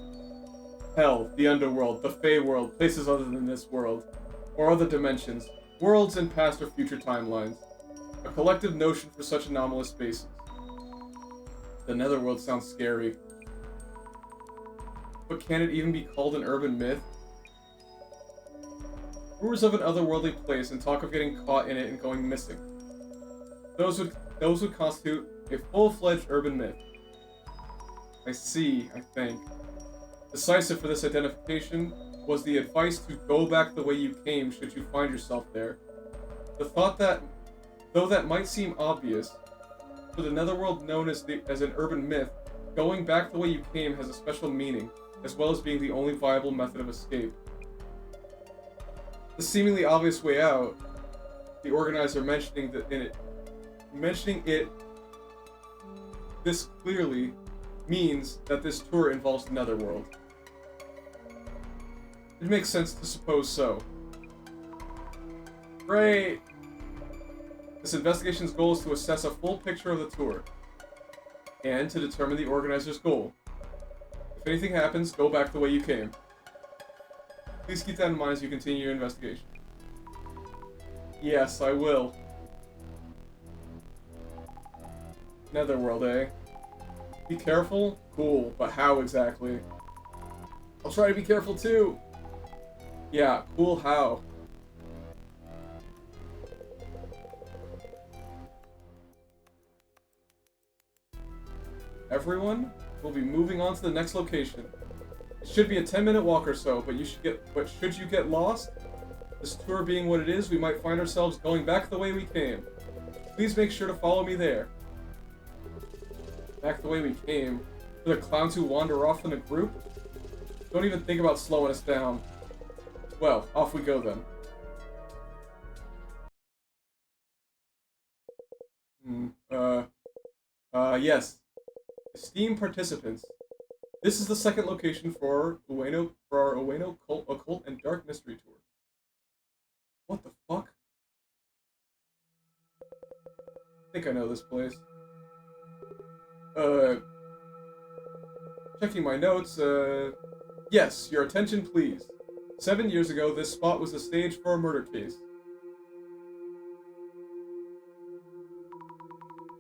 Hell, the Underworld, the Fey World, places other than this world, or other dimensions, worlds in past or future timelines. A collective notion for such anomalous spaces. The Netherworld sounds scary. But can it even be called an urban myth? Rumors of an otherworldly place and talk of getting caught in it and going missing. Those would constitute a full-fledged urban myth. I see, I think. Decisive for this identification was the advice to go back the way you came should you find yourself there. The thought that, though that might seem obvious, for the Netherworld known as an urban myth, going back the way you came has a special meaning, as well as being the only viable method of escape. The seemingly obvious way out, the organizer mentioning it this clearly means that this tour involves the Netherworld. It makes sense to suppose so. Great! This investigation's goal is to assess a full picture of the tour, and to determine the organizer's goal. If anything happens, go back the way you came. Please keep that in mind as you continue your investigation. Yes, I will. Netherworld, eh? Be careful? Cool, but how exactly? I'll try to be careful too! Yeah, cool how? Everyone, we'll be moving on to the next location. It should be a 10-minute walk or so, but should you get lost? This tour being what it is, we might find ourselves going back the way we came. Please make sure to follow me there. Back the way we came? For the clowns who wander off in a group? Don't even think about slowing us down. Well, off we go then. Yes. Esteemed participants, this is the second location for our Ueno Occult and Dark Mystery Tour. What the fuck? I think I know this place. Checking my notes, yes, your attention please. 7 years ago, this spot was the stage for a murder case.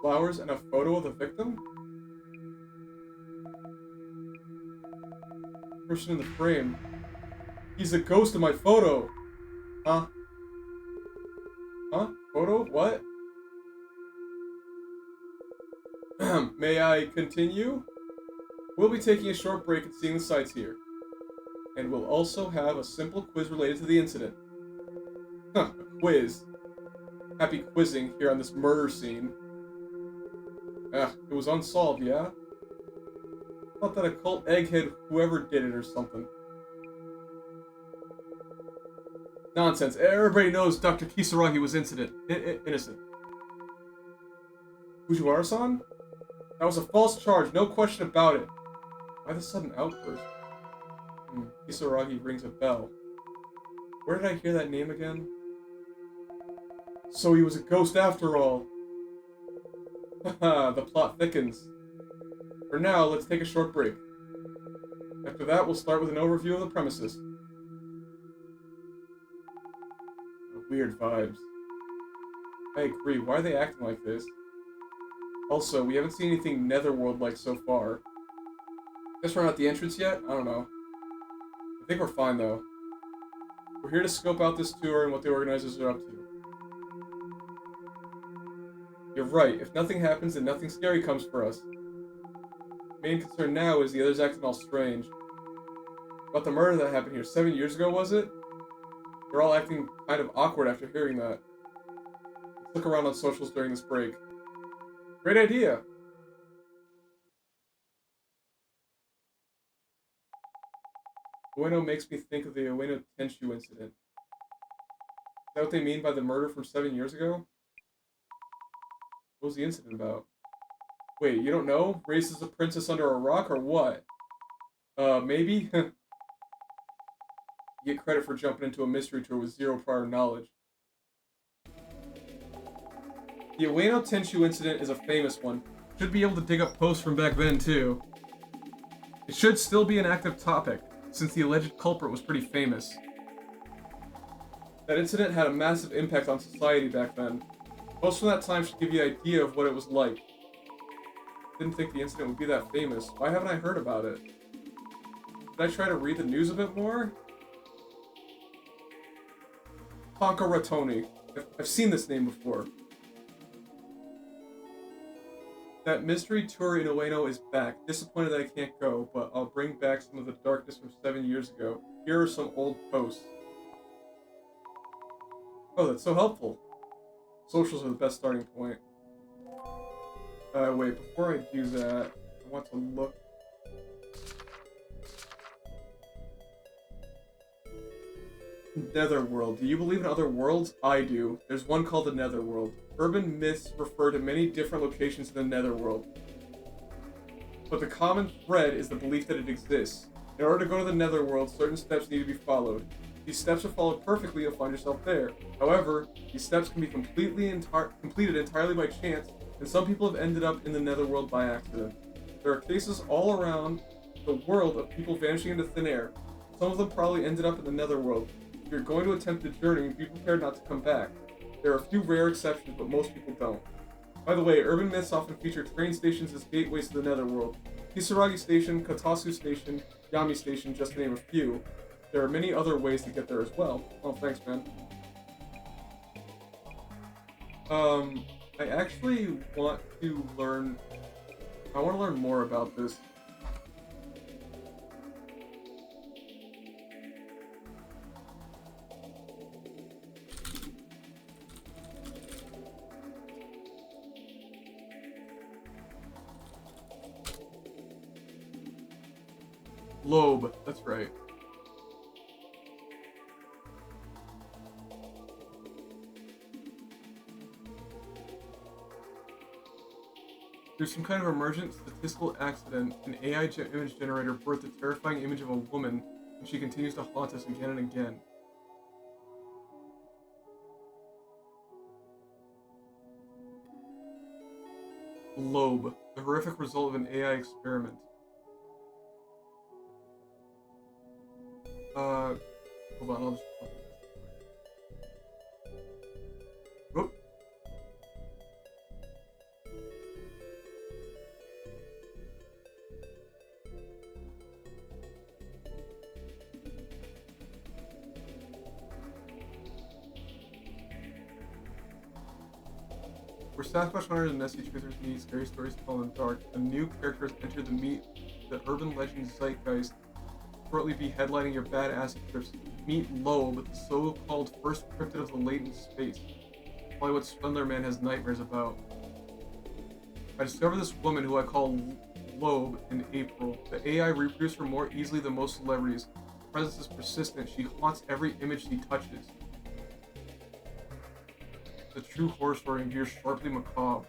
Flowers and a photo of the victim? Person in the frame. He's a ghost in my photo. Huh? Huh? Photo? What? May I continue? We'll be taking a short break and seeing the sights here. And we'll also have a simple quiz related to the incident. Huh, a quiz. Happy quizzing here on this murder scene. It was unsolved, yeah? Thought that a cult egghead whoever did it or something. Nonsense. Everybody knows Dr. Kisaragi was innocent. Fujiwara-san? That was a false charge, no question about it. Why the sudden outburst? Kisaragi rings a bell. Where did I hear that name again? So he was a ghost after all. Haha, the plot thickens. For now, let's take a short break. After that, we'll start with an overview of the premises. Weird vibes. I agree, why are they acting like this? Also, we haven't seen anything Netherworld-like so far. Guess we're not at the entrance yet? I don't know. I think we're fine, though. We're here to scope out this tour and what the organizers are up to. You're right, if nothing happens, then nothing scary comes for us. Main concern now is the others acting all strange. About the murder that happened here 7 years ago, was it? They're all acting kind of awkward after hearing that. Let's look around on socials during this break. Great idea! Ueno makes me think of the Ueno Tenshu incident. Is that what they mean by the murder from 7 years ago? What was the incident about? Wait, you don't know? Raises a princess under a rock or what? Maybe? You get credit for jumping into a mystery tour with zero prior knowledge. The Ueno Tenshu incident is a famous one. Should be able to dig up posts from back then, too. It should still be an active topic, since the alleged culprit was pretty famous. That incident had a massive impact on society back then. Posts from that time should give you an idea of what it was like. Didn't think the incident would be that famous. Why haven't I heard about it? Did I try to read the news a bit more? Tonka Ratoni. I've seen this name before. That mystery tour in Ueno is back. Disappointed that I can't go, but I'll bring back some of the darkness from 7 years ago. Here are some old posts. Oh, that's so helpful. Socials are the best starting point. Wait, before I do that, I want to look. Netherworld. Do you believe in other worlds? I do. There's one called the Netherworld. Urban myths refer to many different locations in the Netherworld. But the common thread is the belief that it exists. In order to go to the Netherworld, certain steps need to be followed. These steps are followed perfectly, you'll find yourself there. However, these steps can be completed entirely by chance, and some people have ended up in the Netherworld by accident. There are cases all around the world of people vanishing into thin air. Some of them probably ended up in the Netherworld. If you're going to attempt the journey, be prepared not to come back. There are a few rare exceptions, but most people don't. By the way, urban myths often feature train stations as gateways to the Netherworld. Kisaragi Station, Katasu Station, Yami Station, just to name a few. There are many other ways to get there as well. Oh, thanks, man. I actually want to learn... I want to learn more about this. Lobe, that's right. Through some kind of emergent statistical accident, an AI image generator birthed a terrifying image of a woman, and she continues to haunt us again and again. Lobe, the horrific result of an AI experiment. Hold on, I'll just... Whoop. Where Sasquatch hunters and Nessie truthers meet, scary stories tell in the dark, a new character has entered the urban legend zeitgeist. Shortly be headlining your badass trips. Meet Loeb, the so-called first cryptid of the latent space. Probably what Slenderman has nightmares about. I discovered this woman who I call Loeb in April. The AI reproduces her more easily than most celebrities. Her presence is persistent. She haunts every image she touches. The true horror story and veers sharply macabre.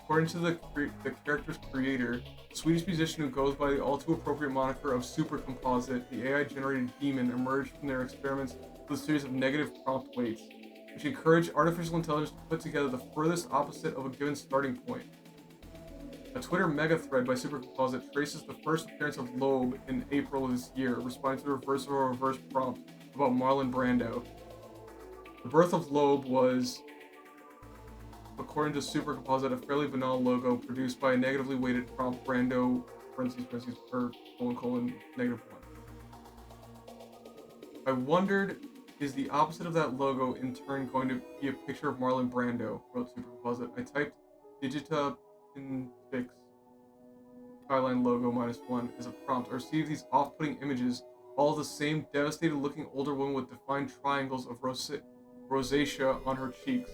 According to the character's creator, the Swedish musician who goes by the all-too-appropriate moniker of Super Composite, the AI-generated demon emerged from their experiments with a series of negative prompt weights, which encourage artificial intelligence to put together the furthest opposite of a given starting point. A Twitter mega thread by Super Composite traces the first appearance of Loeb in April of this year, responding to the reverse of a reverse prompt about Marlon Brando. The birth of Loeb was, according to Super Composite, a fairly banal logo produced by a negatively weighted prompt Brando parentheses per -1. I wondered, is the opposite of that logo in turn going to be a picture of Marlon Brando? Wrote Super Composite. I typed Digita Pinfix Skyline logo -1 as a prompt. I received these off-putting images, all the same devastated-looking older woman with defined triangles of rosacea on her cheeks.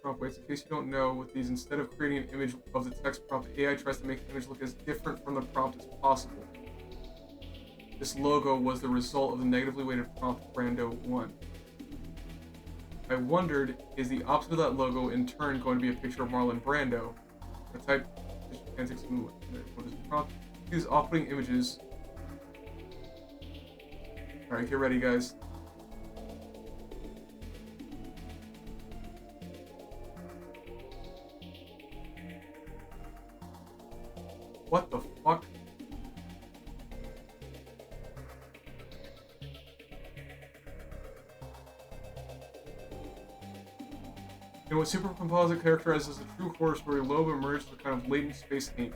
Prompt weights. In case you don't know, with these, instead of creating an image of the text prompt, the AI tries to make the image look as different from the prompt as possible. This logo was the result of the negatively weighted prompt Brando 1. I wondered, is the opposite of that logo in turn going to be a picture of Marlon Brando? I typed antics in this prompt. These off-putting images. Alright, get ready, guys. What the fuck? In what Super Composite characterizes as a true horror story, Loeb emerged as a kind of latent space ape,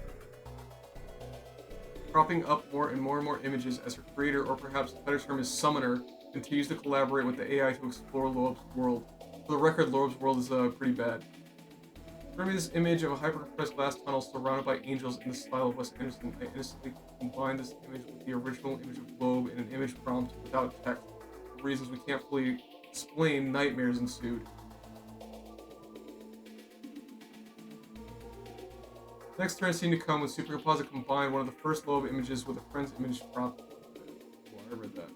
cropping up more and more images as her creator, or perhaps the better term is summoner, continues to collaborate with the AI to explore Loeb's world. For the record, Loeb's world is pretty bad. Remember this image of a hyper-compressed glass tunnel surrounded by angels in the style of Wes Anderson. I innocently combined this image with the original image of Loeb in an image prompt without text. For reasons we can't fully explain, nightmares ensued. Next turn seemed to come when Super Composite combined one of the first Loeb images with a friend's image prompt. Oh, I read that.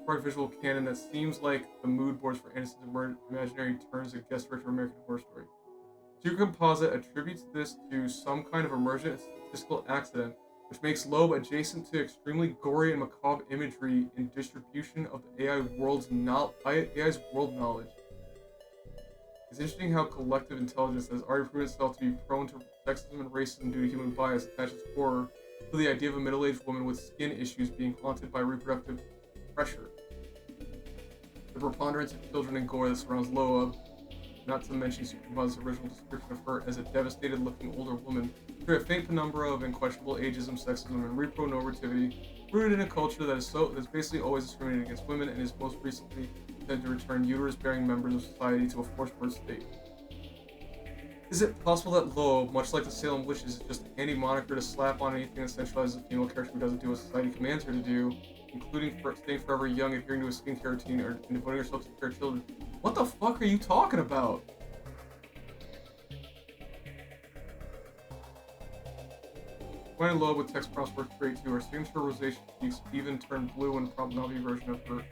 Part visual canon that seems like the mood boards for Anderson's imaginary turns as guest director of American Horror Story. Super Composite attributes this to some kind of emergent statistical accident, which makes Loeb adjacent to extremely gory and macabre imagery in distribution of the AI's world knowledge. It's interesting how collective intelligence has already proven itself to be prone to sexism and racism due to human bias attaches horror to the idea of a middle-aged woman with skin issues being haunted by reproductive pressure. The preponderance of children and gore that surrounds Loeb, not to mention Super Composite's original description of her as a devastated-looking older woman, through a faint penumbra of unquestionable ageism, sexism, and repro-normativity, rooted in a culture that's basically always discriminating against women and is most recently intended to return uterus-bearing members of society to a forced birth state. Is it possible that Loeb, much like the Salem Witches, is just a handy moniker to slap on anything that centralizes a female character who doesn't do what society commands her to do, including staying forever young, adhering to a skincare routine, or devoting herself to care children? What the fuck are you talking about? Combining Loeb with text prompts works great too. Her signature rosacea cheeks even turned blue in the prompt Navi version of her.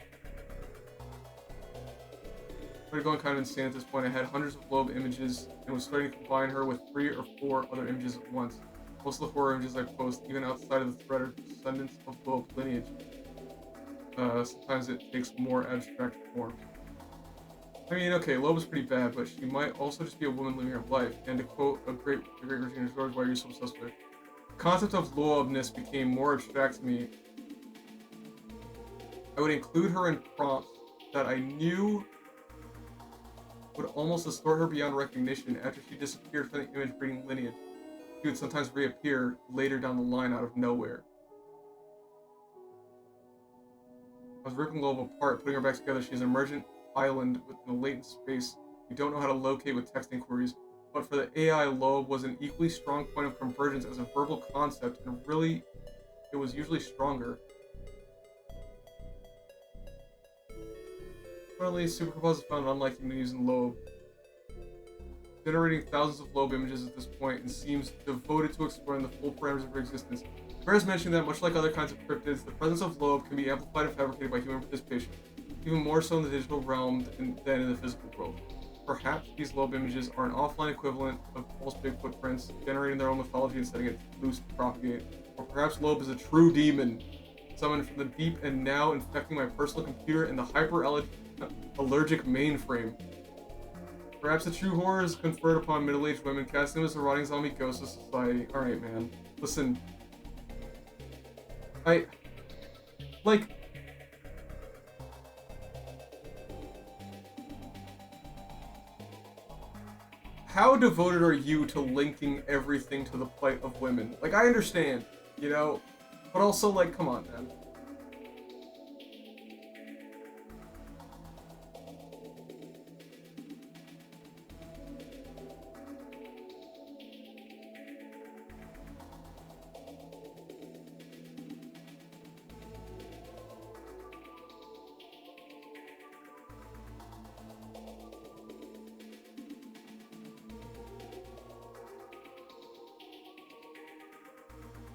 Started going kind of insane at this point. I had hundreds of Loeb images and was starting to combine her with 3 or 4 other images at once. Most of the horror images I post, even outside of the thread, are descendants of Loeb lineage. Sometimes it takes more abstract forms. I mean, okay, Loeb is pretty bad, but she might also just be a woman living her life. And to quote a great Regina George, why are you so obsessed with her? The concept of Loebness became more abstract to me. I would include her in prompts that I knew would almost distort her beyond recognition after she disappeared from the image breeding lineage. he would sometimes reappear later down the line out of nowhere. I was ripping Loeb apart, putting her back together. She's an emergent island within a latent space we don't know how to locate with text inquiries. But for the AI, Loeb was an equally strong point of convergence as a verbal concept, and really, it was usually stronger. Finally, Supercompose has found an unlikely news in Loeb, generating thousands of Loeb images at this point, and seems devoted to exploring the full parameters of her existence. It bears mentioning that, much like other kinds of cryptids, the presence of Loeb can be amplified and fabricated by human participation, even more so in the digital realm than in the physical world. Perhaps these Loeb images are an offline equivalent of false big footprints, generating their own mythology and setting it loose to propagate. Or perhaps Loeb is a true demon, summoned from the deep and now infecting my personal computer and the hyper-allergic mainframe. Perhaps the true horrors conferred upon middle-aged women, casting them as the rotting zombie ghosts of society. Alright, man. Listen. How devoted are you to linking everything to the plight of women? Like, I understand, you know, but also, like, come on, man.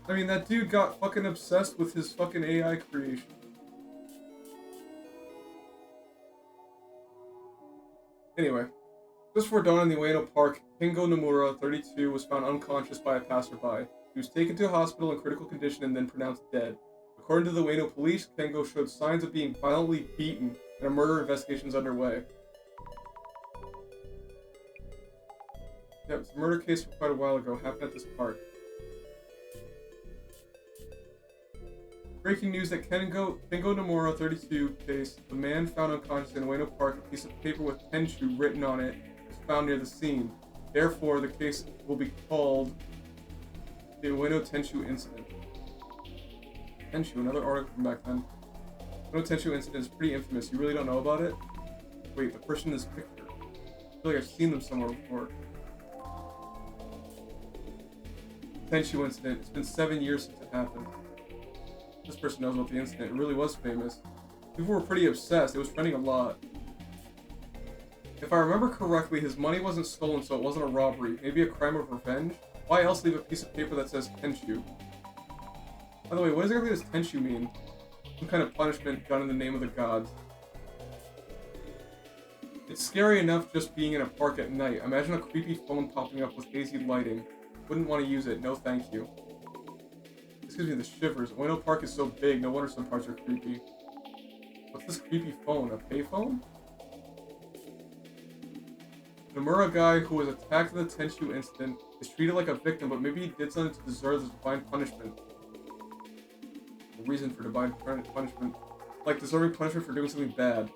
I mean, that dude got fucking obsessed with his fucking AI creation. Anyway, just before dawn in the Ueno Park, Kengo Nomura, 32, was found unconscious by a passerby. He was taken to a hospital in critical condition and then pronounced dead. According to the Ueno police, Kengo showed signs of being violently beaten, and a murder investigation is underway. Yep, it's a murder case from quite a while ago, happened at this park. Breaking news that Kengo Nomura, 32 case, the man found unconscious in Ueno Park, a piece of paper with Tenshu written on it was found near the scene. Therefore, the case will be called the Ueno Tenshu Incident. Tenshu, another article from back then. Ueno Tenshu Incident is pretty infamous. You really don't know about it? Wait, the person in this picture. I feel like I've seen them somewhere before. Tenshu Incident. It's been 7 years since it happened. This person knows about the incident. It really was famous. People were pretty obsessed. It was trending a lot. If I remember correctly, his money wasn't stolen, so it wasn't a robbery. Maybe a crime of revenge? Why else leave a piece of paper that says Tenshu? By the way, what exactly does Tenshu mean? Some kind of punishment done in the name of the gods. It's scary enough just being in a park at night. Imagine a creepy phone popping up with hazy lighting. Wouldn't want to use it. No thank you. Excuse me, the shivers. Ueno Park is so big, no wonder some parts are creepy. What's this creepy phone? A payphone? The Nomura guy who was attacked in the Tenshu incident is treated like a victim, but maybe he did something to deserve this divine punishment. A reason for divine punishment. Like deserving punishment for doing something bad.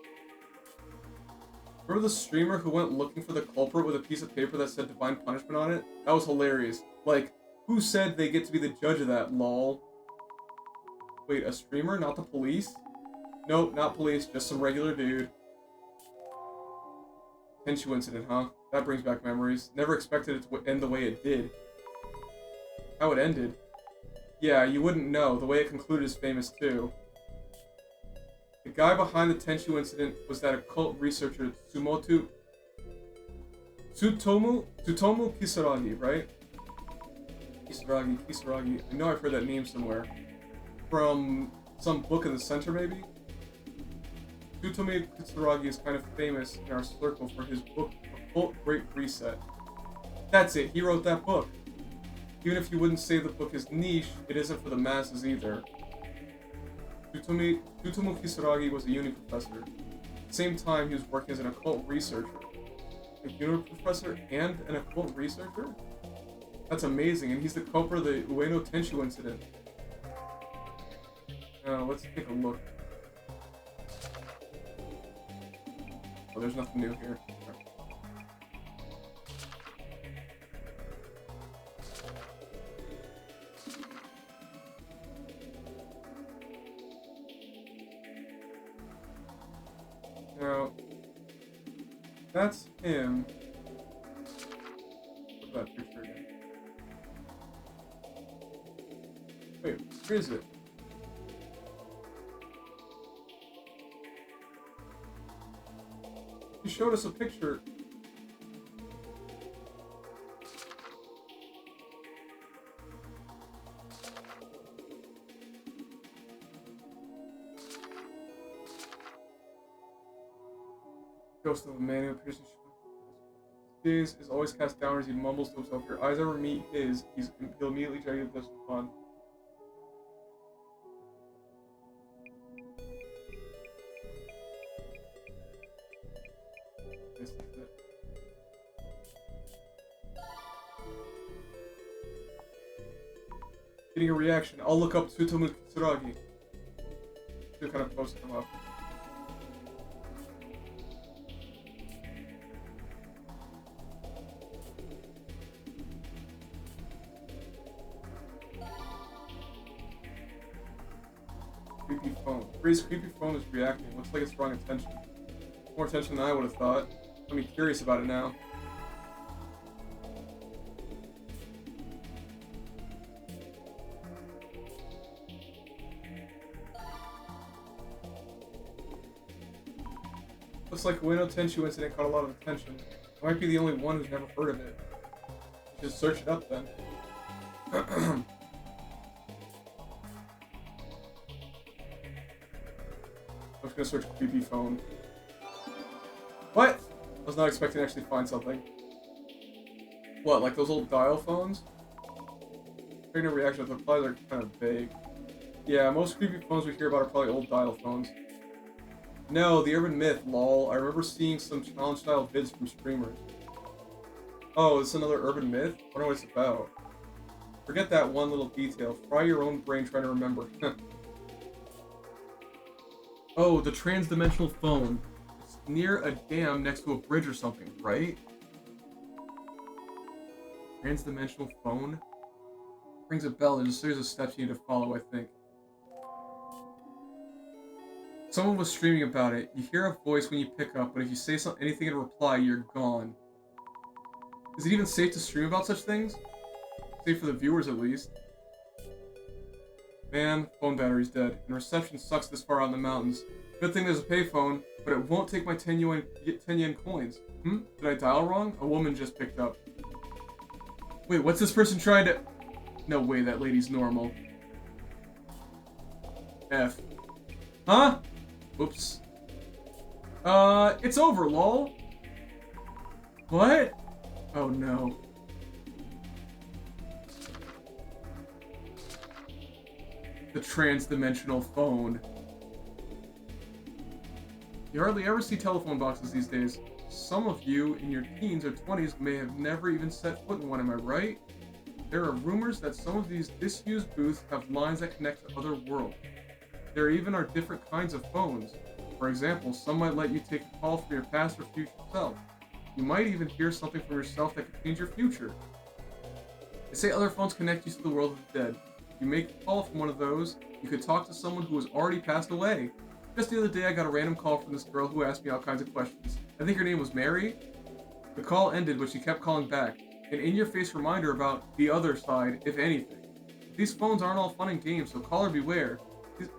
Remember the streamer who went looking for the culprit with a piece of paper that said divine punishment on it? That was hilarious. Like, who said they get to be the judge of that, lol? Wait, a streamer? Not the police? Nope, not police, just some regular dude. Tenshu incident, huh? That brings back memories. Never expected it to end the way it did. How it ended? Yeah, you wouldn't know. The way it concluded is famous too. The guy behind the Tenshu incident was that occult researcher Tsutomu Kisaragi, right? Kisaragi. I know I've heard that name somewhere. From some book in the center, maybe? Tsutomu Kisaragi is kind of famous in our circle for his book, Occult Great Reset. That's it, he wrote that book. Even if you wouldn't say the book is niche, it isn't for the masses either. Tsutomu Kisaragi was a uni professor. At the same time, he was working as an occult researcher. A uni professor and an occult researcher? That's amazing, and he's the culprit of the Ueno Tenshu incident. Let's take a look. Oh, there's nothing new here. Okay. Now, that's him. Look at that picture again. Wait, where is it? He showed us a picture. Ghost of a man who appears in gaze is always cast down as he mumbles to himself. Your eyes ever meet his, he'll immediately try to get this fun. This is it. Getting a reaction. I'll look up Tsutomu Kitsuragi. To kind of post him up. Creepy phone. Ray's creepy phone is reacting. Looks like it's drawing attention. More attention than I would have thought. I'm curious about it now. Looks like Ueno Tenshu incident caught a lot of attention. I might be the only one who's never heard of it. Just search it up then. I'm just gonna search creepy phone. What? I was not expecting to actually find something. What, like those old dial phones? Pregnant reaction to the replies are kind of vague. Yeah, most creepy phones we hear about are probably old dial phones. No, the urban myth, lol. I remember seeing some challenge-style vids from streamers. Oh, it's another urban myth? I wonder what it's about. Forget that one little detail. Fry your own brain trying to remember. Oh, the trans-dimensional phone. It's near a dam next to a bridge or something, right? Trans-dimensional phone? Rings a bell. There's a series of steps you need to follow, I think. Someone was streaming about it. You hear a voice when you pick up, but if you say anything in reply, you're gone. Is it even safe to stream about such things? Safe for the viewers, at least. Man, phone battery's dead, and reception sucks this far out in the mountains. Good thing there's a payphone, but it won't take my 10 yen coins. Did I dial wrong? A woman just picked up. Wait, what's this person trying to... No way, that lady's normal. F. Huh? Whoops. It's over, lol. What? Oh no. The trans-dimensional phone. You hardly ever see telephone boxes these days. Some of you in your teens or 20s may have never even set foot in one, am I right? There are rumors that some of these disused booths have lines that connect to other worlds. There even are different kinds of phones. For example, some might let you take a call from your past or future self. You might even hear something from yourself that could change your future. They say other phones connect you to the world of the dead. If you make a call from one of those, you could talk to someone who has already passed away. Just the other day, I got a random call from this girl who asked me all kinds of questions. I think her name was Mary. The call ended, but she kept calling back. An in-your-face reminder about the other side, if anything. These phones aren't all fun and games, so caller beware.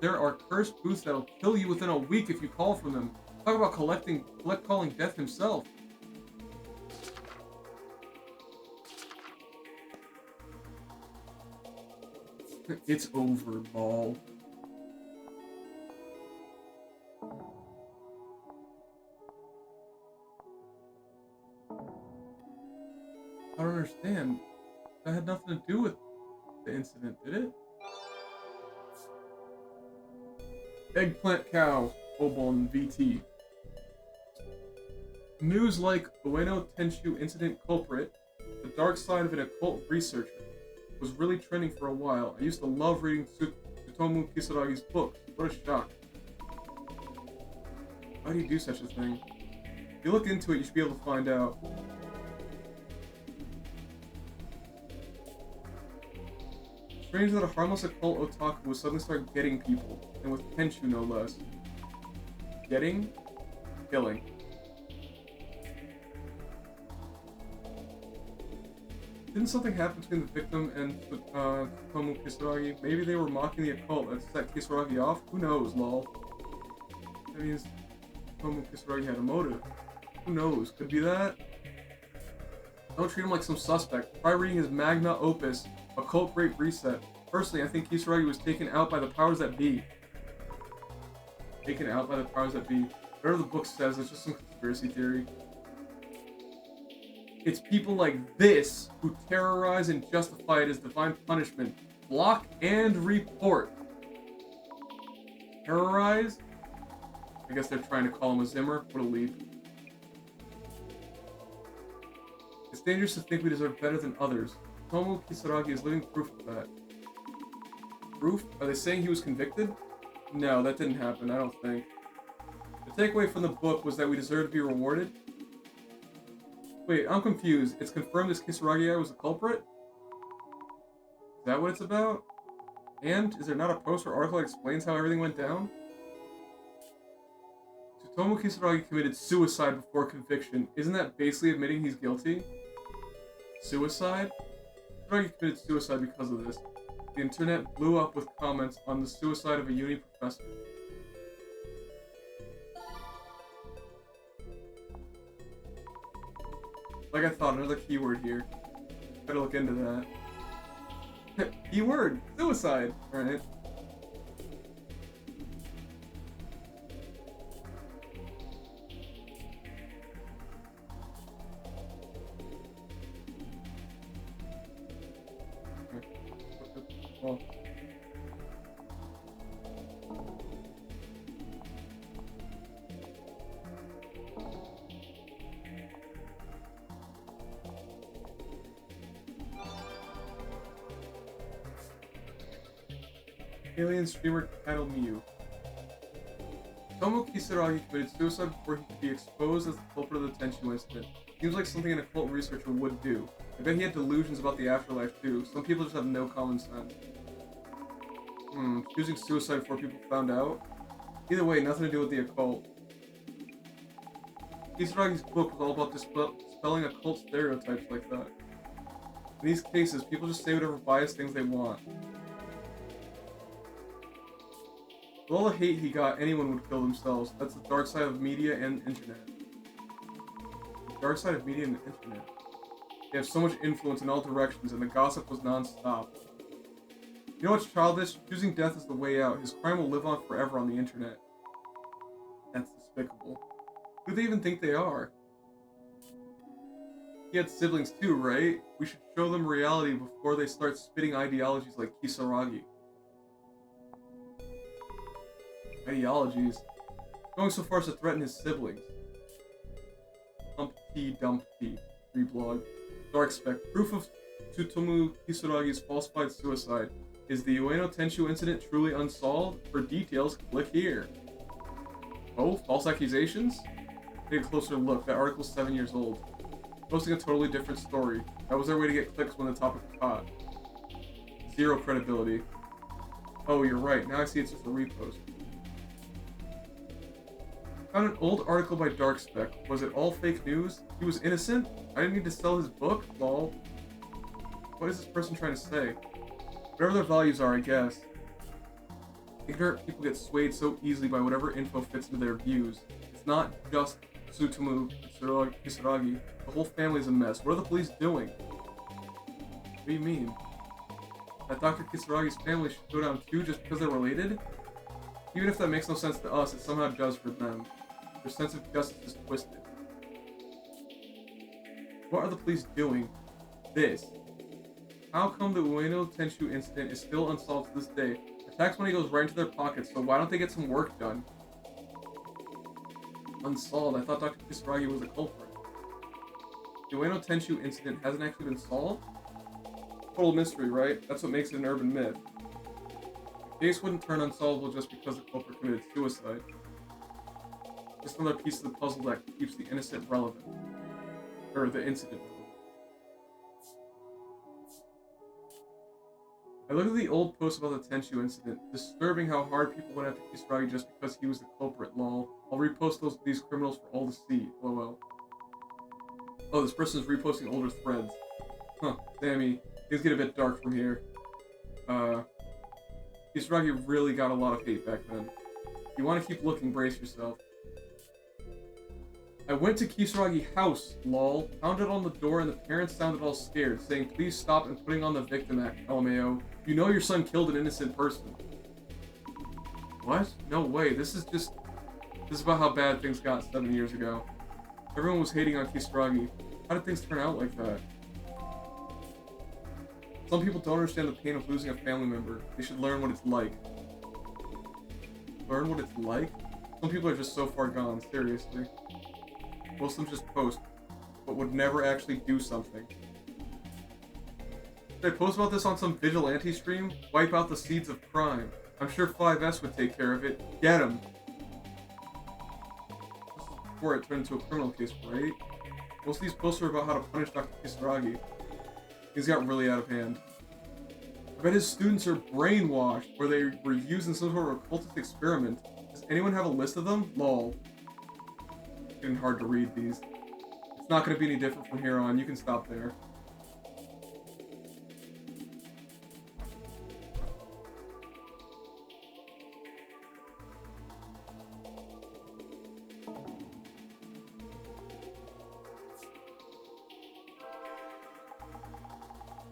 There are cursed booths that'll kill you within a week if you call from them. Talk about calling death himself. It's over, ball. I don't understand. That had nothing to do with the incident, did it? Eggplant Cow, Obon VT. News like Ueno Tenshu incident culprit, the dark side of an occult researcher, was really trending for a while. I used to love reading Tsutomu Kisaragi's books. What a shock. Why do you do such a thing? If you look into it, you should be able to find out. Strange that a harmless occult otaku would suddenly start getting people, and with Tenshu no less. Getting? killing. Didn't something happen between the victim and Tomo Kisaragi? Maybe they were mocking the occult that set Kisaragi off? Who knows, lol. That means Tomo Kisaragi had a motive. Who knows? Could be that? Don't treat him like some suspect. Try reading his magna opus, Occult Great Reset. Personally, I think Kisaragi was taken out by the powers that be. Taken out by the powers that be. Whatever the book says, it's just some conspiracy theory. It's people like this who terrorize and justify it as divine punishment. Block and report. Terrorize? I guess they're trying to call him a Zimmer. What a leap. It's dangerous to think we deserve better than others. Tomo Kisaragi is living proof of that. Proof? Are they saying he was convicted? No, that didn't happen, I don't think. The takeaway from the book was that we deserve to be rewarded. Wait, I'm confused. It's confirmed this Kisaragi was the culprit? Is that what it's about? And is there not a post or article that explains how everything went down? Tsutomu Kisaragi committed suicide before conviction. Isn't that basically admitting he's guilty? Suicide? Kisaragi committed suicide because of this. The internet blew up with comments on the suicide of a uni professor. Like I thought, another keyword here. Better look into that. Keyword! Suicide! Alright. Well. Alien streamer Cattle Mew. Tomo Kisaragi committed suicide before he could be exposed as the culprit of the Tenchu incident. Seems like something an occult researcher would do. I bet he had delusions about the afterlife too. Some people just have no common sense. Choosing suicide before people found out? Either way, nothing to do with the occult. Kisaragi's book was all about dispelling occult stereotypes like that. In these cases, people just say whatever biased things they want. With all the hate he got, anyone would kill themselves. That's the dark side of media and internet. The dark side of media and the internet. They have so much influence in all directions, and the gossip was non-stop. You know what's childish? Choosing death is the way out. His crime will live on forever on the internet. That's despicable. Who do they even think they are? He had siblings too, right? We should show them reality before they start spitting ideologies like Kisaragi. Ideologies? Going so far as to threaten his siblings. Dump T. Reblog. Dark Spec. Proof of Tsutomu Kisaragi's falsified suicide. Is the Ueno Tenchu incident truly unsolved? For details, click here. Oh, false accusations? Take a closer look. That article's 7 years old. Posting a totally different story. That was their way to get clicks when the topic was hot. Zero credibility. Oh, you're right. Now I see it's just a repost. Found an old article by Darkspec. Was it all fake news? He was innocent? I didn't need to sell his book? Lol. What is this person trying to say? Whatever their values are, I guess. Ignorant people get swayed so easily by whatever info fits into their views. It's not just Tsutomu Kisaragi. The whole family's a mess. What are the police doing? What do you mean? That Dr. Kisaragi's family should go down too just because they're related? Even if that makes no sense to us, it somehow does for them. Their sense of justice is twisted. What are the police doing? This. How come the Ueno Tenchu incident is still unsolved to this day? The tax money goes right into their pockets, so why don't they get some work done? Unsolved? I thought Dr. Kisaragi was the culprit. The Ueno Tenchu incident hasn't actually been solved? Total mystery, right? That's what makes it an urban myth. The case wouldn't turn unsolvable just because the culprit committed suicide. Just another piece of the puzzle that keeps the innocent relevant. Or the incident relevant. I looked at the old post about the Tenshu incident. Disturbing how hard people went after Kisaragi just because he was the culprit, lol. I'll repost these criminals for all to see, lol. Oh, this person's reposting older threads. Huh, Sammy. Things get a bit dark from here. Kisaragi really got a lot of hate back then. If you want to keep looking, brace yourself. I went to Kisaragi house, lol. Pounded on the door and the parents sounded all scared, saying please stop and putting on the victim act, LMAO. You know your son killed an innocent person. What? No way, this is about how bad things got 7 years ago. Everyone was hating on Kisaragi. How did things turn out like that? Some people don't understand the pain of losing a family member. They should learn what it's like. Learn what it's like? Some people are just so far gone, seriously. Most of them just post, but would never actually do something. Should I post about this on some vigilante stream? Wipe out the seeds of crime. I'm sure 5S would take care of it. Get him! This is before it turned into a criminal case, right? Most of these posts are about how to punish Dr. Kisaragi. He's got really out of hand. I bet his students are brainwashed, or they were used in some sort of occultist experiment. Does anyone have a list of them? Lol. It's getting hard to read these. It's not going to be any different from here on. You can stop there.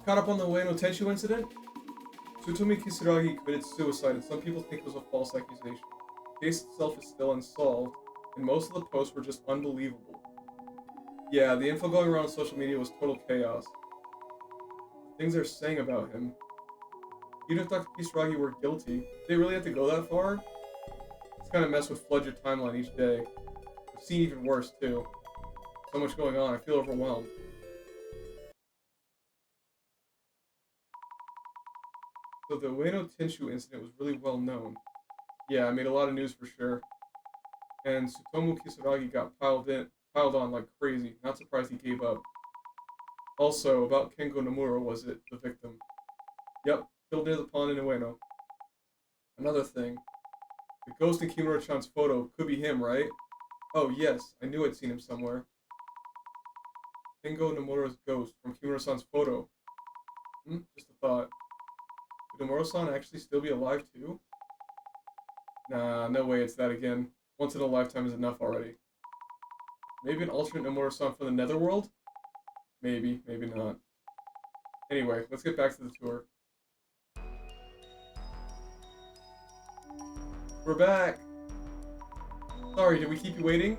Caught up on the Ueno Tenshu incident? Tsutomu Kisaragi committed suicide, and some people think it was a false accusation. The case itself is still unsolved, and most of the posts were just unbelievable. Yeah, the info going around on social media was total chaos. The things they're saying about him. Even if Dr. Kisaragi were guilty, did they really have to go that far? This kind of mess would flood your timeline each day. I've seen even worse, too. So much going on, I feel overwhelmed. So the Ueno Tenshu incident was really well known. Yeah, it made a lot of news for sure. And Tsutomu Kisaragi got piled on like crazy. Not surprised he gave up. Also, about Kengo Nomura was it, the victim. Yep, killed near the pond in Ueno. Another thing. The ghost in Kimura-chan's photo could be him, right? Oh yes, I knew I'd seen him somewhere. Kengo Nomura's ghost from Kimura-san's photo. Just a thought. Would Nomura-san actually still be alive too? Nah, no way it's that again. Once in a lifetime is enough already. Maybe an alternate Nomura-san from the Netherworld? Maybe, maybe not. Anyway, let's get back to the tour. We're back! Sorry, did we keep you waiting?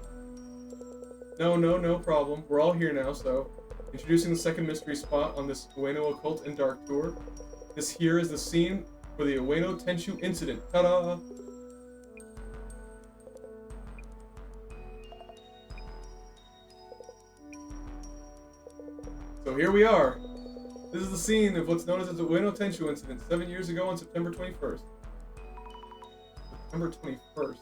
No problem. We're all here now, so... Introducing the second mystery spot on this Ueno Occult and Dark tour. This here is the scene for the Ueno Tenshu incident. Ta-da! So here we are. This is the scene of what's known as the Ueno Tenshu incident 7 years ago on September 21st. September 21st.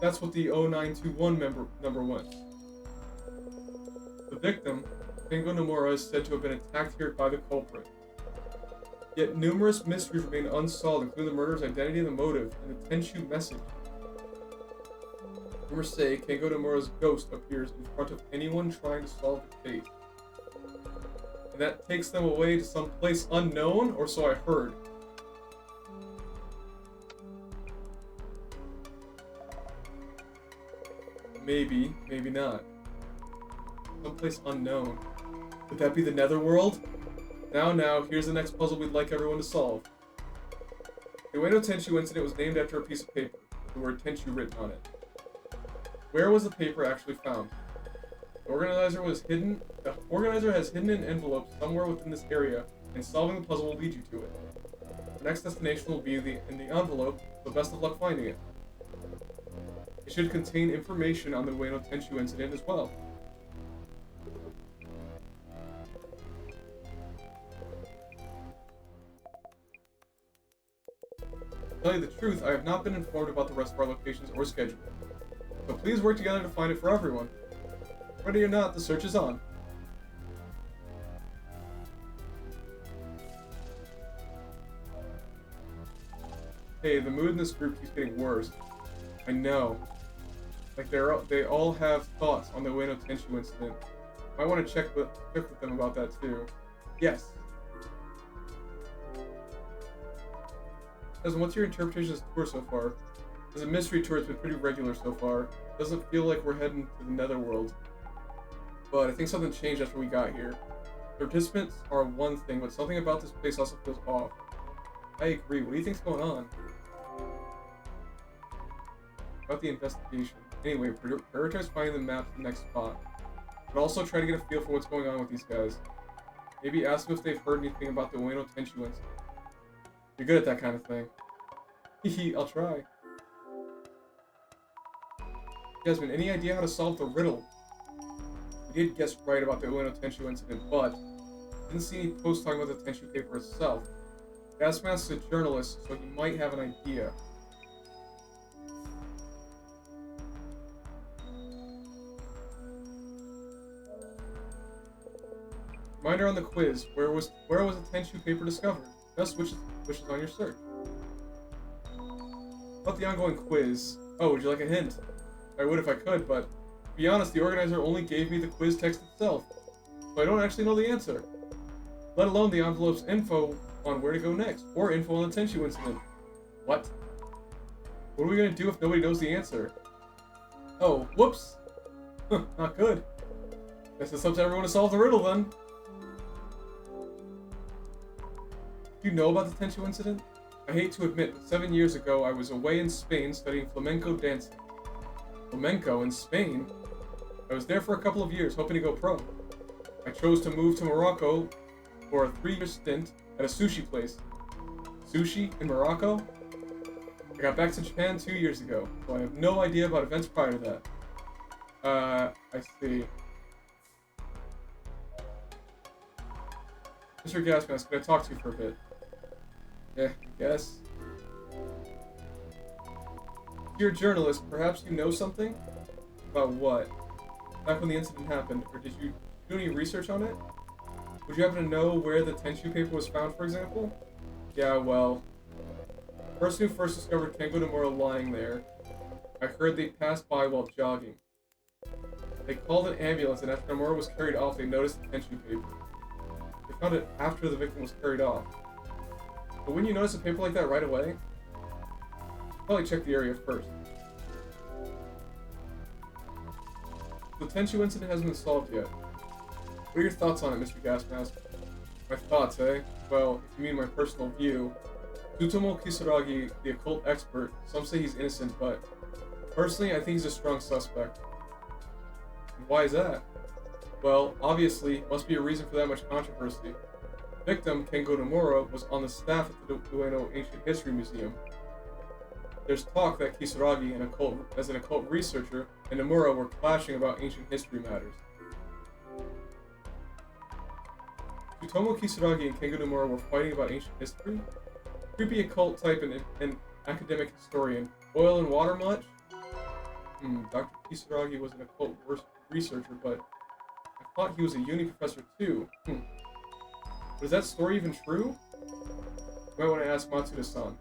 That's what the 0921 number was. The victim, Kengo Nomura, is said to have been attacked here by the culprit. Yet numerous mysteries remain unsolved, including the murderer's identity and the motive, and the Tenshu message. Rumors say Kengo Nomura's ghost appears in front of anyone trying to solve the case. And that takes them away to some place unknown, or so I heard. Maybe, maybe not. Someplace unknown. Could that be the Netherworld? Now, here's the next puzzle we'd like everyone to solve. The Ueno Tenshu incident was named after a piece of paper, with the word Tenshu written on it. Where was the paper actually found? The organizer has hidden an envelope somewhere within this area, and solving the puzzle will lead you to it. The next destination will be in the envelope, so best of luck finding it. It should contain information on the Ueno Tenshu incident as well. To tell you the truth, I have not been informed about the rest of our locations or schedule. So please work together to find it for everyone. Ready or not, the search is on. Hey, the mood in this group keeps getting worse. I know. Like they all have thoughts on the Ueno Tenshu incident. Might want to check with them about that too. Yes. Desmond, what's your interpretation of this tour so far? As a mystery tour, it's been pretty regular so far. Doesn't feel like we're heading to the netherworld. But I think something changed after we got here. The participants are one thing, but something about this place also feels off. I agree. What do you think's going on? About the investigation. Anyway, prioritize finding the map to the next spot. But also try to get a feel for what's going on with these guys. Maybe ask them if they've heard anything about the Ueno Tenshu incident. You're good at that kind of thing. Hehe, I'll try. Jasmine, any idea how to solve the riddle? We did guess right about the Ueno Tenshu incident, but didn't see any posts talking about the Tenshu paper itself. Gasmask's a journalist, so he might have an idea. Reminder on the quiz: where was the Tenshu paper discovered? Best wishes on your search. About the ongoing quiz. Oh, would you like a hint? I would if I could, but to be honest, the organizer only gave me the quiz text itself, so I don't actually know the answer. Let alone the envelope's info on where to go next, or info on the Tenshu incident. What? What are we gonna do if nobody knows the answer? Oh, whoops! Not good. Guess it's up to everyone to solve the riddle then. Do you know about the Tenshu incident? I hate to admit, but 7 years ago I was away in Spain studying flamenco dancing. Flamenco in Spain? I was there for a couple of years, hoping to go pro. I chose to move to Morocco for a 3-year stint at a sushi place. Sushi in Morocco? I got back to Japan 2 years ago, so I have no idea about events prior to that. I see. Mr. Gasmask, can I talk to you for a bit? Yeah, I guess. You're a journalist, perhaps you know something? About what? Back when the incident happened, or did you do any research on it? Would you happen to know where the Tenshu paper was found, for example? Yeah, well, the person who first discovered Kengo Nomura lying there, I heard they passed by while jogging. They called an ambulance, and after Nomura was carried off, they noticed the Tenshu paper. They found it after the victim was carried off. But wouldn't you notice a paper like that right away? Probably check the area first. The Tenshu incident hasn't been solved yet. What are your thoughts on it, Mr. Gasmask? My thoughts, eh? Well, if you mean my personal view, Tsutomu Kisaragi, the occult expert, some say he's innocent, but personally, I think he's a strong suspect. And why is that? Well, obviously, must be a reason for that much controversy. The victim, Kengo Nomura, was on the staff at the Ueno Ancient History Museum. There's talk that Kisaragi, as an occult researcher, and Nomura were clashing about ancient history matters. Tsutomu Kisaragi and Kengo Nomura were fighting about ancient history? Creepy occult type and academic historian. Oil and water much? Dr. Kisaragi was an occult researcher, but I thought he was a uni professor too. But is that story even true? You might want to ask Matsuda-san.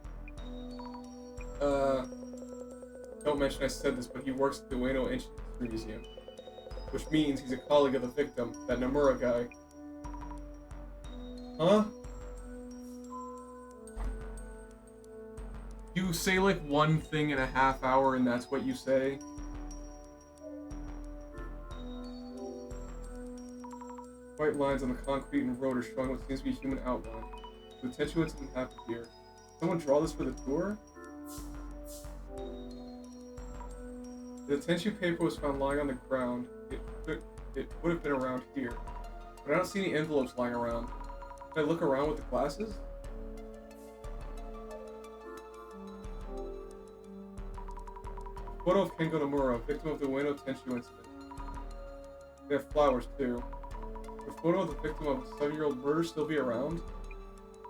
Don't mention I said this, but he works at the Ueno Ancient History Museum. Which means he's a colleague of the victim, that Nomura guy. Huh? You say like one thing in a half hour and that's what you say? White lines on the concrete and road are showing what seems to be a human outline. The Tenshu incident happened here. Someone draw this for the tour? The Tenshu paper was found lying on the ground. It would have been around here. But I don't see any envelopes lying around. Can I look around with the glasses? Photo of Kengo Nomura, victim of the Ueno Tenshu incident. They have flowers too. Would a photo of the victim of a 7-year-old murder still be around?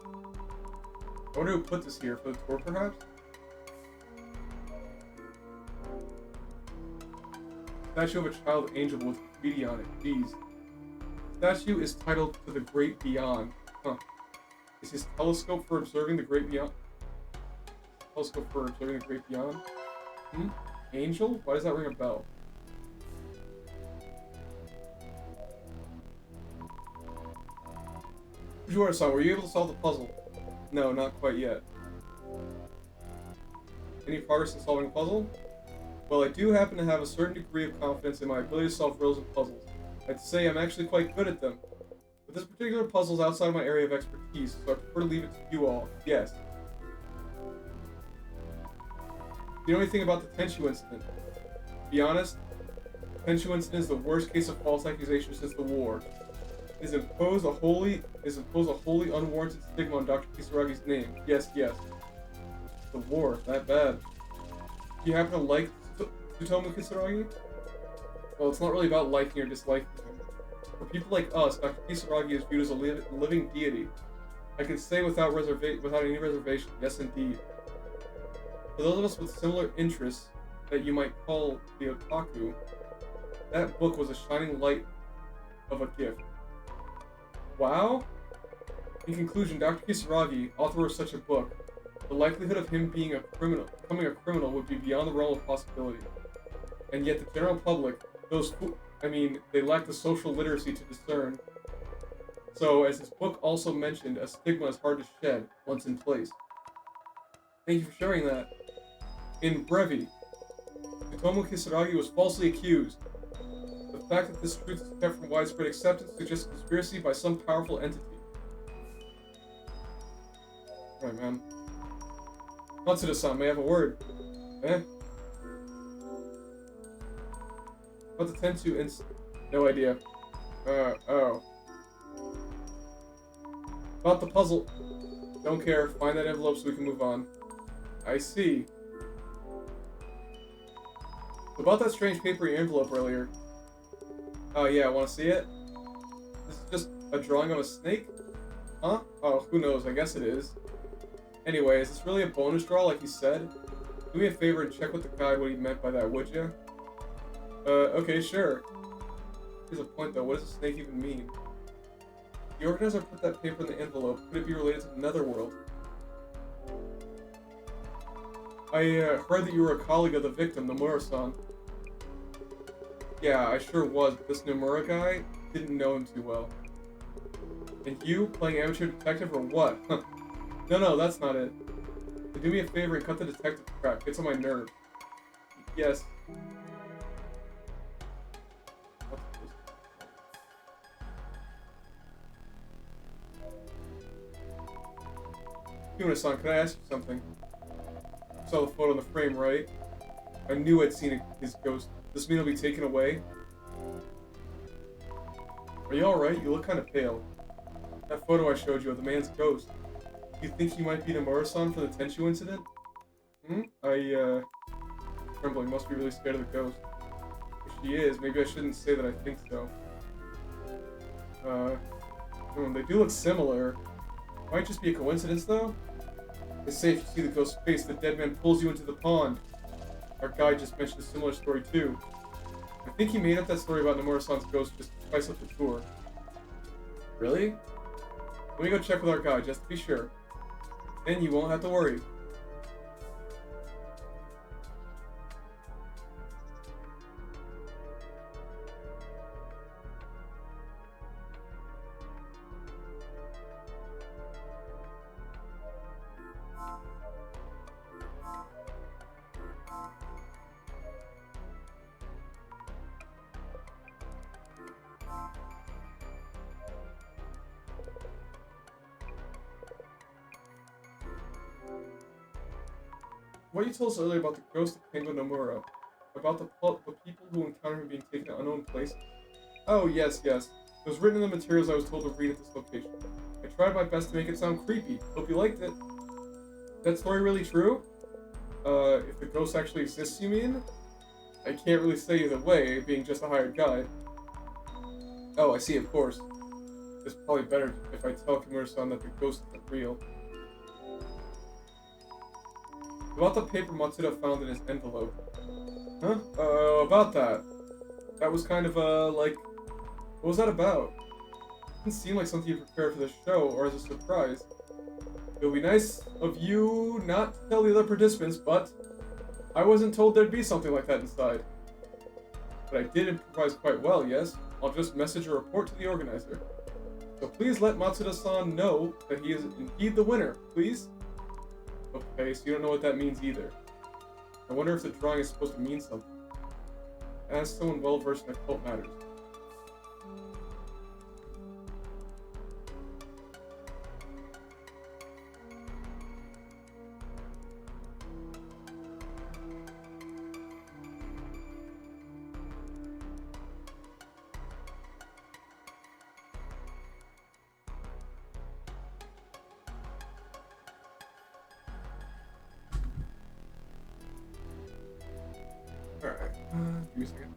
I wonder who put this here, for the tour perhaps? Statue of a child angel with graffiti on it, jeez. Statue is titled To the Great Beyond. Huh. Is his telescope for observing the Great Beyond? telescope for observing the great beyond. Hmm? Angel? Why does that ring a bell? Fujiwara-san, were you able to solve the puzzle? No, not quite yet. Any progress in solving the puzzle? Well, I do happen to have a certain degree of confidence in my ability to solve riddles and puzzles. I'd say I'm actually quite good at them. But this particular puzzle is outside of my area of expertise, so I prefer to leave it to you all. Yes. Do you know anything about the Tenshu incident? To be honest, the Tenshu incident is the worst case of false accusation since the war. It has imposed a wholly unwarranted stigma on Dr. Kisaragi's name. Yes, yes. The war, that bad. Do you happen to like Tsutomu Kisaragi? Well, it's not really about liking or disliking him. For people like us, Dr. Kisaragi is viewed as a living deity. I can say without any reservation, yes indeed. For those of us with similar interests that you might call the otaku, that book was a shining light of a gift. Wow? In conclusion, Dr. Kisaragi, author of such a book, the likelihood of him becoming a criminal would be beyond the realm of possibility. And yet the general public, they lack the social literacy to discern. So, as his book also mentioned, a stigma is hard to shed once in place. Thank you for sharing that. In Brevi, Tsutomu Kisaragi was falsely accused. The fact that this truth is kept from widespread acceptance suggests conspiracy by some powerful entity. Right, man. Matsuda-san, may I have a word? Eh? About the Tensu incident? No idea. Oh. About the puzzle. Don't care. Find that envelope so we can move on. I see. About that strange papery envelope earlier. Oh yeah, wanna see it? This is just a drawing of a snake? Huh? Oh, who knows, I guess it is. Anyway, is this really a bonus draw like he said? Do me a favor and check with the guy what he meant by that, would ya? Okay, sure. Here's a point though, what does a snake even mean? The organizer put that paper in the envelope. Could it be related to the Netherworld? I heard that you were a colleague of the victim, Nomura-san. Yeah, I sure was, but this Nomura guy didn't know him too well. And you, playing amateur detective or what? No, that's not it. But do me a favor and cut the detective crap. Gets on my nerve. Yes. Yuna-san, can I ask you something? You saw the photo in the frame, right? I knew I'd seen his ghost. Does this mean he'll be taken away? Are you alright? You look kind of pale. That photo I showed you of the man's ghost. You think he might be Nomura-san for the Tenshu incident? Trembling. Must be really scared of the ghost. If she is, maybe I shouldn't say that I think so. They do look similar. Might just be a coincidence, though. They say if you see the ghost's face, the dead man pulls you into the pond. Our guy just mentioned a similar story, too. I think he made up that story about Nomura-san's ghost just to spice up the tour. Really? Let me go check with our guy, just to be sure. Then you won't have to worry. What you told us earlier about the ghost of Penguin Nomura, about the people who encounter him being taken to unknown places. Oh, yes. It was written in the materials I was told to read at this location. I tried my best to make it sound creepy. Hope you liked it. That story really true? If the ghost actually exists, you mean? I can't really say either way, being just a hired guide. Oh, I see, of course. It's probably better if I tell Kimura-san that the ghost isn't real. About the paper Matsuda found in his envelope. Huh? About that. That was kind of, like... What was that about? It didn't seem like something you prepared for the show or as a surprise. It It would be nice of you not to tell the other participants, but I wasn't told there'd be something like that inside. But I did improvise quite well, yes? I'll just message a report to the organizer. So please let Matsuda-san know that he is indeed the winner, please? Okay, so you don't know what that means either. I wonder if the drawing is supposed to mean something. Ask someone well-versed in occult matters. Alright, give me a second.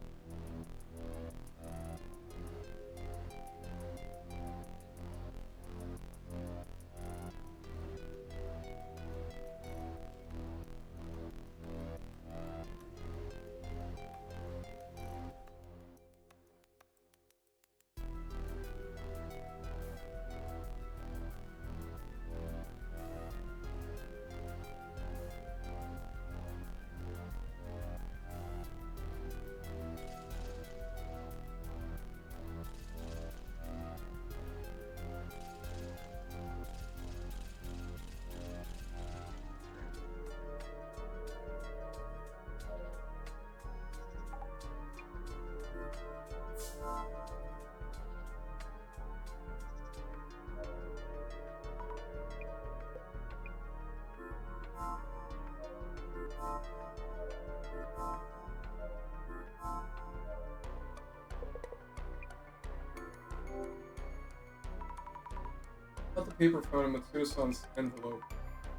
I thought the paper found in Matsuda-san's envelope.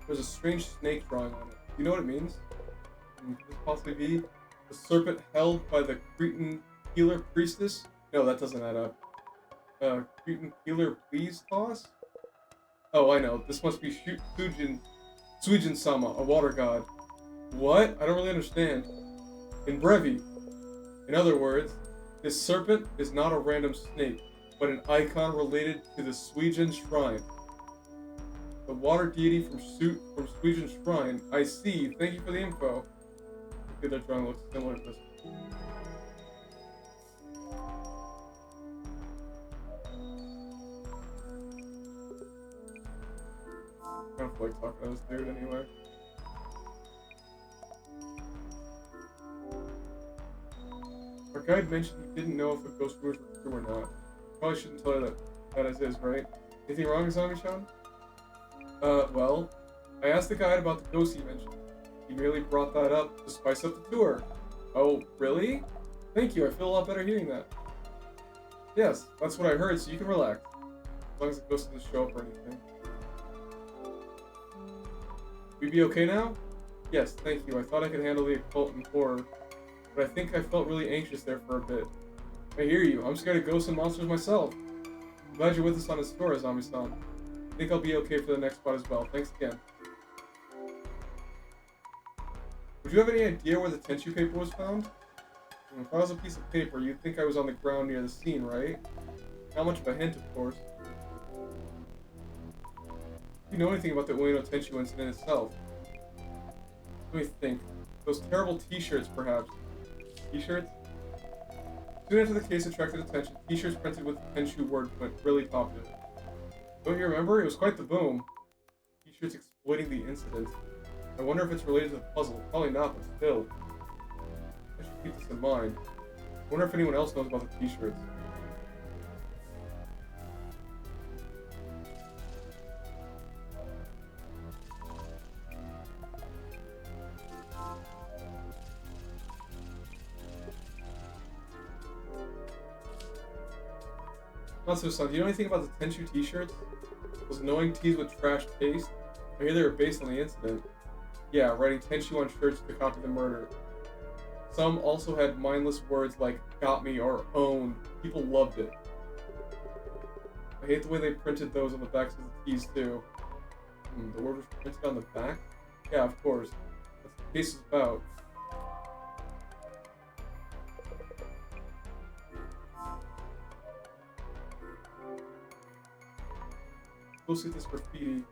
There's a strange snake drawing on it. Do you know what it means? Could this possibly be the serpent held by the Cretan healer priestess? No, that doesn't add up. Cretan healer please toss? Oh, I know. This must be Suijin-sama, a water god. What? I don't really understand. In Brevi. In other words, this serpent is not a random snake, but an icon related to the Suijin shrine. The water deity from Suijin shrine. I see. Thank you for the info. Okay, that drawing looks similar to this. I don't feel like talking to this dude anyway. Our guide mentioned he didn't know if the ghost rumors were true or not. Probably shouldn't tell you that as is, right? Anything wrong, Izami-chan? Well, I asked the guide about the ghost he mentioned. He merely brought that up to spice up the tour. Oh, really? Thank you, I feel a lot better hearing that. Yes, that's what I heard, so you can relax. As long as the ghost doesn't show up or anything. We be okay now? Yes, thank you. I thought I could handle the occult and horror, but I think I felt really anxious there for a bit. I hear you. I'm scared of ghosts and monsters myself. I'm glad you're with us on this tour, Azami-san. I think I'll be okay for the next spot as well. Thanks again. Would you have any idea where the Tenchu paper was found? If I was a piece of paper, you'd think I was on the ground near the scene, right? Not much of a hint, of course. Do you know anything about the Ueno Tenchu incident itself? Let me think. Those terrible t-shirts, perhaps. T-shirts? Soon after the case attracted attention, t-shirts printed with the Tenchu word went really popular. Don't you remember? It was quite the boom. T-shirts exploiting the incident. I wonder if it's related to the puzzle. Probably not, but still. I should keep this in mind. I wonder if anyone else knows about the t-shirts. Matsuda-san, do you know anything about the Tenchu t-shirts? Those annoying tees with trash taste? I hear they were based on the incident. Yeah, writing Tenchu on shirts to copy the murder. Some also had mindless words like got me or owned. People loved it. I hate the way they printed those on the backs of the tees too. The word was printed on the back? Yeah, of course. That's what the case is about. Go see this graffiti.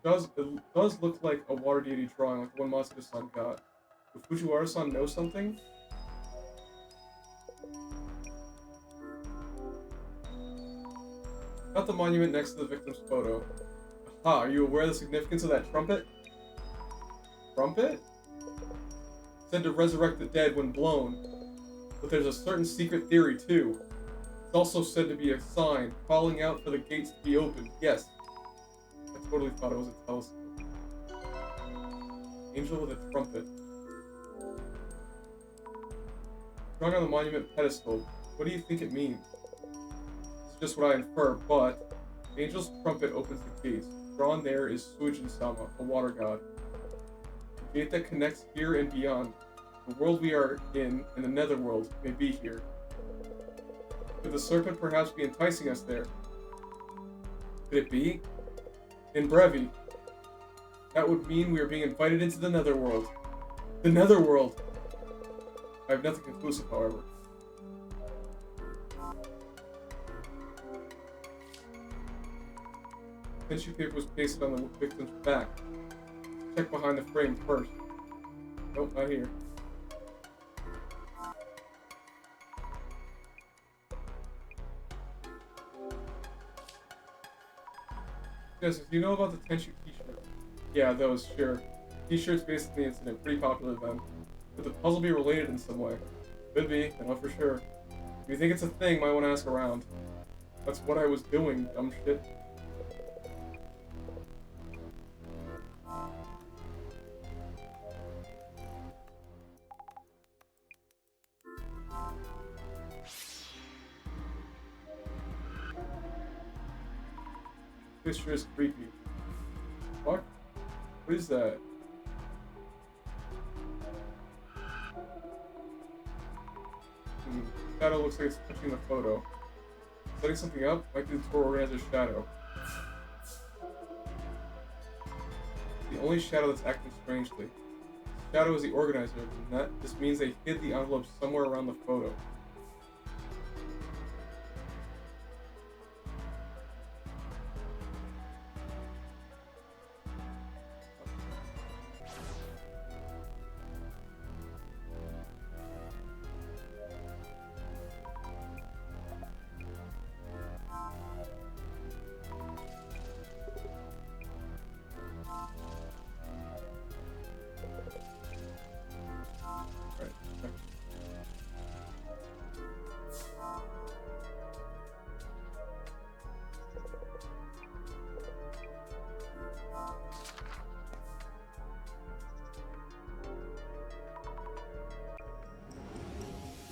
It does look like a water deity drawing, like the one Matsuda-san got. Would Fujiwara-san know something? Got the monument next to the victim's photo. Aha, are you aware of the significance of that trumpet? Trumpet? Said to resurrect the dead when blown. But there's a certain secret theory, too. It's also said to be a sign, calling out for the gates to be opened. Yes. I totally thought it was a telescope. Angel with a trumpet. Strung on the monument pedestal. What do you think it means? This is just what I infer, but the angel's trumpet opens the gates. Drawn there is Suijin-sama, a water god. The gate that connects here and beyond. The world we are in, and the netherworld, may be here. Could the serpent perhaps be enticing us there? Could it be? In Brevi. That would mean we are being invited into the netherworld. The netherworld! I have nothing conclusive, however. Tissue paper was pasted on the victim's back. Check behind the frame first. Nope, not here. Yes, do you know about the Tenshu t-shirt? Yeah, those, sure. T-shirts based on the incident, pretty popular then. Could the puzzle be related in some way? Could be, I know for sure. If you think it's a thing, might want to ask around. That's what I was doing, dumb shit. This sure is creepy. What? What is that? Shadow looks like it's touching the photo. Setting something up? Might be the tour organizer's shadow. The only shadow that's acting strangely. Shadow is the organizer, and this means they hid the envelope somewhere around the photo.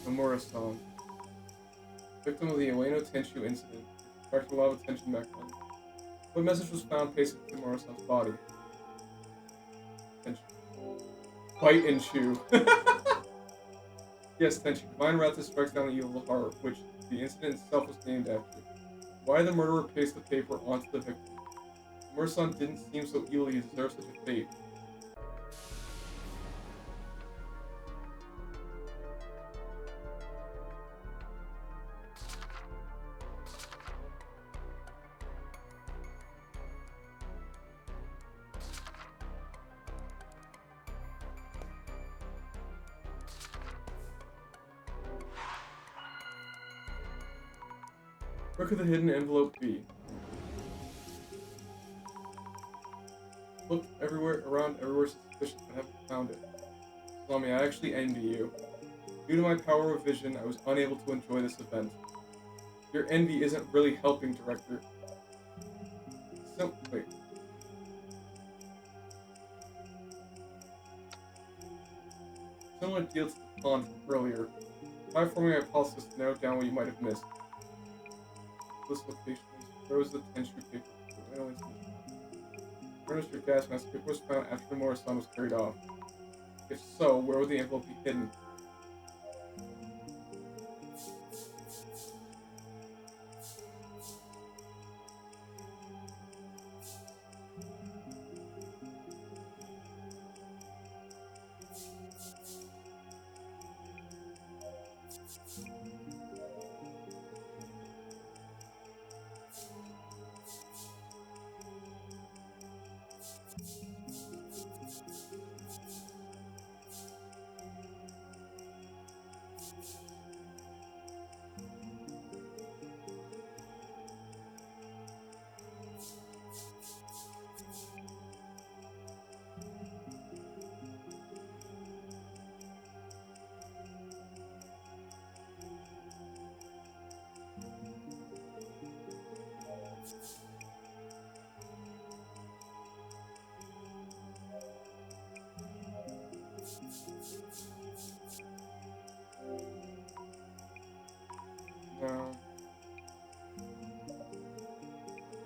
Nomura-san, victim of the Ueno Tenshu incident, attracted a lot of attention back then. What message was found pasted to Nomura-san's body? Tenshu. Bite and chew. Yes, Tenshu. Divine wrath that strikes down the evil heart, which the incident itself was named after. Why did the murderer paste the paper onto the victim? Nomura-san didn't seem so evil he deserved such a fate. Where could the hidden envelope be? Looked everywhere, around everywhere suspicious, but haven't found it. Salami, I actually envy you. Due to my power of vision, I was unable to enjoy this event. Your envy isn't really helping, Director. Wait. Similar deal to the pond from earlier. Try forming my hypothesis to narrow down what you might have missed. This location is froze the Tenshu paper. Furnished your gas mask. Paper was found after Nomura-san was carried off. If so, where would the envelope be hidden?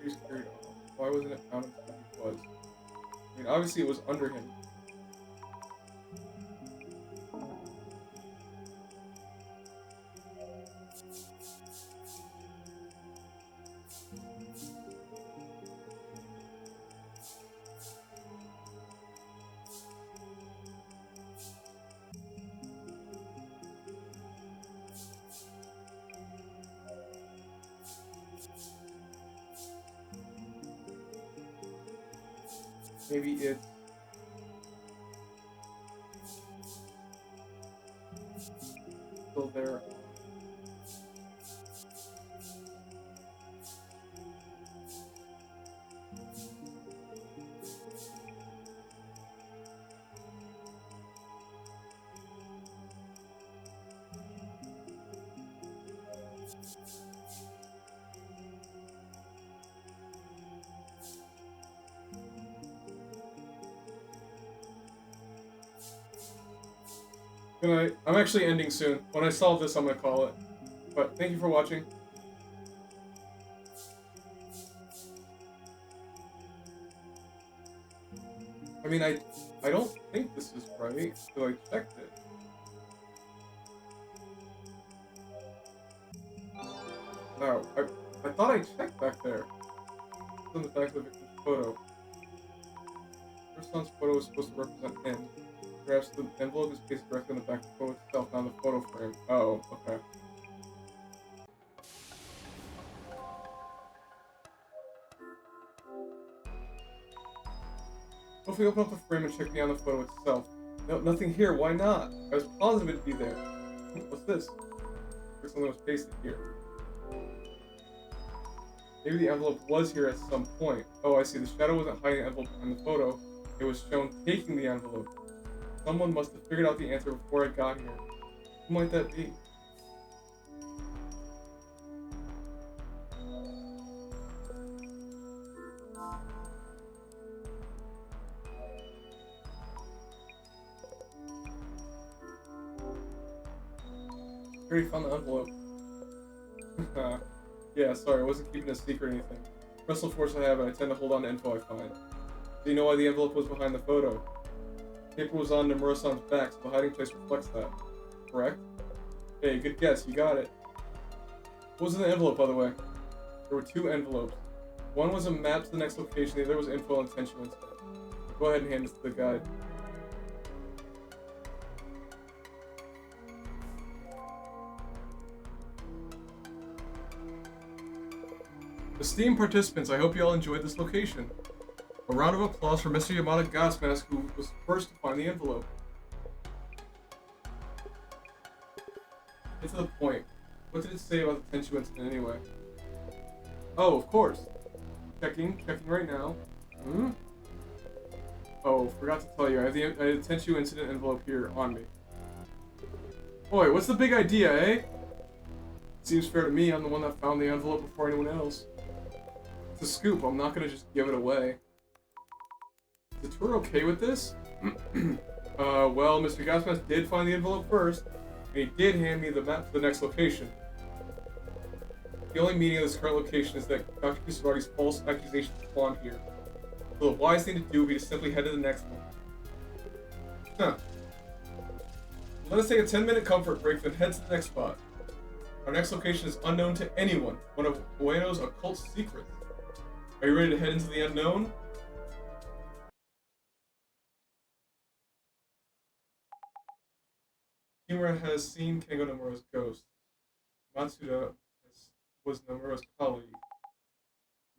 Priest carried off. Why wasn't it found until he was? I mean, obviously it was under him. Maybe it's still there. Good night. I'm actually ending soon. When I solve this, I'm gonna call it. But thank you for watching. I mean, I don't think this is right, so I checked it. No, I thought I checked back there. It's on the back of the victim's photo. Her son's photo was supposed to represent him. Perhaps the envelope is pasted directly on the back of the photo itself, not on the photo frame. Oh, okay. Hopefully open up the frame and check me on the photo itself. No, nothing here. Why not? I was positive it'd be there. What's this? Looks something was pasted here. Maybe the envelope was here at some point. Oh, I see. The shadow wasn't hiding the envelope behind the photo. It was shown taking the envelope. Someone must have figured out the answer before I got here. Who might that be? I already found the envelope. Yeah, sorry, I wasn't keeping a secret or anything. Wrestle force I have, and I tend to hold on to info I find. Do you know why the envelope was behind the photo? The paper was on Nomura-san's back, so the hiding place reflects that. Correct? Hey, good guess, you got it. What was in the envelope, by the way? There were two envelopes. One was a map to the next location, the other was info on Tenchu incident. Go ahead and hand this to the guide. Esteemed participants, I hope you all enjoyed this location. A round of applause for Mr. Yamada Gasmask, who was first to find the envelope. Get to the point. What did it say about the Tenchu incident anyway? Oh, of course. Checking right now. Oh, forgot to tell you, I have the Tenchu incident envelope here on me. Boy, what's the big idea, eh? Seems fair to me, I'm the one that found the envelope before anyone else. It's a scoop, I'm not gonna just give it away. Is the tour okay with this? Well, Mr. Gasmas did find the envelope first, and he did hand me the map to the next location. The only meaning of this current location is that Dr. Kusaradi's false accusations spawned here. So the wise thing to do would be to simply head to the next one. Huh. Let us take a 10-minute comfort break, then head to the next spot. Our next location is unknown to anyone, one of Ueno's occult secrets. Are you ready to head into the unknown? Kimura has seen Kengo Nomura's ghost. Matsuda was Nomura's colleague.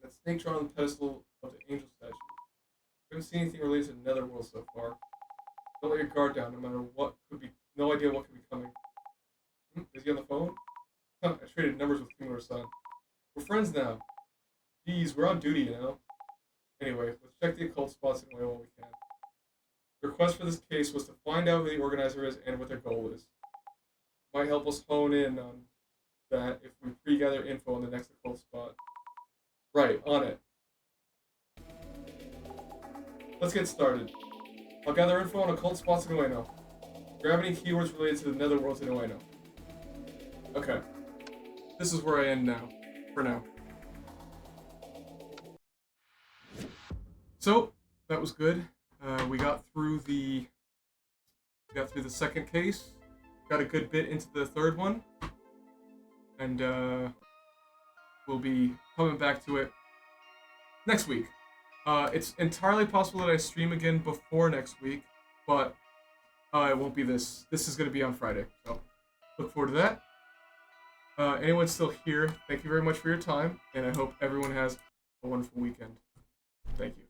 That snake drawn on the pedestal of the angel statue. We haven't seen anything related to the Netherworld so far. Don't let your guard down, no matter what could be. No idea what could be coming. Is he on the phone? Huh, I traded numbers with Kimura-san. We're friends now. Geez, we're on duty, you know? Anyway, let's check the occult spots in a way while we can. The request for this case was to find out who the organizer is and what their goal is. Might help us hone in on that if we pre-gather info on the next occult spot. Right, on it. Let's get started. I'll gather info on occult spots in Ueno. Grab any keywords related to the Netherworlds in Ueno. Okay. This is where I end now. For now. So that was good. We got through the second case. Got a good bit into the third one, and we'll be coming back to it next week. It's entirely possible that I stream again before next week, but it won't be this. This is going to be on Friday, so look forward to that. Anyone still here, thank you very much for your time, and I hope everyone has a wonderful weekend. Thank you.